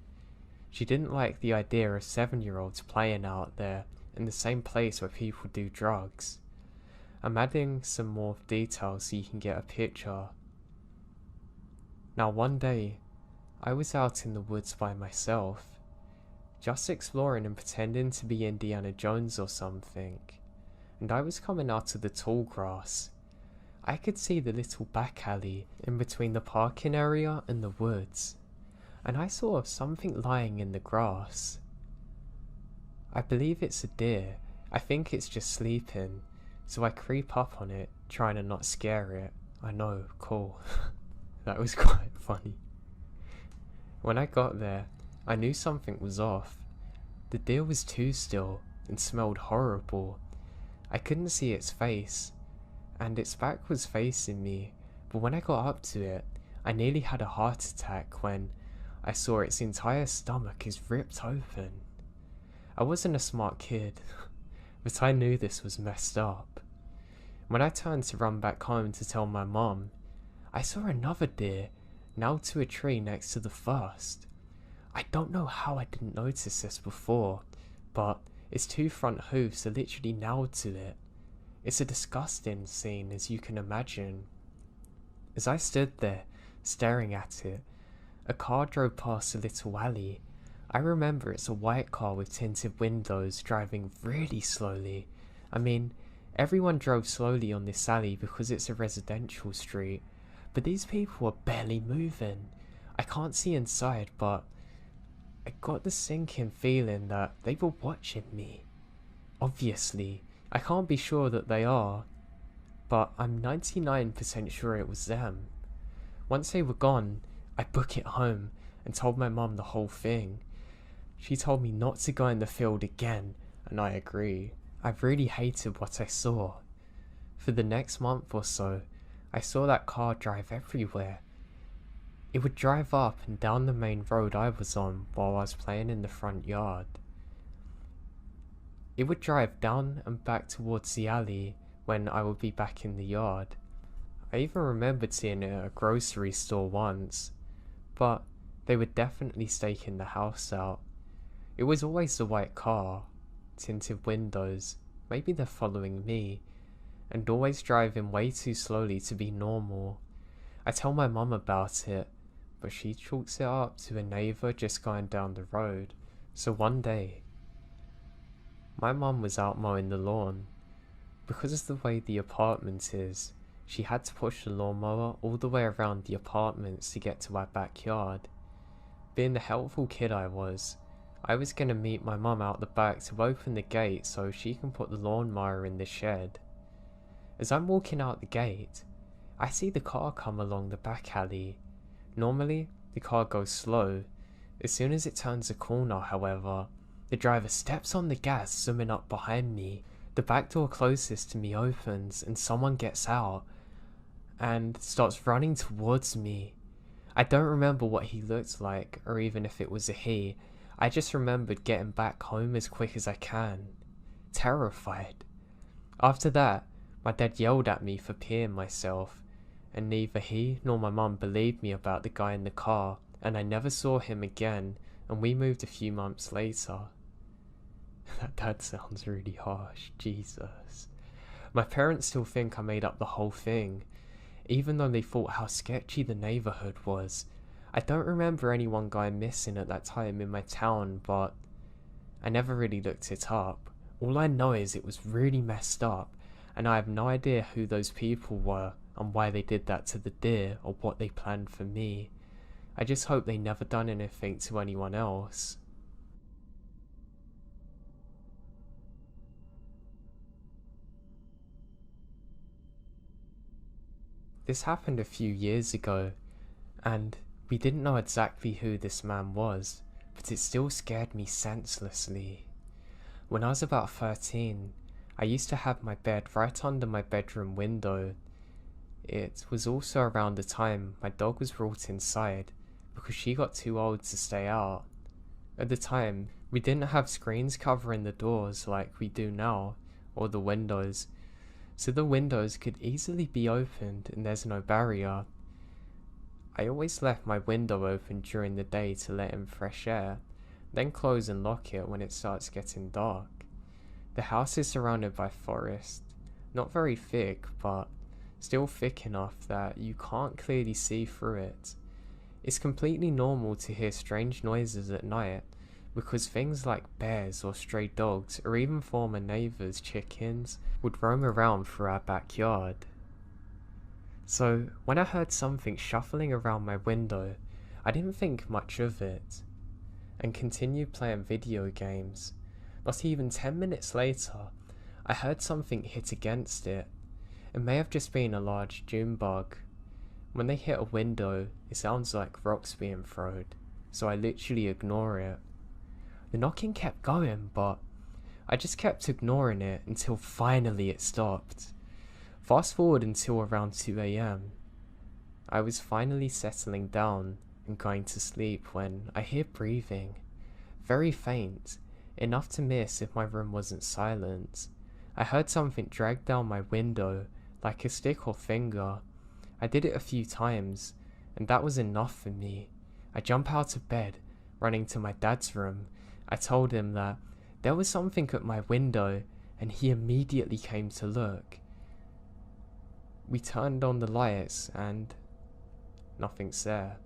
She didn't like the idea of 7-year-olds playing out there in the same place where people do drugs. I'm adding some more details so you can get a picture. Now one day, I was out in the woods by myself, just exploring and pretending to be Indiana Jones or something, and I was coming out of the tall grass. I could see the little back alley in between the parking area and the woods, and I saw something lying in the grass. I believe it's a deer. I think it's just sleeping, so I creep up on it, trying to not scare it. I know, cool. That was quite funny. When I got there, I knew something was off. The deer was too still and smelled horrible. I couldn't see its face, and its back was facing me, but when I got up to it, I nearly had a heart attack when I saw its entire stomach is ripped open. I wasn't a smart kid, but I knew this was messed up. When I turned to run back home to tell my mum, I saw another deer nailed to a tree next to the first. I don't know how I didn't notice this before, but its 2 front hooves are literally nailed to it. It's a disgusting scene, as you can imagine. As I stood there, staring at it, a car drove past a little alley. I remember it's a white car with tinted windows driving really slowly. I mean, everyone drove slowly on this alley because it's a residential street, but these people are barely moving. I can't see inside, but I got the sinking feeling that they were watching me. Obviously, I can't be sure that they are, but I'm 99% sure it was them. Once they were gone, I booked it home and told my mum the whole thing. She told me not to go in the field again, and I agree. I really hated what I saw. For the next month or so, I saw that car drive everywhere. It would drive up and down the main road I was on while I was playing in the front yard. It would drive down and back towards the alley when I would be back in the yard. I even remembered seeing it at a grocery store once, but they were definitely staking the house out. It was always the white car, tinted windows, maybe they're following me, and always driving way too slowly to be normal. I tell my mum about it, but she chalks it up to a neighbour just going down the road. So one day, my mum was out mowing the lawn. Because of the way the apartment is, she had to push the lawnmower all the way around the apartments to get to our backyard. Being the helpful kid I was going to meet my mum out the back to open the gate so she can put the lawnmower in the shed. As I'm walking out the gate, I see the car come along the back alley. Normally, the car goes slow. As soon as it turns a corner, however, the driver steps on the gas, zooming up behind me. The back door closest to me opens and someone gets out and starts running towards me. I don't remember what he looked like or even if it was a he. I just remembered getting back home as quick as I can, terrified. After that, my dad yelled at me for peeing myself, and neither he nor my mum believed me about the guy in the car, and I never saw him again, and we moved a few months later. That sounds really harsh, Jesus. My parents still think I made up the whole thing, even though they thought how sketchy the neighborhood was. I don't remember anyone going missing at that time in my town, but I never really looked it up. All I know is it was really messed up, and I have no idea who those people were and why they did that to the deer or what they planned for me. I just hope they never done anything to anyone else. This happened a few years ago, and we didn't know exactly who this man was, but it still scared me senselessly. When I was about 13, I used to have my bed right under my bedroom window. It was also around the time my dog was brought inside because she got too old to stay out. At the time, we didn't have screens covering the doors like we do now, or the windows, so the windows could easily be opened and there's no barrier. I always left my window open during the day to let in fresh air, then close and lock it when it starts getting dark. The house is surrounded by forest, not very thick, but still thick enough that you can't clearly see through it. It's completely normal to hear strange noises at night, because things like bears or stray dogs or even former neighbours' chickens would roam around through our backyard. So when I heard something shuffling around my window, I didn't think much of it, and continued playing video games. Not even 10 minutes later, I heard something hit against it. It may have just been a large June bug. When they hit a window, it sounds like rocks being thrown, so I literally ignore it. The knocking kept going, but I just kept ignoring it until finally it stopped. Fast forward until around 2 AM. I was finally settling down and going to sleep when I hear breathing. Very faint, enough to miss if my room wasn't silent. I heard something drag down my window, like a stick or finger. I did it a few times, and that was enough for me. I jump out of bed, running to my dad's room. I told him that there was something at my window, and he immediately came to look. We turned on the lights, and nothing's there.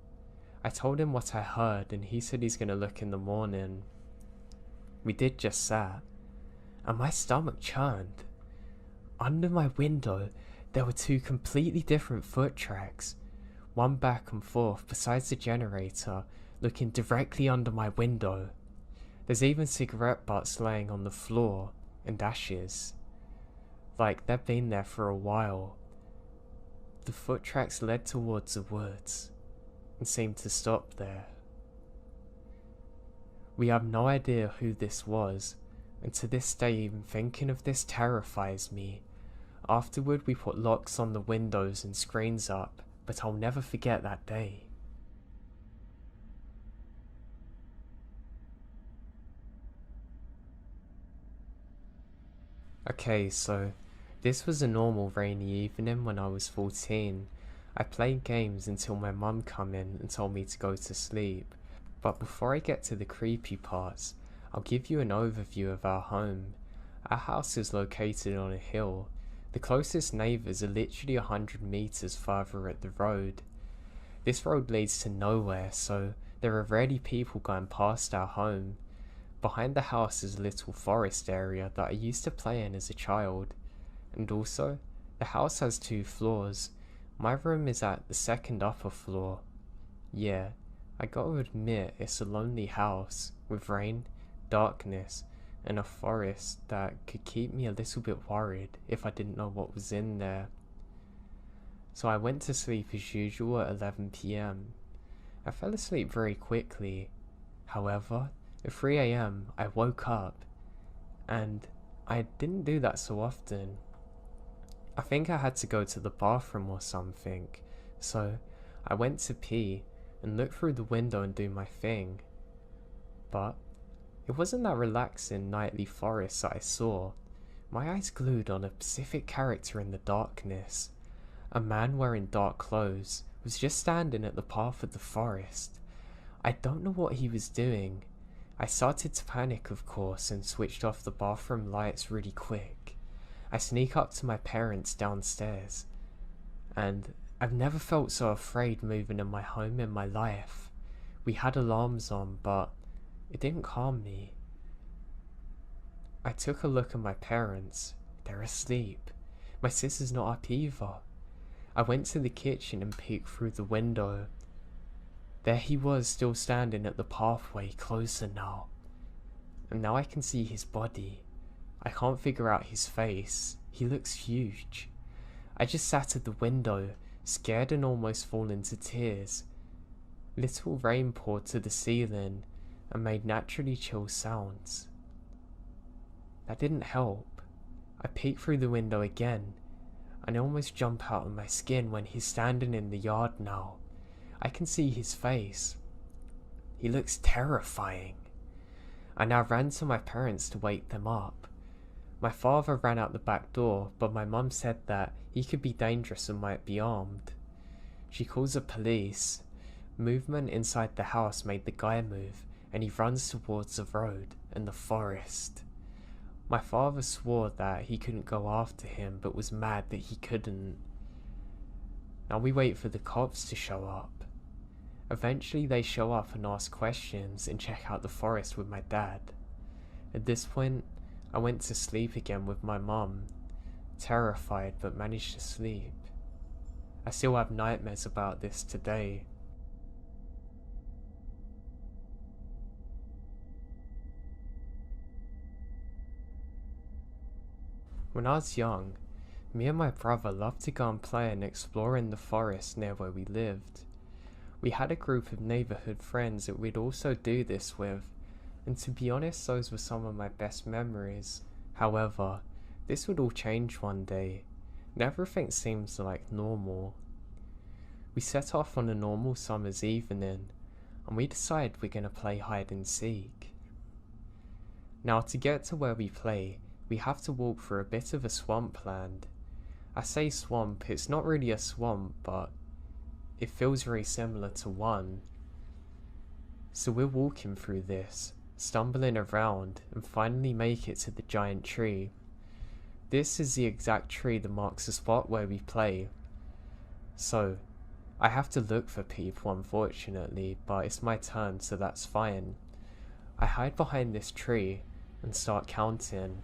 I told him what I heard and he said he's gonna look in the morning. We did just that, and my stomach churned. Under my window, there were two completely different foot tracks, one back and forth besides the generator, looking directly under my window. There's even cigarette butts laying on the floor, and ashes. Like they'd been there for a while. The foot tracks led towards the woods, and seemed to stop there. We have no idea who this was, and to this day even thinking of this terrifies me. Afterward we put locks on the windows and screens up, but I'll never forget that day. Okay, so this was a normal rainy evening when I was 14. I played games until my mum come in and told me to go to sleep. But before I get to the creepy parts, I'll give you an overview of our home. Our house is located on a hill. The closest neighbours are literally 100 meters farther at the road. This road leads to nowhere, so there are rarely people going past our home. Behind the house is a little forest area that I used to play in as a child. And also, the house has 2 floors. My room is at the second upper floor. Yeah, I gotta admit it's a lonely house, with rain, darkness, and a forest that could keep me a little bit worried if I didn't know what was in there. So I went to sleep as usual at 11 PM. I fell asleep very quickly. However, at 3 AM I woke up, and I didn't do that so often. I think I had to go to the bathroom or something, so I went to pee and look through the window and do my thing. But it wasn't that relaxing nightly forest that I saw. My eyes glued on a specific character in the darkness. A man wearing dark clothes was just standing at the path of the forest. I don't know what he was doing. I started to panic, of course, and switched off the bathroom lights really quick. I sneak up to my parents downstairs, and I've never felt so afraid moving in my home in my life. We had alarms on, but it didn't calm me. I took a look at my parents. They're asleep. My sister's not up either. I went to the kitchen and peeked through the window. There he was, still standing at the pathway, closer now. And now I can see his body. I can't figure out his face. He looks huge. I just sat at the window, scared and almost falling to tears. Little rain poured to the ceiling and made naturally chill sounds. That didn't help. I peeked through the window again, and I almost jumped out of my skin when he's standing in the yard now. I can see his face. He looks terrifying. I now ran to my parents to wake them up. My father ran out the back door, but my mum said that he could be dangerous and might be armed. She calls the police. Movement inside the house made the guy move, and he runs towards the road and the forest. My father swore that he couldn't go after him, but was mad that he couldn't. Now we wait for the cops to show up. Eventually they show up and ask questions and check out the forest with my dad. At this point, I went to sleep again with my mum, terrified but managed to sleep. I still have nightmares about this today. When I was young, me and my brother loved to go and play and explore in the forest near where we lived. We had a group of neighbourhood friends that we'd also do this with, and to be honest, those were some of my best memories. However, this would all change one day, and everything seems like normal. We set off on a normal summer's evening, and we decide we're going to play hide and seek. Now, to get to where we play, we have to walk through a bit of a swampland. I say swamp, it's not really a swamp, but it feels very similar to one. So we're walking through this, stumbling around, and finally make it to the giant tree. This is the exact tree that marks the spot where we play. So, I have to look for people, unfortunately, but it's my turn, so that's fine. I hide behind this tree and start counting.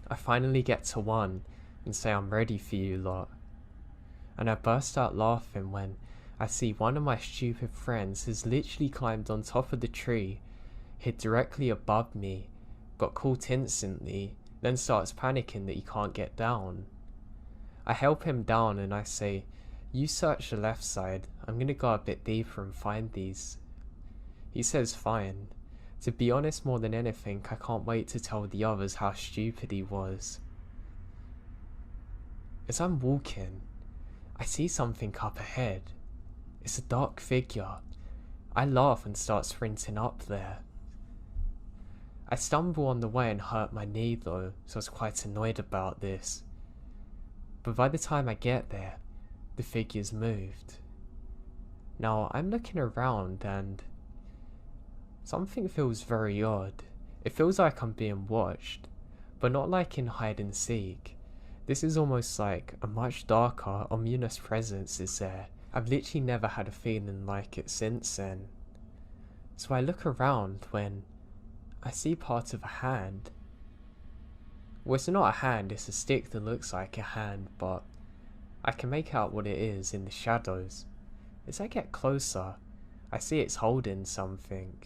I finally get to 1 and say I'm ready for you lot. And I burst out laughing when I see one of my stupid friends has literally climbed on top of the tree, hid directly above me, got caught instantly, then starts panicking that he can't get down. I help him down and I say, "You search the left side, I'm gonna go a bit deeper and find these." He says fine. To be honest, more than anything, I can't wait to tell the others how stupid he was. As I'm walking, I see something up ahead. It's a dark figure. I laugh and start sprinting up there. I stumble on the way and hurt my knee though, so I was quite annoyed about this. But by the time I get there, the figure's moved. Now I'm looking around and something feels very odd. It feels like I'm being watched, but not like in hide and seek. This is almost like a much darker, ominous presence is there. I've literally never had a feeling like it since then. So I look around when I see part of a hand. Well, it's not a hand, it's a stick that looks like a hand, but I can make out what it is in the shadows. As I get closer, I see it's holding something.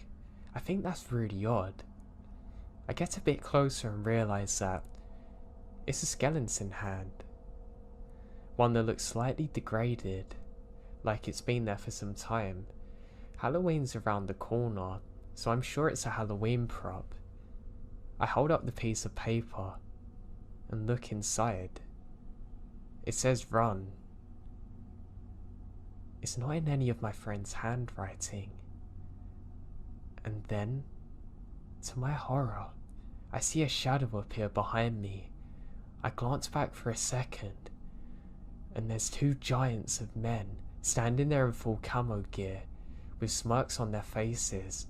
I think that's really odd. I get a bit closer and realise that it's a skeleton hand. One that looks slightly degraded, like it's been there for some time. Halloween's around the corner, so I'm sure it's a Halloween prop. I hold up the piece of paper and look inside. It says run. It's not in any of my friends' handwriting. And then, to my horror, I see a shadow appear behind me. I glance back for a second, and there's 2 giants of men standing there in full camo gear, with smirks on their faces.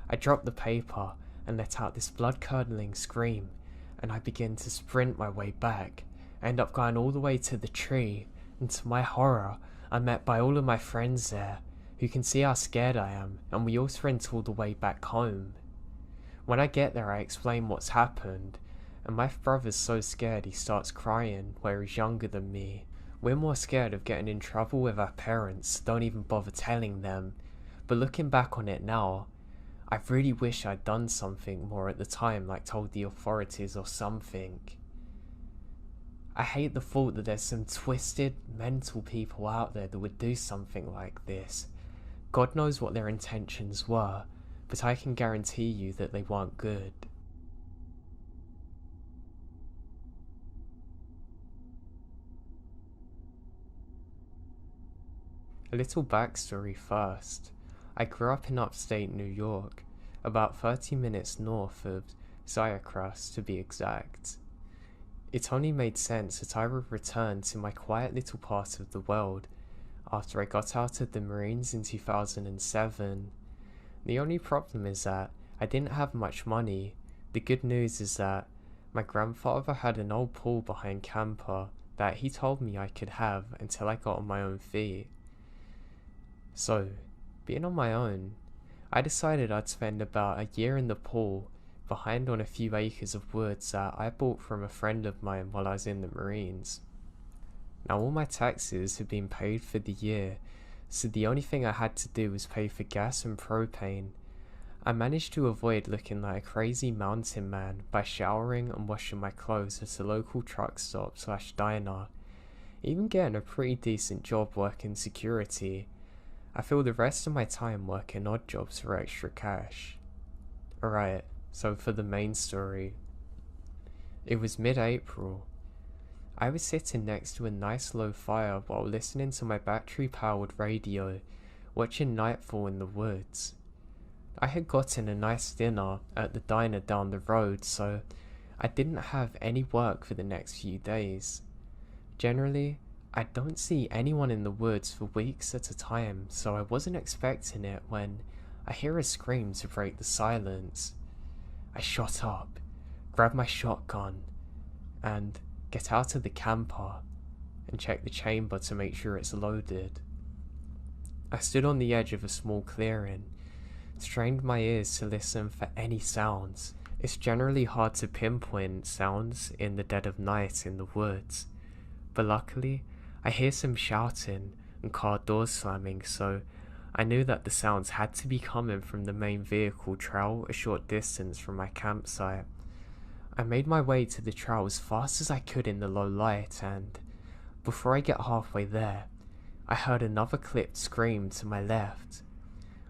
I drop the paper and let out this blood-curdling scream, and I begin to sprint my way back. I end up going all the way to the tree, and to my horror, I'm met by all of my friends there, who can see how scared I am, and we all sprint all the way back home. When I get there, I explain what's happened, and my brother's so scared he starts crying, where he's younger than me. We're more scared of getting in trouble with our parents, don't even bother telling them. But looking back on it now, I really wish I'd done something more at the time, like told the authorities or something. I hate the thought that there's some twisted, mental people out there that would do something like this. God knows what their intentions were, but I can guarantee you that they weren't good. A little backstory first. I grew up in upstate New York, about 30 minutes north of Syracuse to be exact. It only made sense that I would return to my quiet little part of the world after I got out of the Marines in 2007. The only problem is that I didn't have much money. The good news is that my grandfather had an old pool behind camper that he told me I could have until I got on my own feet. So, being on my own, I decided I'd spend about a year in the pool, behind on a few acres of woods that I bought from a friend of mine while I was in the Marines. Now all my taxes had been paid for the year, so the only thing I had to do was pay for gas and propane. I managed to avoid looking like a crazy mountain man by showering and washing my clothes at a local truck stop / diner, even getting a pretty decent job working security. I filled the rest of my time working odd jobs for extra cash. Alright, so for the main story. It was mid-April. I was sitting next to a nice low fire while listening to my battery-powered radio, watching nightfall in the woods. I had gotten a nice dinner at the diner down the road, so I didn't have any work for the next few days. Generally, I don't see anyone in the woods for weeks at a time, so I wasn't expecting it when I hear a scream to break the silence. I shot up, grab my shotgun, and get out of the camper and check the chamber to make sure it's loaded. I stood on the edge of a small clearing, strained my ears to listen for any sounds. It's generally hard to pinpoint sounds in the dead of night in the woods, but luckily I hear some shouting and car doors slamming, so I knew that the sounds had to be coming from the main vehicle trail a short distance from my campsite. I made my way to the trail as fast as I could in the low light, and before I get halfway there, I heard another clipped scream to my left.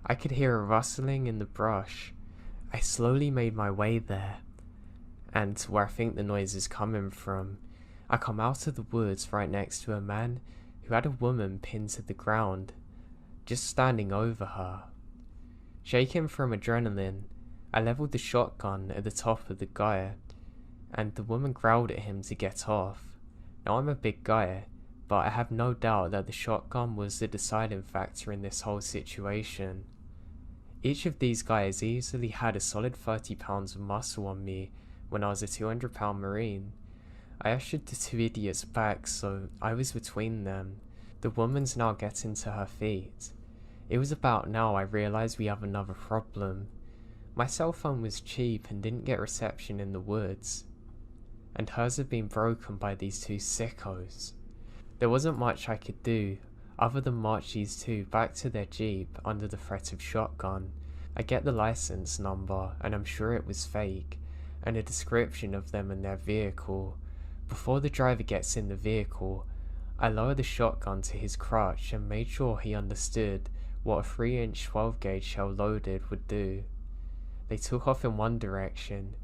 I could hear a rustling in the brush. I slowly made my way there, and to where I think the noise is coming from. I come out of the woods right next to a man who had a woman pinned to the ground, just standing over her. Shaking from adrenaline, I leveled the shotgun at the top of the guy, and the woman growled at him to get off. Now I'm a big guy, but I have no doubt that the shotgun was the deciding factor in this whole situation. Each of these guys easily had a solid 30 pounds of muscle on me when I was a 200-pound Marine. I ushered the two idiots back, so I was between them. The woman's now getting to her feet. It was about now I realised we have another problem. My cell phone was cheap and didn't get reception in the woods, and hers had been broken by these two sickos. There wasn't much I could do other than march these two back to their jeep under the threat of shotgun. I get the license number, and I'm sure it was fake, and a description of them and their vehicle. Before the driver gets in the vehicle, I lowered the shotgun to his crotch and made sure he understood what a 3-inch 12-gauge shell loaded would do. They took off in one direction.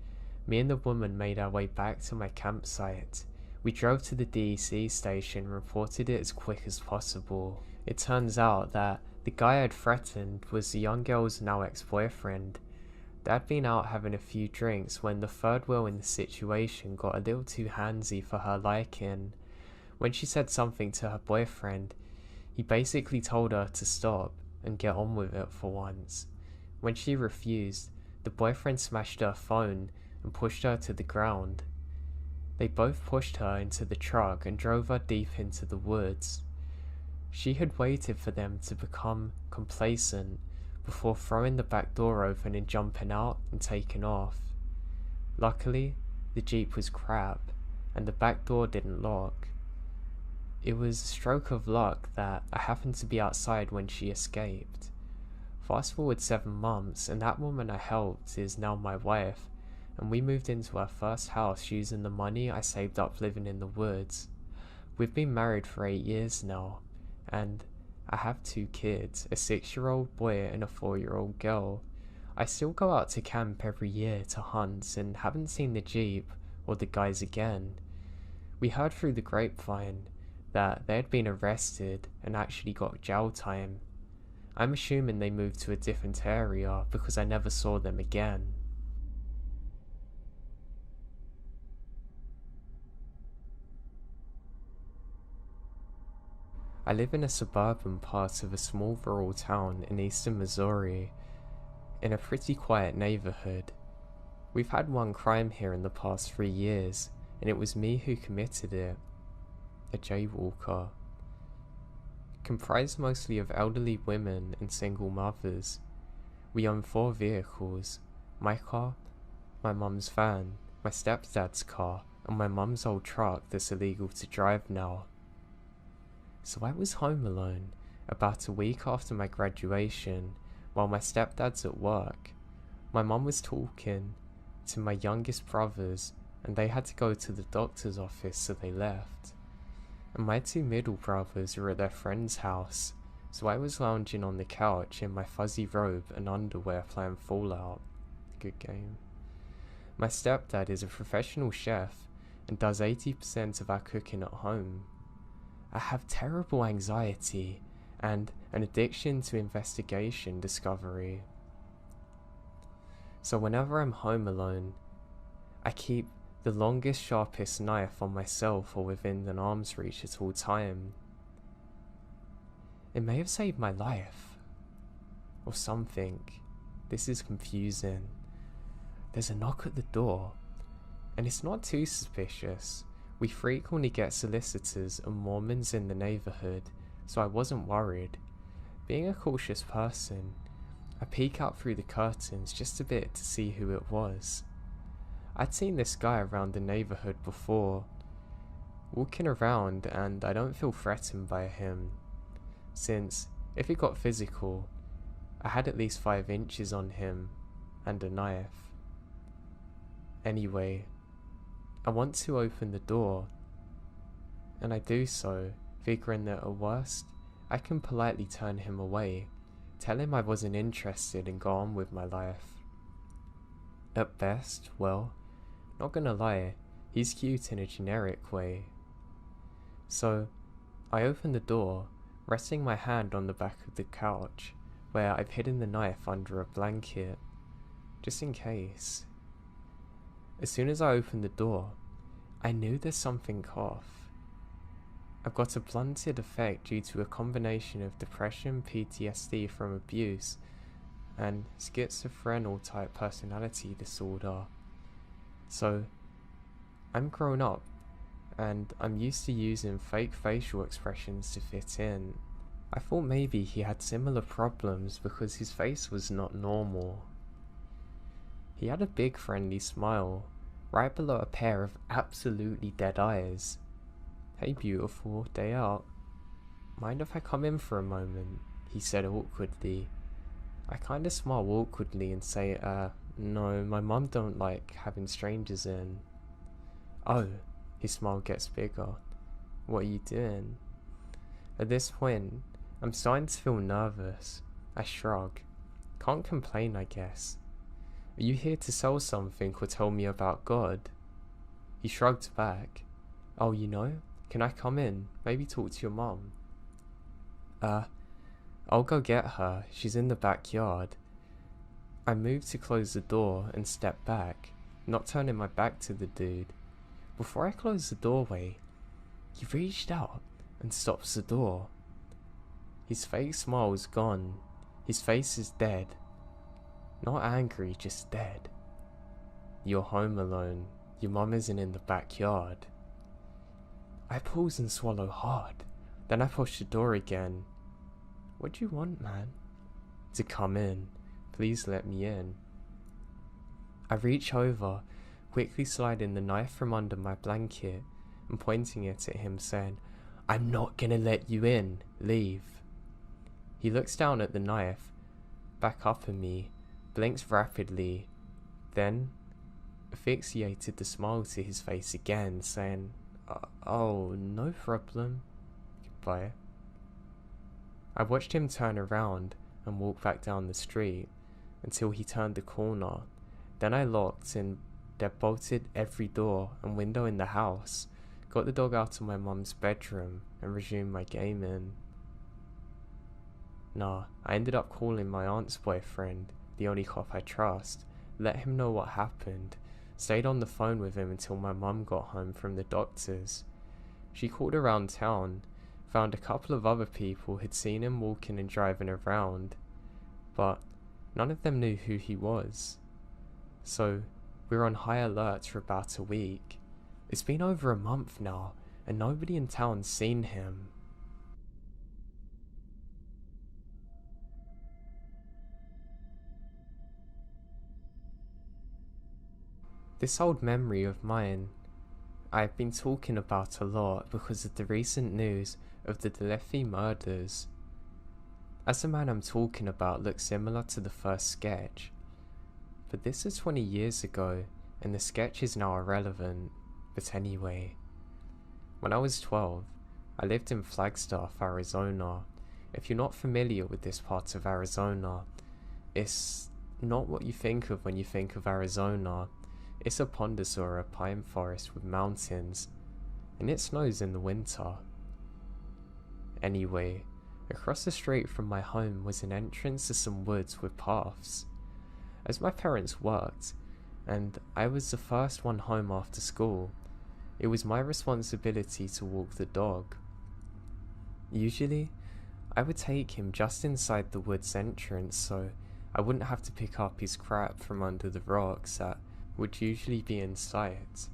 Me and the woman made our way back to my campsite. We drove to the DEC station and reported it as quick as possible. It turns out that the guy I had threatened was the young girl's now ex-boyfriend. They'd been out having a few drinks when the third wheel in the situation got a little too handsy for her liking. When she said something to her boyfriend, he basically told her to stop and get on with it for once. When she refused, the boyfriend smashed her phone and pushed her to the ground. They both pushed her into the truck and drove her deep into the woods. She had waited for them to become complacent before throwing the back door open and jumping out and taking off. Luckily, the Jeep was crap and the back door didn't lock. It was a stroke of luck that I happened to be outside when she escaped. Fast forward 7 months, and that woman I helped is now my wife, and we moved into our first house using the money I saved up living in the woods. We've been married for 8 years now, and I have 2 kids, a 6-year-old boy and a 4-year-old girl. I still go out to camp every year to hunt and haven't seen the Jeep or the guys again. We heard through the grapevine that they had been arrested and actually got jail time. I'm assuming they moved to a different area because I never saw them again. I live in a suburban part of a small rural town in eastern Missouri, in a pretty quiet neighborhood. We've had one crime here in the past 3 years, and it was me who committed it. A jaywalker. Comprised mostly of elderly women and single mothers. We own 4 vehicles: my car, my mum's van, my stepdad's car, and my mum's old truck that's illegal to drive now. So I was home alone, about a week after my graduation, while my stepdad's at work. My mum was talking to my youngest brothers, and they had to go to the doctor's office, so they left. And my 2 middle brothers were at their friend's house, so I was lounging on the couch in my fuzzy robe and underwear playing Fallout. Good game. My stepdad is a professional chef and does 80% of our cooking at home. I have terrible anxiety and an addiction to investigation discovery. So whenever I'm home alone, I keep the longest, sharpest knife on myself or within an arm's reach at all time. It may have saved my life. Or something. This is confusing. There's a knock at the door, and it's not too suspicious. We frequently get solicitors and Mormons in the neighborhood, so I wasn't worried. Being a cautious person, I peek out through the curtains just a bit to see who it was. I'd seen this guy around the neighborhood before, walking around, and I don't feel threatened by him, since if it got physical, I had at least 5 inches on him and a knife. Anyway, I want to open the door, and I do so, figuring that at worst, I can politely turn him away, tell him I wasn't interested and go on with my life. At best, well, not gonna lie, he's cute in a generic way. So, I open the door, resting my hand on the back of the couch, where I've hidden the knife under a blanket, just in case. As soon as I opened the door, I knew there's something off. I've got a blunted effect due to a combination of depression, PTSD from abuse, and schizophrenic type personality disorder. So, I'm grown up, and I'm used to using fake facial expressions to fit in. I thought maybe he had similar problems because his face was not normal. He had a big friendly smile, right below a pair of absolutely dead eyes. "Hey beautiful, day out. Mind if I come in for a moment?" he said awkwardly. I kinda smile awkwardly and say, no, my mum don't like having strangers in. "Oh," his smile gets bigger. "What are you doing?" At this point, I'm starting to feel nervous. I shrug. Can't complain, I guess. "Are you here to sell something or tell me about God?" He shrugged back. "Oh, you know? Can I come in? Maybe talk to your mom?" I'll go get her. She's in the backyard." I moved to close the door and step back, not turning my back to the dude. Before I closed the doorway, he reached out and stops the door. His fake smile was gone. His face is dead. Not angry, just dead. "You're home alone. Your mum isn't in the backyard." I pause and swallow hard. Then I push the door again. "What do you want, man?" "To come in. Please let me in." I reach over, quickly sliding the knife from under my blanket and pointing it at him, saying, "I'm not gonna let you in. Leave." He looks down at the knife, back up at me, blinks rapidly, then asphyxiated the smile to his face again, saying, "Oh, no problem. Goodbye." I watched him turn around and walk back down the street until he turned the corner. Then I locked and deadbolted every door and window in the house, got the dog out of my mum's bedroom, and resumed my gaming. I ended up calling my aunt's boyfriend, the only cop I trust, let him know what happened, stayed on the phone with him until my mum got home from the doctors. She called around town, found a couple of other people who'd seen him walking and driving around, but none of them knew who he was. So we were on high alert for about a week. It's been over a month now, and nobody in town's seen him. This old memory of mine, I've been talking about a lot because of the recent news of the Delefi murders. As the man I'm talking about looks similar to the first sketch, but this is 20 years ago and the sketch is now irrelevant. But anyway, when I was 12, I lived in Flagstaff, Arizona. If you're not familiar with this part of Arizona, it's not what you think of when you think of Arizona. It's a pondosaur, pine forest with mountains, and it snows in the winter. Anyway, across the street from my home was an entrance to some woods with paths. As my parents worked, and I was the first one home after school, it was my responsibility to walk the dog. Usually, I would take him just inside the woods entrance so I wouldn't have to pick up his crap from under the rocks that would usually be in sight.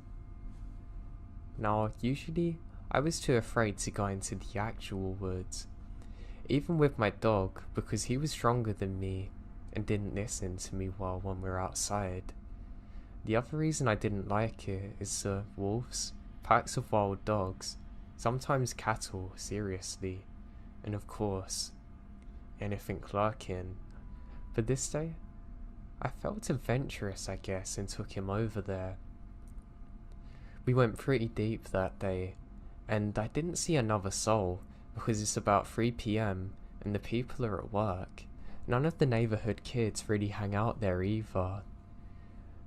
Now, usually, I was too afraid to go into the actual woods. even with my dog, because he was stronger than me and didn't listen to me well when we were outside. The other reason I didn't like it is the wolves, packs of wild dogs, sometimes cattle, seriously, and of course, anything lurking. But this day, I felt adventurous, I guess, and took him over there. We went pretty deep that day, and I didn't see another soul because it's about 3 PM and the people are at work. None of the neighborhood kids really hang out there either.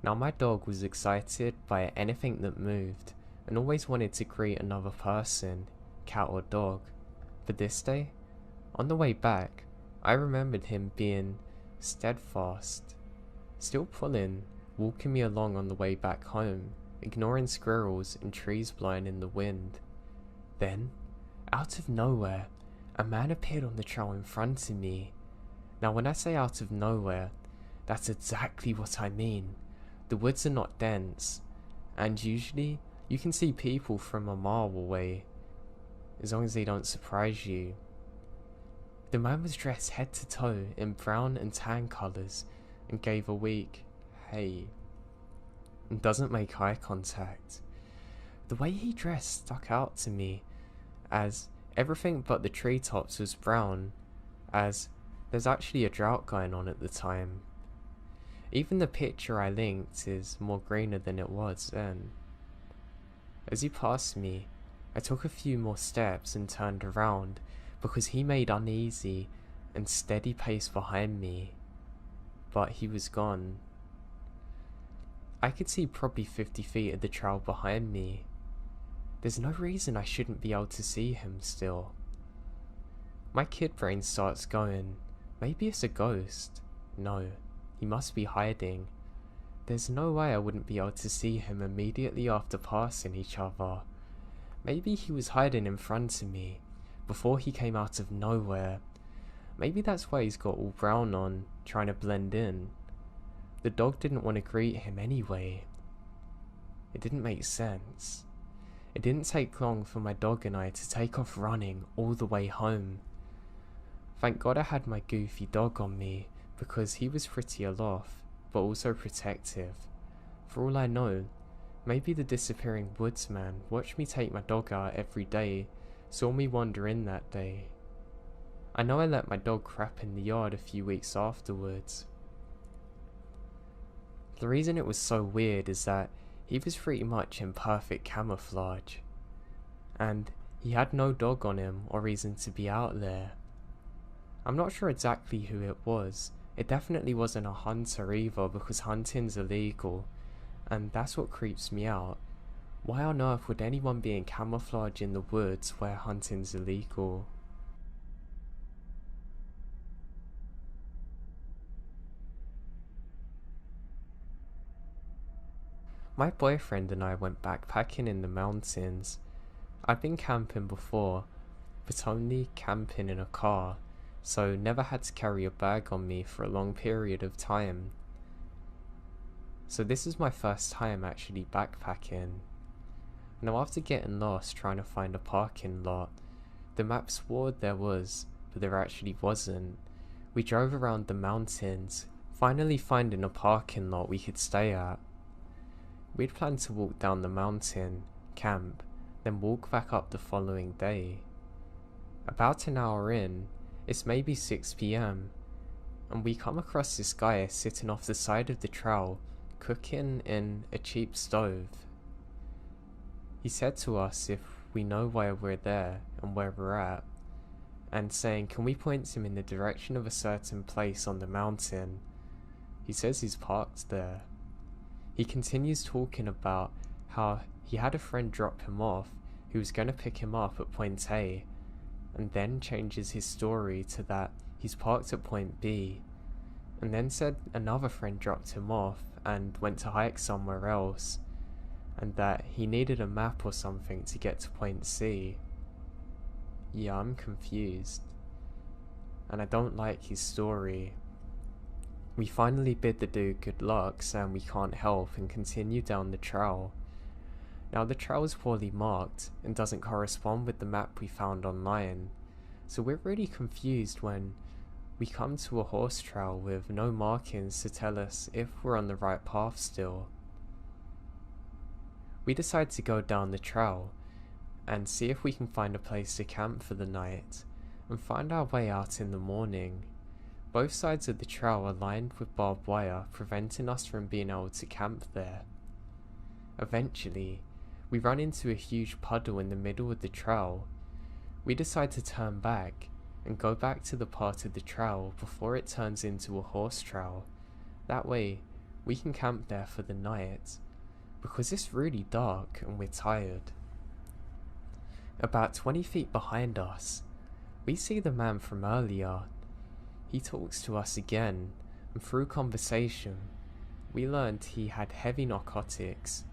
Now my dog was excited by anything that moved and always wanted to greet another person, cat or dog. But this day, on the way back, I remembered him being steadfast, still pulling, walking me along on the way back home, ignoring squirrels and trees blowing in the wind. Then, out of nowhere, a man appeared on the trail in front of me. Now when I say out of nowhere, that's exactly what I mean. The woods are not dense, and usually you can see people from a mile away, as long as they don't surprise you. The man was dressed head to toe in brown and tan colours and gave a weak "hey" and doesn't make eye contact. The way he dressed stuck out to me, as everything but the treetops was brown, as there's actually a drought going on at the time. Even the picture I linked is more greener than it was then. As he passed me, I took a few more steps and turned around because he made uneasy and steady pace behind me, but he was gone. I could see probably 50 feet of the trail behind me. There's no reason I shouldn't be able to see him still. My kid brain starts going, maybe it's a ghost. No, he must be hiding. There's no way I wouldn't be able to see him immediately after passing each other. Maybe he was hiding in front of me, before he came out of nowhere. Maybe that's why he's got all brown on, trying to blend in. The dog didn't want to greet him anyway. It didn't make sense. It didn't take long for my dog and I to take off running all the way home. Thank God I had my goofy dog on me, because he was pretty aloft, but also protective. For all I know, maybe the disappearing woodsman watched me take my dog out every day, saw me wander in that day. I know I let my dog crap in the yard a few weeks afterwards. The reason it was so weird is that he was pretty much in perfect camouflage, and he had no dog on him or reason to be out there. I'm not sure exactly who it was. It definitely wasn't a hunter either, because hunting's illegal, and that's what creeps me out. Why on earth would anyone be in camouflage in the woods where hunting's illegal? My boyfriend and I went backpacking in the mountains. I'd been camping before, but only camping in a car, so never had to carry a bag on me for a long period of time. So this is my first time actually backpacking. Now after getting lost trying to find a parking lot, the map swore there was, but there actually wasn't. We drove around the mountains, finally finding a parking lot we could stay at. We'd planned to walk down the mountain, camp, then walk back up the following day. About an hour in, it's maybe 6 PM, and we come across this guy sitting off the side of the trail, cooking in a cheap stove. He said to us if we know why we're there and where we're at, and saying can we point him in the direction of a certain place on the mountain. He says he's parked there. He continues talking about how he had a friend drop him off who was going to pick him up at point A, and then changes his story to that he's parked at point B, and then said another friend dropped him off and went to hike somewhere else, and that he needed a map or something to get to point C. Yeah, I'm confused, and I don't like his story. We finally bid the dude good luck, saying we can't help, and continue down the trail. Now the trail is poorly marked and doesn't correspond with the map we found online, So we're really confused when we come to a horse trail with no markings to tell us if we're on the right path still. We decide to go down the trail and see if we can find a place to camp for the night and find our way out in the morning. Both sides of the trail are lined with barbed wire, preventing us from being able to camp there. Eventually, we run into a huge puddle in the middle of the trail. We decide to turn back and go back to the part of the trail before it turns into a horse trail. That way, we can camp there for the night, because it's really dark and we're tired. About 20 feet behind us, we see the man from earlier. He talks to us again, and through conversation, we learned he had heavy narcotics,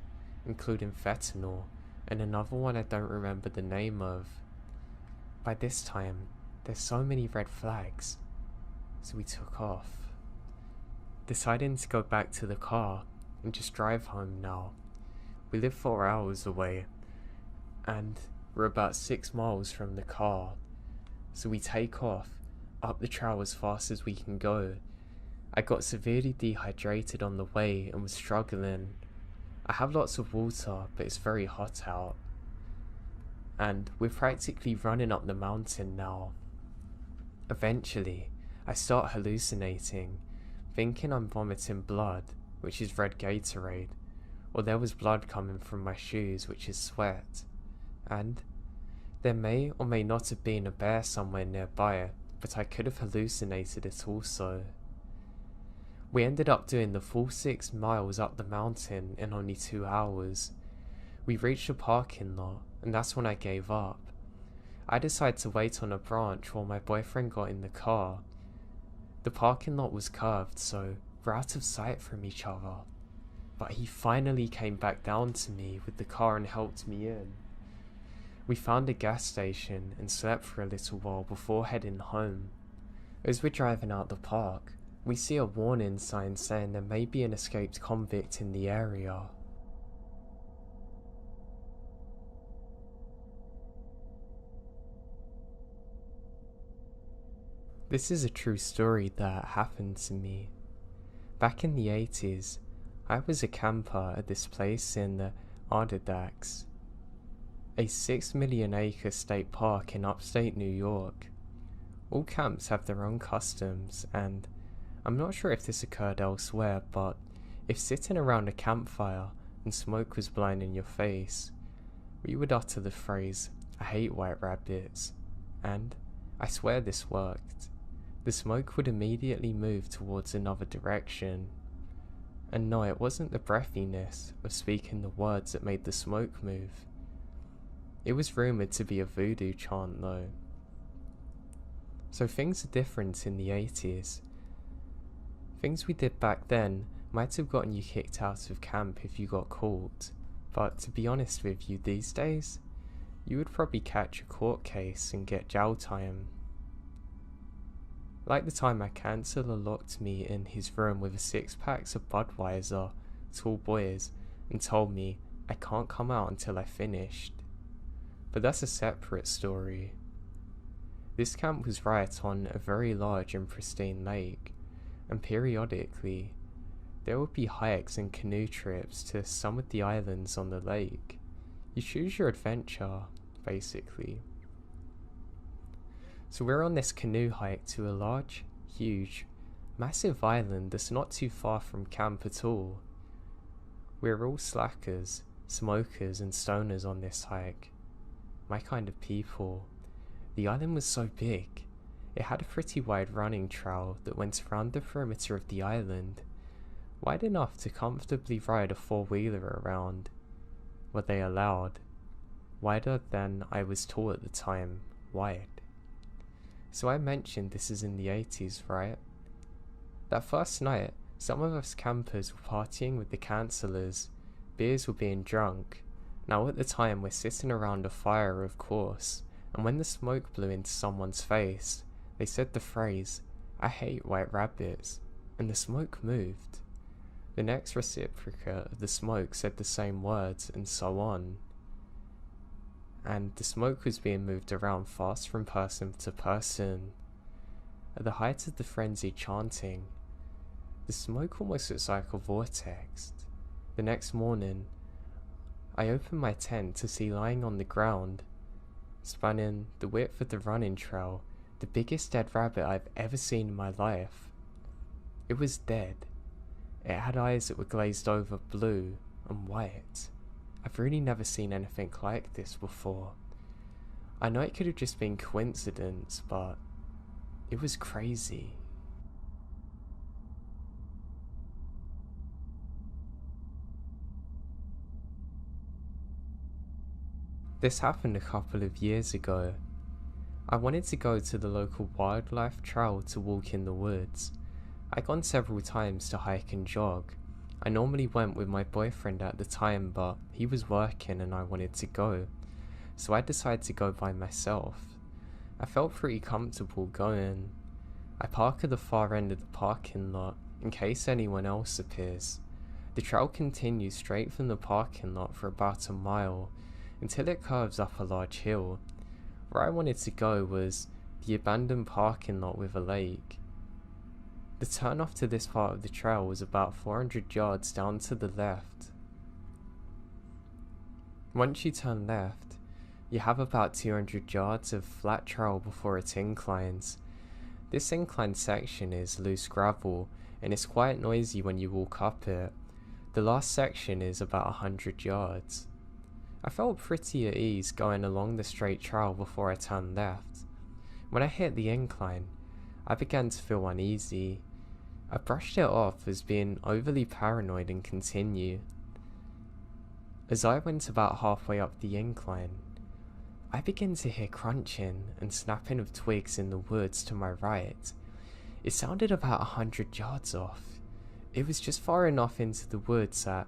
including fentanyl and another one I don't remember the name of. By this time, there's so many red flags, so we took off, deciding to go back to the car and just drive home now. We live 4 hours away, and we're about 6 miles from the car, so we take off up the trail as fast as we can go. I got severely dehydrated on the way and was struggling. I have lots of water, but it's very hot out, and we're practically running up the mountain now. Eventually, I start hallucinating, thinking I'm vomiting blood, which is red Gatorade, or there was blood coming from my shoes, which is sweat, and there may or may not have been a bear somewhere nearby, but I could have hallucinated it also. We ended up doing the full 6 miles up the mountain in only 2 hours. We reached a parking lot, and that's when I gave up. I decided to wait on a branch while my boyfriend got in the car. The parking lot was curved, so we're out of sight from each other. But he finally came back down to me with the car and helped me in. We found a gas station and slept for a little while before heading home. As we're driving out the park, we see a warning sign saying there may be an escaped convict in the area. This is a true story that happened to me. Back in the 80s, I was a camper at this place in the Adirondacks, a 6 million acre state park in upstate New York. All camps have their own customs, and I'm not sure if this occurred elsewhere, but if sitting around a campfire and smoke was blinding your face, we would utter the phrase, "I hate white rabbits," and I swear this worked. The smoke would immediately move towards another direction. And no, it wasn't the breathiness of speaking the words that made the smoke move. It was rumoured to be a voodoo chant though. So things are different in the 80s. Things we did back then might have gotten you kicked out of camp if you got caught, but to be honest with you, these days, you would probably catch a court case and get jail time. Like the time my counsellor locked me in his room with a 6-pack of Budweiser, tall boys, and told me I can't come out until I finished. But that's a separate story. This camp was right on a very large and pristine lake, and periodically, there would be hikes and canoe trips to some of the islands on the lake. You choose your adventure, basically. So we're on this canoe hike to a large, huge, massive island that's not too far from camp at all. We're all slackers, smokers and stoners on this hike. My kind of people. The island was so big, it had a pretty wide running trail that went around the perimeter of the island, wide enough to comfortably ride a 4-wheeler around. Were they allowed? Wider than I was tall at the time, wide. So I mentioned this is in the 80s, right? That first night, some of us campers were partying with the counsellors, beers were being drunk. Now at the time we're sitting around a fire, of course, and when the smoke blew into someone's face, they said the phrase, "I hate white rabbits," and the smoke moved. The next reciprocate of the smoke said the same words, and so on. and the smoke was being moved around fast from person to person. At the height of the frenzied chanting, the smoke almost looks like a vortex. The next morning, I opened my tent to see lying on the ground, spanning the width of the running trail, the biggest dead rabbit I've ever seen in my life. It was dead. It had eyes that were glazed over blue and white. I've really never seen anything like this before. I know it could have just been coincidence, but it was crazy. This happened a couple of years ago. I wanted to go to the local wildlife trail to walk in the woods. I'd gone several times to hike and jog. I normally went with my boyfriend at the time, but he was working and I wanted to go, so I decided to go by myself. I felt pretty comfortable going. I park at the far end of the parking lot in case anyone else appears. The trail continues straight from the parking lot for about a mile until it curves up a large hill. Where I wanted to go was the abandoned parking lot with a lake. The turn off to this part of the trail was about 400 yards down to the left. Once you turn left, you have about 200 yards of flat trail before it inclines. This incline section is loose gravel and it's quite noisy when you walk up it. The last section is about 100 yards. I felt pretty at ease going along the straight trail before I turned left. When I hit the incline, I began to feel uneasy. I brushed it off as being overly paranoid and continued. As I went about halfway up the incline, I began to hear crunching and snapping of twigs in the woods to my right. It sounded about 100 yards off. It was just far enough into the woods that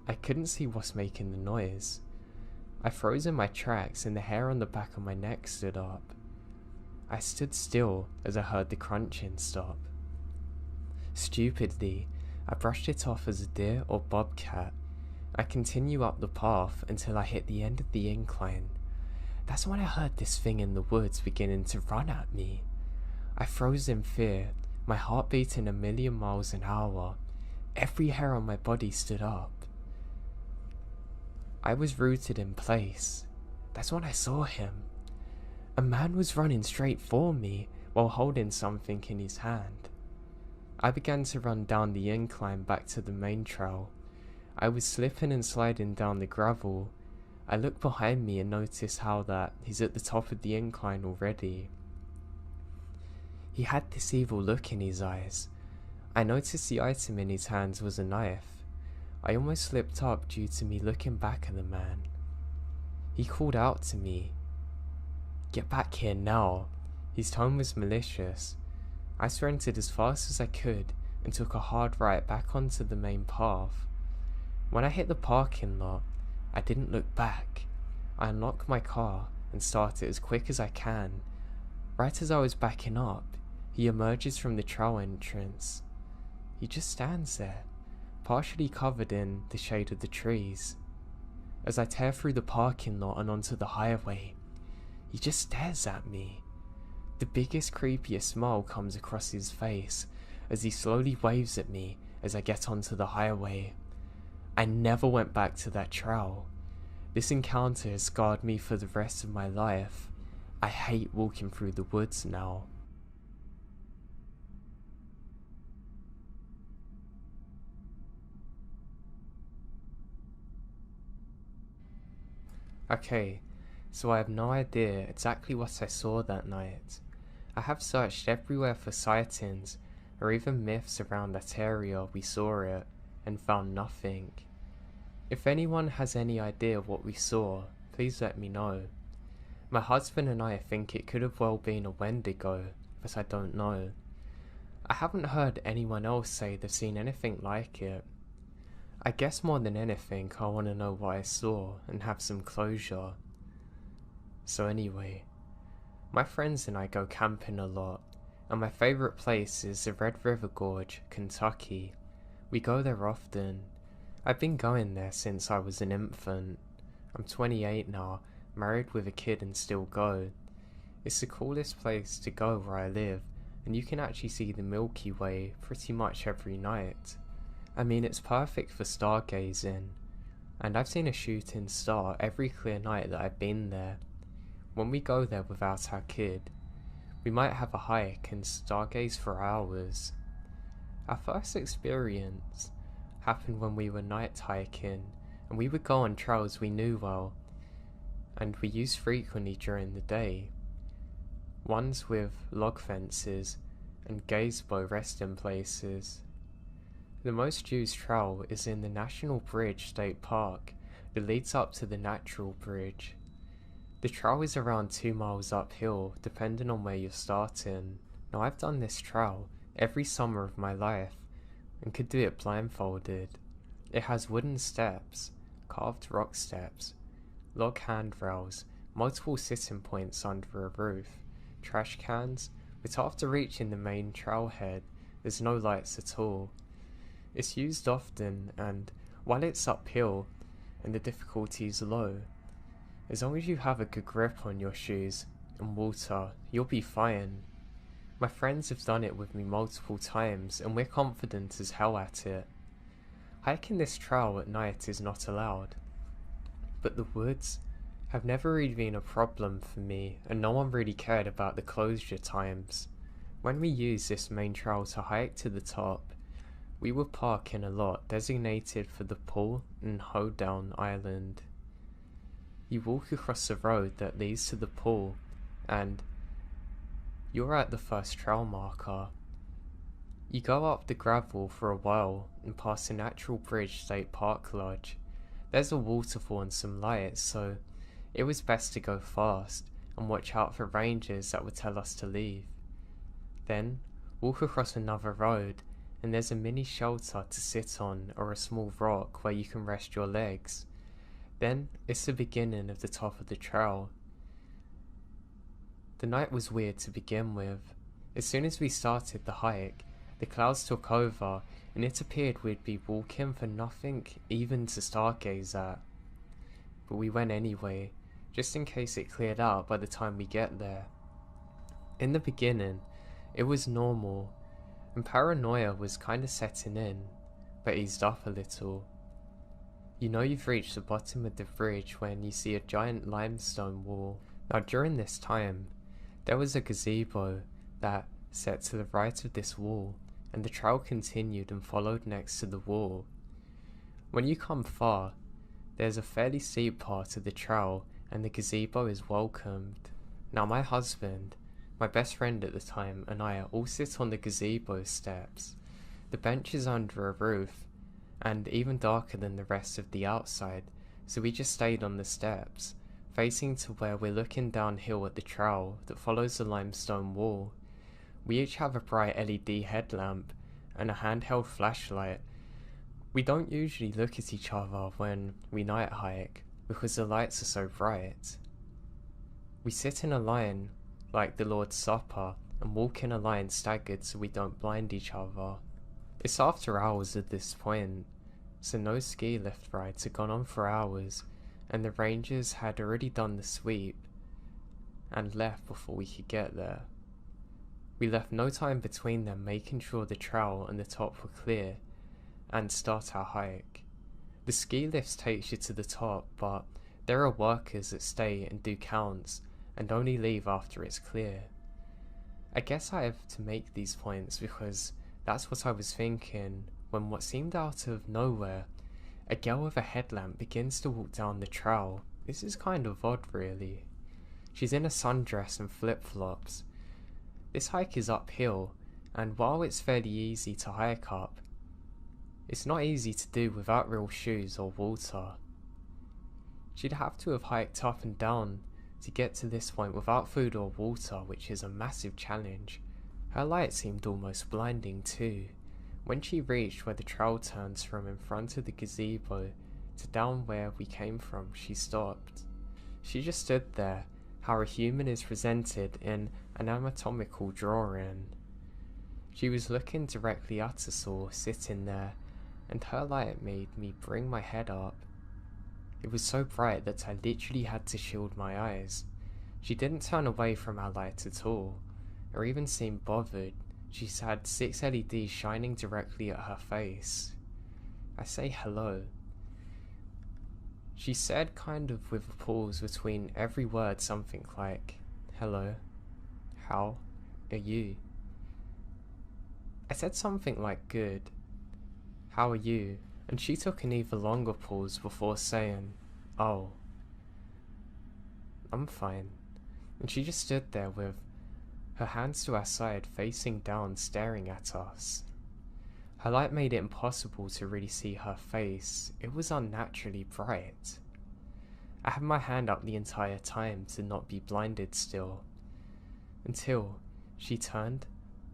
I couldn't see what's making the noise. I froze in my tracks and the hair on the back of my neck stood up. I stood still as I heard the crunching stop. Stupidly, I brushed it off as a deer or bobcat. I continue up the path until I hit the end of the incline. That's when I heard this thing in the woods beginning to run at me. I froze in fear, my heart beating 1,000,000 miles an hour. Every hair on my body stood up. I was rooted in place. That's when I saw him. A man was running straight for me while holding something in his hand. I began to run down the incline back to the main trail. I was slipping and sliding down the gravel. I looked behind me and noticed how that he's at the top of the incline already. He had this evil look in his eyes. I noticed the item in his hands was a knife. I almost slipped up due to me looking back at the man. He called out to me, "Get back here now." His tone was malicious. I sprinted as fast as I could and took a hard right back onto the main path. When I hit the parking lot, I didn't look back. I unlocked my car and started as quick as I can. Right as I was backing up, he emerges from the trail entrance. He just stands there, partially covered in the shade of the trees. As I tear through the parking lot and onto the highway, he just stares at me. The biggest, creepiest smile comes across his face as he slowly waves at me as I get onto the highway. I never went back to that trail. This encounter has scarred me for the rest of my life. I hate walking through the woods now. Okay, so I have no idea exactly what I saw that night. I have searched everywhere for sightings or even myths around that area we saw it and found nothing. If anyone has any idea what we saw, please let me know. My husband and I think it could have well been a Wendigo, but I don't know. I haven't heard anyone else say they've seen anything like it. I guess more than anything I want to know what I saw and have some closure. So anyway, my friends and I go camping a lot, and my favourite place is the Red River Gorge, Kentucky. We go there often. I've been going there since I was an infant. I'm 28 now, married with a kid and still go. It's the coolest place to go where I live, and you can actually see the Milky Way pretty much every night. I mean, it's perfect for stargazing, and I've seen a shooting star every clear night that I've been there. When we go there without our kid, we might have a hike and stargaze for hours. Our first experience happened when we were night hiking, and we would go on trails we knew well, and we used frequently during the day. Ones with log fences and gazebo resting places. The most used trail is in the National Bridge State Park that leads up to the Natural Bridge. The trail is around 2 miles uphill depending on where you're starting. Now I've done this trail every summer of my life and could do it blindfolded. It has wooden steps, carved rock steps, log handrails, multiple sitting points under a roof, trash cans, but after reaching the main trailhead there's no lights at all. It's used often, and while it's uphill and the difficulty is low, as long as you have a good grip on your shoes and water, you'll be fine. My friends have done it with me multiple times and we're confident as hell at it. Hiking this trail at night is not allowed, but the woods have never really been a problem for me and no one really cared about the closure times. When we used this main trail to hike to the top, we would park in a lot designated for the pool and Hoedown Island. You walk across the road that leads to the pool and you're at the first trail marker. You go up the gravel for a while and past the Natural Bridge State Park Lodge. There's a waterfall and some lights, so it was best to go fast and watch out for rangers that would tell us to leave. Then walk across another road and there's a mini shelter to sit on or a small rock where you can rest your legs. Then it's the beginning of the top of the trail. The night was weird to begin with. As soon as we started the hike, the clouds took over and it appeared we'd be walking for nothing even to stargaze at. But we went anyway, just in case it cleared out by the time we get there. In the beginning, it was normal, and paranoia was kinda setting in, but eased up a little. You know you've reached the bottom of the bridge when you see a giant limestone wall. Now during this time, there was a gazebo that sat to the right of this wall, and the trail continued and followed next to the wall. When you come far, there's a fairly steep part of the trail and the gazebo is welcomed. Now my husband, my best friend at the time, and I all sit on the gazebo steps. The bench is under a roof and even darker than the rest of the outside, so we just stayed on the steps, facing to where we're looking downhill at the trail that follows the limestone wall. We each have a bright LED headlamp and a handheld flashlight. We don't usually look at each other when we night hike because the lights are so bright. We sit in a line like the Lord's Supper and walk in a line staggered so we don't blind each other. It's after hours at this point, so no ski lift rides had gone on for hours and the rangers had already done the sweep and left before we could get there. We left no time between them making sure the trail and the top were clear and start our hike. The ski lifts takes you to the top, but there are workers that stay and do counts and only leave after it's clear. I guess I have to make these points because that's what I was thinking when what seemed out of nowhere, a girl with a headlamp begins to walk down the trail. This is kind of odd really. She's in a sundress and flip-flops. This hike is uphill, and while it's fairly easy to hike up, it's not easy to do without real shoes or water. She'd have to have hiked up and down to get to this point without food or water, which is a massive challenge. Her light seemed almost blinding too. When she reached where the trail turns from in front of the gazebo to down where we came from, she stopped. She just stood there, how a human is presented in an anatomical drawing. She was looking directly at us all, sitting there, and her light made me bring my head up. It was so bright that I literally had to shield my eyes. She didn't turn away from our light at all, or even seem bothered. She had 6 LEDs shining directly at her face. I say hello. She said, kind of with a pause between every word, something like, "Hello, how are you?" I said something like, "Good, how are you?" And she took an even longer pause before saying, "Oh, I'm fine." And she just stood there with her hands to her side, facing down, staring at us. Her light made it impossible to really see her face. It was unnaturally bright. I had my hand up the entire time to not be blinded still, until she turned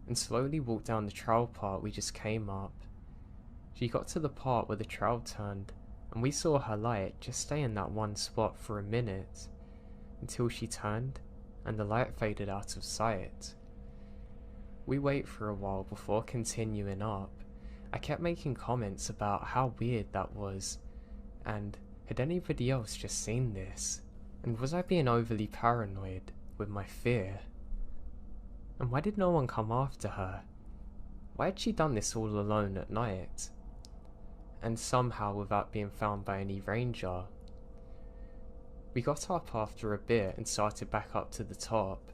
and slowly walked down the trail part we just came up. She got to the part where the trail turned, and we saw her light just stay in that one spot for a minute, until she turned and the light faded out of sight. We wait for a while before continuing up. I kept making comments about how weird that was, and had anybody else just seen this? And was I being overly paranoid with my fear? And why did no one come after her? Why had she done this all alone at night? And somehow without being found by any ranger. We got up after a bit and started back up to the top.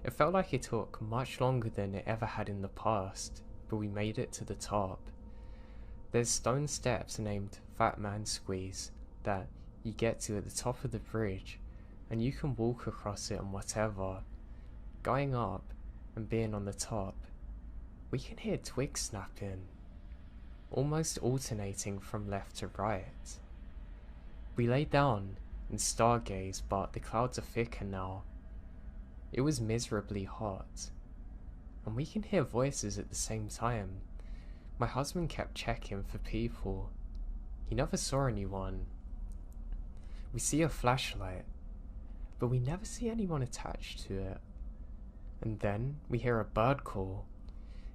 It felt like it took much longer than it ever had in the past, but we made it to the top. There's stone steps named Fat Man Squeeze that you get to at the top of the bridge, and you can walk across it and whatever. Going up and being on the top, we can hear twigs snapping, almost alternating from left to right. We lay down and stargaze, but the clouds are thicker now. It was miserably hot, and we can hear voices at the same time. My husband kept checking for people. He never saw anyone. We see a flashlight, but we never see anyone attached to it. And then we hear a bird call.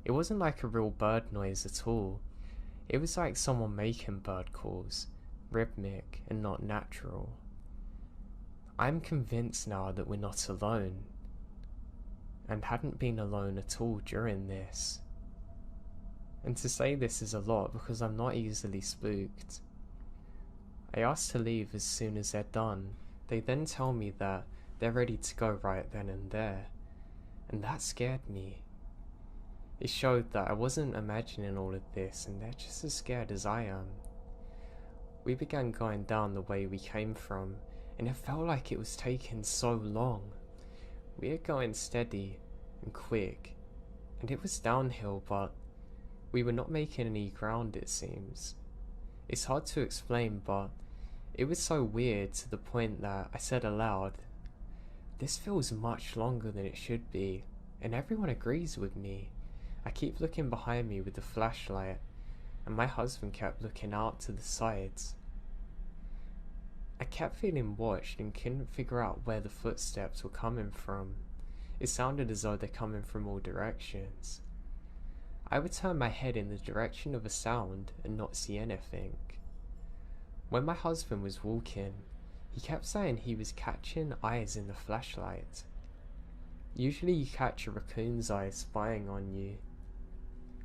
It wasn't like a real bird noise at all. It was like someone making bird calls, rhythmic and not natural. I'm convinced now that we're not alone, and hadn't been alone at all during this. And to say this is a lot because I'm not easily spooked. I asked to leave as soon as they're done. They then tell me that they're ready to go right then and there, and that scared me. It showed that I wasn't imagining all of this and they're just as scared as I am. We began going down the way we came from, and it felt like it was taking so long. We were going steady and quick, and it was downhill, but we were not making any ground, it seems. It's hard to explain, but it was so weird to the point that I said aloud, "This feels much longer than it should be," and everyone agrees with me. I keep looking behind me with the flashlight, and my husband kept looking out to the sides. I kept feeling watched and couldn't figure out where the footsteps were coming from. It sounded as though they're coming from all directions. I would turn my head in the direction of a sound and not see anything. When my husband was walking, he kept saying he was catching eyes in the flashlight. Usually you catch a raccoon's eyes spying on you,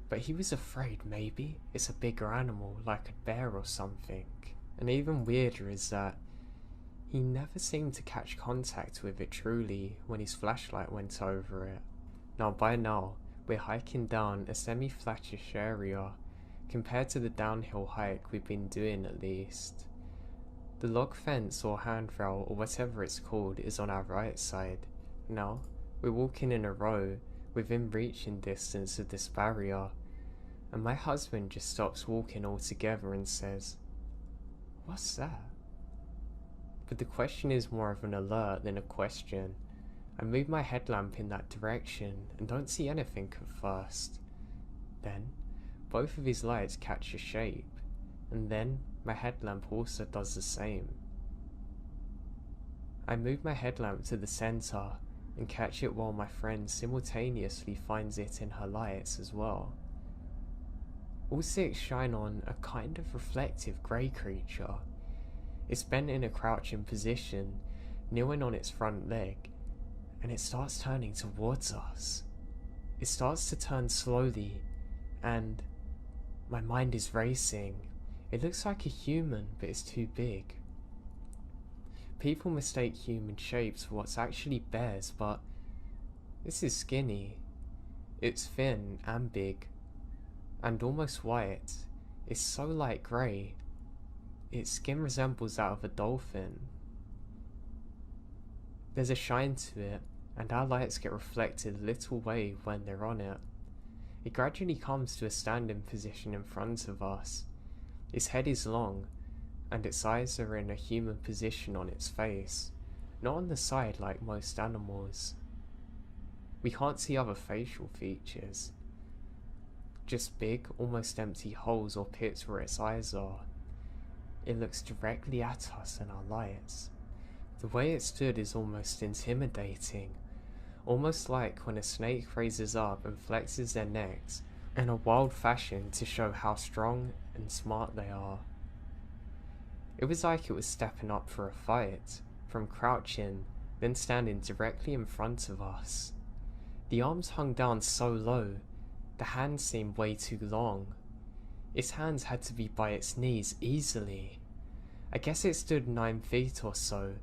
but he was afraid maybe it's a bigger animal like a bear or something. And even weirder is that he never seemed to catch contact with it truly when his flashlight went over it. Now by now, we're hiking down a semi-flattish area compared to the downhill hike we've been doing at least. The log fence or handrail or whatever it's called is on our right side. Now, we're walking in a row within reaching distance of this barrier, and my husband just stops walking altogether and says, "What's that?" But the question is more of an alert than a question. I move my headlamp in that direction and don't see anything at first. Then, both of his lights catch a shape, and then my headlamp also does the same. I move my headlamp to the center and catch it while my friend simultaneously finds it in her lights as well. All six shine on a kind of reflective grey creature. It's bent in a crouching position, kneeling on its front leg, and it starts turning towards us. It starts to turn slowly, and my mind is racing. It looks like a human, but it's too big. People mistake human shapes for what's actually bears, but this is skinny. It's thin and big, and almost white. It's so light grey. Its skin resembles that of a dolphin. There's a shine to it, and our lights get reflected a little way when they're on it. It gradually comes to a standing position in front of us. Its head is long, and its eyes are in a human position on its face, not on the side like most animals. We can't see other facial features, just big, almost empty holes or pits where its eyes are. It looks directly at us in our lights. The way it stood is almost intimidating, almost like when a snake raises up and flexes their necks in a wild fashion to show how strong and smart they are. It was like it was stepping up for a fight, from crouching, then standing directly in front of us. The arms hung down so low, the hands seemed way too long. Its hands had to be by its knees easily. I guess it stood 9 feet or so,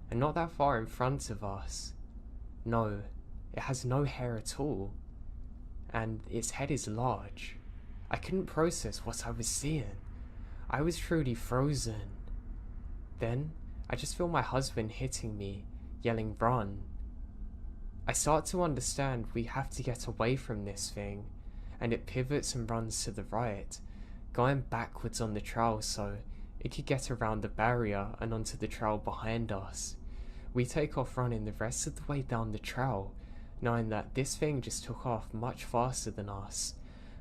and not that far in front of us. No, it has no hair at all, and its head is large. I couldn't process what I was seeing. I was truly frozen. Then, I just feel my husband hitting me, yelling run. I start to understand we have to get away from this thing, and it pivots and runs to the right, going backwards on the trail so it could get around the barrier and onto the trail behind us. We take off running the rest of the way down the trail, knowing that this thing just took off much faster than us,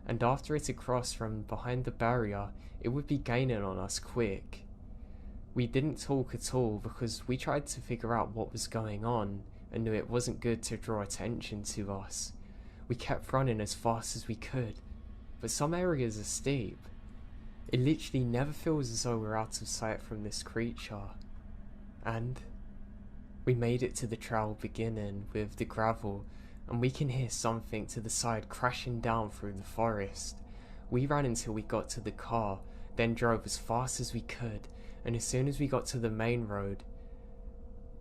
and after it had crossed from behind the barrier, it would be gaining on us quick. We didn't talk at all because we tried to figure out what was going on and knew it wasn't good to draw attention to us. We kept running as fast as we could, but some areas are steep. It literally never feels as though we're out of sight from this creature. And we made it to the trail beginning with the gravel, and we can hear something to the side crashing down through the forest. We ran until we got to the car, then drove as fast as we could, and as soon as we got to the main road,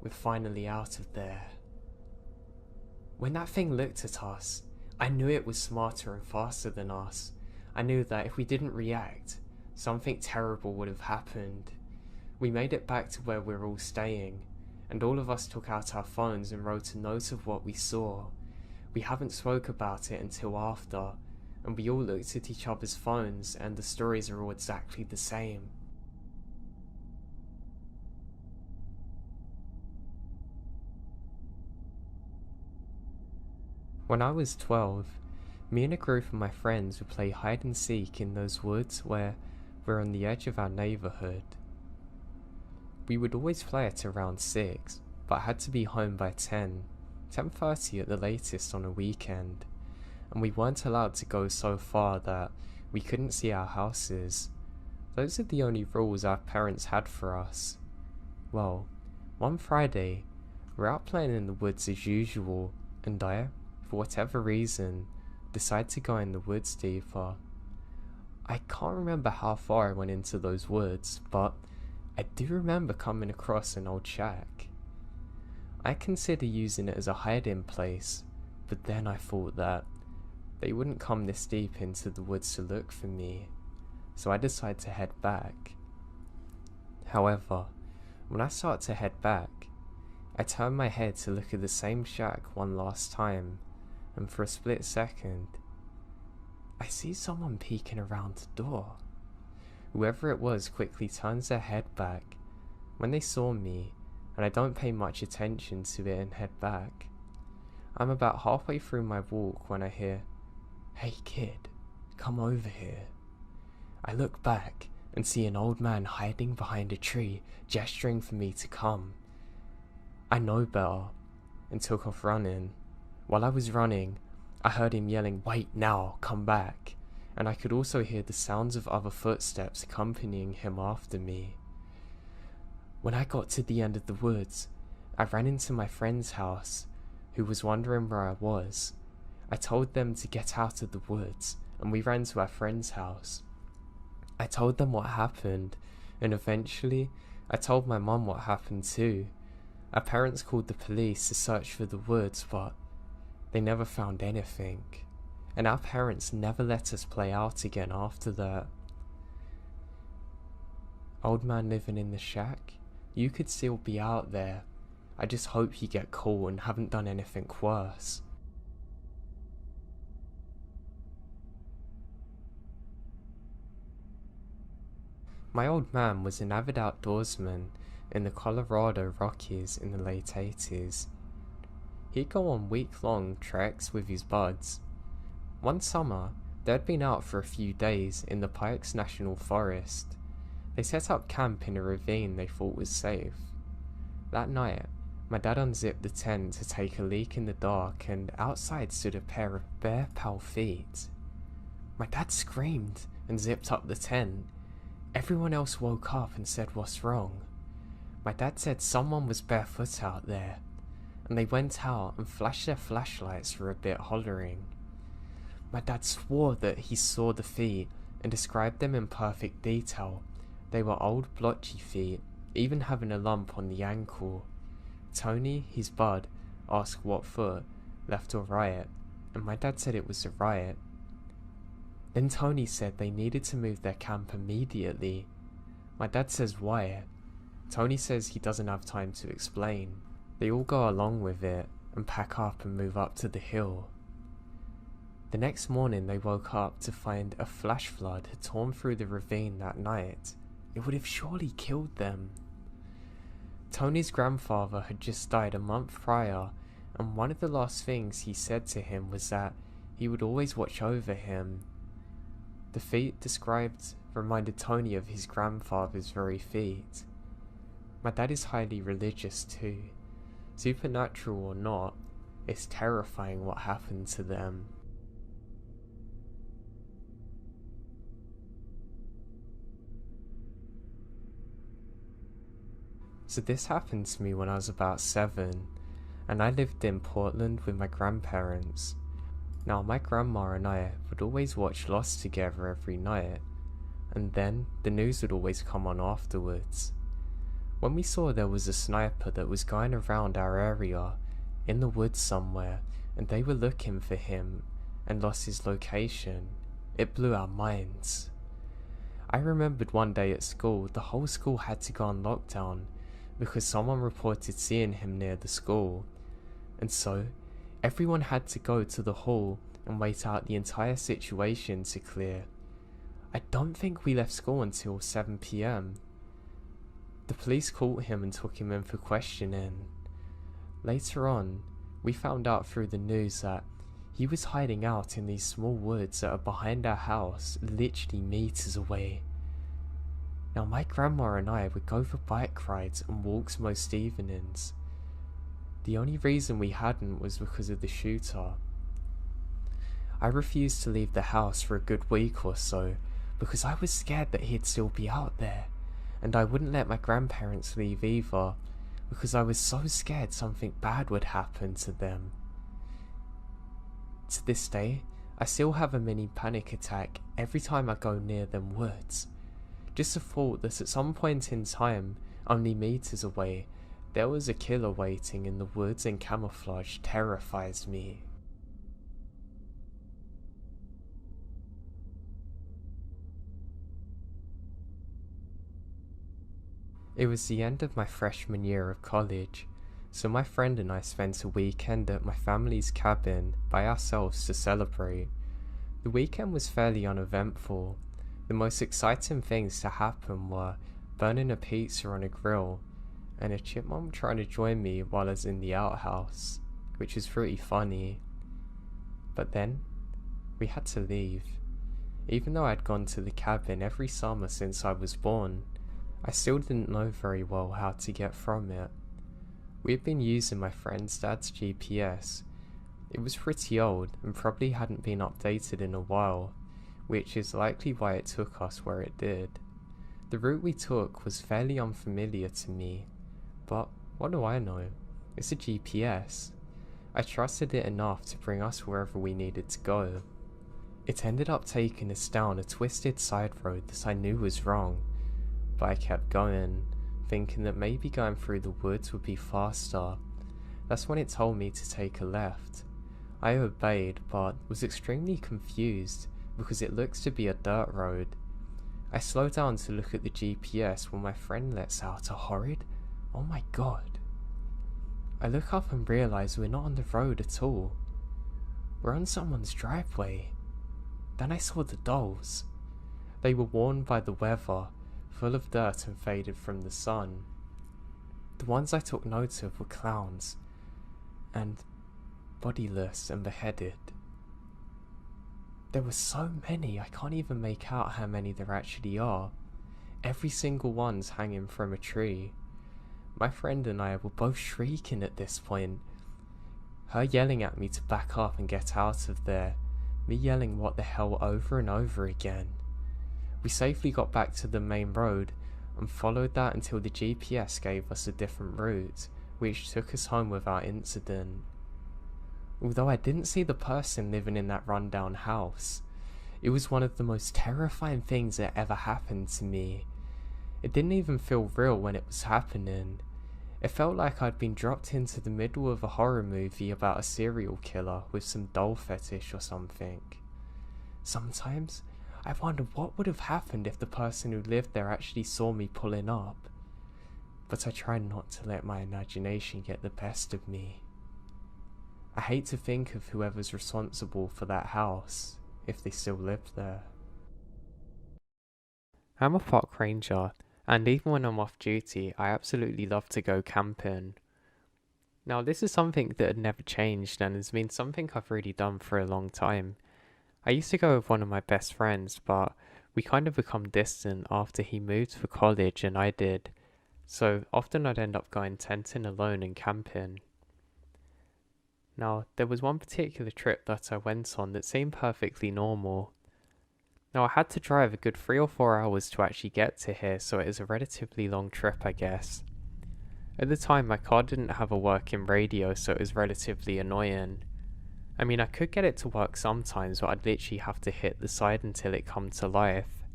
we're finally out of there. When that thing looked at us, I knew it was smarter and faster than us. I knew that if we didn't react, something terrible would have happened. We made it back to where we're all staying, and all of us took out our phones and wrote a note of what we saw. We haven't spoke about it until after, and we all looked at each other's phones and the stories are all exactly the same. When I was 12, me and a group of my friends would play hide and seek in those woods where we're on the edge of our neighbourhood. We would always play at around 6, but had to be home by 10:30 at the latest on a weekend, and we weren't allowed to go so far that we couldn't see our houses. Those are the only rules our parents had for us. Well, one Friday, we're out playing in the woods as usual, and I, for whatever reason, decide to go in the woods deeper. I can't remember how far I went into those woods, but I do remember coming across an old shack. I considered using it as a hide-in place, but then I thought that they wouldn't come this deep into the woods to look for me, so I decided to head back. However, when I start to head back, I turn my head to look at the same shack one last time, and for a split second, I see someone peeking around the door. Whoever it was quickly turns their head back when they saw me, and I don't pay much attention to it and head back. I'm about halfway through my walk when I hear, "Hey kid, come over here." I look back and see an old man hiding behind a tree, gesturing for me to come. I know better, and took off running. While I was running, I heard him yelling, "Wait now, come back," and I could also hear the sounds of other footsteps accompanying him after me. When I got to the end of the woods, I ran into my friend's house, who was wondering where I was. I told them to get out of the woods, and we ran to our friend's house. I told them what happened, and eventually, I told my mum what happened too. Our parents called the police to search for the woods, but they never found anything. And our parents never let us play out again after that. Old man living in the shack, you could still be out there. I just hope you get caught and haven't done anything worse. My old man was an avid outdoorsman in the Colorado Rockies in the late 80s. He'd go on week-long treks with his buds. One summer, they'd been out for a few days in the Pikes National Forest. They set up camp in a ravine they thought was safe. That night, my dad unzipped the tent to take a leak in the dark, and outside stood a pair of bare pale feet. My dad screamed and zipped up the tent. Everyone else woke up and said, "What's wrong?" My dad said someone was barefoot out there, and they went out and flashed their flashlights for a bit, hollering. My dad swore that he saw the feet and described them in perfect detail. They were old blotchy feet, even having a lump on the ankle. Tony, his bud, asked what foot, left or right, and my dad said it was the right. Then Tony said they needed to move their camp immediately. My dad says why. Tony says he doesn't have time to explain. They all go along with it and pack up and move up to the hill. The next morning they woke up to find a flash flood had torn through the ravine that night. It would have surely killed them. Tony's grandfather had just died a month prior, and one of the last things he said to him was that he would always watch over him. The feet described reminded Tony of his grandfather's very feet. My dad is highly religious too. Supernatural or not, it's terrifying what happened to them. So this happened to me when I was about 7, and I lived in Portland with my grandparents. Now my grandma and I would always watch Lost together every night, and then the news would always come on afterwards. When we saw there was a sniper that was going around our area, in the woods somewhere, and they were looking for him, and lost his location, it blew our minds. I remembered one day at school, the whole school had to go on lockdown, because someone reported seeing him near the school, and so everyone had to go to the hall and wait out the entire situation to clear. I don't think we left school until 7 PM. The police caught him and took him in for questioning. Later on, we found out through the news that he was hiding out in these small woods that are behind our house, literally meters away. Now my grandma and I would go for bike rides and walks most evenings. The only reason we hadn't was because of the shooter. I refused to leave the house for a good week or so because I was scared that he'd still be out there, and I wouldn't let my grandparents leave either because I was so scared something bad would happen to them. To this day, I still have a mini panic attack every time I go near them woods. Just the thought that at some point in time, only meters away, there was a killer waiting in the woods in camouflage terrifies me. It was the end of my freshman year of college, so my friend and I spent a weekend at my family's cabin by ourselves to celebrate. The weekend was fairly uneventful. The most exciting things to happen were burning a pizza on a grill and a chipmunk trying to join me while I was in the outhouse, which was pretty funny. But then, we had to leave. Even though I'd gone to the cabin every summer since I was born, I still didn't know very well how to get from it. We had been using my friend's dad's GPS. It was pretty old and probably hadn't been updated in a while, which is likely why it took us where it did. The route we took was fairly unfamiliar to me, but what do I know? It's a GPS. I trusted it enough to bring us wherever we needed to go. It ended up taking us down a twisted side road that I knew was wrong, but I kept going, thinking that maybe going through the woods would be faster. That's when it told me to take a left. I obeyed, but was extremely confused because it looks to be a dirt road. I slowed down to look at the GPS when my friend lets out a horrid, "Oh my god." I look up and realise we're not on the road at all. We're on someone's driveway. Then I saw the dolls. They were worn by the weather, full of dirt and faded from the sun. The ones I took note of were clowns, and bodiless and beheaded. There were so many, I can't even make out how many there actually are. Every single one's hanging from a tree. My friend and I were both shrieking at this point. Her yelling at me to back up and get out of there, me yelling what the hell over and over again. We safely got back to the main road and followed that until the GPS gave us a different route, which took us home without incident. Although I didn't see the person living in that rundown house, it was one of the most terrifying things that ever happened to me. It didn't even feel real when it was happening. It felt like I'd been dropped into the middle of a horror movie about a serial killer with some doll fetish or something. Sometimes I wonder what would have happened if the person who lived there actually saw me pulling up. But I try not to let my imagination get the best of me. I hate to think of whoever's responsible for that house, if they still lived there. I'm a park ranger, and even when I'm off duty, I absolutely love to go camping. Now, this is something that had never changed and has been something I've really done for a long time. I used to go with one of my best friends, but we kind of become distant after he moved for college and I did, so often I'd end up going tenting alone and camping. Now, there was one particular trip that I went on that seemed perfectly normal. Now, I had to drive a good 3 or 4 hours to actually get to here, so it is a relatively long trip, I guess. At the time, my car didn't have a working radio, so it was relatively annoying. I mean, I could get it to work sometimes, but I'd literally have to hit the side until it come to life.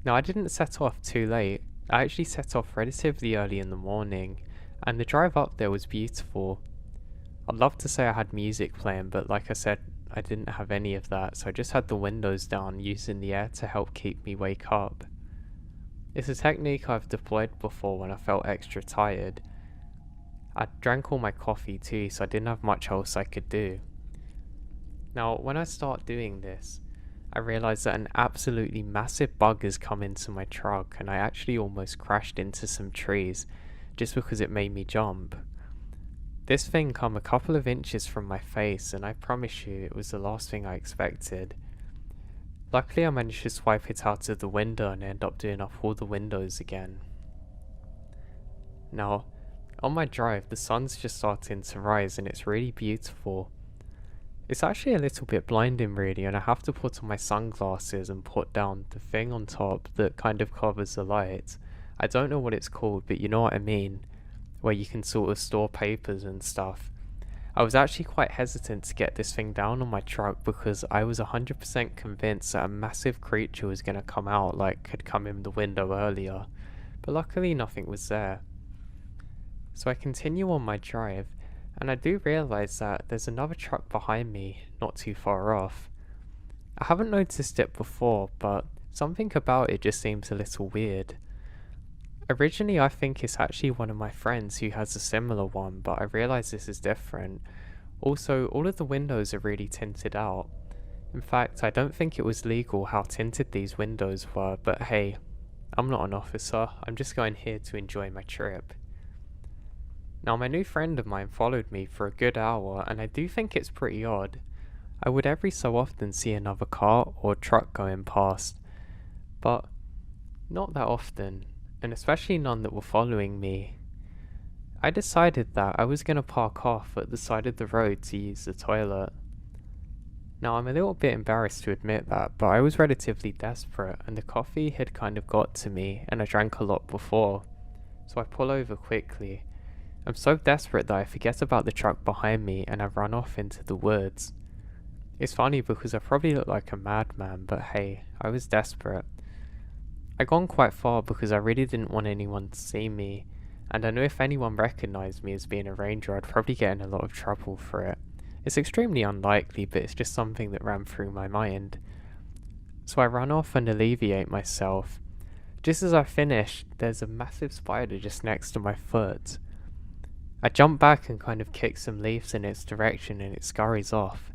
Now, I didn't set off too late. I actually set off relatively early in the morning, and the drive up there was beautiful. I'd love to say I had music playing, but like I said, I didn't have any of that, so I just had the windows down, using the air to help keep me wake up. It's a technique I've deployed before when I felt extra tired. I drank all my coffee too, so I didn't have much else I could do. Now, when I start doing this, I realised that an absolutely massive bug has come into my truck, and I actually almost crashed into some trees just because it made me jump. This thing come a couple of inches from my face, and I promise you it was the last thing I expected. Luckily I managed to swipe it out of the window and end up doing up all the windows again. Now, on my drive the sun's just starting to rise and it's really beautiful. It's actually a little bit blinding really, and I have to put on my sunglasses and put down the thing on top that kind of covers the light. I don't know what it's called, but you know what I mean, where you can sort of store papers and stuff. I was actually quite hesitant to get this thing down on my truck because I was 100% convinced that a massive creature was going to come out like had come in the window earlier, but luckily nothing was there. So I continue on my drive, and I do realise that there's another truck behind me, not too far off. I haven't noticed it before, but something about it just seems a little weird. Originally I think it's actually one of my friends who has a similar one, but I realise this is different. Also, all of the windows are really tinted out. In fact, I don't think it was legal how tinted these windows were, but hey, I'm not an officer, I'm just going here to enjoy my trip. Now, my new friend of mine followed me for a good hour, and I do think it's pretty odd. I would every so often see another car or truck going past, but not that often, and especially none that were following me. I decided that I was going to park off at the side of the road to use the toilet. Now, I'm a little bit embarrassed to admit that, but I was relatively desperate and the coffee had kind of got to me and I drank a lot before. So I pull over quickly. I'm so desperate that I forget about the truck behind me and I run off into the woods. It's funny because I probably look like a madman, but hey, I was desperate. I'd gone quite far because I really didn't want anyone to see me, and I knew if anyone recognised me as being a ranger I'd probably get in a lot of trouble for it. It's extremely unlikely, but it's just something that ran through my mind. So I ran off and alleviate myself. Just as I finished, there's a massive spider just next to my foot. I jump back and kind of kick some leaves in its direction and it scurries off.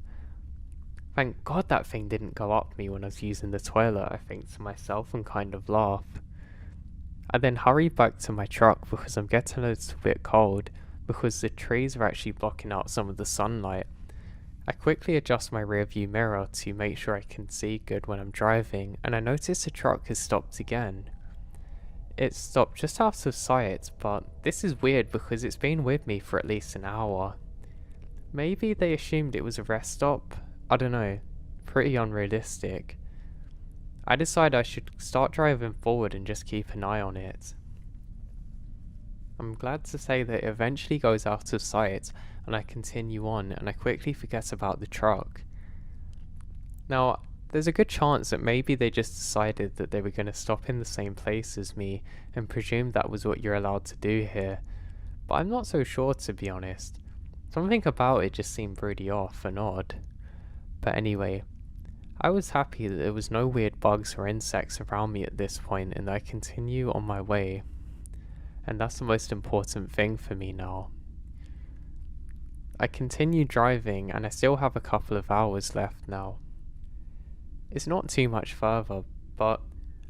Thank God that thing didn't go up me when I was using the toilet, I think to myself and kind of laugh. I then hurry back to my truck because I'm getting a little bit cold because the trees are actually blocking out some of the sunlight. I quickly adjust my rear view mirror to make sure I can see good when I'm driving and I notice the truck has stopped again. It stopped just out of sight, but this is weird because it's been with me for at least an hour. Maybe they assumed it was a rest stop? I don't know. Pretty unrealistic. I decide I should start driving forward and just keep an eye on it. I'm glad to say that it eventually goes out of sight and I continue on and I quickly forget about the truck. Now, there's a good chance that maybe they just decided that they were going to stop in the same place as me and presumed that was what you're allowed to do here, but I'm not so sure to be honest. Something about it just seemed really off and odd. But anyway, I was happy that there was no weird bugs or insects around me at this point and I continue on my way. And that's the most important thing for me now. I continue driving and I still have a couple of hours left now. It's not too much further, but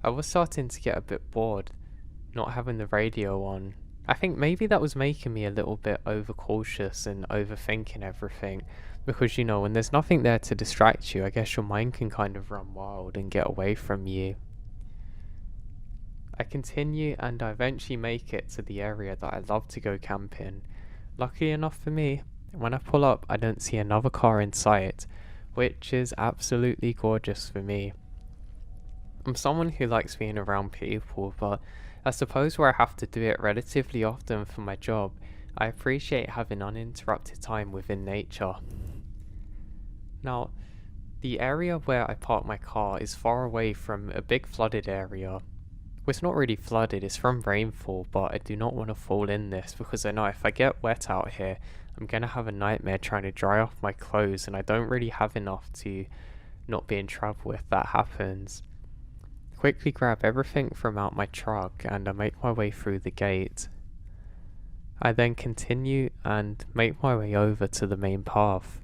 I was starting to get a bit bored, not having the radio on. I think maybe that was making me a little bit overcautious and overthinking everything, because when there's nothing there to distract you, I guess your mind can kind of run wild and get away from you. I continue and I eventually make it to the area that I love to go camping. Luckily enough for me, when I pull up I don't see another car in sight, which is absolutely gorgeous for me. I'm someone who likes being around people, but I suppose where I have to do it relatively often for my job, I appreciate having uninterrupted time within nature. Now, the area where I park my car is far away from a big flooded area. Well, it's not really flooded, it's from rainfall, but I do not want to fall in this because I know if I get wet out here, I'm going to have a nightmare trying to dry off my clothes and I don't really have enough to not be in trouble if that happens. Quickly grab everything from out my truck and I make my way through the gate. I then continue and make my way over to the main path.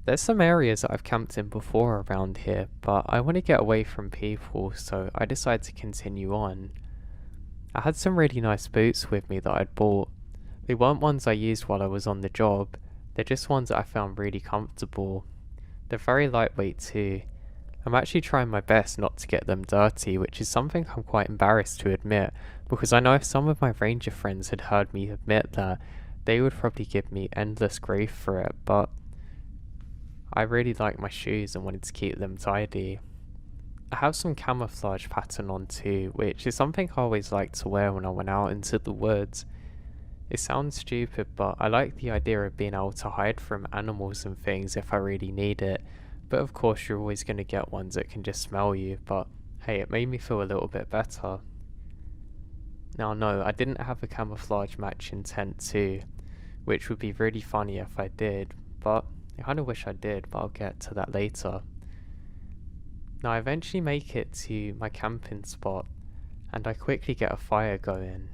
There's some areas that I've camped in before around here, but I want to get away from people, so I decide to continue on. I had some really nice boots with me that I'd bought. They weren't ones I used while I was on the job, they're just ones that I found really comfortable. They're very lightweight too. I'm actually trying my best not to get them dirty, which is something I'm quite embarrassed to admit, because I know if some of my ranger friends had heard me admit that, they would probably give me endless grief for it, but I really like my shoes and wanted to keep them tidy. I have some camouflage pattern on too, which is something I always liked to wear when I went out into the woods. It sounds stupid, but I like the idea of being able to hide from animals and things if I really need it, but of course you're always going to get ones that can just smell you, but hey, it made me feel a little bit better. Now no, I didn't have a camouflage matching tent too, which would be really funny if I did, but I kind of wish I did, but I'll get to that later. Now I eventually make it to my camping spot, and I quickly get a fire going.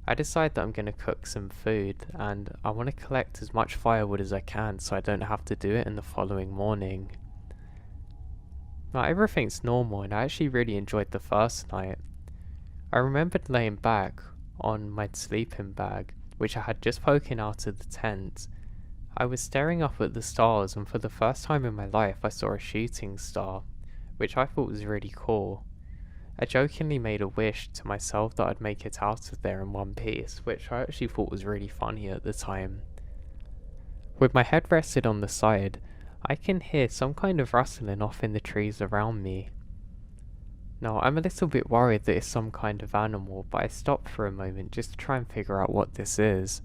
I decide that I'm going to cook some food, and I want to collect as much firewood as I can so I don't have to do it in the following morning. Now everything's normal, and I actually really enjoyed the first night. I remembered laying back on my sleeping bag, which I had just poking out of the tent. I was staring up at the stars, and for the first time in my life I saw a shooting star, which I thought was really cool. I jokingly made a wish to myself that I'd make it out of there in one piece, which I actually thought was really funny at the time. With my head rested on the side, I can hear some kind of rustling off in the trees around me. Now, I'm a little bit worried that it's some kind of animal, but I stop for a moment just to try and figure out what this is.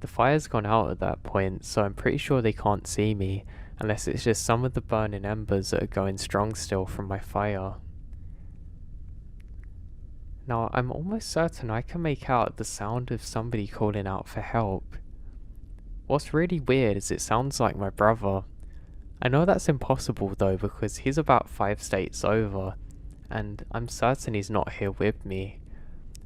The fire's gone out at that point, so I'm pretty sure they can't see me, unless it's just some of the burning embers that are going strong still from my fire. Now, I'm almost certain I can make out the sound of somebody calling out for help. What's really weird is it sounds like my brother. I know that's impossible though because he's about 5 states over, and I'm certain he's not here with me.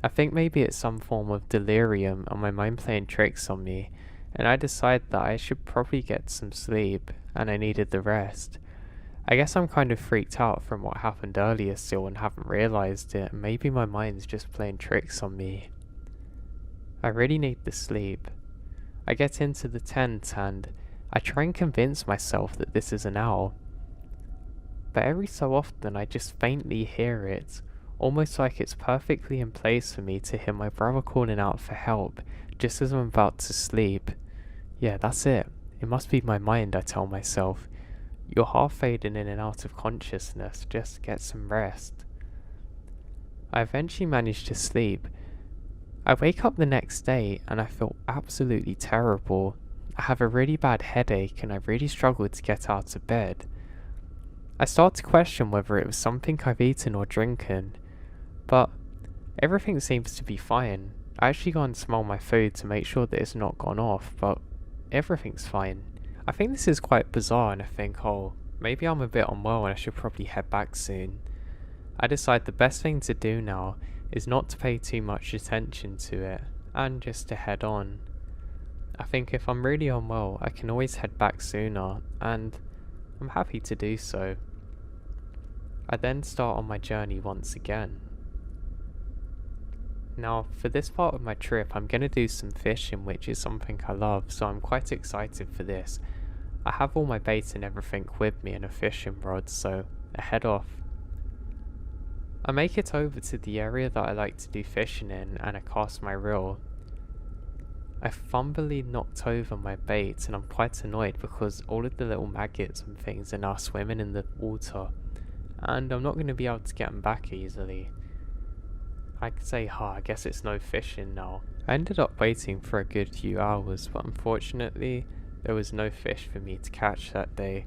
I think maybe it's some form of delirium and my mind playing tricks on me, and I decide that I should probably get some sleep, and I needed the rest. I guess I'm kind of freaked out from what happened earlier still and haven't realised it, and maybe my mind's just playing tricks on me. I really need the sleep. I get into the tent and I try and convince myself that this is an owl. But every so often I just faintly hear it, almost like it's perfectly in place for me to hear my brother calling out for help just as I'm about to sleep. Yeah, that's it. It must be my mind, I tell myself. You're half fading in and out of consciousness, just get some rest. I eventually manage to sleep. I wake up the next day and I feel absolutely terrible. I have a really bad headache and I really struggle to get out of bed. I start to question whether it was something I've eaten or drinking, but everything seems to be fine. I actually go and smell my food to make sure that it's not gone off, but everything's fine. I think this is quite bizarre and I think, oh, maybe I'm a bit unwell and I should probably head back soon. I decide the best thing to do now is not to pay too much attention to it and just to head on. I think if I'm really unwell, I can always head back sooner, and I'm happy to do so. I then start on my journey once again. Now, for this part of my trip, I'm going to do some fishing, which is something I love, so I'm quite excited for this. I have all my bait and everything with me and a fishing rod, so I head off. I make it over to the area that I like to do fishing in, and I cast my reel. I fumbly knocked over my bait and I'm quite annoyed because all of the little maggots and things are now swimming in the water, and I'm not going to be able to get them back easily. I could say, I guess it's no fishing now. I ended up waiting for a good few hours, but unfortunately there was no fish for me to catch that day.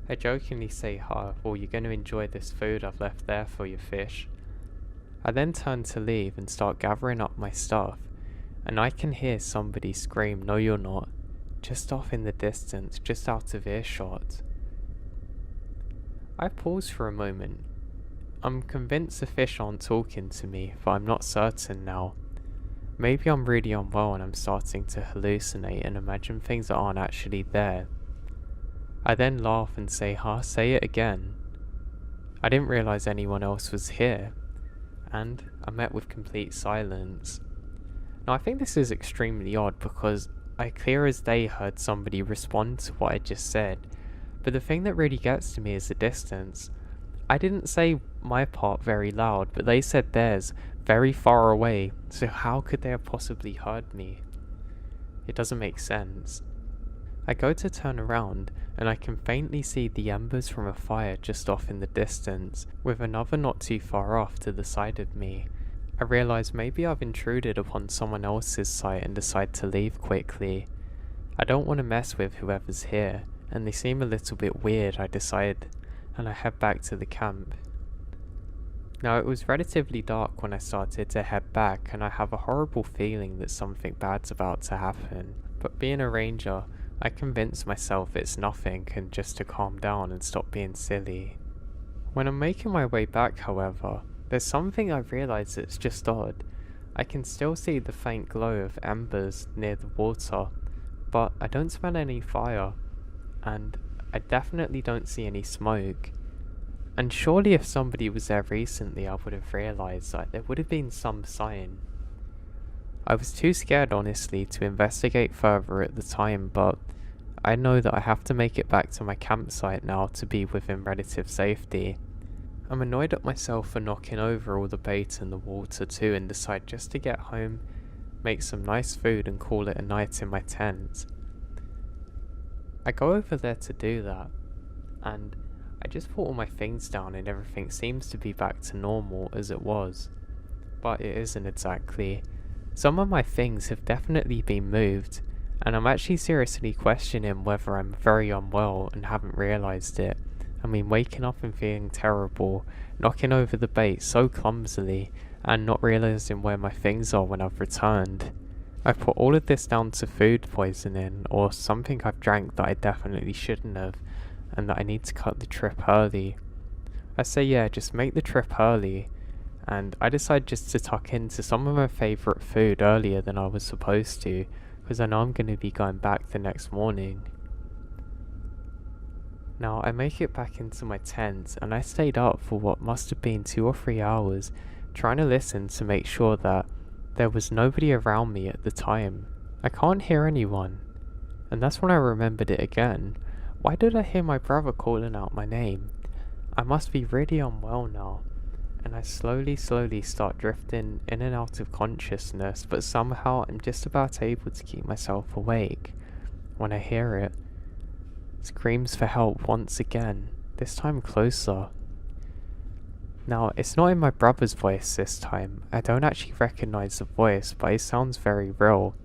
I jokingly say, well, you're going to enjoy this food I've left there for your fish. I then turn to leave and start gathering up my stuff, and I can hear somebody scream, "No you're not," just off in the distance, just out of earshot. I pause for a moment. I'm convinced the fish aren't talking to me, but I'm not certain now. Maybe I'm really unwell and I'm starting to hallucinate and imagine things that aren't actually there. I then laugh and say, say it again. I didn't realise anyone else was here, and I'm met with complete silence. Now I think this is extremely odd because I clear as day heard somebody respond to what I just said, but the thing that really gets to me is the distance. I didn't say my part very loud, but they said theirs very far away, so how could they have possibly heard me? It doesn't make sense. I go to turn around and I can faintly see the embers from a fire just off in the distance, with another not too far off to the side of me. I realise maybe I've intruded upon someone else's site and decide to leave quickly. I don't want to mess with whoever's here, and they seem a little bit weird, I decide, and I head back to the camp. Now it was relatively dark when I started to head back, and I have a horrible feeling that something bad's about to happen, but being a ranger, I convince myself it's nothing and just to calm down and stop being silly. When I'm making my way back, however, there's something I realise that's just odd. I can still see the faint glow of embers near the water, but I don't smell any fire, and I definitely don't see any smoke. And surely if somebody was there recently I would have realised that there would have been some sign. I was too scared honestly to investigate further at the time, but I know that I have to make it back to my campsite now to be within relative safety. I'm annoyed at myself for knocking over all the bait in the water too, and decide just to get home, make some nice food and call it a night in my tent. I go over there to do that, and I just put all my things down and everything seems to be back to normal as it was. But it isn't exactly. Some of my things have definitely been moved, and I'm actually seriously questioning whether I'm very unwell and haven't realised it. I mean, waking up and feeling terrible, knocking over the bait so clumsily, and not realising where my things are when I've returned. I put all of this down to food poisoning, or something I've drank that I definitely shouldn't have, and that I need to cut the trip early. I say yeah, just make the trip early, and I decide just to tuck into some of my favourite food earlier than I was supposed to, because I know I'm going to be going back the next morning. Now I make it back into my tent, and I stayed up for what must have been 2 or 3 hours, trying to listen to make sure that there was nobody around me at the time. I can't hear anyone, and that's when I remembered it again. Why did I hear my brother calling out my name? I must be really unwell now, and I slowly start drifting in and out of consciousness, but somehow I'm just about able to keep myself awake when I hear it. Screams for help once again, this time closer. Now, it's not in my brother's voice this time. I don't actually recognise the voice, but it sounds very real.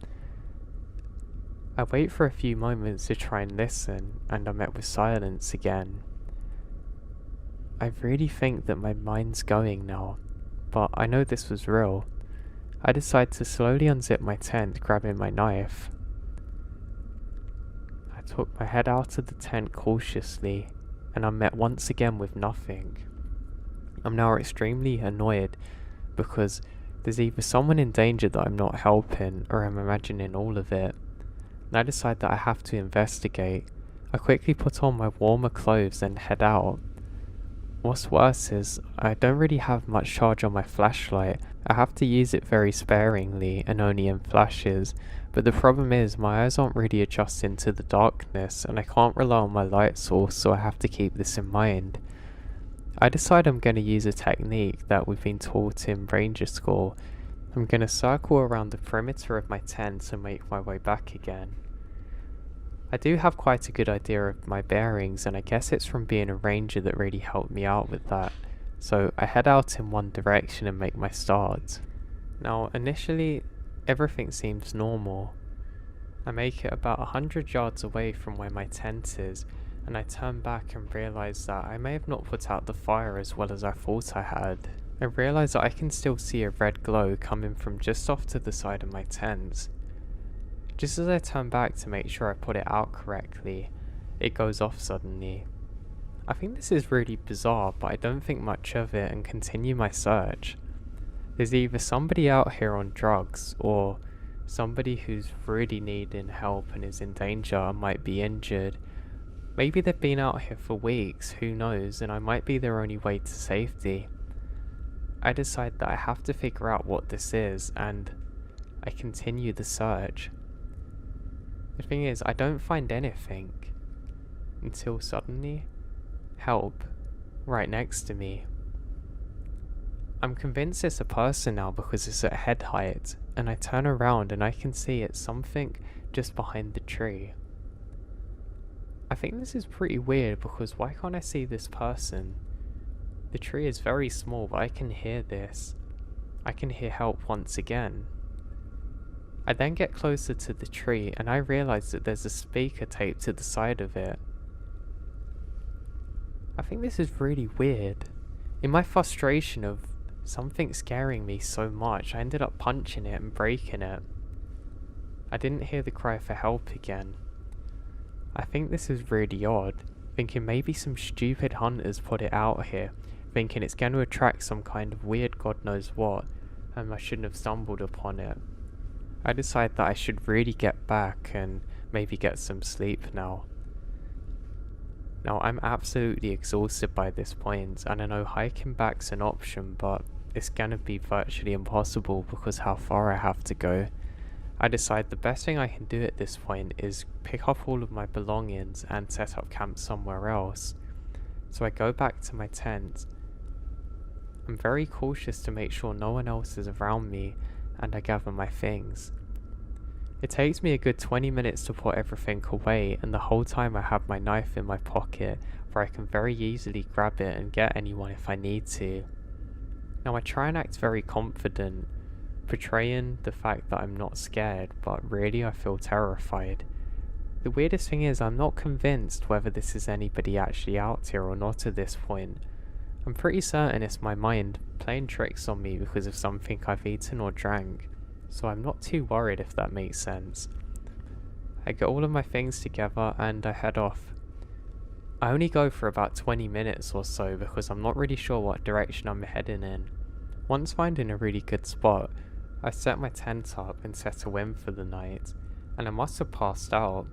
I wait for a few moments to try and listen, and I'm met with silence again. I really think that my mind's going now, but I know this was real. I decide to slowly unzip my tent, grabbing my knife. I took my head out of the tent cautiously, and I'm met once again with nothing. I'm now extremely annoyed because there's either someone in danger that I'm not helping, or I'm imagining all of it. And I decide that I have to investigate. I quickly put on my warmer clothes and head out. What's worse is, I don't really have much charge on my flashlight. I have to use it very sparingly and only in flashes, but the problem is my eyes aren't really adjusting to the darkness and I can't rely on my light source, so I have to keep this in mind. I decide I'm going to use a technique that we've been taught in Ranger School. I'm going to circle around the perimeter of my tent and make my way back again. I do have quite a good idea of my bearings, and I guess it's from being a ranger that really helped me out with that. So I head out in one direction and make my start. Now initially everything seems normal. I make it about 100 yards away from where my tent is, and I turn back and realise that I may have not put out the fire as well as I thought I had. I realise that I can still see a red glow coming from just off to the side of my tent. Just as I turn back to make sure I put it out correctly, it goes off suddenly. I think this is really bizarre, but I don't think much of it and continue my search. There's either somebody out here on drugs, or somebody who's really needing help and is in danger and might be injured. Maybe they've been out here for weeks, who knows, and I might be their only way to safety. I decide that I have to figure out what this is, and I continue the search. The thing is, I don't find anything, until suddenly, help, right next to me. I'm convinced it's a person now because it's at head height, and I turn around and I can see it's something just behind the tree. I think this is pretty weird because why can't I see this person? The tree is very small, but I can hear this. I can hear help once again. I then get closer to the tree and I realise that there's a speaker taped to the side of it. I think this is really weird. In my frustration of something scaring me so much, I ended up punching it and breaking it. I didn't hear the cry for help again. I think this is really odd, thinking maybe some stupid hunters put it out here, thinking it's going to attract some kind of weird God knows what, and I shouldn't have stumbled upon it. I decide that I should really get back and maybe get some sleep now. Now I'm absolutely exhausted by this point, and I know hiking back's an option, but it's gonna be virtually impossible because how far I have to go. I decide the best thing I can do at this point is pick up all of my belongings and set up camp somewhere else. So I go back to my tent. I'm very cautious to make sure no one else is around me, and I gather my things. It takes me a good 20 minutes to put everything away, and the whole time I have my knife in my pocket where I can very easily grab it and get anyone if I need to. Now I try and act very confident, portraying the fact that I'm not scared, but really I feel terrified. The weirdest thing is I'm not convinced whether this is anybody actually out here or not at this point. I'm pretty certain it's my mind playing tricks on me because of something I've eaten or drank, so I'm not too worried if that makes sense. I get all of my things together and I head off. I only go for about 20 minutes or so because I'm not really sure what direction I'm heading in. Once finding a really good spot, I set my tent up and settle in for the night, and I must have passed out.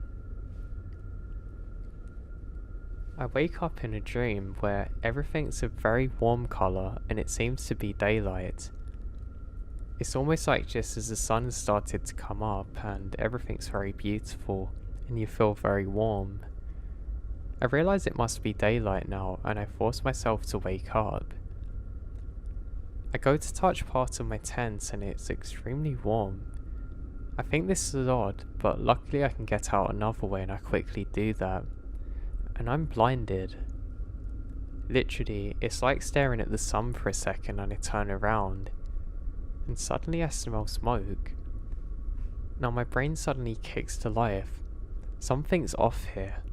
I wake up in a dream where everything's a very warm colour and it seems to be daylight. It's almost like just as the sun has started to come up and everything's very beautiful and you feel very warm. I realise it must be daylight now and I force myself to wake up. I go to touch part of my tent and it's extremely warm. I think this is odd, but luckily I can get out another way and I quickly do that. And I'm blinded. Literally, it's like staring at the sun for a second and I turn around. And suddenly I smell smoke. Now my brain suddenly kicks to life. Something's off here.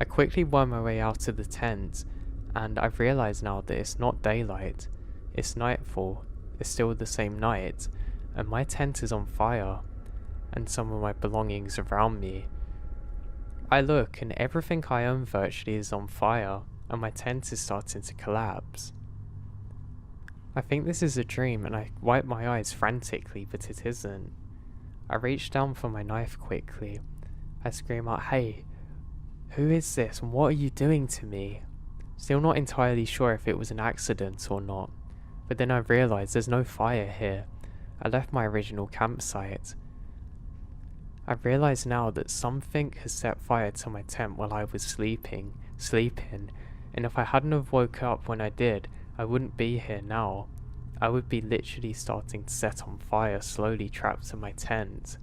I quickly worm my way out of the tent and I realise now that it's not daylight. It's nightfall. It's still the same night. And my tent is on fire. And some of my belongings around me. I look and everything I own virtually is on fire and my tent is starting to collapse. I think this is a dream and I wipe my eyes frantically, but it isn't. I reach down for my knife quickly. I scream out, "Hey, who is this and what are you doing to me?" Still not entirely sure if it was an accident or not, but then I realise there's no fire here. I left my original campsite. I realise now that something has set fire to my tent while I was sleeping, and if I hadn't have woke up when I did, I wouldn't be here now. I would be literally starting to set on fire, slowly trapped in my tent.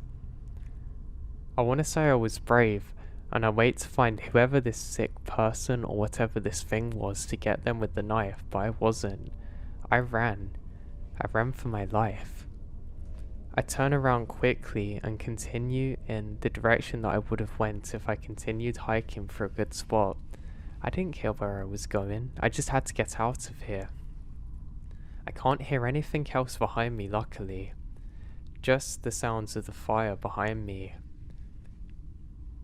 I want to say I was brave, and I wait to find whoever this sick person or whatever this thing was to get them with the knife, but I wasn't. I ran for my life. I turn around quickly and continue in the direction that I would have went if I continued hiking for a good spot. I didn't care where I was going, I just had to get out of here. I can't hear anything else behind me, luckily. Just the sounds of the fire behind me.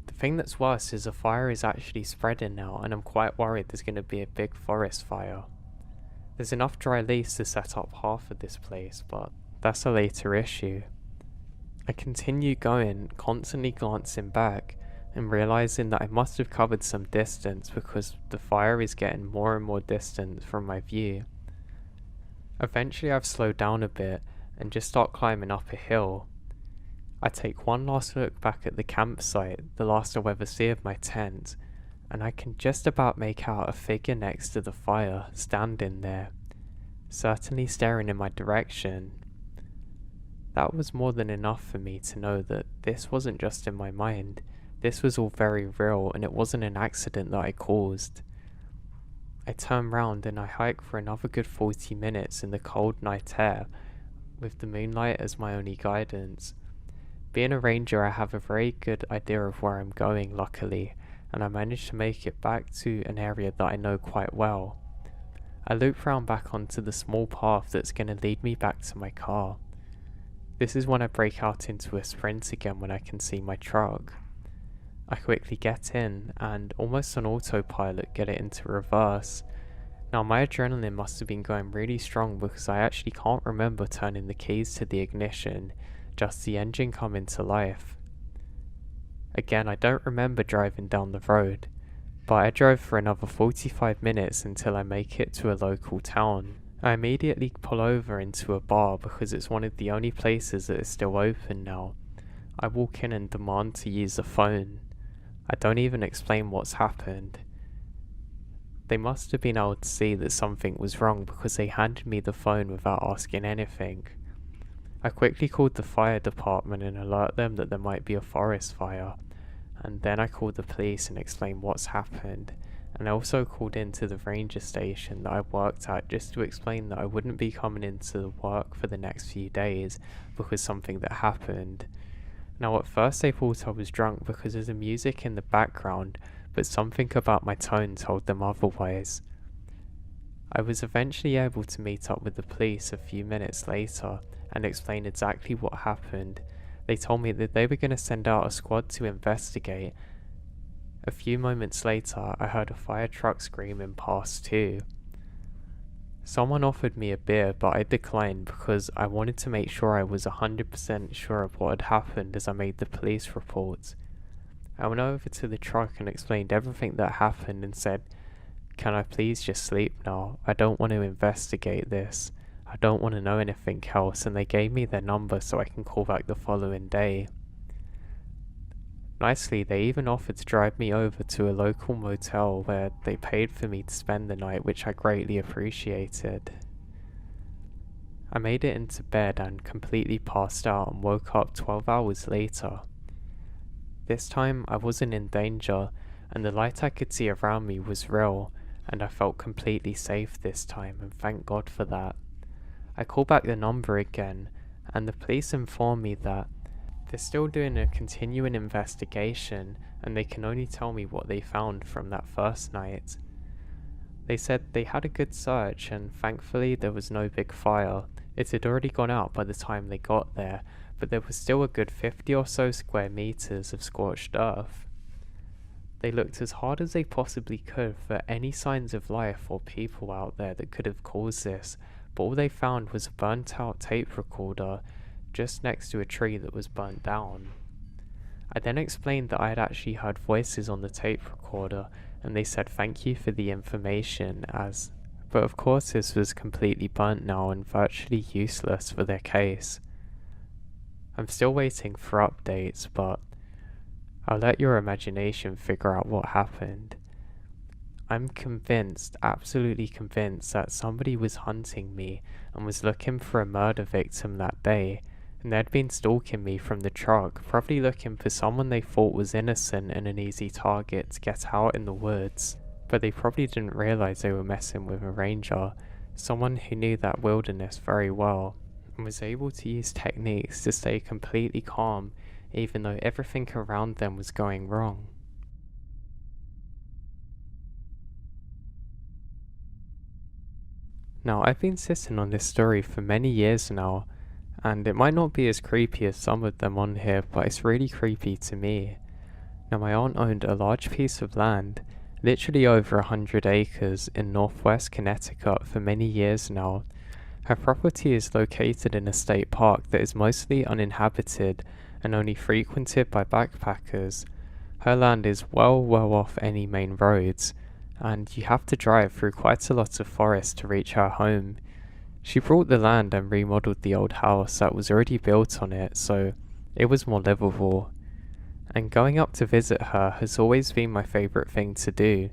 The thing that's worse is the fire is actually spreading now and I'm quite worried there's going to be a big forest fire. There's enough dry leaves to set up half of this place, but that's a later issue. I continue going, constantly glancing back and realising that I must have covered some distance because the fire is getting more and more distant from my view. Eventually I've slowed down a bit and just start climbing up a hill. I take one last look back at the campsite, the last I'll ever see of my tent, and I can just about make out a figure next to the fire, standing there, certainly staring in my direction. That was more than enough for me to know that this wasn't just in my mind, this was all very real and it wasn't an accident that I caused. I turn round and I hike for another good 40 minutes in the cold night air, with the moonlight as my only guidance. Being a ranger, I have a very good idea of where I'm going, luckily, and I managed to make it back to an area that I know quite well. I loop round back onto the small path that's going to lead me back to my car. This is when I break out into a sprint again when I can see my truck. I quickly get in and, almost on autopilot, get it into reverse. Now my adrenaline must have been going really strong because I actually can't remember turning the keys to the ignition, just the engine coming to life. Again, I don't remember driving down the road, but I drove for another 45 minutes until I make it to a local town. I immediately pull over into a bar because it's one of the only places that is still open now. I walk in and demand to use the phone. I don't even explain what's happened. They must have been able to see that something was wrong because they handed me the phone without asking anything. I quickly called the fire department and alerted them that there might be a forest fire, and then I called the police and explained what's happened, and I also called into the ranger station that I worked at just to explain that I wouldn't be coming into the work for the next few days because something that happened. Now at first they thought I was drunk because there's a music in the background, but something about my tone told them otherwise. I was eventually able to meet up with the police a few minutes later and explain exactly what happened. They told me that they were going to send out a squad to investigate. A few moments later, I heard a fire truck screaming past too. Someone offered me a beer, but I declined because I wanted to make sure I was 100% sure of what had happened as I made the police report. I went over to the truck and explained everything that happened and said, "Can I please just sleep now? I don't want to investigate this. I don't want to know anything else," and they gave me their number so I can call back the following day. Nicely, they even offered to drive me over to a local motel where they paid for me to spend the night, which I greatly appreciated. I made it into bed and completely passed out and woke up 12 hours later. This time I wasn't in danger and the light I could see around me was real, and I felt completely safe this time, and thank God for that. I called back the number again and the police informed me that they're still doing a continuing investigation and they can only tell me what they found from that first night. They said they had a good search and thankfully there was no big fire. It had already gone out by the time they got there, but there was still a good 50 or so square meters of scorched earth. They looked as hard as they possibly could for any signs of life or people out there that could have caused this, but all they found was a burnt out tape recorder just next to a tree that was burnt down. I then explained that I had actually heard voices on the tape recorder and they said thank you for the information but of course this was completely burnt now and virtually useless for their case. I'm still waiting for updates, but I'll let your imagination figure out what happened. I'm convinced, absolutely convinced, that somebody was hunting me and was looking for a murder victim that day, and they'd been stalking me from the truck, probably looking for someone they thought was innocent and an easy target to get out in the woods. But they probably didn't realize they were messing with a ranger, someone who knew that wilderness very well, and was able to use techniques to stay completely calm even though everything around them was going wrong. Now, I've been sitting on this story for many years now, and it might not be as creepy as some of them on here, but it's really creepy to me. Now, my aunt owned a large piece of land, literally over 100 acres in northwest Connecticut for many years now. Her property is located in a state park that is mostly uninhabited and only frequented by backpackers. Her land is well off any main roads, and you have to drive through quite a lot of forest to reach her home. She bought the land and remodeled the old house that was already built on it, so it was more livable. And going up to visit her has always been my favourite thing to do.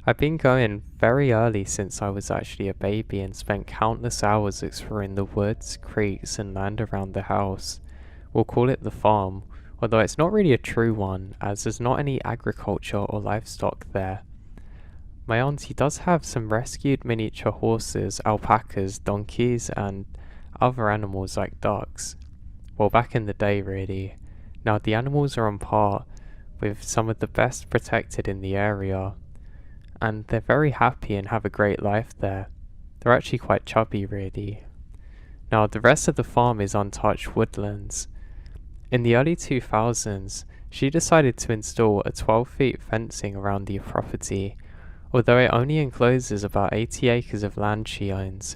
I've been going very early since I was actually a baby and spent countless hours exploring the woods, creeks and land around the house. We'll call it the farm, although it's not really a true one as there's not any agriculture or livestock there. My auntie does have some rescued miniature horses, alpacas, donkeys and other animals like ducks. Well, back in the day really. Now the animals are on par with some of the best protected in the area, and they're very happy and have a great life there. They're actually quite chubby really. Now the rest of the farm is untouched woodlands. In the early 2000s, she decided to install a 12-feet fencing around the property, although it only encloses about 80 acres of land she owns.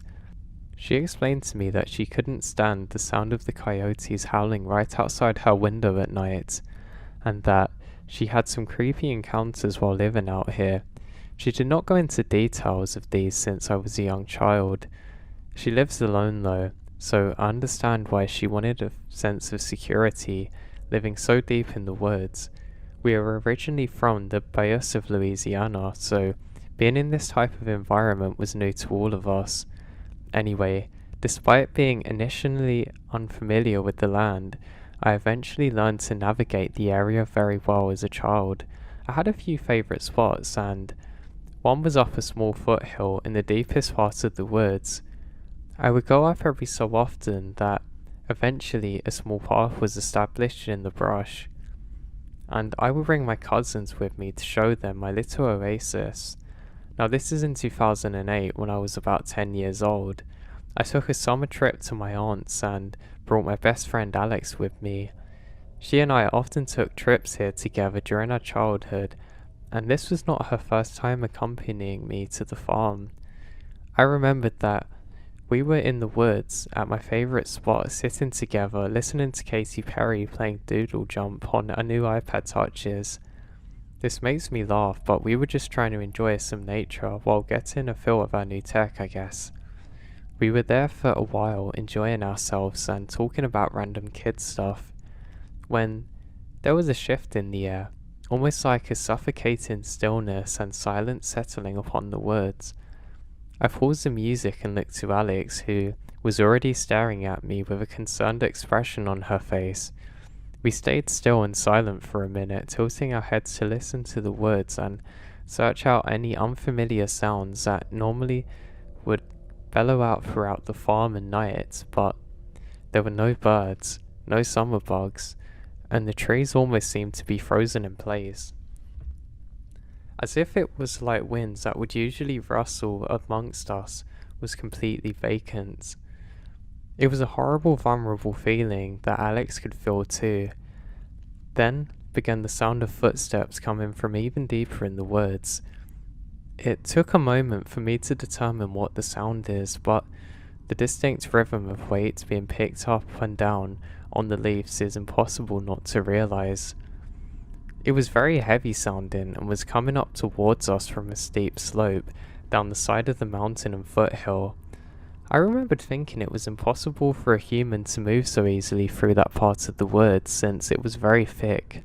She explained to me that she couldn't stand the sound of the coyotes howling right outside her window at night, and that she had some creepy encounters while living out here. She did not go into details of these since I was a young child. She lives alone though, so I understand why she wanted a sense of security living so deep in the woods. We are originally from the Bayous of Louisiana, so being in this type of environment was new to all of us. Anyway, Despite being initially unfamiliar with the land, I eventually learned to navigate the area very well as a child. I had a few favourite spots, and one was up a small foothill in the deepest part of the woods. I would go up every so often that eventually a small path was established in the brush, and I would bring my cousins with me to show them my little oasis. Now this is in 2008 when I was about 10 years old. I took a summer trip to my aunt's and brought my best friend Alex with me. She and I often took trips here together during our childhood, and this was not her first time accompanying me to the farm. I remembered that we were in the woods at my favourite spot, sitting together, listening to Katy Perry playing Doodle Jump on our new iPad touches. This makes me laugh, but we were just trying to enjoy some nature while getting a feel of our new tech, I guess. We were there for a while, enjoying ourselves and talking about random kid stuff, when there was a shift in the air, almost like a suffocating stillness and silence settling upon the woods. I paused the music and looked to Alex, who was already staring at me with a concerned expression on her face. We stayed still and silent for a minute, tilting our heads to listen to the woods and search out any unfamiliar sounds that normally would bellow out throughout the farm and night, but there were no birds, no summer bugs, and the trees almost seemed to be frozen in place, as if it was like winds that would usually rustle amongst us was completely vacant. It was a horrible, vulnerable feeling that Alex could feel too. Then began the sound of footsteps coming from even deeper in the woods. It took a moment for me to determine what the sound is, but the distinct rhythm of weight being picked up and down on the leaves is impossible not to realize. It was very heavy sounding and was coming up towards us from a steep slope down the side of the mountain and foothill. I remembered thinking it was impossible for a human to move so easily through that part of the woods, since it was very thick,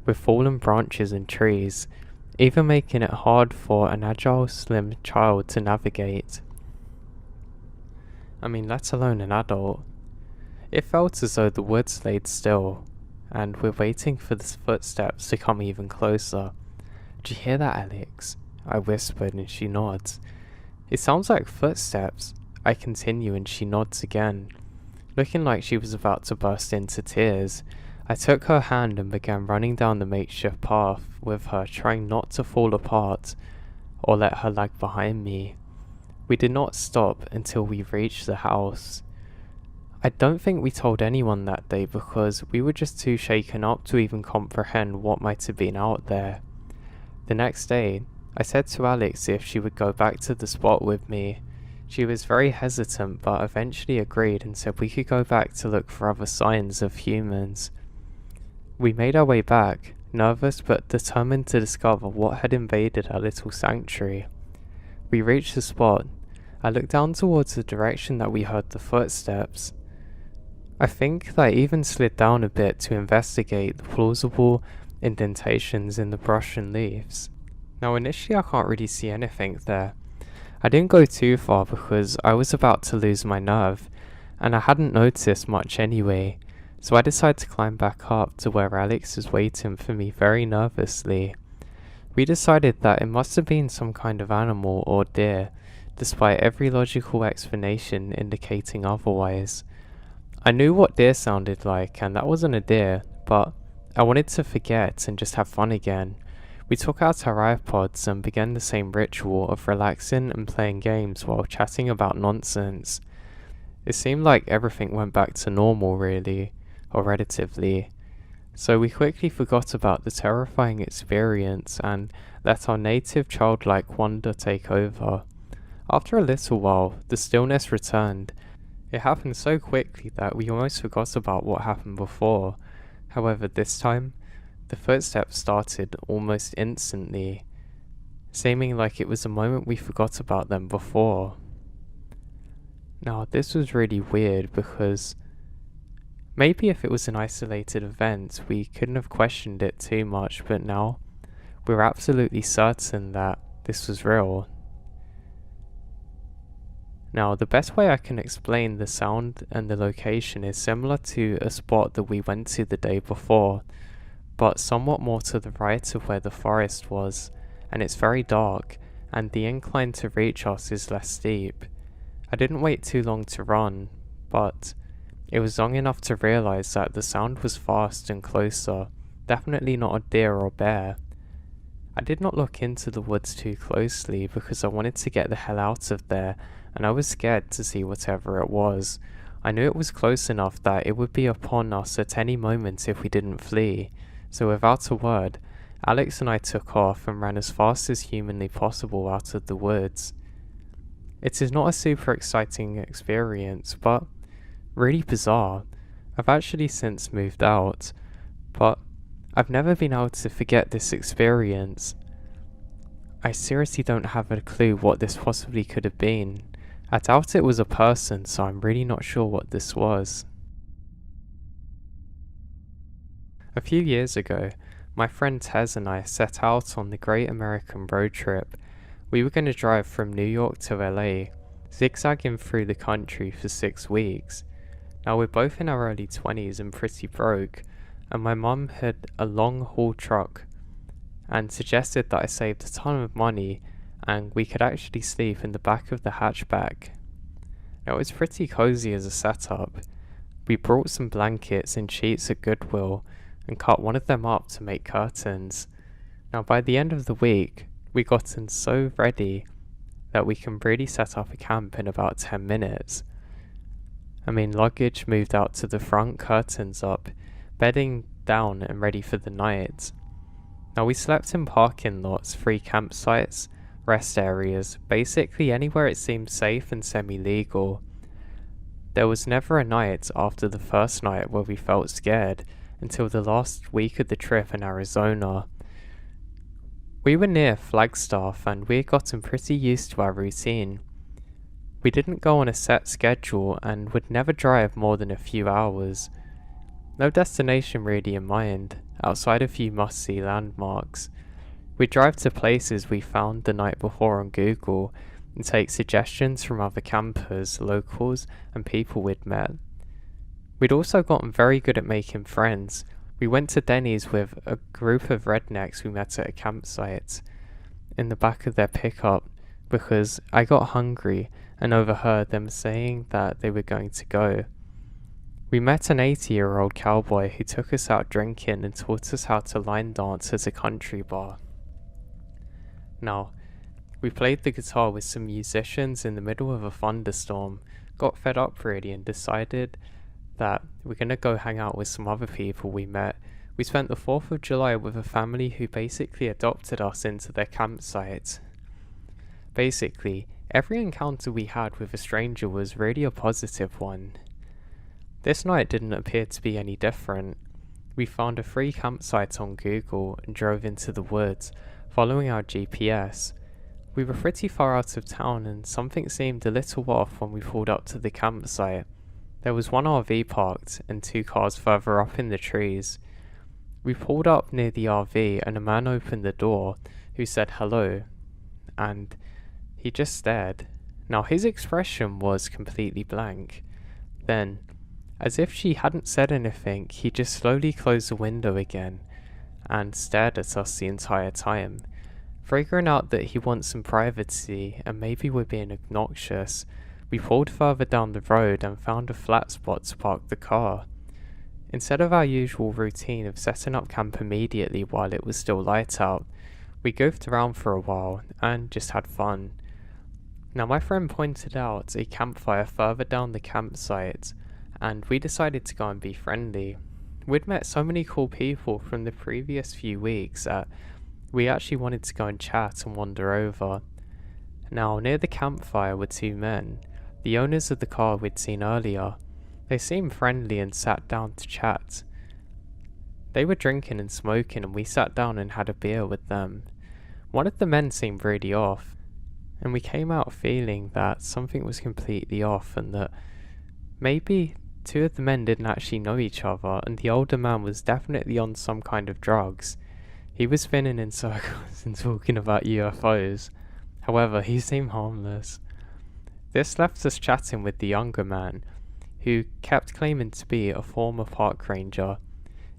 with fallen branches and trees, even making it hard for an agile, slim child to navigate. I mean, let alone an adult. It felt as though the woods laid still, and we're waiting for the footsteps to come even closer. "Do you hear that, Alex?" I whispered, and she nods. "It sounds like footsteps," I continue, and she nods again. Looking like she was about to burst into tears, I took her hand and began running down the makeshift path with her, trying not to fall apart or let her lag behind me. We did not stop until we reached the house. I don't think we told anyone that day because we were just too shaken up to even comprehend what might have been out there. The next day, I said to Alex if she would go back to the spot with me. She was very hesitant, but eventually agreed and said we could go back to look for other signs of humans. We made our way back, nervous but determined to discover what had invaded our little sanctuary. We reached the spot. I looked down towards the direction that we heard the footsteps. I think that I even slid down a bit to investigate the plausible indentations in the brush and leaves. Now initially I can't really see anything there. I didn't go too far because I was about to lose my nerve, and I hadn't noticed much anyway, so I decided to climb back up to where Alex was waiting for me very nervously. We decided that it must have been some kind of animal or deer, despite every logical explanation indicating otherwise. I knew what deer sounded like, and that wasn't a deer, but I wanted to forget and just have fun again. We took out our iPods and began the same ritual of relaxing and playing games while chatting about nonsense. It seemed like everything went back to normal really, or relatively. So we quickly forgot about the terrifying experience and let our native childlike wonder take over. After a little while, the stillness returned. It happened so quickly that we almost forgot about what happened before. However, this time, the footsteps started almost instantly, seeming like it was a moment we forgot about them before. Now, this was really weird because maybe if it was an isolated event, we couldn't have questioned it too much, but now we're absolutely certain that this was real. Now, the best way I can explain the sound and the location is similar to a spot that we went to the day before, but somewhat more to the right of where the forest was, and it's very dark, and the incline to reach us is less steep. I didn't wait too long to run, but it was long enough to realize that the sound was fast and closer, definitely not a deer or bear. I did not look into the woods too closely because I wanted to get the hell out of there, and I was scared to see whatever it was. I knew it was close enough that it would be upon us at any moment if we didn't flee, so without a word, Alex and I took off and ran as fast as humanly possible out of the woods. It is not a super exciting experience, but really bizarre. I've actually since moved out, but I've never been able to forget this experience. I seriously don't have a clue what this possibly could have been. I doubt it was a person, so I'm really not sure what this was. A few years ago, my friend Tez and I set out on the Great American Road Trip. We were going to drive from New York to LA, zigzagging through the country for 6 weeks. Now we're both in our early 20s and pretty broke, and my mum had a long haul truck and suggested that I saved a ton of money and we could actually sleep in the back of the hatchback. Now it was pretty cozy as a setup. We brought some blankets and sheets at Goodwill and cut one of them up to make curtains. Now by the end of the week, we gotten so ready that we can really set up a camp in about 10 minutes. Luggage moved out to the front, curtains up, bedding down and ready for the night. Now we slept in parking lots, free campsites, rest areas, basically anywhere it seemed safe and semi-legal. There was never a night after the first night where we felt scared until the last week of the trip in Arizona. We were near Flagstaff and we had gotten pretty used to our routine. We didn't go on a set schedule and would never drive more than a few hours. No destination really in mind, outside a few must-see landmarks. We'd drive to places we found the night before on Google and take suggestions from other campers, locals, and people we'd met. We'd also gotten very good at making friends. We went to Denny's with a group of rednecks we met at a campsite in the back of their pickup because I got hungry and overheard them saying that they were going to go. We met an 80-year-old cowboy who took us out drinking and taught us how to line dance at a country bar. Now, we played the guitar with some musicians in the middle of a thunderstorm, got fed up really and decided that we're going to go hang out with some other people we met. We spent the 4th of July with a family who basically adopted us into their campsite. Basically, every encounter we had with a stranger was really a positive one. This night didn't appear to be any different. We found a free campsite on Google and drove into the woods, following our GPS. We were pretty far out of town and something seemed a little off when we pulled up to the campsite. There was one RV parked and 2 cars further up in the trees. We pulled up near the RV and a man opened the door who said hello, and he just stared. Now his expression was completely blank. Then, as if she hadn't said anything, he just slowly closed the window again and stared at us the entire time. Figuring out that he wants some privacy and maybe we're being obnoxious, we pulled further down the road and found a flat spot to park the car. Instead of our usual routine of setting up camp immediately while it was still light out, we goofed around for a while and just had fun. Now my friend pointed out a campfire further down the campsite and we decided to go and be friendly. We'd met so many cool people from the previous few weeks that we actually wanted to go and chat and wander over. Now near the campfire were 2 men, the owners of the car we'd seen earlier. They seemed friendly and sat down to chat. They were drinking and smoking and we sat down and had a beer with them. One of the men seemed really off, and we came out feeling that something was completely off and that maybe 2 of the men didn't actually know each other and the older man was definitely on some kind of drugs. He was spinning in circles and talking about UFOs. However, he seemed harmless. This left us chatting with the younger man, who kept claiming to be a former park ranger.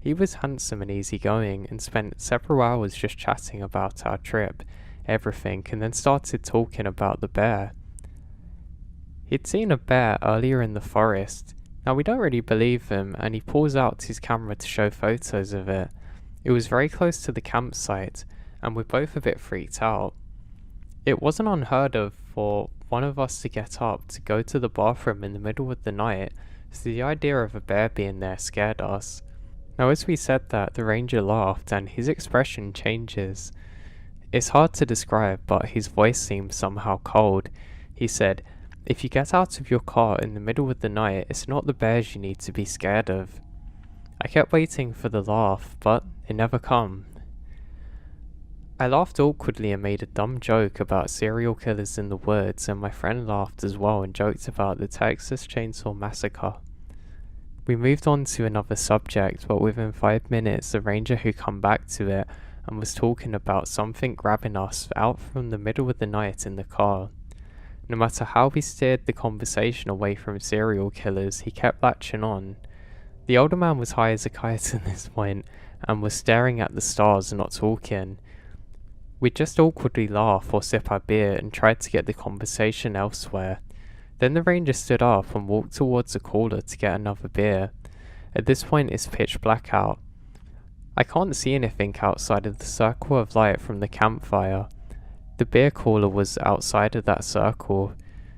He was handsome and easygoing and spent several hours just chatting about our trip, everything, and then started talking about the bear. He'd seen a bear earlier in the forest. Now we don't really believe him, and he pulls out his camera to show photos of it. It was very close to the campsite, and we're both a bit freaked out. It wasn't unheard of for one of us to get up to go to the bathroom in the middle of the night, so the idea of a bear being there scared us. Now as we said that, the ranger laughed and his expression changes. It's hard to describe, but his voice seemed somehow cold. He said, "If you get out of your car in the middle of the night, it's not the bears you need to be scared of." I kept waiting for the laugh, but it never come. I laughed awkwardly and made a dumb joke about serial killers in the woods, and my friend laughed as well and joked about the Texas Chainsaw Massacre. We moved on to another subject, but within 5 minutes the ranger who come back to it and was talking about something grabbing us out from the middle of the night in the car. No matter how we steered the conversation away from serial killers, he kept latching on. The older man was high as a kite at this point and was staring at the stars and not talking. We'd just awkwardly laugh or sip our beer and tried to get the conversation elsewhere. Then the ranger stood up and walked towards the cooler to get another beer. At this point it's pitch black out. I can't see anything outside of the circle of light from the campfire. The beer cooler was outside of that circle.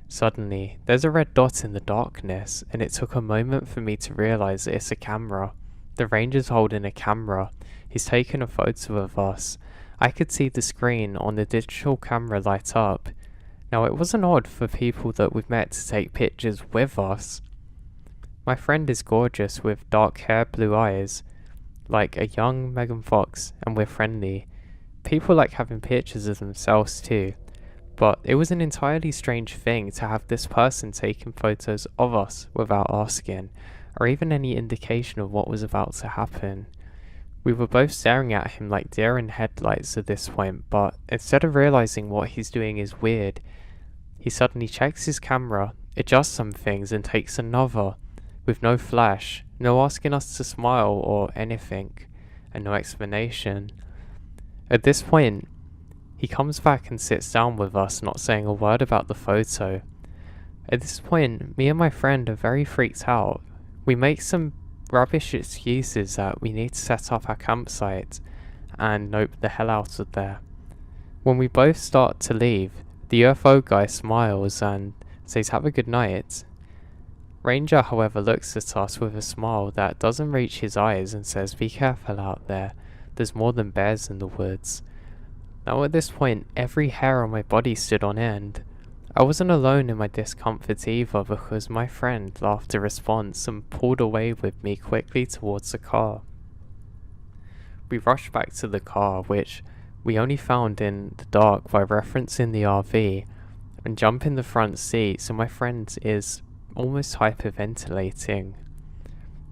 Suddenly, there's a red dot in the darkness, and it took a moment for me to realize that it's a camera. The ranger's holding a camera. He's taken a photo of us. I could see the screen on the digital camera light up. Now it wasn't odd for people that we've met to take pictures with us. My friend is gorgeous with dark hair, blue eyes, like a young Megan Fox, and we're friendly. People like having pictures of themselves too, but it was an entirely strange thing to have this person taking photos of us without asking, or even any indication of what was about to happen. We were both staring at him like deer in headlights at this point, but instead of realizing what he's doing is weird, he suddenly checks his camera, adjusts some things, and takes another, with no flash, no asking us to smile or anything, and no explanation. At this point, he comes back and sits down with us, not saying a word about the photo. At this point, me and my friend are very freaked out. We make some rubbish excuses that we need to set up our campsite and nope the hell out of there. When we both start to leave, the UFO guy smiles and says have a good night. Ranger, however, looks at us with a smile that doesn't reach his eyes and says, "Be careful out there. There's more than bears in the woods." Now at this point, every hair on my body stood on end. I wasn't alone in my discomfort either, because my friend laughed a response and pulled away with me quickly towards the car. We rushed back to the car, which we only found in the dark by referencing the RV, and jump in the front seat, so my friend is almost hyperventilating.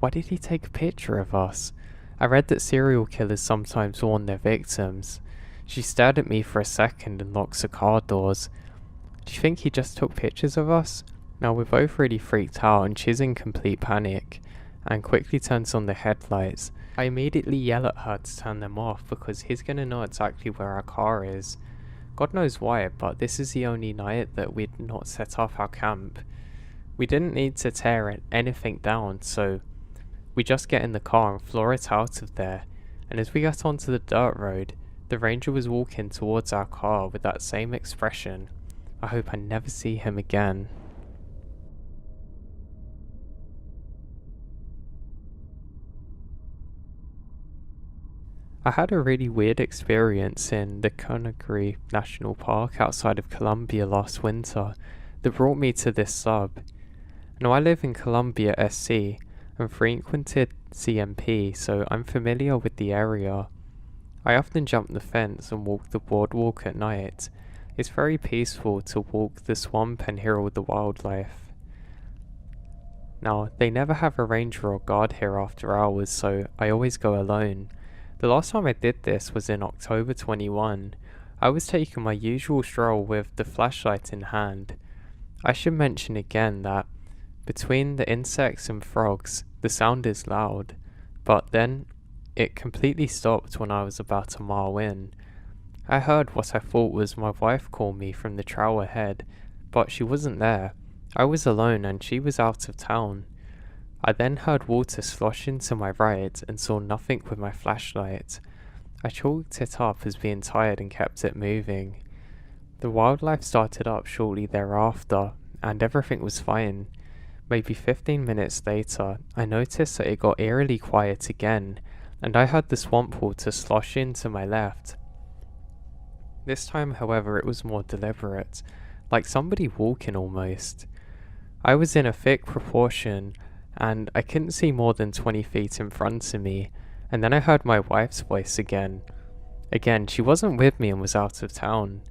Why did he take a picture of us? I read that serial killers sometimes warn their victims. She stared at me for a second and locked the car doors. Do you think he just took pictures of us? Now we're both really freaked out and she's in complete panic, and quickly turns on the headlights. I immediately yell at her to turn them off because he's gonna know exactly where our car is. God knows why, but this is the only night that we'd not set up our camp. We didn't need to tear anything down, so we just get in the car and floor it out of there. And as we got onto the dirt road, the ranger was walking towards our car with that same expression. I hope I never see him again. I had a really weird experience in the Conakry National Park outside of Colombia last winter that brought me to this sub. Now I live in Colombia SC and frequented CMP, so I'm familiar with the area. I often jump the fence and walk the boardwalk at night. It's very peaceful to walk the swamp and hear all the wildlife. Now, they never have a ranger or guard here after hours, so I always go alone. The last time I did this was in October 21. I was taking my usual stroll with the flashlight in hand. I should mention again that between the insects and frogs, the sound is loud, but then it completely stopped when I was about a mile in. I heard what I thought was my wife call me from the trail ahead, but she wasn't there. I was alone and she was out of town. I then heard water slosh into my right and saw nothing with my flashlight. I chalked it up as being tired and kept it moving. The wildlife started up shortly thereafter, and everything was fine. Maybe 15 minutes later, I noticed that it got eerily quiet again, and I heard the swamp water slosh in to my left. This time, however, it was more deliberate, like somebody walking almost. I was in a thick proportion, and I couldn't see more than 20 feet in front of me, and then I heard my wife's voice again. Again, she wasn't with me and was out of town.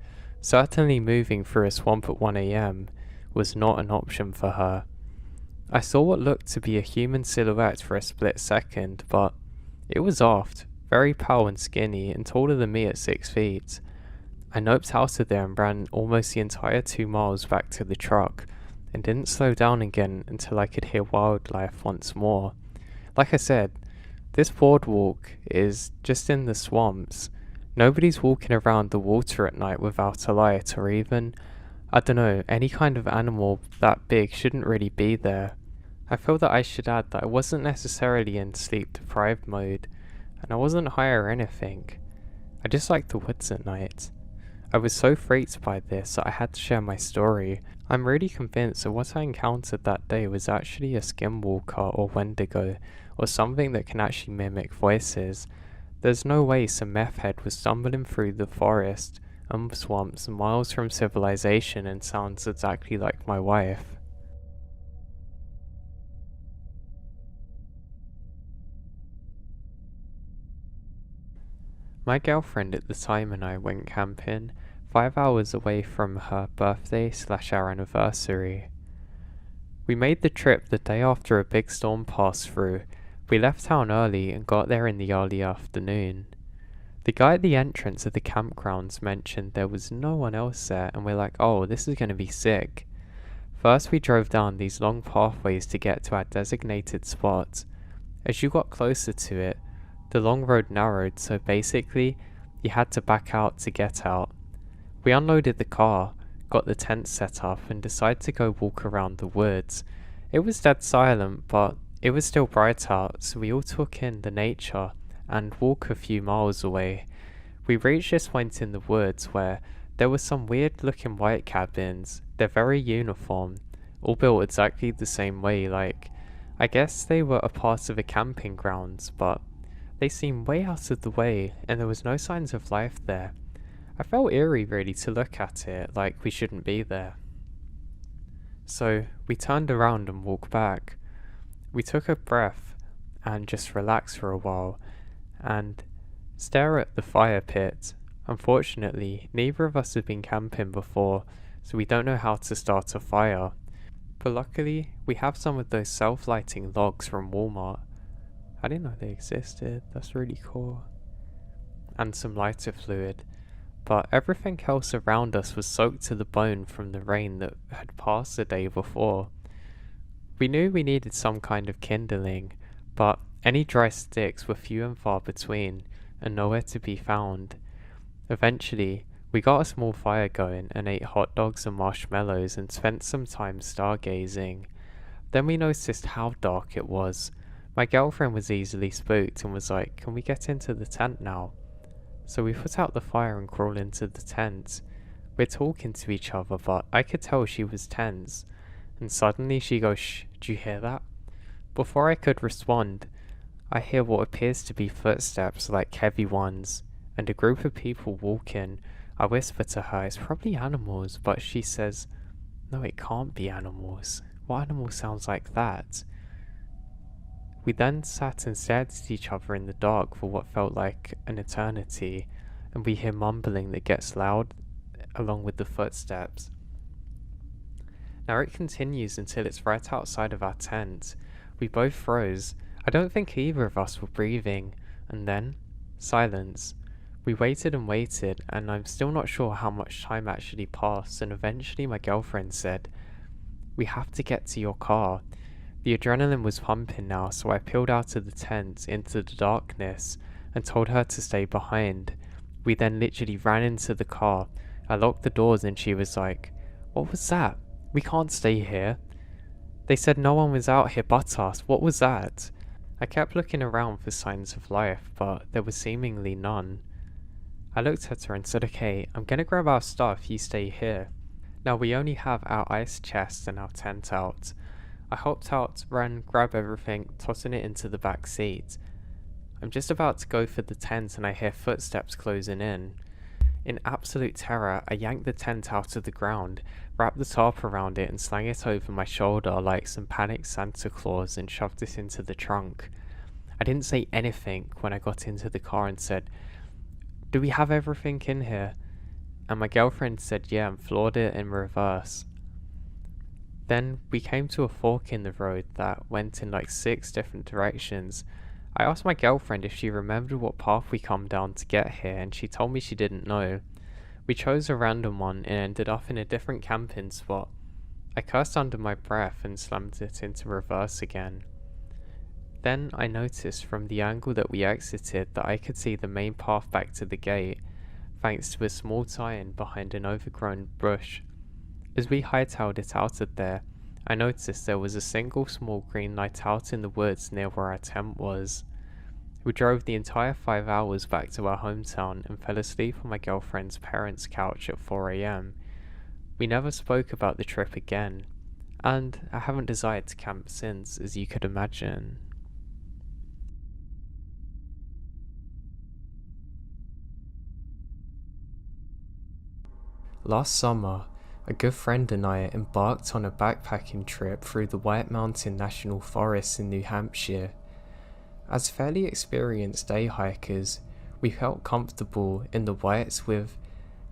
Certainly moving through a swamp at 1 a.m. was not an option for her. I saw what looked to be a human silhouette for a split second, but it was aft, very pale and skinny, and taller than me at 6 feet. I noped out of there and ran almost the entire 2 miles back to the truck, and didn't slow down again until I could hear wildlife once more. Like I said, this boardwalk is just in the swamps. Nobody's walking around the water at night without a light, or even, I don't know, any kind of animal that big shouldn't really be there. I feel that I should add that I wasn't necessarily in sleep deprived mode, and I wasn't high or anything. I just liked the woods at night. I was so freaked by this that I had to share my story. I'm really convinced that what I encountered that day was actually a skinwalker or wendigo, or something that can actually mimic voices. There's no way some meth head was stumbling through the forest and swamps miles from civilization and sounds exactly like my wife. My girlfriend at the time and I went camping 5 hours away from her birthday/our anniversary. We made the trip the day after a big storm passed through. We left town early and got there in the early afternoon. The guy at the entrance of the campgrounds mentioned there was no one else there, and we're like, oh, this is going to be sick. First we drove down these long pathways to get to our designated spot. As you got closer to it, the long road narrowed, so basically you had to back out to get out. We unloaded the car, got the tent set up, and decided to go walk around the woods. It was dead silent, but it was still bright out, so we all took in the nature and walked a few miles away. We reached this point in the woods where there were some weird looking white cabins. They're very uniform, all built exactly the same way, like I guess they were a part of a camping grounds, but they seemed way out of the way and there was no signs of life there. I felt eerie really to look at it, like we shouldn't be there. So we turned around and walked back. We took a breath and just relaxed for a while and stare at the fire pit. Unfortunately, neither of us have been camping before, so we don't know how to start a fire. But luckily, we have some of those self-lighting logs from Walmart. I didn't know they existed, that's really cool. And some lighter fluid. But everything else around us was soaked to the bone from the rain that had passed the day before. We knew we needed some kind of kindling, but any dry sticks were few and far between, and nowhere to be found. Eventually, we got a small fire going and ate hot dogs and marshmallows and spent some time stargazing. Then we noticed how dark it was. My girlfriend was easily spooked and was like, "Can we get into the tent now?" So we put out the fire and crawled into the tent. We're talking to each other, but I could tell she was tense. And suddenly she goes, "Shh, do you hear that?" Before I could respond, I hear what appears to be footsteps, like heavy ones, and a group of people walking. I whisper to her, "It's probably animals," but she says, "No, it can't be animals. What animal sounds like that?" We then sat and stared at each other in the dark for what felt like an eternity, and we hear mumbling that gets loud along with the footsteps. Now it continues until it's right outside of our tent. We both froze. I don't think either of us were breathing, and then silence. We waited and waited, and I'm still not sure how much time actually passed, and eventually my girlfriend said, "We have to get to your car." The adrenaline was pumping now, so I peeled out of the tent into the darkness and told her to stay behind. We then literally ran into the car. I locked the doors and she was like, "What was that? We can't stay here. They said no one was out here but us. What was that?" I kept looking around for signs of life, but there was seemingly none. I looked at her and said, "Okay, I'm gonna grab our stuff, you stay here." Now we only have our ice chest and our tent out. I hopped out, ran, grabbed everything, tossing it into the back seat. I'm just about to go for the tent and I hear footsteps closing in. In absolute terror, I yanked the tent out of the ground, wrapped the tarp around it and slang it over my shoulder like some panicked Santa Claus and shoved it into the trunk. I didn't say anything when I got into the car and said, "Do we have everything in here?" And my girlfriend said yeah and floored it in reverse. Then we came to a fork in the road that went in like 6 different directions. I asked my girlfriend if she remembered what path we come down to get here and she told me she didn't know. We chose a random one and ended up in a different camping spot. I cursed under my breath and slammed it into reverse again. Then I noticed from the angle that we exited that I could see the main path back to the gate, thanks to a small tie-in behind an overgrown bush. As we hightailed it out of there, I noticed there was a single small green light out in the woods near where our tent was. We drove the entire 5 hours back to our hometown and fell asleep on my girlfriend's parents' couch at 4 AM. We never spoke about the trip again, and I haven't desired to camp since, as you could imagine. Last summer, a good friend and I embarked on a backpacking trip through the White Mountain National Forest in New Hampshire. As fairly experienced day hikers, we felt comfortable in the Whites with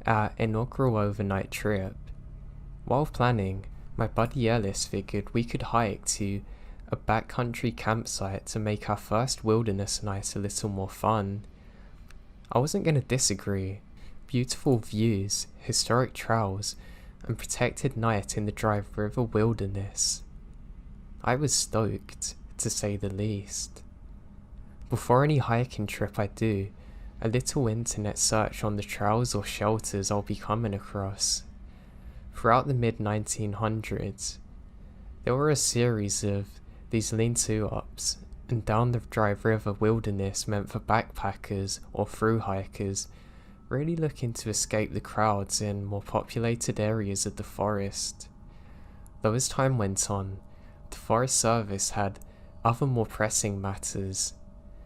our inaugural overnight trip. While planning, my buddy Ellis figured we could hike to a backcountry campsite to make our first wilderness night a little more fun. I wasn't going to disagree. Beautiful views, historic trails, and protected night in the Dry River wilderness. I was stoked, to say the least. Before any hiking trip I do, a little internet search on the trails or shelters I'll be coming across. Throughout the mid-1900s, there were a series of these lean-to ups, and down the Dry River wilderness meant for backpackers or through hikers really looking to escape the crowds in more populated areas of the forest. Though as time went on, the Forest Service had other more pressing matters.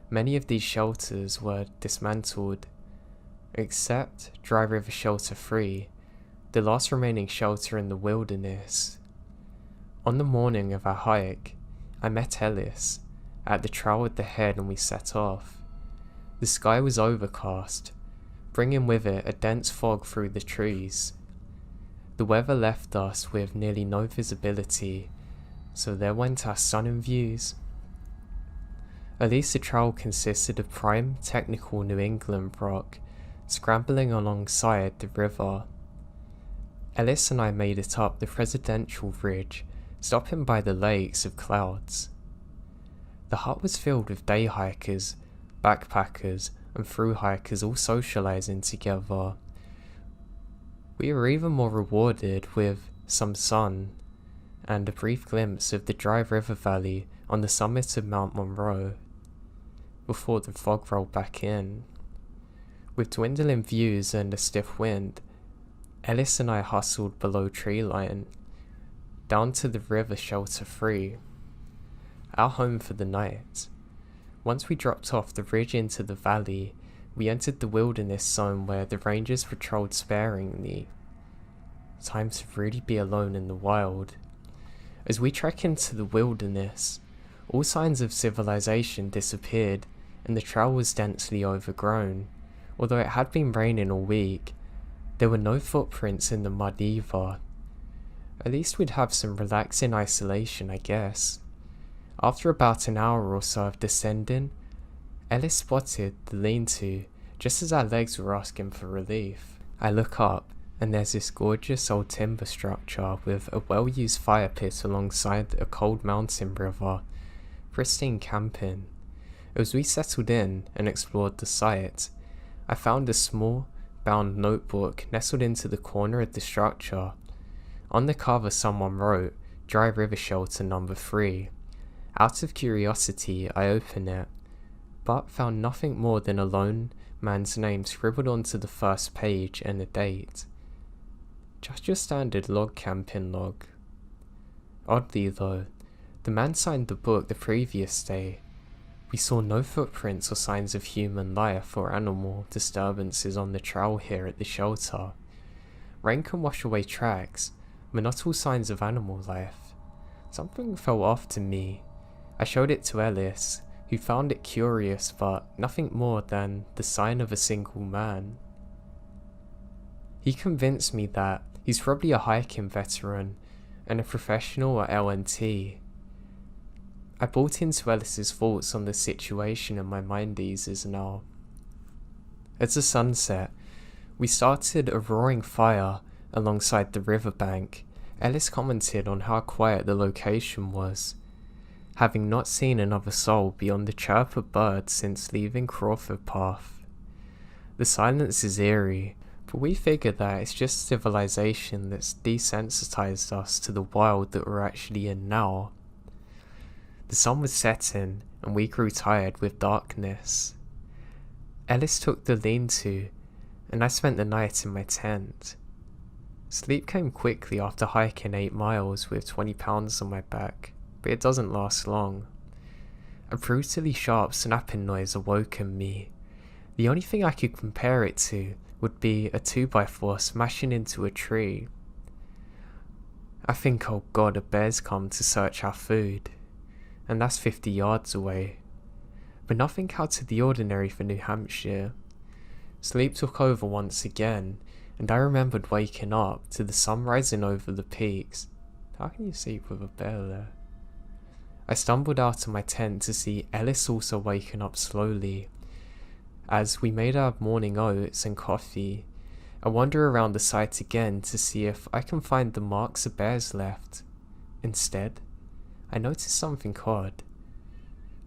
Many of these shelters were dismantled, except Dry River Shelter 3, the last remaining shelter in the wilderness. On the morning of our hike, I met Ellis at the trail at the head and we set off. The sky was overcast, bringing with it a dense fog through the trees. The weather left us with nearly no visibility, so there went our stunning views. At least the trail consisted of prime, technical New England rock, scrambling alongside the river. Ellis and I made it up the presidential ridge, stopping by the lakes of clouds. The hut was filled with day hikers, backpackers, and through hikers all socializing together. We were even more rewarded with some sun and a brief glimpse of the Dry River Valley on the summit of Mount Monroe before the fog rolled back in. With dwindling views and a stiff wind, Ellis and I hustled below treeline, down to the river Shelter 3, our home for the night. Once we dropped off the ridge into the valley, we entered the wilderness zone where the rangers patrolled sparingly. Time to really be alone in the wild. As we trek into the wilderness, all signs of civilization disappeared and the trail was densely overgrown. Although it had been raining all week, there were no footprints in the mud either. At least we'd have some relaxing isolation, I guess. After about an hour or so of descending, Ellis spotted the lean-to just as our legs were asking for relief. I look up, And there's this gorgeous old timber structure with a well-used fire pit alongside a cold mountain river. Pristine camping. As we settled in and explored the site, I found a small, bound notebook nestled into the corner of the structure. On the cover someone wrote, "Dry River Shelter number 3. Out of curiosity, I opened it, but found nothing more than a lone man's name scribbled onto the first page and a date. Just your standard log camping log. Oddly though, the man signed the book the previous day. We saw no footprints or signs of human life or animal disturbances on the trail here at the shelter. Rain can wash away tracks, but not all signs of animal life. Something felt off to me. I showed it to Ellis, who found it curious but nothing more than the sign of a single man. He convinced me that he's probably a hiking veteran and a professional at LNT. I bought into Ellis's thoughts on the situation and my mind eases now. At the sunset, we started a roaring fire alongside the riverbank. Ellis commented on how quiet the location was, having not seen another soul beyond the chirp of birds since leaving Crawford Path. The silence is eerie, but we figured that it's just civilization that's desensitized us to the wild that we're actually in now. The sun was setting, and we grew tired with darkness. Ellis took the lean-to, and I spent the night in my tent. Sleep came quickly after hiking 8 miles with 20 pounds on my back, but it doesn't last long. A brutally sharp snapping noise awoke in me. The only thing I could compare it to would be a 2x4 smashing into a tree. I think, oh god, a bear's come to search our food, and that's 50 yards away. But nothing out of the ordinary for New Hampshire. Sleep took over once again, and I remembered waking up to the sun rising over the peaks. How can you sleep with a bear there? I stumbled out of my tent to see Ellis also waking up slowly. As we made our morning oats and coffee, I wander around the site again to see if I can find the marks a bear's left. Instead, I noticed something odd.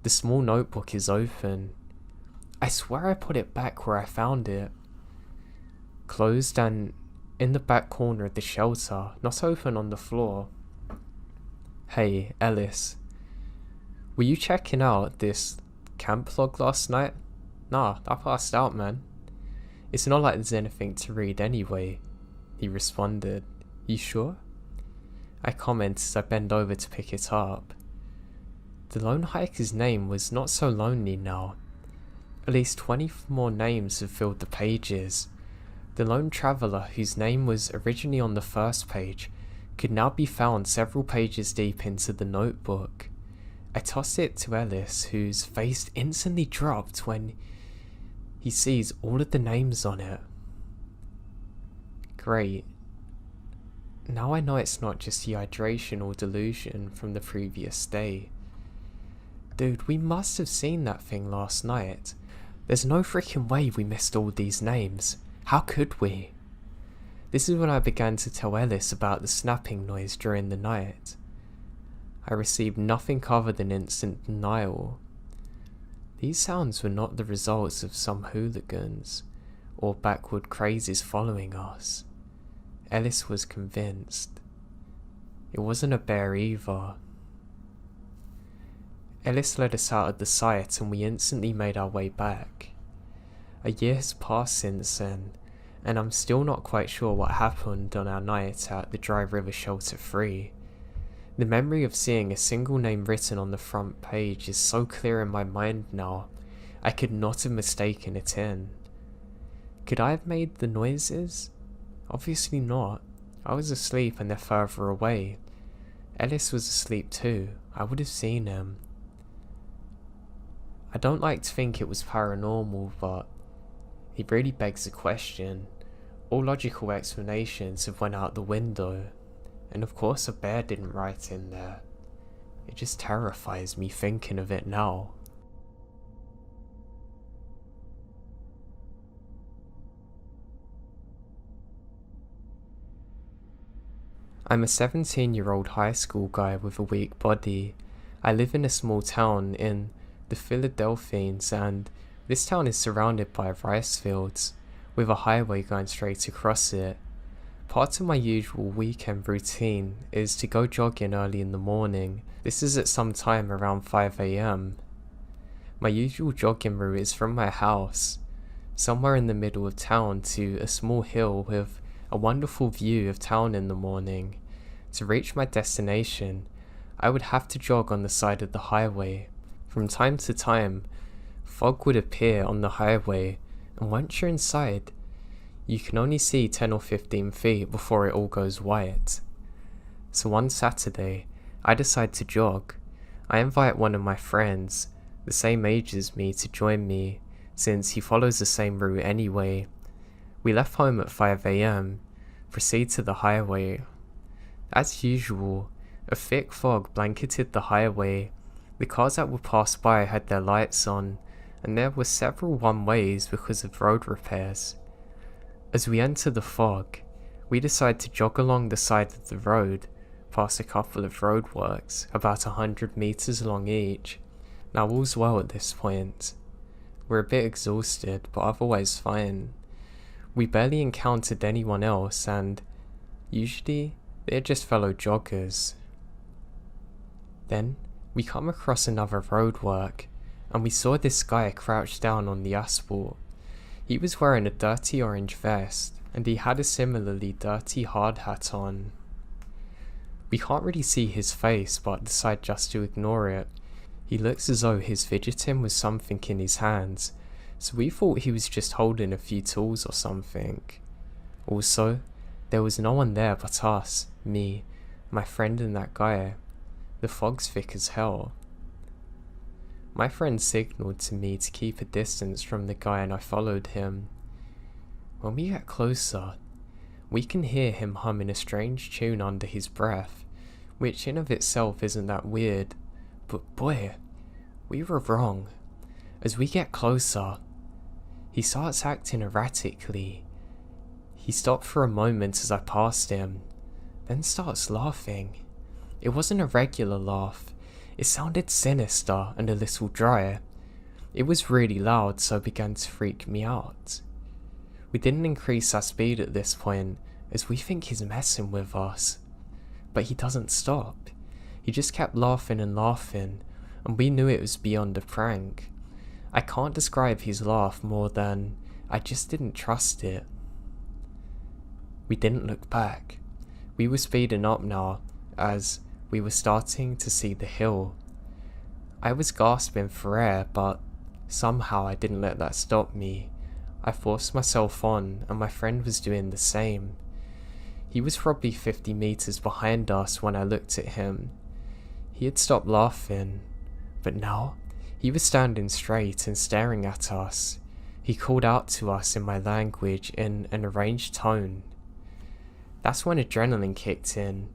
The small notebook is open. I swear I put it back where I found it. Closed and in the back corner of the shelter, not open on the floor. Hey, Ellis. Were you checking out this camp log last night? Nah, I passed out, man. It's not like there's anything to read anyway, he responded. You sure? I commented as I bent over to pick it up. The lone hiker's name was not so lonely now. At least 20 more names have filled the pages. The lone traveller, whose name was originally on the first page, could now be found several pages deep into the notebook. I tossed it to Ellis, whose face instantly dropped when he sees all of the names on it. Great. Now I know it's not just dehydration or delusion from the previous day. Dude, we must have seen that thing last night. There's no freaking way we missed all these names. How could we? This is when I began to tell Ellis about the snapping noise during the night. I received nothing other than instant denial. These sounds were not the results of some hooligans or backward crazies following us. Ellis was convinced. It wasn't a bear either. Ellis led us out of the site and we instantly made our way back. A year has passed since then, and I'm still not quite sure what happened on our night at the Dry River Shelter 3. The memory of seeing a single name written on the front page is so clear in my mind now, I could not have mistaken it in. Could I have made the noises? Obviously not. I was asleep and they're further away. Ellis was asleep too. I would have seen him. I don't like to think it was paranormal, but it really begs the question. All logical explanations have went out the window. And of course a bear didn't write in there. It just terrifies me thinking of it now. I'm a 17-year-old high school guy with a weak body. I live in a small town in the Philadelphians, and this town is surrounded by rice fields, with a highway going straight across it. Part of my usual weekend routine is to go jogging early in the morning. This is at some time around 5 AM. My usual jogging route is from my house, somewhere in the middle of town, to a small hill with a wonderful view of town in the morning. To reach my destination, I would have to jog on the side of the highway. From time to time, fog would appear on the highway, and once you're inside, you can only see 10 or 15 feet before it all goes white. So one Saturday, I decide to jog. I invite one of my friends, the same age as me, to join me, since he follows the same route anyway. We left home at 5 AM, proceed to the highway. As usual, a thick fog blanketed the highway. The cars that would pass by had their lights on, and there were several one-ways because of road repairs. As we enter the fog, we decide to jog along the side of the road, past a couple of roadworks, about 100 meters along each. Now all's well at this point. We're a bit exhausted, but otherwise fine. We barely encountered anyone else, and usually they're just fellow joggers. Then we come across another roadwork, and we saw this guy crouched down on the asphalt. He was wearing a dirty orange vest, and he had a similarly dirty hard hat on. We can't really see his face, but decide just to ignore it. He looks as though he's fidgeting with something in his hands, so we thought he was just holding a few tools or something. Also, there was no one there but us, me, my friend and that guy. The fog's thick as hell. My friend signalled to me to keep a distance from the guy, and I followed him. When we get closer, we can hear him humming a strange tune under his breath, which in of itself isn't that weird, but boy, we were wrong. As we get closer, he starts acting erratically. He stopped for a moment as I passed him, then starts laughing. It wasn't a regular laugh. It sounded sinister and a little dry. It was really loud, so it began to freak me out. We didn't increase our speed at this point, as we think he's messing with us. But he doesn't stop. He just kept laughing and laughing, and we knew it was beyond a prank. I can't describe his laugh more than I just didn't trust it. We didn't look back. We were speeding up now, as we were starting to see the hill. I was gasping for air, but somehow I didn't let that stop me. I forced myself on, and my friend was doing the same. He was probably 50 meters behind us when I looked at him. He had stopped laughing, but now he was standing straight and staring at us. He called out to us in my language in an arranged tone. That's when adrenaline kicked in.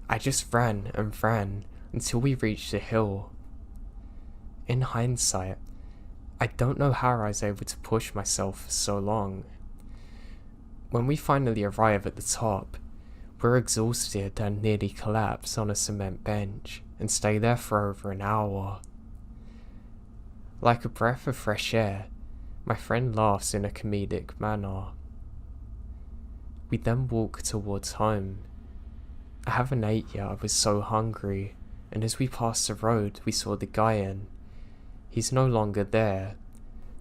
I just ran and ran until we reached the hill. In hindsight, I don't know how I was able to push myself for so long. When we finally arrive at the top, we're exhausted and nearly collapse on a cement bench and stay there for over an hour. Like a breath of fresh air, my friend laughs in a comedic manner. We then walk towards home. I haven't ate yet, I was so hungry, and as we passed the road we saw the guy in. He's no longer there.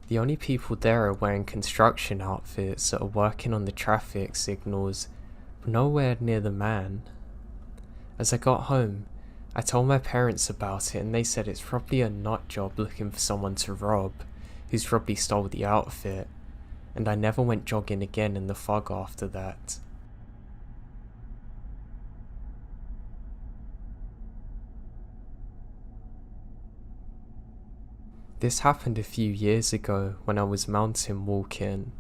The only people there are wearing construction outfits that are working on the traffic signals, but nowhere near the man. As I got home, I told my parents about it, and they said it's probably a nut job looking for someone to rob, who's probably stole the outfit, and I never went jogging again in the fog after that. This happened a few years ago when I was mountain walking.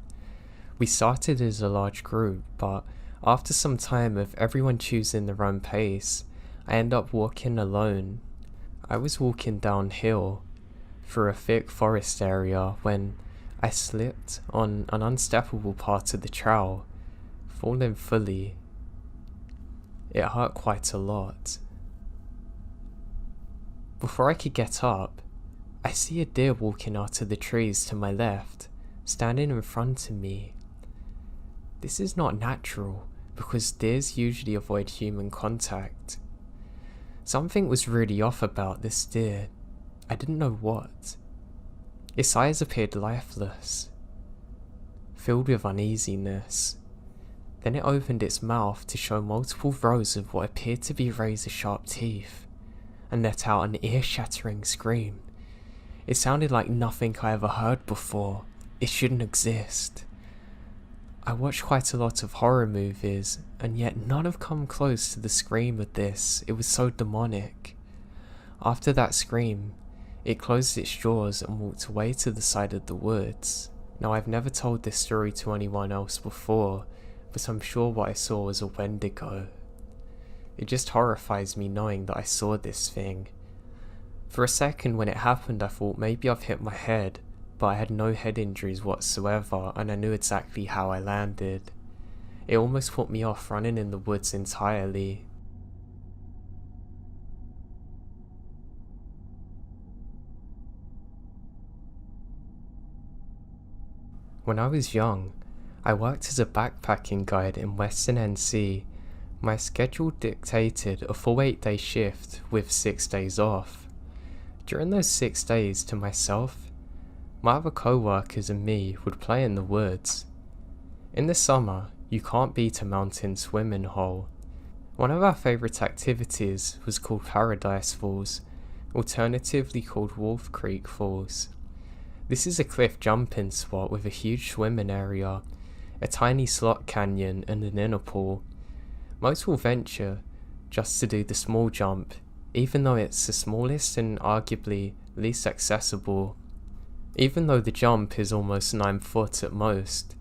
We started as a large group, but after some time of everyone choosing their own pace, I ended up walking alone. I was walking downhill through a thick forest area when I slipped on an unsteppable part of the trail, falling fully. It hurt quite a lot. Before I could get up, I see a deer walking out of the trees to my left, standing in front of me. This is not natural, because deers usually avoid human contact. Something was really off about this deer. I didn't know what. Its eyes appeared lifeless, filled with uneasiness. Then it opened its mouth to show multiple rows of what appeared to be razor-sharp teeth, and let out an ear-shattering scream. It sounded like nothing I ever heard before. It shouldn't exist. I watch quite a lot of horror movies, and yet none have come close to the scream of this. It was so demonic. After that scream, it closed its jaws and walked away to the side of the woods. Now, I've never told this story to anyone else before, but I'm sure what I saw was a Wendigo. It just horrifies me knowing that I saw this thing. For a second when it happened, I thought maybe I've hit my head, but I had no head injuries whatsoever, and I knew exactly how I landed. It almost put me off running in the woods entirely. When I was young, I worked as a backpacking guide in Western NC. My schedule dictated a full 8-day shift with 6 days off. During those 6 days, to myself, my other co-workers and me would play in the woods. In the summer, you can't beat a mountain swimming hole. One of our favourite activities was called Paradise Falls, alternatively called Wolf Creek Falls. This is a cliff jumping spot with a huge swimming area, a tiny slot canyon and an inner pool. Most will venture just to do the small jump, even though it's the smallest and arguably least accessible. Even though the jump is almost 9 foot at most,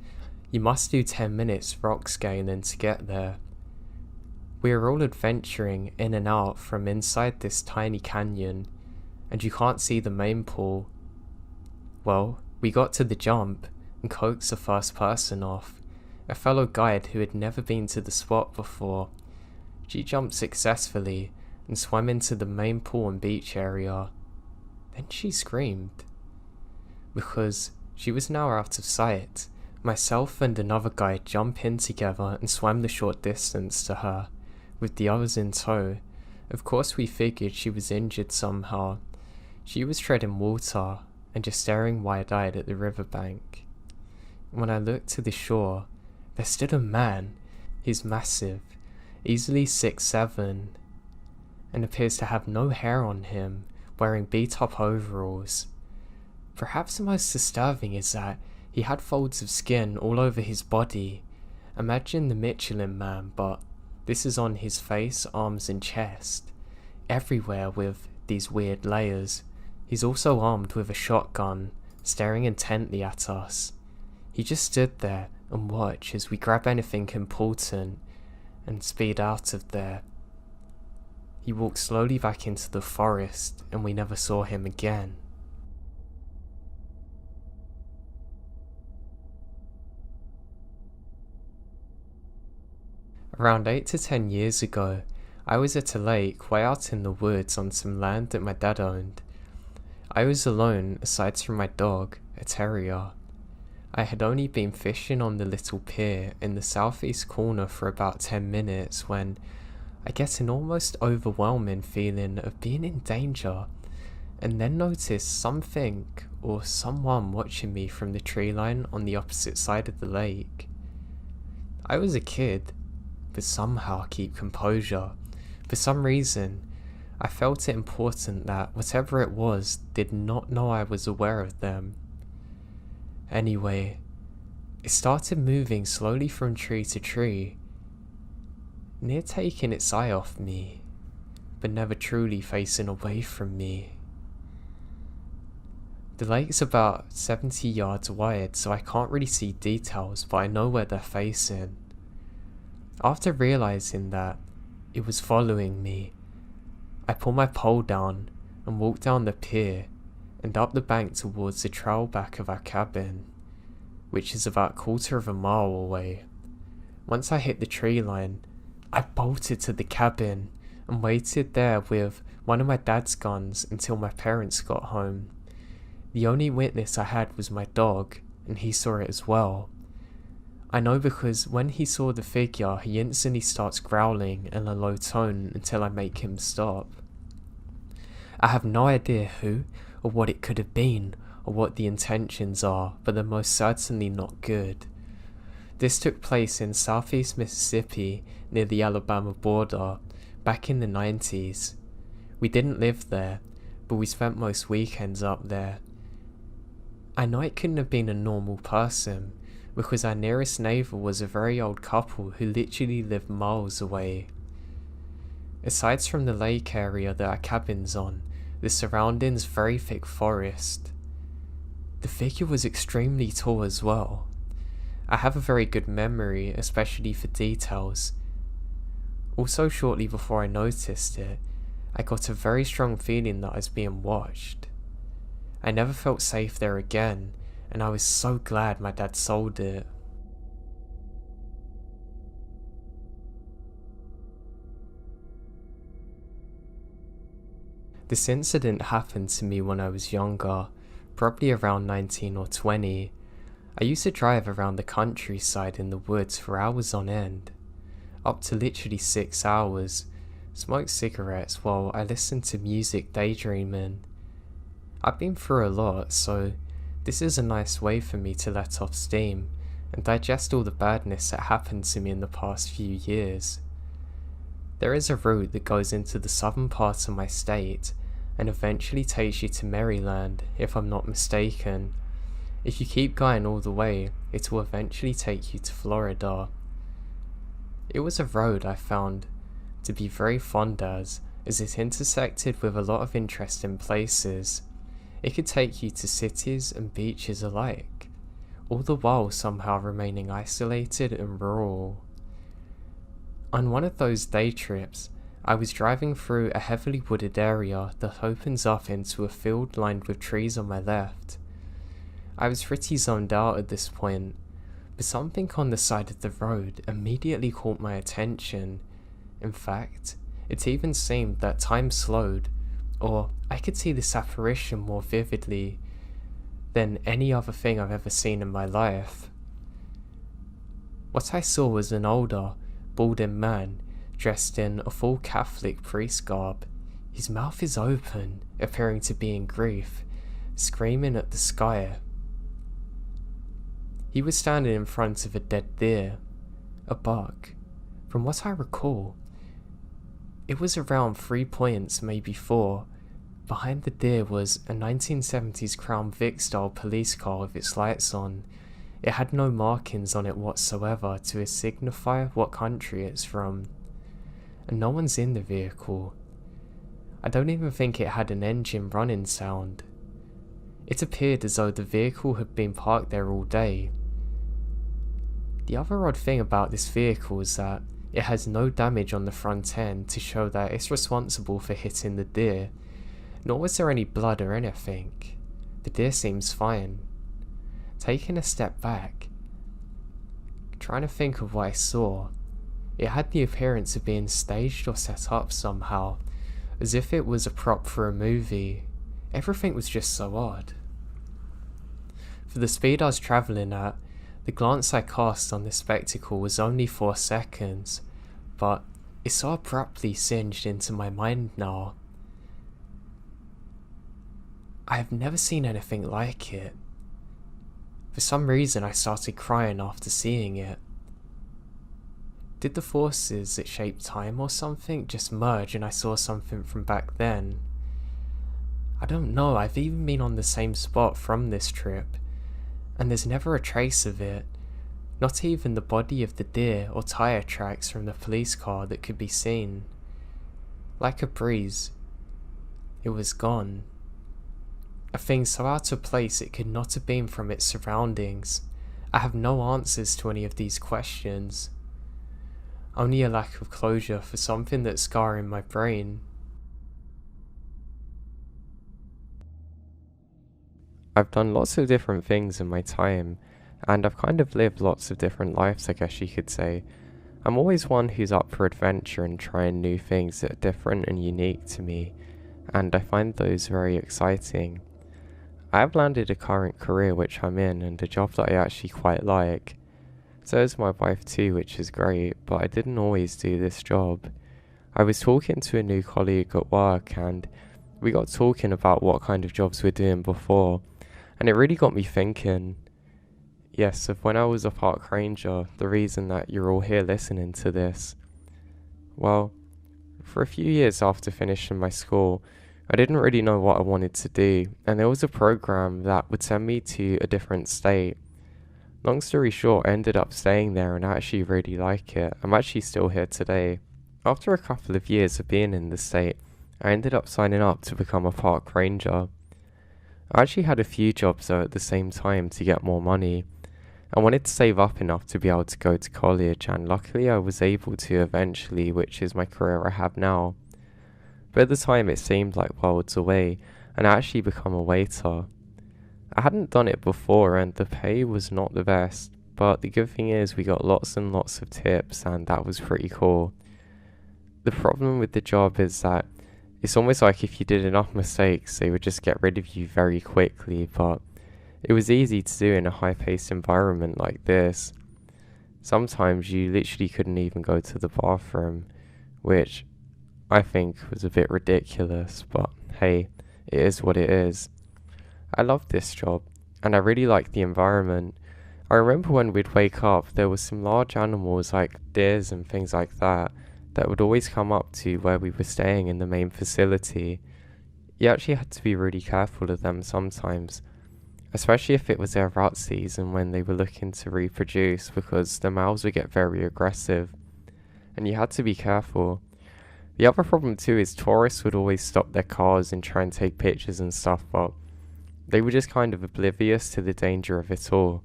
you must do 10 minutes rock scaling to get there. We are all adventuring in and out from inside this tiny canyon, and you can't see the main pool. Well, we got to the jump and coaxed the first person off, a fellow guide who had never been to the spot before. She jumped successfully and swam into the main pool and beach area. Then she screamed. Because she was now out of sight, myself and another guide jumped in together and swam the short distance to her, with the others in tow. Of course we figured she was injured somehow. She was treading water and just staring wide-eyed at the riverbank. When I looked to the shore, there stood a man. He's massive, easily 6'7", and appears to have no hair on him, wearing beat-up overalls. Perhaps the most disturbing is that he had folds of skin all over his body. Imagine the Michelin Man, but this is on his face, arms and chest, everywhere with these weird layers. He's also armed with a shotgun, staring intently at us. He just stood there and watched as we grab anything important and speed out of there. He walked slowly back into the forest and we never saw him again. Around 8 to 10 years ago, I was at a lake way out in the woods on some land that my dad owned. I was alone aside from my dog, a terrier. I had only been fishing on the little pier in the southeast corner for about 10 minutes when I get an almost overwhelming feeling of being in danger, and then notice something or someone watching me from the tree line on the opposite side of the lake. I was a kid, but somehow keep composure. For some reason, I felt it important that whatever it was did not know I was aware of them. Anyway, it started moving slowly from tree to tree, near taking its eye off me, but never truly facing away from me. The lake's about 70 yards wide, so I can't really see details, but I know where they're facing. After realizing that it was following me, I pull my pole down and walk down the pier and up the bank towards the trail back of our cabin, which is about 1/4 of a mile away. Once I hit the tree line, I bolted to the cabin and waited there with one of my dad's guns until my parents got home. The only witness I had was my dog, and he saw it as well. I know because when he saw the figure, he instantly starts growling in a low tone until I make him stop. I have no idea who or what it could have been or what the intentions are, but they're most certainly not good. This took place in southeast Mississippi near the Alabama border back in the 90s. We didn't live there, but we spent most weekends up there. I know it couldn't have been a normal person because our nearest neighbour was a very old couple who literally lived miles away. Aside from the lake area that our cabin's on, the surroundings very thick forest. The figure was extremely tall as well. I have a very good memory, especially for details. Also, shortly before I noticed it, I got a very strong feeling that I was being watched. I never felt safe there again, and I was so glad my dad sold it. This incident happened to me when I was younger, probably around 19 or 20. I used to drive around the countryside in the woods for hours on end, up to literally 6 hours, smoke cigarettes while I listened to music daydreaming. I've been through a lot, so this is a nice way for me to let off steam and digest all the badness that happened to me in the past few years. There is a route that goes into the southern part of my state and eventually takes you to Maryland, if I'm not mistaken. If you keep going all the way, it will eventually take you to Florida. It was a road I found to be very fond as it intersected with a lot of interesting places. It could take you to cities and beaches alike, all the while somehow remaining isolated and rural. On one of those day trips, I was driving through a heavily wooded area that opens up into a field lined with trees on my left. I was pretty zoned out at this point, but something on the side of the road immediately caught my attention. In fact, it even seemed that time slowed, or I could see this apparition more vividly than any other thing I've ever seen in my life. What I saw was an older, balding man dressed in a full Catholic priest garb. His mouth is open, appearing to be in grief, screaming at the sky. He was standing in front of a dead deer, a buck. From what I recall, it was around 3 points, maybe 4. Behind the deer was a 1970s Crown Vic style police car with its lights on. It had no markings on it whatsoever to signify what country it's from. And no one's in the vehicle. I don't even think it had an engine running sound. It appeared as though the vehicle had been parked there all day. The other odd thing about this vehicle is that it has no damage on the front end to show that it's responsible for hitting the deer, nor was there any blood or anything. The deer seems fine. Taking a step back, trying to think of what I saw, it had the appearance of being staged or set up somehow, as if it was a prop for a movie. Everything was just so odd. For the speed I was travelling at, the glance I cast on this spectacle was only 4 seconds, but it so abruptly singed into my mind now. I have never seen anything like it. For some reason I started crying after seeing it. Did the forces that shaped time or something just merge and I saw something from back then? I don't know, I've even been on the same spot from this trip, and there's never a trace of it, not even the body of the deer or tyre tracks from the police car that could be seen. Like a breeze, it was gone. A thing so out of place it could not have been from its surroundings. I have no answers to any of these questions. Only a lack of closure for something that's scarring my brain. I've done lots of different things in my time, and I've kind of lived lots of different lives, I guess you could say. I'm always one who's up for adventure and trying new things that are different and unique to me, and I find those very exciting. I have landed a current career which I'm in and a job that I actually quite like. So is my wife too, which is great, but I didn't always do this job. I was talking to a new colleague at work and we got talking about what kind of jobs we're doing before, and it really got me thinking, yes, of when I was a park ranger, the reason that you're all here listening to this. Well, for a few years after finishing my school, I didn't really know what I wanted to do, and there was a program that would send me to a different state. Long story short, I ended up staying there and I actually really like it. I'm actually still here today. After a couple of years of being in the state, I ended up signing up to become a park ranger. I actually had a few jobs though at the same time to get more money. I wanted to save up enough to be able to go to college, and luckily I was able to eventually, which is my career I have now. But at the time it seemed like worlds away, and I actually become a waiter. I hadn't done it before and the pay was not the best, but the good thing is we got lots and lots of tips and that was pretty cool. The problem with the job is that it's almost like if you did enough mistakes, they would just get rid of you very quickly, but it was easy to do in a high-paced environment like this. Sometimes you literally couldn't even go to the bathroom, which I think was a bit ridiculous, but hey, it is what it is. I loved this job, and I really liked the environment. I remember when we'd wake up, there was some large animals like deers and things like that would always come up to where we were staying in the main facility. You actually had to be really careful of them sometimes, especially if it was their rut season when they were looking to reproduce, because the males would get very aggressive, and you had to be careful. The other problem too is tourists would always stop their cars and try and take pictures and stuff, but they were just kind of oblivious to the danger of it all.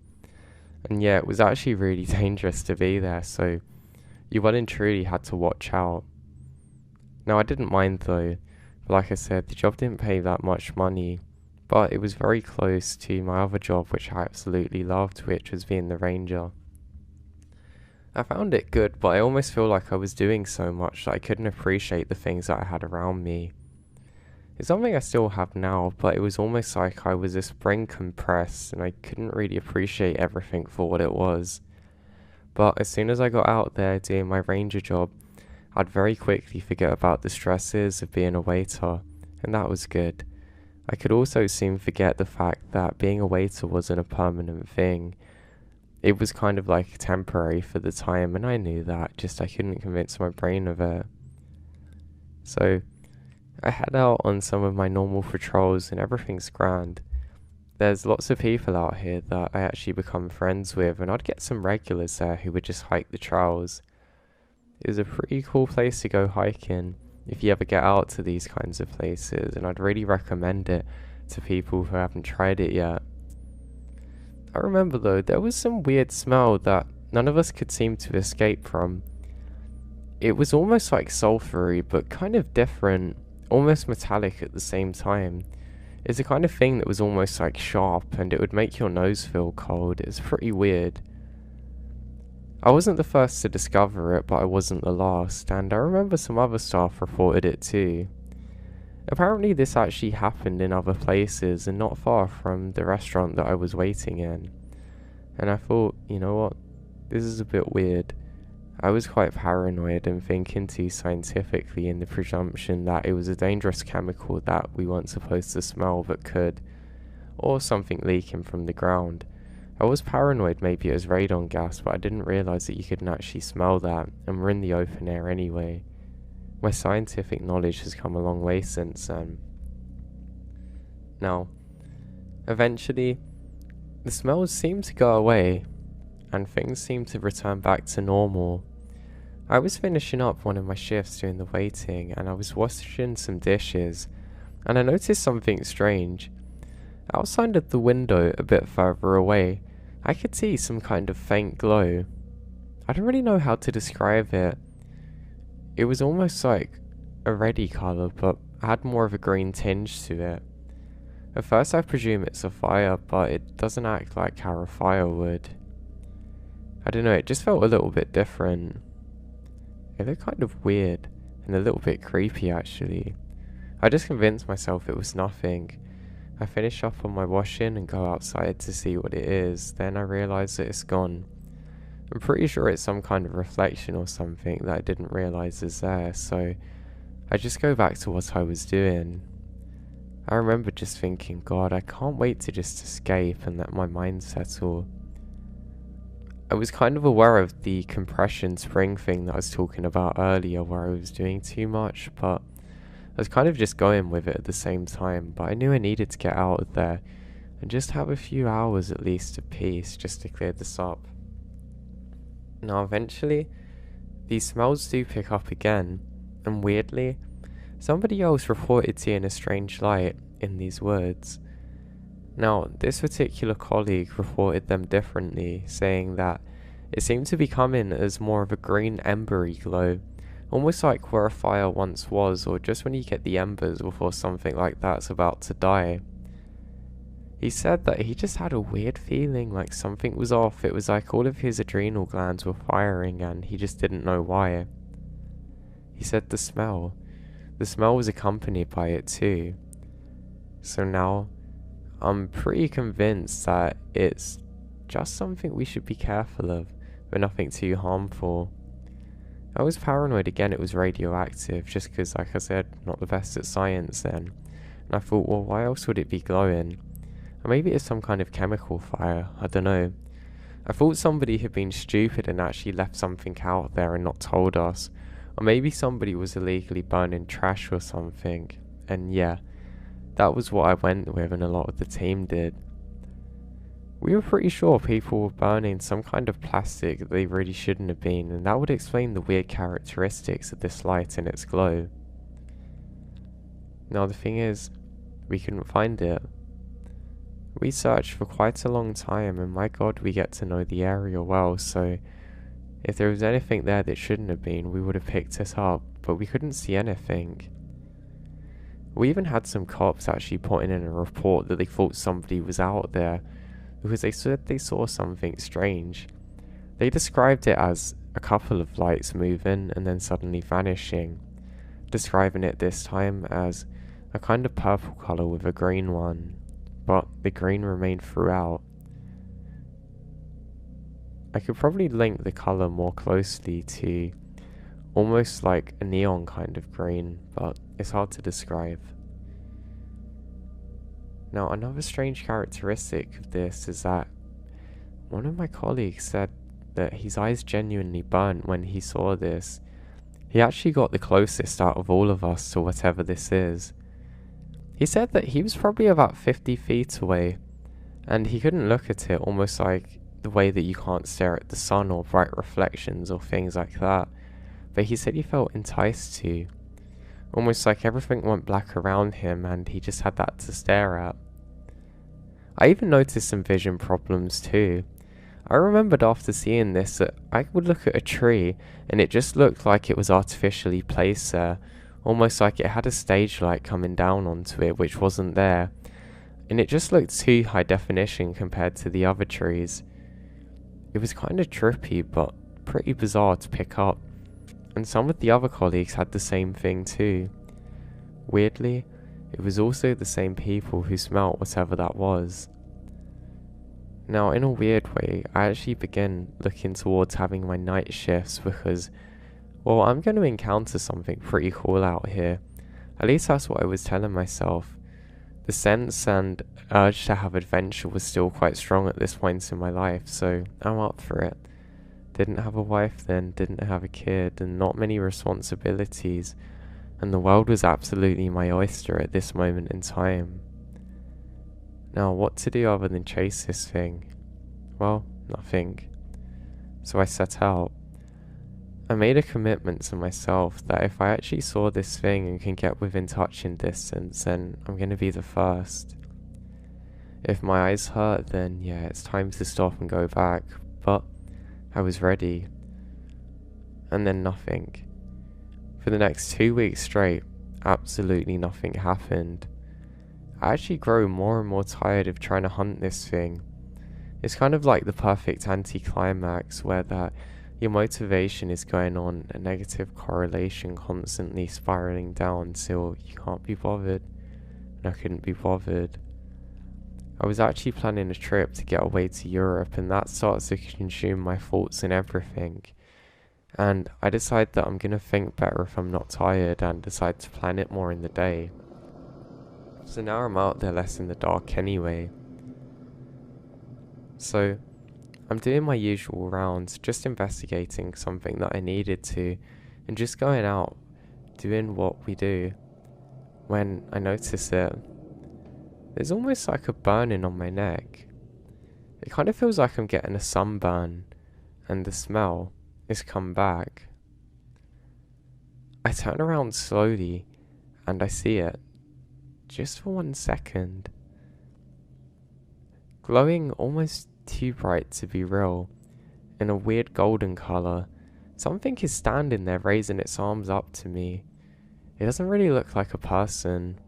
And yeah, it was actually really dangerous to be there, so you well and truly had to watch out. Now I didn't mind though, but like I said, the job didn't pay that much money, but it was very close to my other job which I absolutely loved, which was being the ranger. I found it good, but I almost feel like I was doing so much that I couldn't appreciate the things that I had around me. It's something I still have now, but it was almost like I was a spring compressed and I couldn't really appreciate everything for what it was. But as soon as I got out there doing my ranger job, I'd very quickly forget about the stresses of being a waiter, and that was good. I could also soon forget the fact that being a waiter wasn't a permanent thing. It was kind of like temporary for the time, and I knew that, just I couldn't convince my brain of it. So I head out on some of my normal patrols and everything's grand. There's lots of people out here that I actually become friends with, and I'd get some regulars there who would just hike the trails. It was a pretty cool place to go hiking if you ever get out to these kinds of places, and I'd really recommend it to people who haven't tried it yet. I remember though, there was some weird smell that none of us could seem to escape from. It was almost like sulfury, but kind of different, almost metallic at the same time. It's the kind of thing that was almost like sharp, and it would make your nose feel cold. It's pretty weird. I wasn't the first to discover it, but I wasn't the last, and I remember some other staff reported it too. Apparently this actually happened in other places and not far from the restaurant that I was waiting in. And I thought, you know what, this is a bit weird. I was quite paranoid and thinking too scientifically in the presumption that it was a dangerous chemical that we weren't supposed to smell but could, or something leaking from the ground. I was paranoid maybe it was radon gas, but I didn't realise that you couldn't actually smell that, and we're in the open air anyway. My scientific knowledge has come a long way since then. Now, eventually, the smells seemed to go away, and things seemed to return back to normal. I was finishing up one of my shifts doing the waiting, and I was washing some dishes, and I noticed something strange. Outside of the window, a bit further away, I could see some kind of faint glow. I don't really know how to describe it. It was almost like a reddy colour, but had more of a green tinge to it. At first I presume it's a fire, but it doesn't act like how a fire would. I don't know, it just felt a little bit different. It looked kind of weird and a little bit creepy actually. I just convinced myself it was nothing. I finish up on my washing and go outside to see what it is, then I realise that it's gone. I'm pretty sure it's some kind of reflection or something that I didn't realise is there, so I just go back to what I was doing. I remember just thinking, God, I can't wait to just escape and let my mind settle. I was kind of aware of the compression spring thing that I was talking about earlier where I was doing too much, but I was kind of just going with it at the same time, but I knew I needed to get out of there and just have a few hours at least of peace just to clear this up. Now eventually, these smells do pick up again, and weirdly, somebody else reported seeing a strange light in these woods. Now, this particular colleague reported them differently, saying that it seemed to be coming as more of a green embery glow, almost like where a fire once was, or just when you get the embers before something like that's about to die. He said that he just had a weird feeling like something was off. It was like all of his adrenal glands were firing and he just didn't know why. He said the smell was accompanied by it too. So now, I'm pretty convinced that it's just something we should be careful of, but nothing too harmful. I was paranoid again it was radioactive, just because, like I said, not the best at science then. And I thought, well, why else would it be glowing? Or maybe it's some kind of chemical fire, I don't know. I thought somebody had been stupid and actually left something out there and not told us. Or maybe somebody was illegally burning trash or something. And yeah, that was what I went with and a lot of the team did. We were pretty sure people were burning some kind of plastic that they really shouldn't have been, and that would explain the weird characteristics of this light and its glow. Now the thing is, we couldn't find it. We searched for quite a long time, and my god, we get to know the area well, so if there was anything there that shouldn't have been, we would have picked it up, but we couldn't see anything. We even had some cops actually putting in a report that they thought somebody was out there, because they said they saw something strange. They described it as a couple of lights moving and then suddenly vanishing, describing it this time as a kind of purple colour with a green one, but the green remained throughout. I could probably link the colour more closely to almost like a neon kind of green, but it's hard to describe. Now, another strange characteristic of this is that one of my colleagues said that his eyes genuinely burnt when he saw this. He actually got the closest out of all of us to whatever this is. He said that he was probably about 50 feet away, and he couldn't look at it, almost like the way that you can't stare at the sun or bright reflections or things like that. But he said he felt enticed to. Almost like everything went black around him and he just had that to stare at. I even noticed some vision problems too. I remembered after seeing this that I would look at a tree and it just looked like it was artificially placed there, almost like it had a stage light coming down onto it which wasn't there, and it just looked too high definition compared to the other trees. It was kind of trippy but pretty bizarre to pick up, and some of the other colleagues had the same thing too. Weirdly, it was also the same people who smelt whatever that was. Now, in a weird way, I actually began looking towards having my night shifts because, well, I'm going to encounter something pretty cool out here. At least that's what I was telling myself. The sense and urge to have adventure was still quite strong at this point in my life, so I'm up for it. Didn't have a wife then, didn't have a kid, and not many responsibilities, and the world was absolutely my oyster at this moment in time. Now, what to do other than chase this thing? Well, nothing. So I set out. I made a commitment to myself that if I actually saw this thing and can get within touching distance, then I'm going to be the first. If my eyes hurt, then yeah, it's time to stop and go back, but I was ready. And then nothing. For the next 2 weeks straight, absolutely nothing happened. I actually grow more and more tired of trying to hunt this thing. It's kind of like the perfect anticlimax where that your motivation is going on a negative correlation, constantly spiraling down till you can't be bothered. And I couldn't be bothered. I was actually planning a trip to get away to Europe, and that starts to consume my thoughts and everything. And I decide that I'm gonna think better if I'm not tired, and decide to plan it more in the day. So now I'm out there less in the dark anyway. So I'm doing my usual rounds, just investigating something that I needed to, and just going out, doing what we do, when I notice it. There's almost like a burning on my neck. It kind of feels like I'm getting a sunburn, and the smell is come back. I turn around slowly, and I see it, just for 1 second. Glowing almost too bright to be real, in a weird golden colour. Something is standing there raising its arms up to me. It doesn't really look like a person.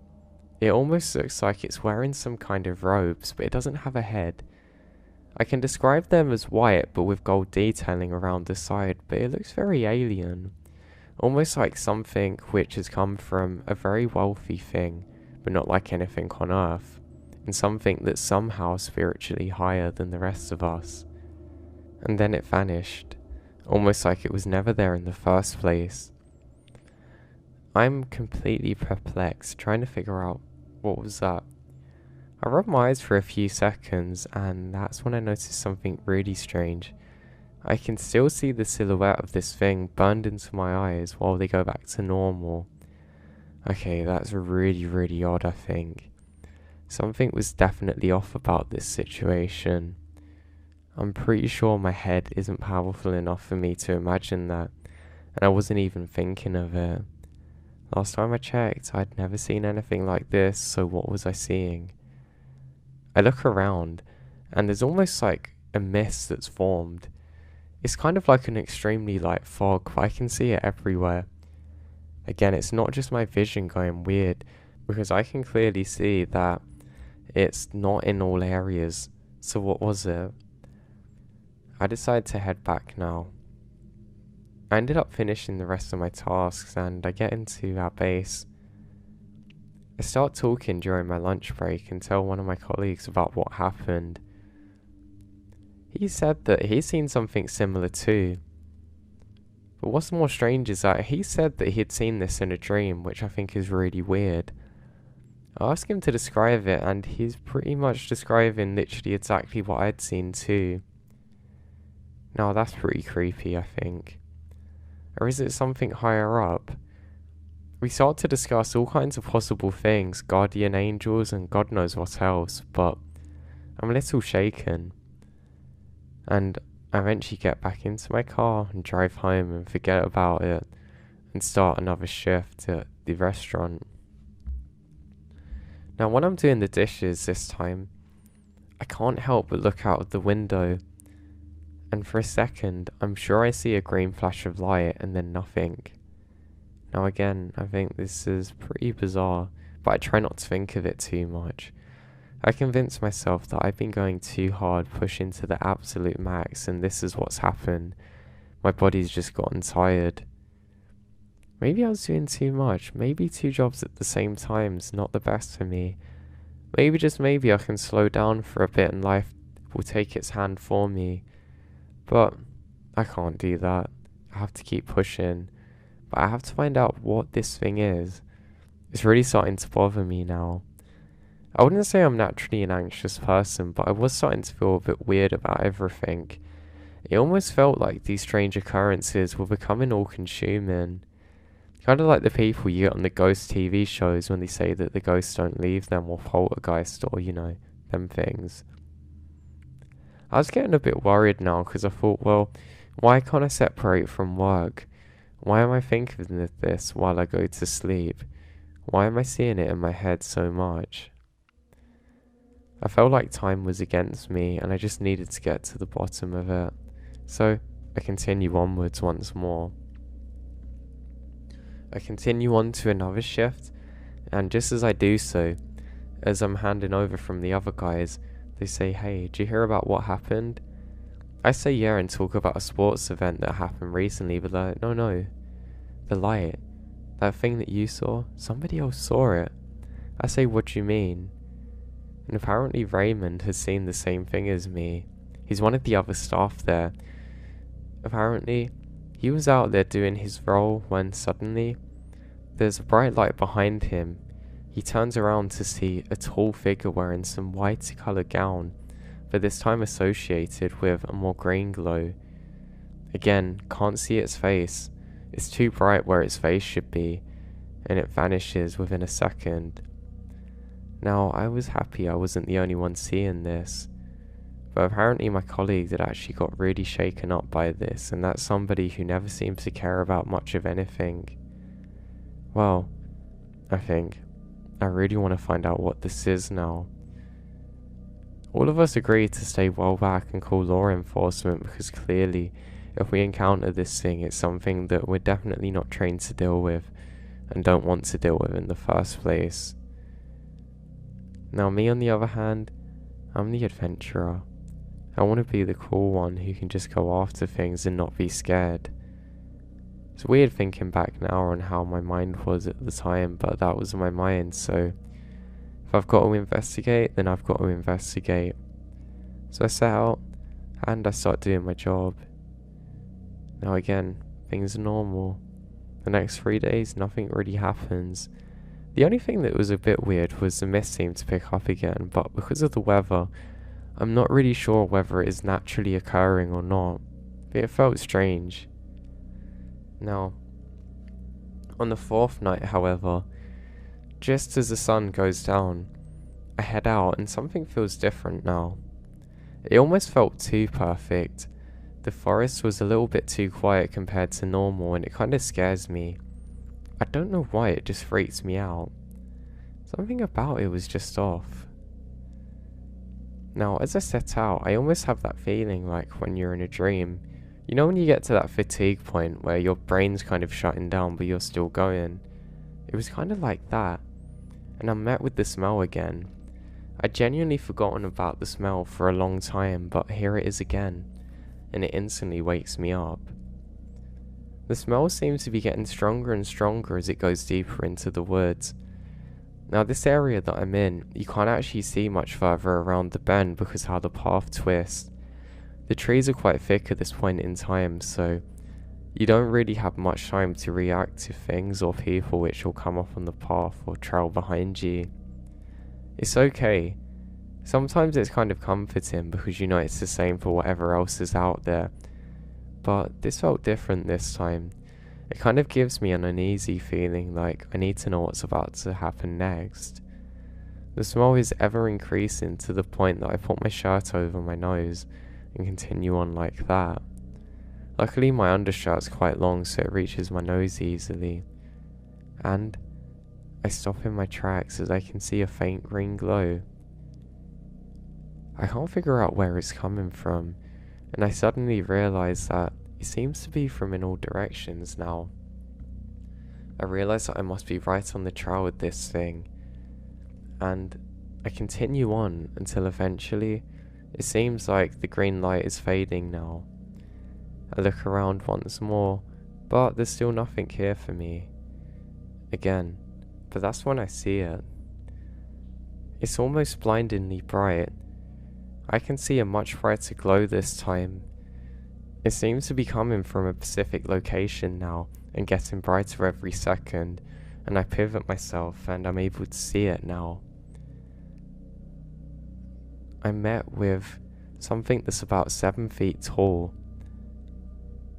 It almost looks like it's wearing some kind of robes, but it doesn't have a head. I can describe them as white, but with gold detailing around the side, but it looks very alien. Almost like something which has come from a very wealthy thing, but not like anything on Earth, and something that's somehow spiritually higher than the rest of us. And then it vanished, almost like it was never there in the first place. I'm completely perplexed, trying to figure out what was that. I rubbed my eyes for a few seconds, and that's when I noticed something really strange. I can still see the silhouette of this thing burned into my eyes while they go back to normal. Okay, that's really odd, I think. Something was definitely off about this situation. I'm pretty sure my head isn't powerful enough for me to imagine that, and I wasn't even thinking of it. Last time I checked, I'd never seen anything like this, so what was I seeing? I look around, and there's almost like a mist that's formed. It's kind of like an extremely light fog, but I can see it everywhere. Again, it's not just my vision going weird, because I can clearly see that it's not in all areas. So what was it? I decide to head back now. I ended up finishing the rest of my tasks, and I get into our base. I start talking during my lunch break and tell one of my colleagues about what happened. He said that he's seen something similar too. But what's more strange is that he said that he had seen this in a dream, which I think is really weird. I asked him to describe it, and he's pretty much describing literally exactly what I'd seen too. Now that's pretty creepy, I think. Or is it something higher up? We start to discuss all kinds of possible things, guardian angels and God knows what else, but I'm a little shaken. And I eventually get back into my car and drive home and forget about it and start another shift at the restaurant. Now when I'm doing the dishes this time, I can't help but look out of the window, and for a second I'm sure I see a green flash of light and then nothing. Now again, I think this is pretty bizarre, but I try not to think of it too much. I convince myself that I've been going too hard, pushing to the absolute max, and this is what's happened. My body's just gotten tired. Maybe I was doing too much. Maybe 2 jobs at the same time's not the best for me. Maybe, just maybe, I can slow down for a bit and life will take its hand for me. But I can't do that. I have to keep pushing. But I have to find out what this thing is. It's really starting to bother me now. I wouldn't say I'm naturally an anxious person, but I was starting to feel a bit weird about everything. It almost felt like these strange occurrences were becoming all-consuming. Kind of like the people you get on the ghost TV shows when they say that the ghosts don't leave them, or poltergeist, or, them things. I was getting a bit worried now because I thought, well, why can't I separate from work? Why am I thinking of this while I go to sleep? Why am I seeing it in my head so much? I felt like time was against me and I just needed to get to the bottom of it. So I continue onwards once more. I continue on to another shift, and just as I do so, as I'm handing over from the other guys, they say, "Hey, did you hear about what happened?" I say yeah and talk about a sports event that happened recently, but they're like, no, the light, that thing that you saw, somebody else saw it. I say, what do you mean? And apparently Raymond has seen the same thing as me. He's one of the other staff there. Apparently, he was out there doing his role when suddenly there's a bright light behind him. He turns around to see a tall figure wearing some white coloured gown, but this time associated with a more green glow. Again, can't see its face. It's too bright where its face should be, and it vanishes within a second. Now, I was happy I wasn't the only one seeing this, but apparently my colleague had actually got really shaken up by this, and that's somebody who never seems to care about much of anything. Well, I think I really want to find out what this is now. All of us agreed to stay well back and call law enforcement because clearly, if we encounter this thing, it's something that we're definitely not trained to deal with and don't want to deal with in the first place. Now me on the other hand, I'm the adventurer. I want to be the cool one who can just go after things and not be scared. It's weird thinking back now on how my mind was at the time, but that was my mind, so if I've got to investigate, then I've got to investigate. So I set out, and I start doing my job. Now again, things are normal. The next 3 days, nothing really happens. The only thing that was a bit weird was the mist seemed to pick up again, but because of the weather, I'm not really sure whether it is naturally occurring or not, but it felt strange. Now, on the fourth night, however, just as the sun goes down, I head out and something feels different now. It almost felt too perfect. The forest was a little bit too quiet compared to normal, and it kind of scares me. I don't know why, it just freaks me out. Something about it was just off. Now, as I set out, I almost have that feeling like when you're in a dream. You know when you get to that fatigue point where your brain's kind of shutting down but you're still going? It was kind of like that. And I'm met with the smell again. I'd genuinely forgotten about the smell for a long time, but here it is again, and it instantly wakes me up. The smell seems to be getting stronger and stronger as it goes deeper into the woods. Now this area that I'm in, you can't actually see much further around the bend because how the path twists. The trees are quite thick at this point in time, so you don't really have much time to react to things or people which will come up on the path or trail behind you. It's okay. Sometimes it's kind of comforting because you know it's the same for whatever else is out there. But this felt different this time. It kind of gives me an uneasy feeling like I need to know what's about to happen next. The smell is ever increasing to the point that I put my shirt over my nose and continue on like that. Luckily my undershirt's quite long so it reaches my nose easily. And I stop in my tracks as I can see a faint green glow. I can't figure out where it's coming from, and I suddenly realise that it seems to be from in all directions now. I realise that I must be right on the trail with this thing, and I continue on until eventually it seems like the green light is fading now. I look around once more, but there's still nothing here for me. Again, but that's when I see it. It's almost blindingly bright. I can see a much brighter glow this time. It seems to be coming from a specific location now and getting brighter every second, and I pivot myself and I'm able to see it now. I'm met with something that's about 7 feet tall,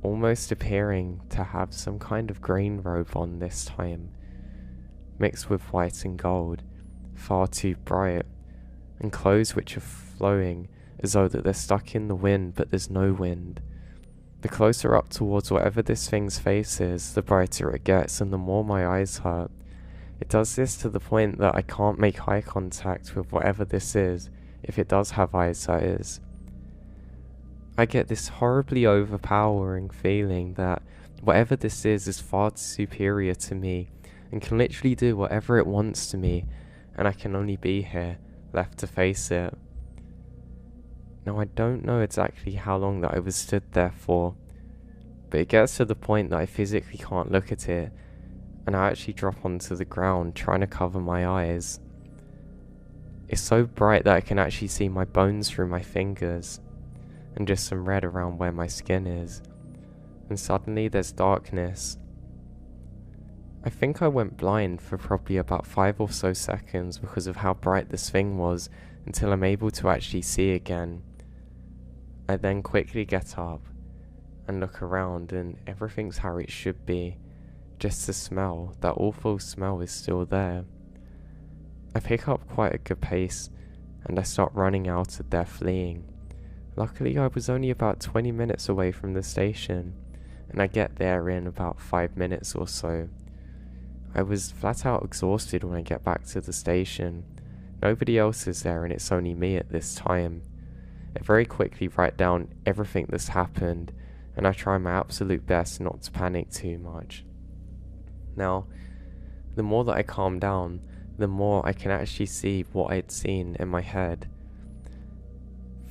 almost appearing to have some kind of green robe on this time, mixed with white and gold, far too bright, and clothes which are flowing as though that they're stuck in the wind but there's no wind. The closer up towards whatever this thing's face is, the brighter it gets and the more my eyes hurt. It does this to the point that I can't make eye contact with whatever this is, if it does have eyes that is. I get this horribly overpowering feeling that whatever this is far too superior to me and can literally do whatever it wants to me, and I can only be here, left to face it. Now I don't know exactly how long that I was stood there for, but it gets to the point that I physically can't look at it, and I actually drop onto the ground trying to cover my eyes. It's so bright that I can actually see my bones through my fingers, and just some red around where my skin is, and suddenly there's darkness. I think I went blind for probably about 5 or so seconds because of how bright this thing was, until I'm able to actually see again. I then quickly get up and look around, and everything's how it should be. Just the smell, that awful smell, is still there. I pick up quite a good pace and I start running out of there fleeing. Luckily I was only about 20 minutes away from the station, and I get there in about 5 minutes or so. I was flat out exhausted when I get back to the station. Nobody else is there and it's only me at this time. I very quickly write down everything that's happened, and I try my absolute best not to panic too much. Now, the more that I calm down, the more I can actually see what I'd seen in my head.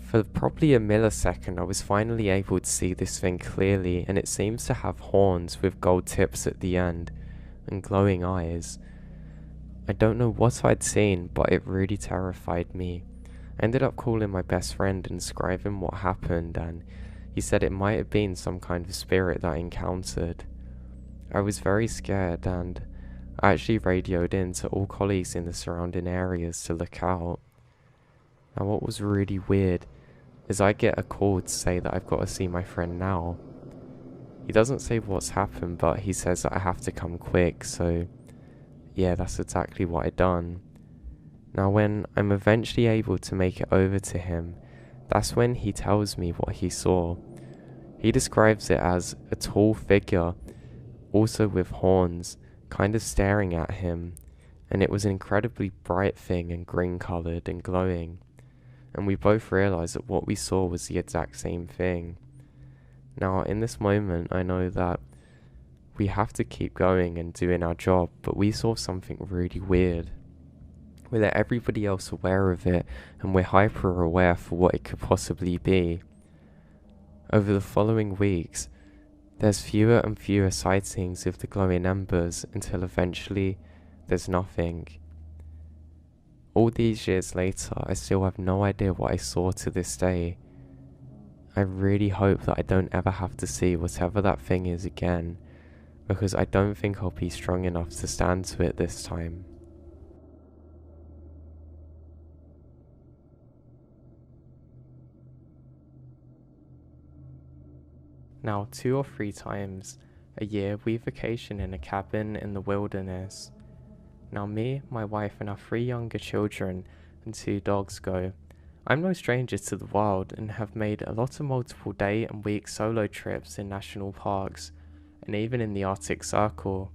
For probably a millisecond I was finally able to see this thing clearly, and it seems to have horns with gold tips at the end and glowing eyes. I don't know what I'd seen, but it really terrified me. I ended up calling my best friend and describing what happened, and he said it might have been some kind of spirit that I encountered. I was very scared, and I actually radioed in to all colleagues in the surrounding areas to look out. Now what was really weird is I get a call to say that I've got to see my friend now. He doesn't say what's happened, but he says that I have to come quick, so yeah, that's exactly what I done. Now when I'm eventually able to make it over to him, that's when he tells me what he saw. He describes it as a tall figure, also with horns, kind of staring at him, and it was an incredibly bright thing and green coloured and glowing, and we both realised that what we saw was the exact same thing. Now in this moment I know that we have to keep going and doing our job, but we saw something really weird. We let everybody else aware of it, and we're hyper aware for what it could possibly be. Over the following weeks, there's fewer and fewer sightings of the glowing embers until eventually there's nothing. All these years later, I still have no idea what I saw to this day. I really hope that I don't ever have to see whatever that thing is again, because I don't think I'll be strong enough to stand to it this time. Now 2 or 3 times a year we vacation in a cabin in the wilderness. Now me, my wife and our 3 younger children and 2 dogs go. I'm no stranger to the wild and have made a lot of multiple day and week solo trips in national parks and even in the Arctic Circle.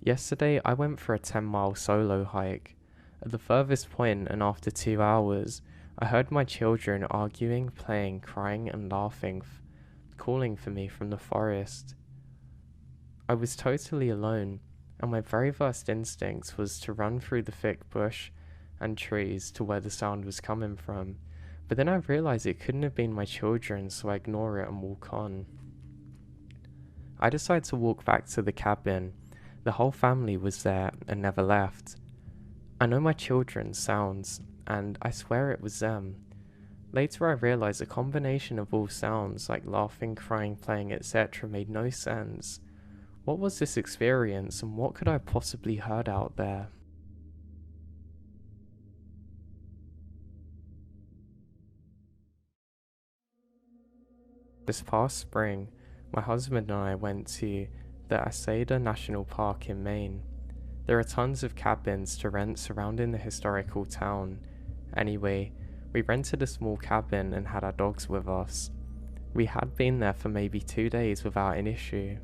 Yesterday I went for a 10-mile solo hike. At the furthest point, and after 2 hours, I heard my children arguing, playing, crying and laughing, calling for me from the forest. I was totally alone, and my very first instinct was to run through the thick bush and trees to where the sound was coming from, but then I realized it couldn't have been my children, so I ignore it and walk on. I decided to walk back to the cabin. The whole family was there and never left. I know my children's sounds, and I swear it was them. Later I realized a combination of all sounds, like laughing, crying, playing, etc., made no sense. What was this experience, and what could I have possibly heard out there? This past spring, my husband and I went to the Asada National Park in Maine. There are tons of cabins to rent surrounding the historical town. Anyway, we rented a small cabin and had our dogs with us. We had been there for maybe 2 days without an issue.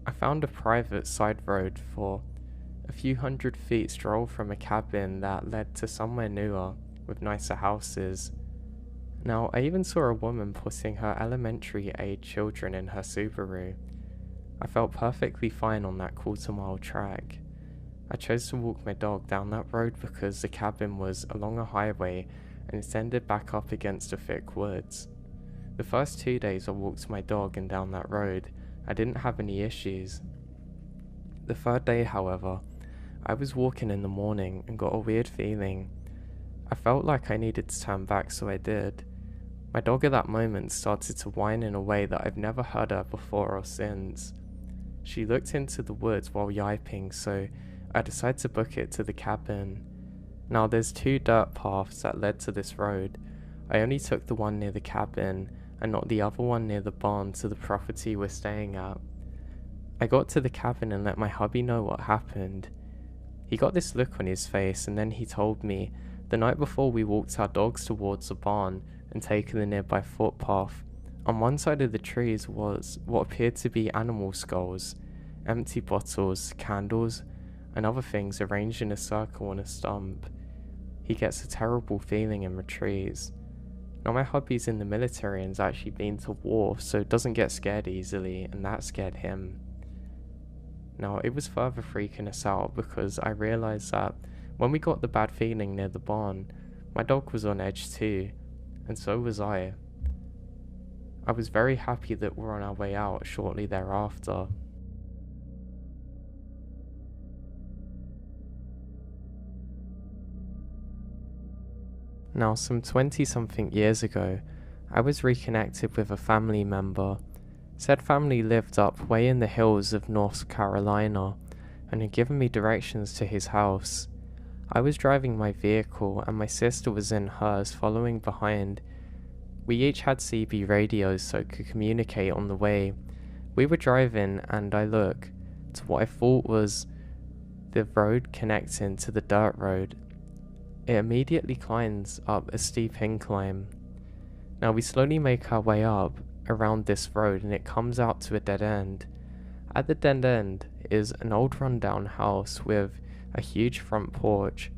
I found a private side road for a few hundred feet stroll from a cabin that led to somewhere newer with nicer houses. Now, I even saw a woman putting her elementary age children in her Subaru. I felt perfectly fine on that quarter-mile track. I chose to walk my dog down that road because the cabin was along a highway and it's ended back up against the thick woods. The first 2 days I walked my dog and down that road, I didn't have any issues. The third day, however, I was walking in the morning and got a weird feeling. I felt like I needed to turn back, so I did. My dog at that moment started to whine in a way that I've never heard her before or since. She looked into the woods while yiping, so I decided to book it to the cabin. Now there's 2 dirt paths that led to this road. I only took the one near the cabin and not the other one near the barn to the property we're staying at. I got to the cabin and let my hubby know what happened. He got this look on his face, and then he told me the night before we walked our dogs towards the barn and taken the nearby footpath. On one side of the trees was what appeared to be animal skulls, empty bottles, candles, and other things arranged in a circle on a stump. He gets a terrible feeling and retreats. Now my hubby's in the military and's actually been to war, so doesn't get scared easily, and that scared him. Now it was further freaking us out because I realised that when we got the bad feeling near the barn, my dog was on edge too, and so was I. I was very happy that we're on our way out shortly thereafter. Now some 20-something years ago, I was reconnected with a family member. Said family lived up way in the hills of North Carolina and had given me directions to his house. I was driving my vehicle and my sister was in hers following behind. We each had CB radios so could communicate on the way. We were driving and I look to what I thought was the road connecting to the dirt road. It immediately climbs up a steep incline. Now we slowly make our way up around this road and it comes out to a dead end. At the dead end is an old rundown house with a huge front porch.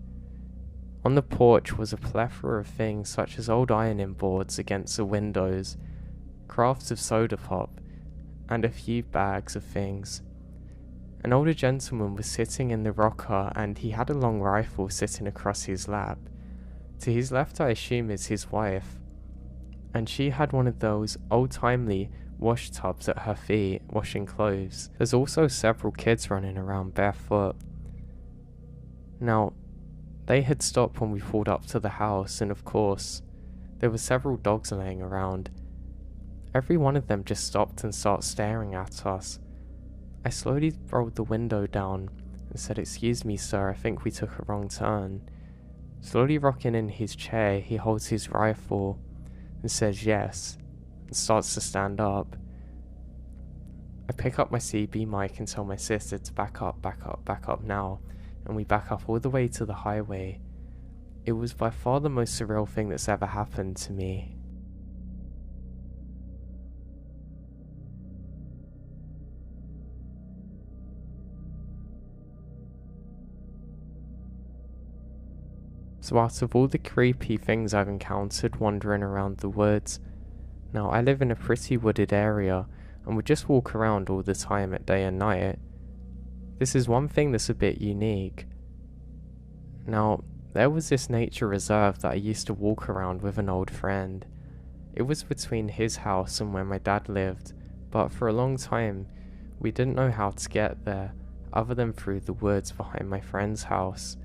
On the porch was a plethora of things such as old ironing boards against the windows, crafts of soda pop, and a few bags of things. An older gentleman was sitting in the rocker and he had a long rifle sitting across his lap. To his left I assume is his wife, and she had one of those old-timely wash tubs at her feet washing clothes. There's also several kids running around barefoot. Now, they had stopped when we pulled up to the house, and of course, there were several dogs laying around. Every one of them just stopped and started staring at us. I slowly rolled the window down and said, "Excuse me, sir, I think we took a wrong turn." Slowly rocking in his chair, he holds his rifle and says yes, and starts to stand up. I pick up my CB mic and tell my sister to back up now, and we back up all the way to the highway. It was by far the most surreal thing that's ever happened to me. So out of all the creepy things I've encountered wandering around the woods, now I live in a pretty wooded area and would just walk around all the time at day and night. This is one thing that's a bit unique. Now, there was this nature reserve that I used to walk around with an old friend. It was between his house and where my dad lived, but for a long time we didn't know how to get there other than through the woods behind my friend's house,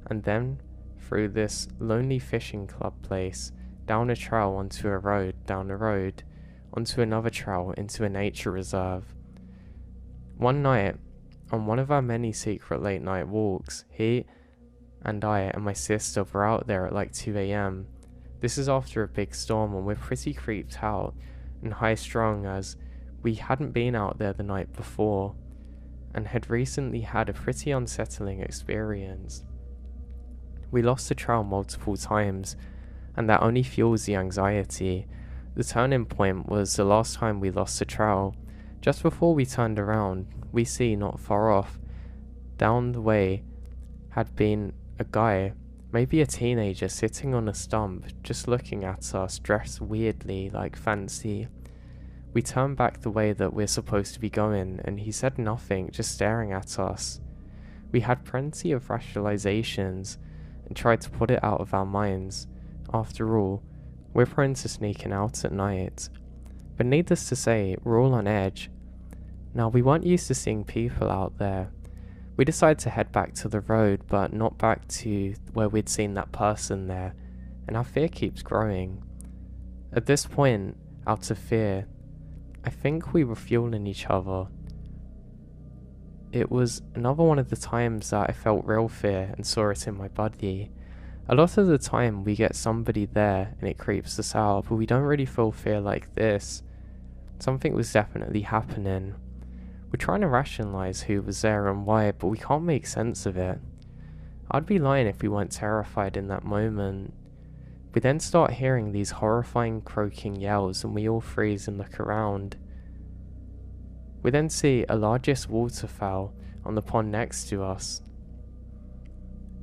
and then through this lonely fishing club place, down a trail onto a road, down a road, onto another trail into a nature reserve. One night, on one of our many secret late night walks, he and I and my sister were out there at like 2 AM. This is after a big storm and we're pretty creeped out and high strung as we hadn't been out there the night before and had recently had a pretty unsettling experience. We lost the trail multiple times, and that only fuels the anxiety. The turning point was the last time we lost the trail. Just before we turned around, we see not far off, down the way, had been a guy, maybe a teenager, sitting on a stump, just looking at us, dressed weirdly, like fancy. We turned back the way that we're supposed to be going, and he said nothing, just staring at us. We had plenty of rationalizations and tried to put it out of our minds, After all, we're prone to sneaking out at night. But needless to say, we're all on edge. Now, we weren't used to seeing people out there. We decided to head back to the road, but not back to where we'd seen that person there, and our fear keeps growing. At this point, out of fear, I think we were fueling each other. It was another one of the times that I felt real fear and saw it in my body. A lot of the time we get somebody there and it creeps us out, but we don't really feel fear like this. Something was definitely happening. We're trying to rationalize who was there and why, but we can't make sense of it. I'd be lying if we weren't terrified in that moment. We then start hearing these horrifying croaking yells and we all freeze and look around. We then see a largest waterfowl on the pond next to us.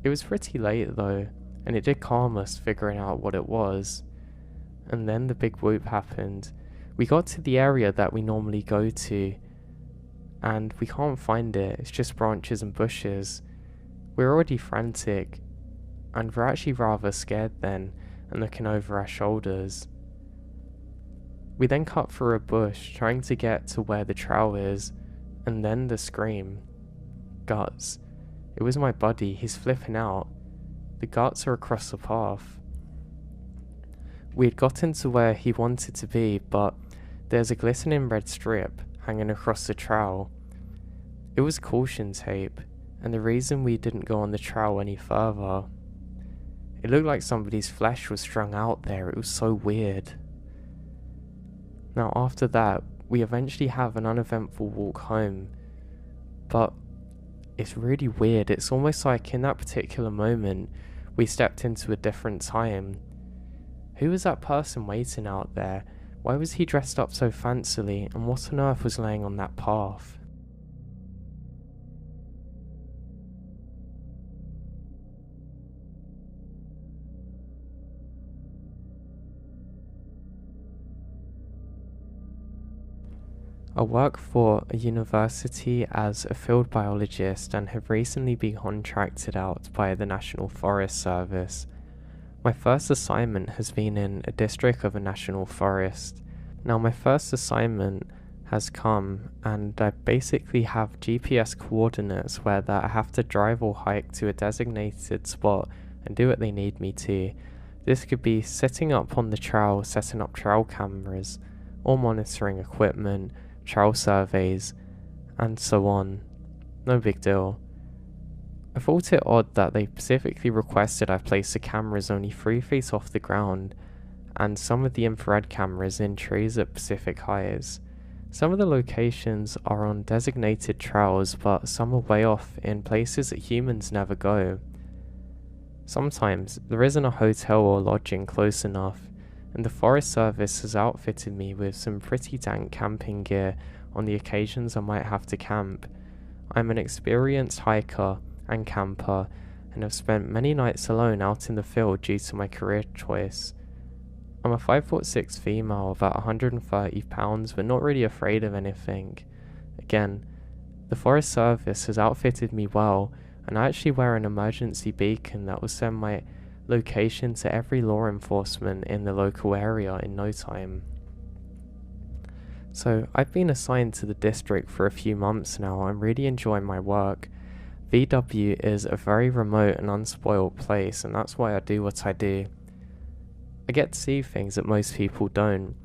It was pretty late though, and it did calm us figuring out what it was. And then the big whoop happened. We got to the area that we normally go to, and we can't find it, it's just branches and bushes. We're already frantic, and we're actually rather scared then, and looking over our shoulders. We then cut through a bush, trying to get to where the trail is, and then the scream. Guts. It was my buddy, he's flipping out. The guts are across the path. We had gotten to where he wanted to be, but there's a glistening red strip hanging across the trail. It was caution tape, and the reason we didn't go on the trail any further. It looked like somebody's flesh was strung out there, it was so weird. Now after that, we eventually have an uneventful walk home, but it's really weird. It's almost like in that particular moment, we stepped into a different time. Who was that person waiting out there? Why was he dressed up so fancily, and what on earth was laying on that path? I work for a university as a field biologist and have recently been contracted out by the National Forest Service. My first assignment has been in a district of a national forest. Now my first assignment has come and I basically have GPS coordinates where that I have to drive or hike to a designated spot and do what they need me to. This could be setting up on the trail, setting up trail cameras, or monitoring equipment, trail surveys, and so on. No big deal. I thought it odd that they specifically requested I place the cameras only 3 feet off the ground, and some of the infrared cameras in trees at specific heights. Some of the locations are on designated trails, but some are way off in places that humans never go. Sometimes there isn't a hotel or lodging close enough, and the Forest Service has outfitted me with some pretty dank camping gear on the occasions I might have to camp. I'm an experienced hiker and camper, and have spent many nights alone out in the field due to my career choice. I'm a 5'6" female, about 130 pounds, but not really afraid of anything. Again, the Forest Service has outfitted me well, and I actually wear an emergency beacon that will send my location to every law enforcement in the local area in no time. So I've been assigned to the district for a few months now. I'm really enjoying my work. VW is a very remote and unspoiled place, and that's why I do what I do. I get to see things that most people don't,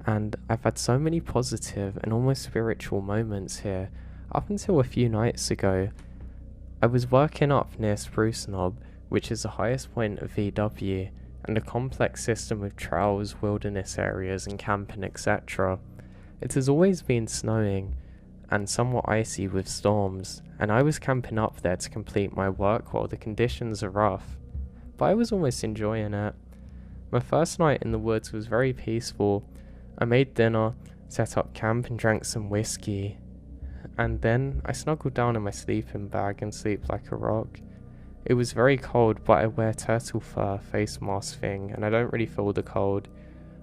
and I've had so many positive and almost spiritual moments here. Up until a few nights ago, I was working up near Spruce Knob, which is the highest point of VW, and a complex system of trails, wilderness areas and camping, etc. It has always been snowing and somewhat icy with storms, and I was camping up there to complete my work while the conditions are rough, but I was almost enjoying it. My first night in the woods was very peaceful. I made dinner, set up camp and drank some whiskey, and then I snuggled down in my sleeping bag and slept like a rock. It was very cold, but I wear turtle fur face mask thing and I don't really feel the cold.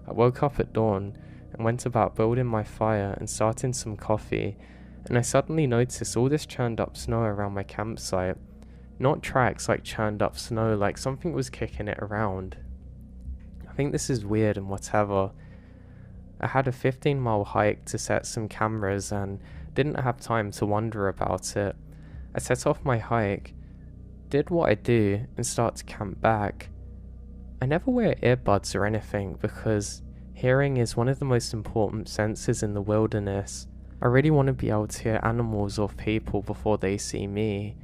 I woke up at dawn and went about building my fire and starting some coffee, and I suddenly noticed all this churned up snow around my campsite. Not tracks like churned up snow, like something was kicking it around. think this is weird and whatever. I had a 15-mile hike to set some cameras and didn't have time to wonder about it. I set off my hike, did what I do, and start to camp back. I never wear earbuds or anything because hearing is one of the most important senses in the wilderness. I really want to be able to hear animals or people before they see me.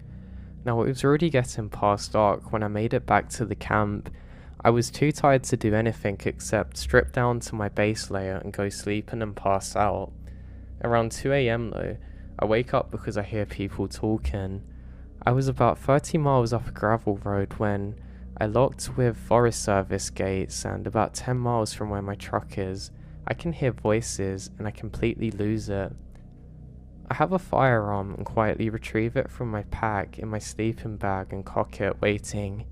Now, it was already getting past dark when I made it back to the camp. I was too tired to do anything except strip down to my base layer and go sleeping and pass out. Around 2 a.m. though, I wake up because I hear people talking. I was about 30 miles up a gravel road when I locked with Forest Service gates, and about 10 miles from where my truck is, I can hear voices and I completely lose it. I have a firearm and quietly retrieve it from my pack in my sleeping bag and cock it, waiting.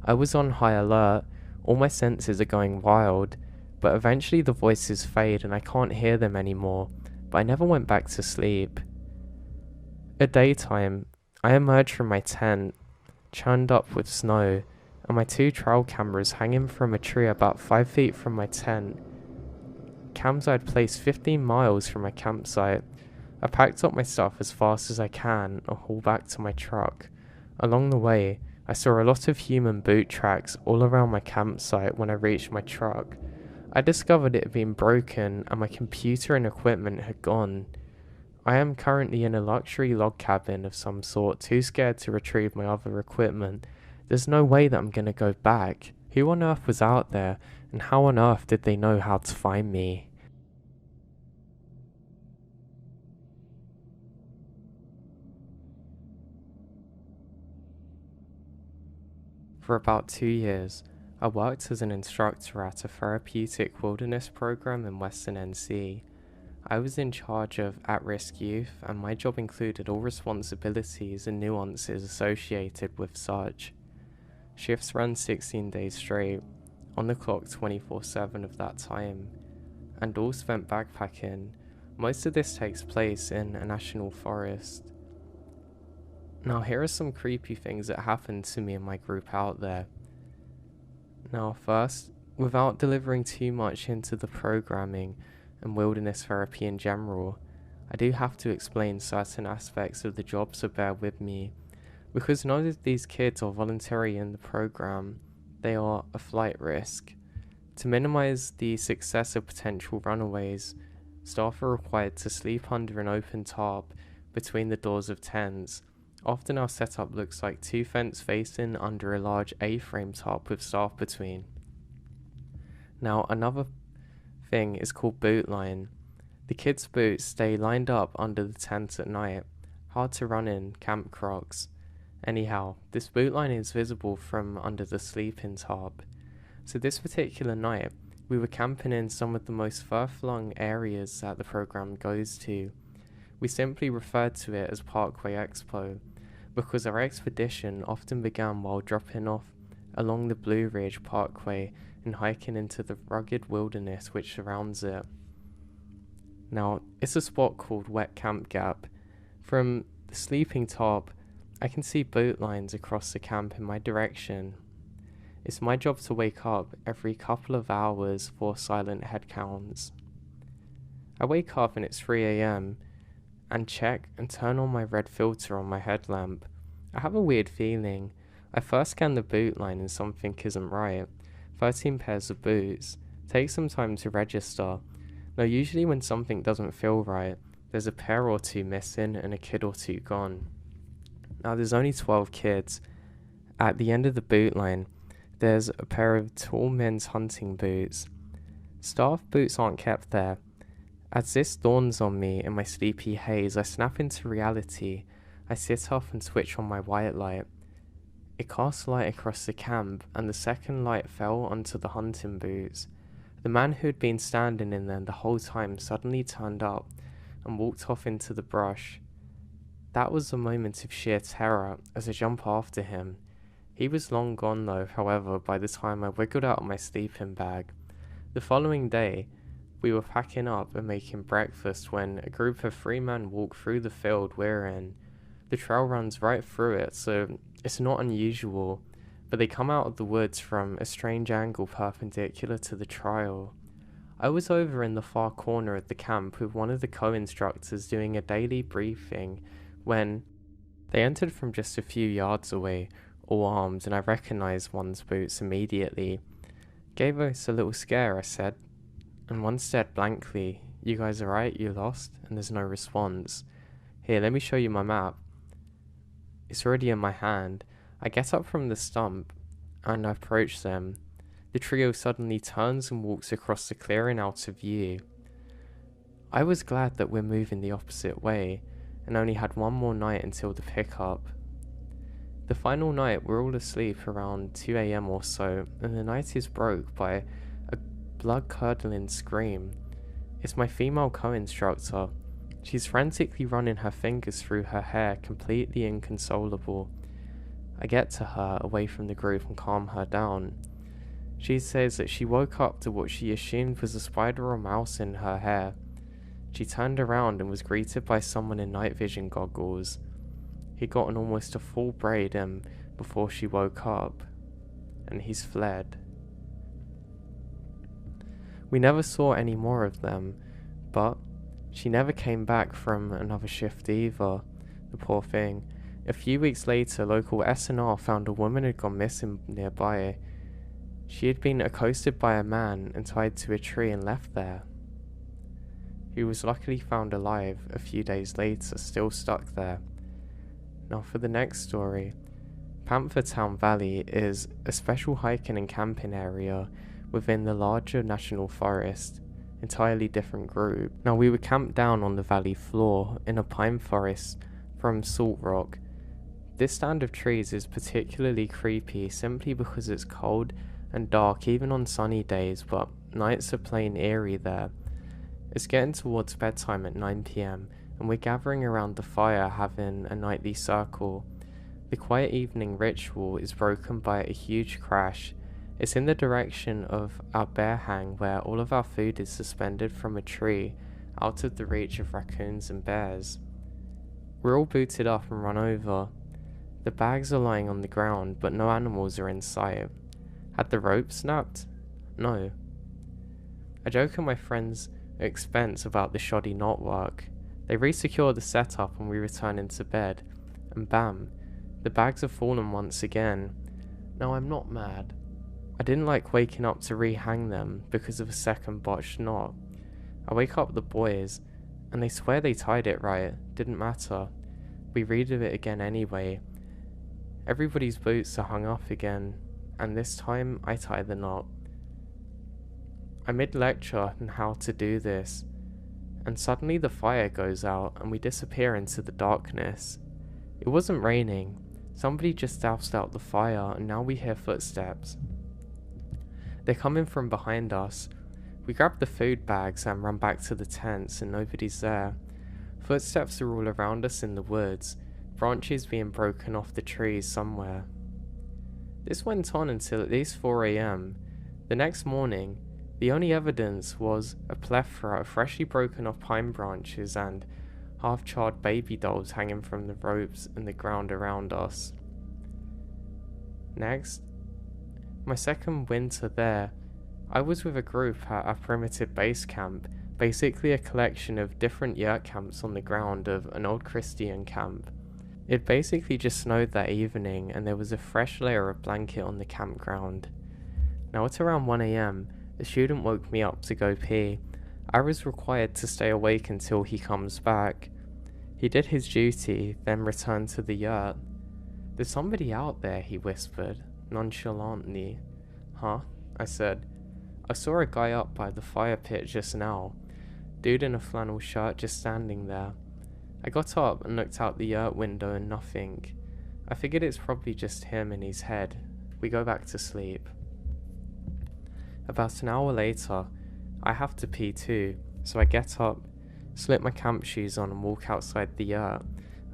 I was on high alert, all my senses are going wild, but eventually the voices fade and I can't hear them anymore, but I never went back to sleep. At daytime, I emerged from my tent, churned up with snow, and my 2 trail cameras hanging from a tree about 5 feet from my tent. Cams I'd placed 15 miles from my campsite. I packed up my stuff as fast as I can and hauled back to my truck. Along the way, I saw a lot of human boot tracks all around my campsite. When I reached my truck, I discovered it had been broken and my computer and equipment had gone. I am currently in a luxury log cabin of some sort, too scared to retrieve my other equipment. There's no way that I'm gonna go back. Who on earth was out there, and how on earth did they know how to find me? For about 2 years, I worked as an instructor at a therapeutic wilderness program in Western NC. I was in charge of at-risk youth, and my job included all responsibilities and nuances associated with such. Shifts ran 16 days straight, on the clock 24/7 of that time, and all spent backpacking. Most of this takes place in a national forest. Now, here are some creepy things that happened to me and my group out there. Now, first, without delivering too much into the programming and wilderness therapy in general, I do have to explain certain aspects of the job, so bear with me. Because none of these kids are voluntary in the program, they are a flight risk. To minimize the success of potential runaways, staff are required to sleep under an open tarp between the doors of tents. Often our setup looks like 2 fence facing under a large A-frame tarp with staff between. Now, another thing is called boot line. The kids' boots stay lined up under the tent at night, hard to run in camp crocs. Anyhow, this boot line is visible from under the sleeping tarp. So this particular night, we were camping in some of the most far-flung areas that the program goes to. We simply referred to it as Parkway Expo, because our expedition often began while dropping off along the Blue Ridge Parkway and hiking into the rugged wilderness which surrounds it. Now, it's a spot called Wet Camp Gap. From the sleeping tarp, I can see boot lines across the camp in my direction. It's my job to wake up every couple of hours for silent head counts. I wake up and it's 3 a.m. and check and turn on my red filter on my headlamp. I have a weird feeling. I first scan the boot line and something isn't right. 13 pairs of boots. Takes some time to register. Now, usually when something doesn't feel right, there's a pair or 2 missing and a kid or 2 gone. Now, there's only 12 kids. At the end of the boot line, there's a pair of tall men's hunting boots. Staff boots aren't kept there. As this dawns on me in my sleepy haze, I snap into reality. I sit up and switch on my white light. It casts light across the camp, and the second light fell onto the hunting boots. The man who had been standing in them the whole time suddenly turned up and walked off into the brush. That was a moment of sheer terror as I jump after him. He was long gone though, however, by the time I wiggled out of my sleeping bag. The following day, we were packing up and making breakfast when a group of 3 men walked through the field we're in. The trail runs right through it, so it's not unusual, but they come out of the woods from a strange angle perpendicular to the trail. I was over in the far corner of the camp with one of the co-instructors doing a daily briefing when they entered from just a few yards away, all armed, and I recognized one's boots immediately. "Gave us a little scare," I said, and one stared blankly. "You guys alright? You lost?" And there's no response. "Here, let me show you my map." It's already in my hand. I get up from the stump and I approach them. The trio suddenly turns and walks across the clearing out of view. I was glad that we're moving the opposite way and only had one more night until the pickup. The final night we're all asleep around 2 AM or so, and the night is broke by a blood-curdling scream. It's my female co-instructor. She's frantically running her fingers through her hair, completely inconsolable. I get to her, away from the group, and calm her down. She says that she woke up to what she assumed was a spider or mouse in her hair. She turned around and was greeted by someone in night vision goggles. He'd gotten almost a full braid in before she woke up, and he's fled. We never saw any more of them, but she never came back from another shift either, the poor thing. A few weeks later, local S&R found a woman had gone missing nearby. She had been accosted by a man and tied to a tree and left there. He was luckily found alive a few days later, still stuck there. Now for the next story. Panther Town Valley is a special hiking and camping area within the larger national forest, entirely different group. Now we were camped down on the valley floor in a pine forest from Salt Rock. This stand of trees is particularly creepy simply because it's cold and dark even on sunny days, but nights are plain eerie there. It's getting towards bedtime at 9 PM and we're gathering around the fire having a nightly circle. The quiet evening ritual is broken by a huge crash. It's in the direction of our bear hang where all of our food is suspended from a tree out of the reach of raccoons and bears. We're all booted up and run over. The bags are lying on the ground, but no animals are in sight. Had the rope snapped? No. I joke at my friend's expense about the shoddy knotwork. They re-secure the setup and we return into bed, and bam, the bags have fallen once again. Now I'm not mad. I didn't like waking up to rehang them because of a second botched knot. I wake up the boys, and they swear they tied it right, didn't matter. We redo it again anyway. Everybody's boots are hung up again, and this time I tie the knot. I mid-lecture on how to do this, and suddenly the fire goes out and we disappear into the darkness. It wasn't raining, somebody just doused out the fire and now we hear footsteps. They're coming from behind us. We grab the food bags and run back to the tents and nobody's there. Footsteps are all around us in the woods, branches being broken off the trees somewhere. This went on until at least 4 AM. The next morning, the only evidence was a plethora of freshly broken off pine branches and half-charred baby dolls hanging from the ropes in the ground around us. Next, my second winter there, I was with a group at a primitive base camp, basically a collection of different yurt camps on the ground of an old Christian camp. It basically just snowed that evening and there was a fresh layer of blanket on the campground. Now at around 1 AM, a student woke me up to go pee. I was required to stay awake until he comes back. He did his duty, then returned to the yurt. "There's somebody out there," he whispered, nonchalantly. "Huh?" I said. "I saw a guy up by the fire pit just now. Dude in a flannel shirt just standing there." I got up and looked out the yurt window and nothing. I figured it's probably just him in his head. We go back to sleep. About an hour later, I have to pee too, so I get up, slip my camp shoes on and walk outside the yurt.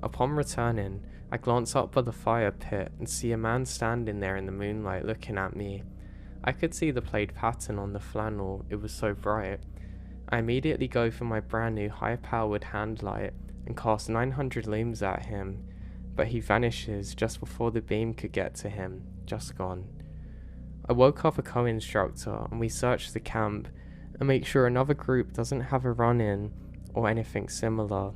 Upon returning, I glance up by the fire pit and see a man standing there in the moonlight looking at me. I could see the plaid pattern on the flannel, it was so bright. I immediately go for my brand new high-powered hand light and cast 900 looms at him. but he vanishes just before the beam could get to him, just gone. I woke up a co-instructor and we search the camp and make sure another group doesn't have a run-in or anything similar.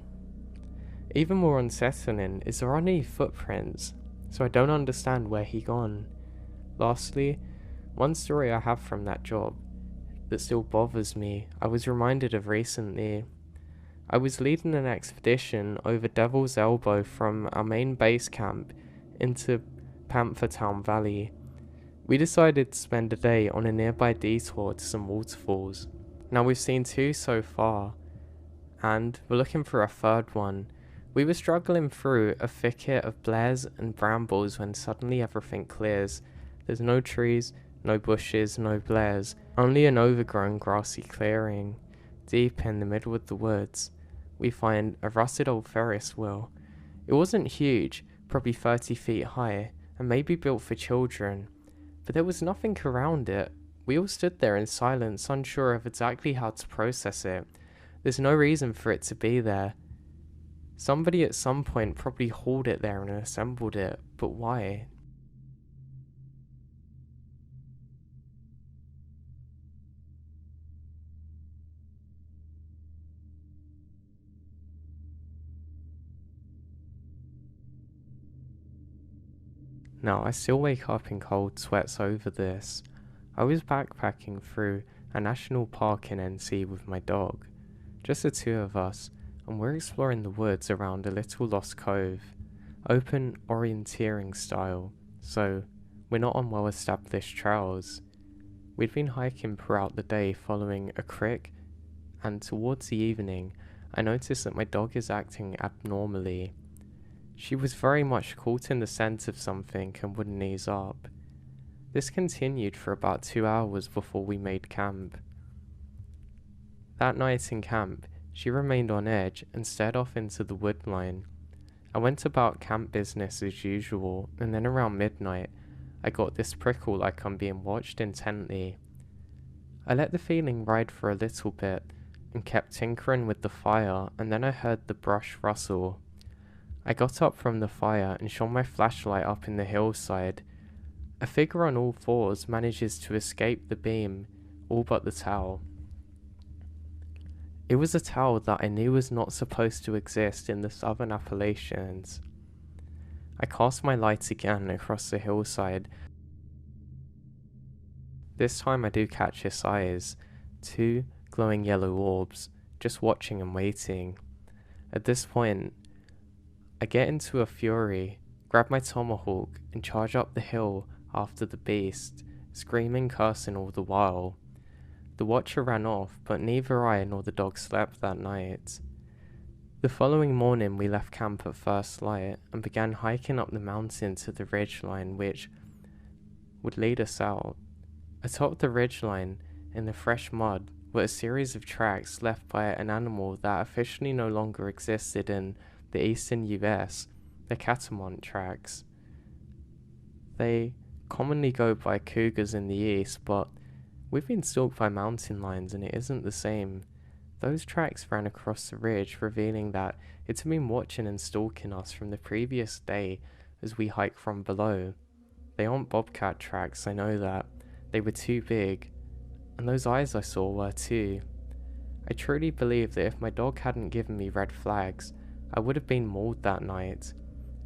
Even more unsettling is there aren't any footprints, so I don't understand where he gone. Lastly, one story I have from that job that still bothers me, I was reminded of recently. I was leading an expedition over Devil's Elbow from our main base camp into Panther Town Valley. We decided to spend a day on a nearby detour to some waterfalls. Now we've seen 2 so far, and we're looking for a third one. We were struggling through a thicket of blares and brambles when suddenly everything clears. There's no trees, no bushes, no blares, only an overgrown grassy clearing. Deep in the middle of the woods, we find a rusted old Ferris wheel. It wasn't huge, probably 30 feet high, and maybe built for children, but there was nothing around it. We all stood there in silence, unsure of exactly how to process it. There's no reason for it to be there. Somebody at some point probably hauled it there and assembled it, but why? Now, I still wake up in cold sweats over this. I was backpacking through a national park in NC with my dog, just the 2 of us, and we're exploring the woods around a little lost cove, open orienteering style, so we're not on well-established trails. We'd been hiking throughout the day following a creek, and towards the evening, I noticed that my dog is acting abnormally. She was very much caught in the scent of something and wouldn't ease up. This continued for about 2 hours before we made camp. That night in camp, she remained on edge and stared off into the wood line. I went about camp business as usual, and then around midnight, I got this prickle like I'm being watched intently. I let the feeling ride for a little bit, and kept tinkering with the fire, and then I heard the brush rustle. I got up from the fire and shone my flashlight up in the hillside. A figure on all 4s manages to escape the beam, all but the towel. It was a towel that I knew was not supposed to exist in the southern Appalachians. I cast my light again across the hillside. This time I do catch its eyes, 2 glowing yellow orbs, just watching and waiting. At this point, I get into a fury, grab my tomahawk, and charge up the hill after the beast, screaming, cursing all the while. The watcher ran off, but neither I nor the dog slept that night. The following morning we left camp at first light and began hiking up the mountain to the ridgeline which would lead us out. Atop the ridgeline, in the fresh mud, were a series of tracks left by an animal that officially no longer existed in the eastern US, the catamount tracks. They commonly go by cougars in the east, but we've been stalked by mountain lions and it isn't the same. Those tracks ran across the ridge, revealing that it had been watching and stalking us from the previous day as we hiked from below. They aren't bobcat tracks, I know that. They were too big, and those eyes I saw were too. I truly believe that if my dog hadn't given me red flags, I would have been mauled that night.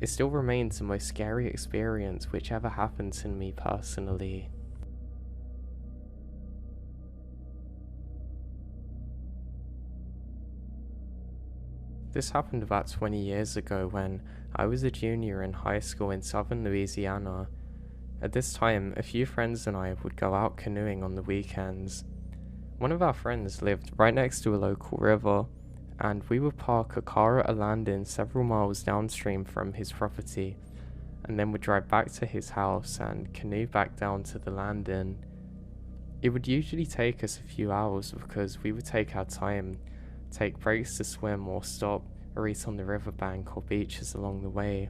It still remains the most scary experience which ever happened to me personally. This happened about 20 years ago when I was a junior in high school in southern Louisiana. At this time, a few friends and I would go out canoeing on the weekends. One of our friends lived right next to a local river, and we would park a car at a landing several miles downstream from his property, and then would drive back to his house and canoe back down to the landing. It would usually take us a few hours because we would take our time, take breaks to swim or stop or eat on the riverbank or beaches along the way.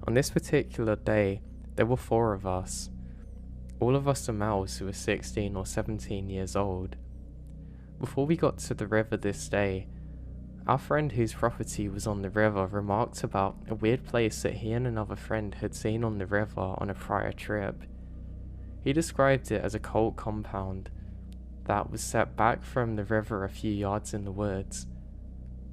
On this particular day, there were 4 of us. All of us are males who were 16 or 17 years old. Before we got to the river this day, Our friend whose property was on the river remarked about a weird place that he and another friend had seen on the river on a prior trip. He described it as a cult compound that was set back from the river a few yards in the woods.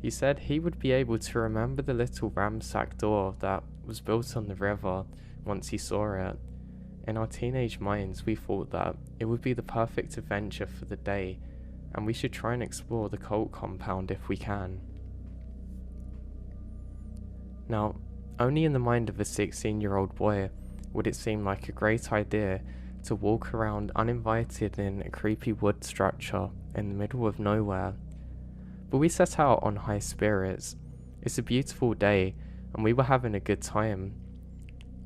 He said he would be able to remember the little ramshackle door that was built on the river once he saw it. In our teenage minds, we thought that it would be the perfect adventure for the day, and we should try and explore the cult compound if we can. Now, only in the mind of a 16-year-old boy would it seem like a great idea to walk around uninvited in a creepy wood structure in the middle of nowhere. But we set out on high spirits. It's a beautiful day, and we were having a good time.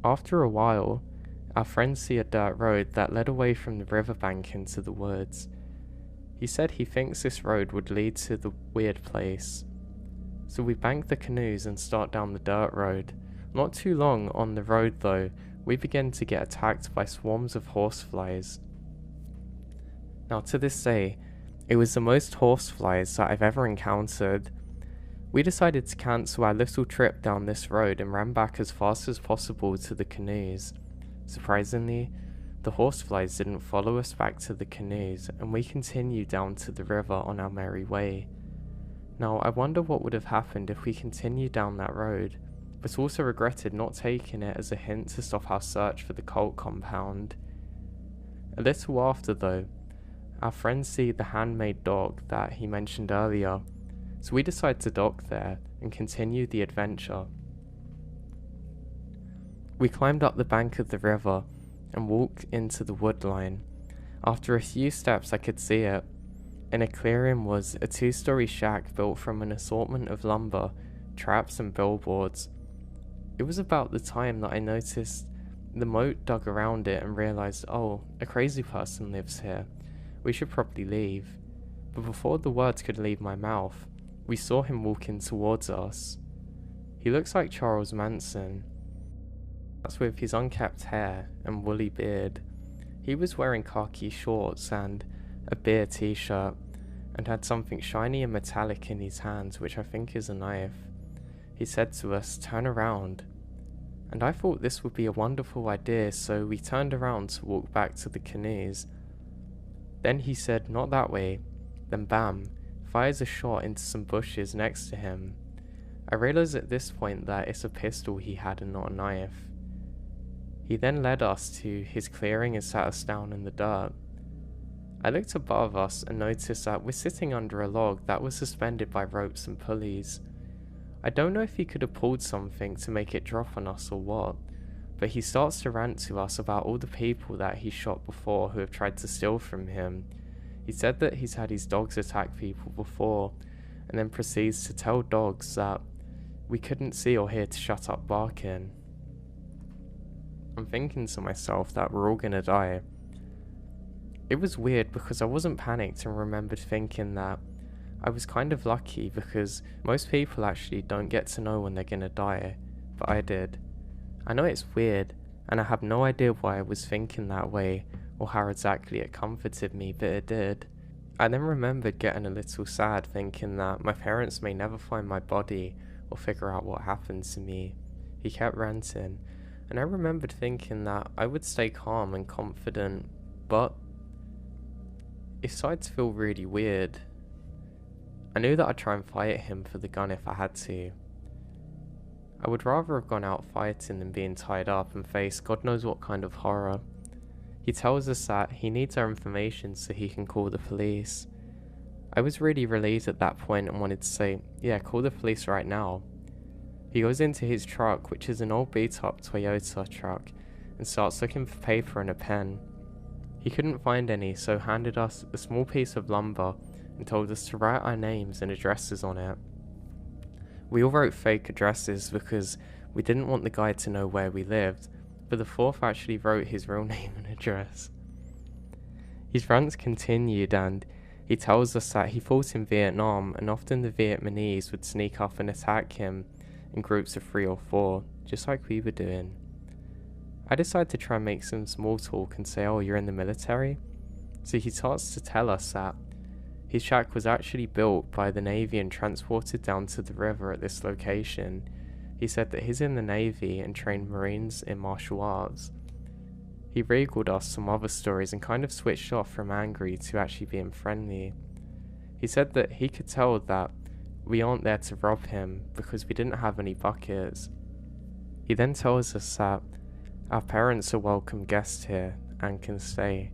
After a while, our friend see a dirt road that led away from the riverbank into the woods. He said he thinks this road would lead to the weird place. So we bank the canoes and start down the dirt road. Not too long on the road though, we begin to get attacked by swarms of horseflies. Now to this day, it was the most horseflies that I've ever encountered. We decided to cancel our little trip down this road and ran back as fast as possible to the canoes. Surprisingly, the horseflies didn't follow us back to the canoes, and we continued down to the river on our merry way. Now, I wonder what would have happened if we continued down that road, but also regretted not taking it as a hint to stop our search for the cult compound. A little after though, our friend see the handmade dock that he mentioned earlier, so we decide to dock there and continue the adventure. We climbed up the bank of the river and walked into the wood line. After a few steps I could see it. In a clearing was a 2-story shack built from an assortment of lumber, traps and billboards. It was about the time that I noticed the moat dug around it and realized, oh, a crazy person lives here. We should probably leave. But before the words could leave my mouth, we saw him walking towards us. He looks like Charles Manson. That's with his unkempt hair and woolly beard. He was wearing khaki shorts and a beer t-shirt, and had something shiny and metallic in his hands, which I think is a knife. He said to us, "Turn around." And I thought this would be a wonderful idea, so we turned around to walk back to the canoes. Then he said, "Not that way." Then bam, fires a shot into some bushes next to him. I realized at this point that it's a pistol he had and not a knife. He then led us to his clearing and sat us down in the dirt. I looked above us and noticed that we're sitting under a log that was suspended by ropes and pulleys. I don't know if he could have pulled something to make it drop on us or what, but he starts to rant to us about all the people that he shot before who have tried to steal from him. He said that he's had his dogs attack people before, and then proceeds to tell dogs that we couldn't see or hear to shut up barking. I'm thinking to myself that we're all gonna die. It was weird because I wasn't panicked and remembered thinking that I was kind of lucky because most people actually don't get to know when they're gonna die, but I did. I know it's weird, and I have no idea why I was thinking that way or how exactly it comforted me, but it did. I then remembered getting a little sad thinking that my parents may never find my body or figure out what happened to me. He kept ranting, and I remembered thinking that I would stay calm and confident, but it started to feel really weird. I knew that I'd try and fight him for the gun if I had to. I would rather have gone out fighting than being tied up and face God knows what kind of horror. He tells us that he needs our information so he can call the police. I was really relieved at that point and wanted to say, yeah, call the police right now. He goes into his truck, which is an old beat-up Toyota truck, and starts looking for paper and a pen. He couldn't find any, so handed us a small piece of lumber and told us to write our names and addresses on it. We all wrote fake addresses because we didn't want the guy to know where we lived, but the fourth actually wrote his real name and address. His rants continued, and he tells us that he fought in Vietnam, and often the Vietnamese would sneak up and attack him in groups of 3 or 4, just like we were doing. I decided to try and make some small talk and say, oh, you're in the military? So he starts to tell us that His shack was actually built by the Navy and transported down to the river at this location. He said that he's in the Navy and trained Marines in martial arts. He regaled us some other stories and kind of switched off from angry to actually being friendly. He said that he could tell that we aren't there to rob him because we didn't have any buckets. He then tells us that our parents are welcome guests here and can stay.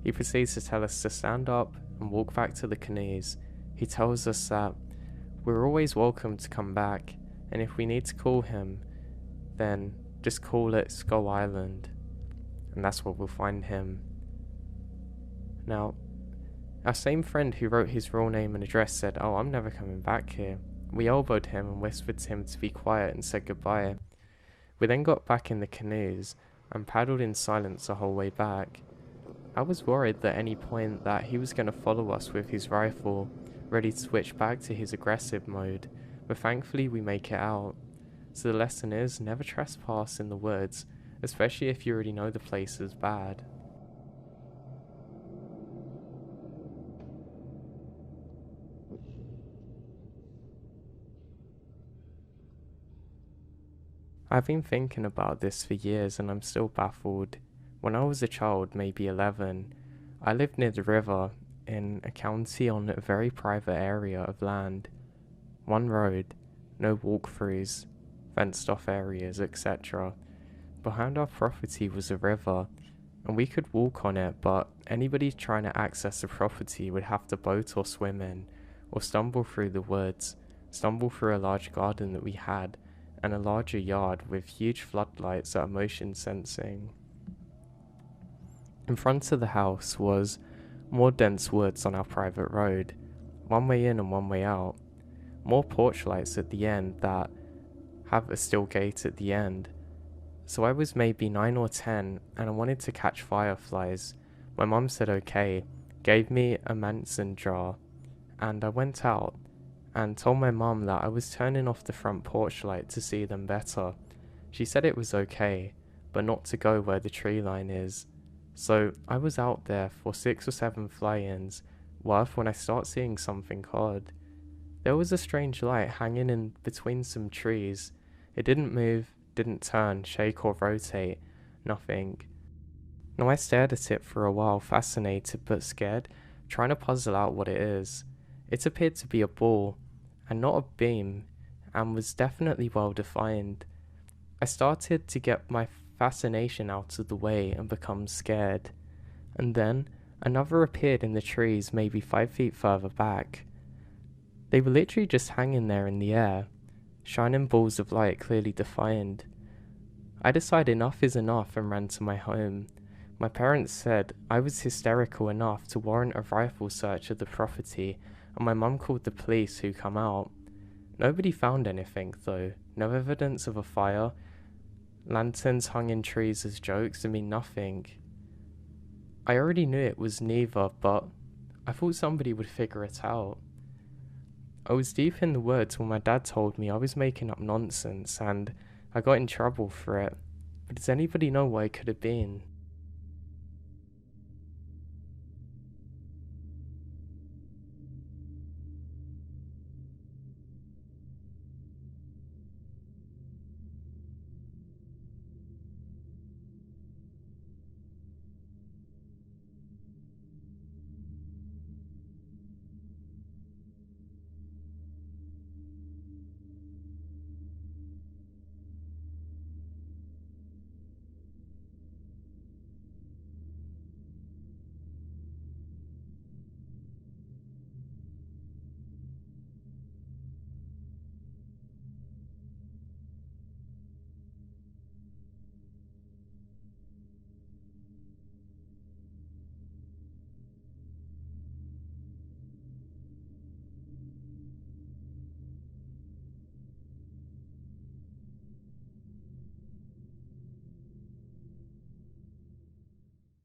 He proceeds to tell us to stand up and walk back to the canoes. He tells us that we're always welcome to come back, and if we need to call him, then just call it Skull Island, and that's where we'll find him. Now, our same friend who wrote his real name and address said, "Oh, I'm never coming back here." We elbowed him and whispered to him to be quiet and said goodbye. We then got back in the canoes and paddled in silence the whole way back. I was worried that at any point that he was going to follow us with his rifle, ready to switch back to his aggressive mode, but thankfully we make it out. So the lesson is, never trespass in the woods, especially if you already know the place is bad. I've been thinking about this for years and I'm still baffled. When I was a child, maybe 11, I lived near the river in a county on a very private area of land. One road, no walkthroughs, fenced off areas, etc. Behind our property was a river, and we could walk on it, but anybody trying to access the property would have to boat or swim in, or stumble through the woods, stumble through a large garden that we had, and a larger yard with huge floodlights that are motion sensing. In front of the house was more dense woods on our private road, one way in and one way out, more porch lights at the end that have a steel gate at the end. So I was maybe 9 or 10 and I wanted to catch fireflies. My mum said okay, gave me a Manson jar, and I went out and told my mum that I was turning off the front porch light to see them better. She said it was okay, but not to go where the tree line is. So I was out there for 6 or 7 fly-ins worth when I start seeing something odd. There was a strange light hanging in between some trees. It didn't move, didn't turn, shake or rotate, nothing. Now I stared at it for a while, fascinated but scared, trying to puzzle out what it is. It appeared to be a ball, and not a beam, and was definitely well defined. I started to get my fascination out of the way and become scared, and then another appeared in the trees maybe 5 feet further back. They were literally just hanging there in the air, shining balls of light clearly defined. I decided enough is enough and ran to my home. My parents said I was hysterical enough to warrant a rifle search of the property, and my mum called the police who come out. Nobody found anything though, no evidence of a fire, lanterns hung in trees as jokes, nothing. I already knew it was neither, but I thought somebody would figure it out. I was deep in the woods when my dad told me I was making up nonsense and I got in trouble for it, but does anybody know what it could have been?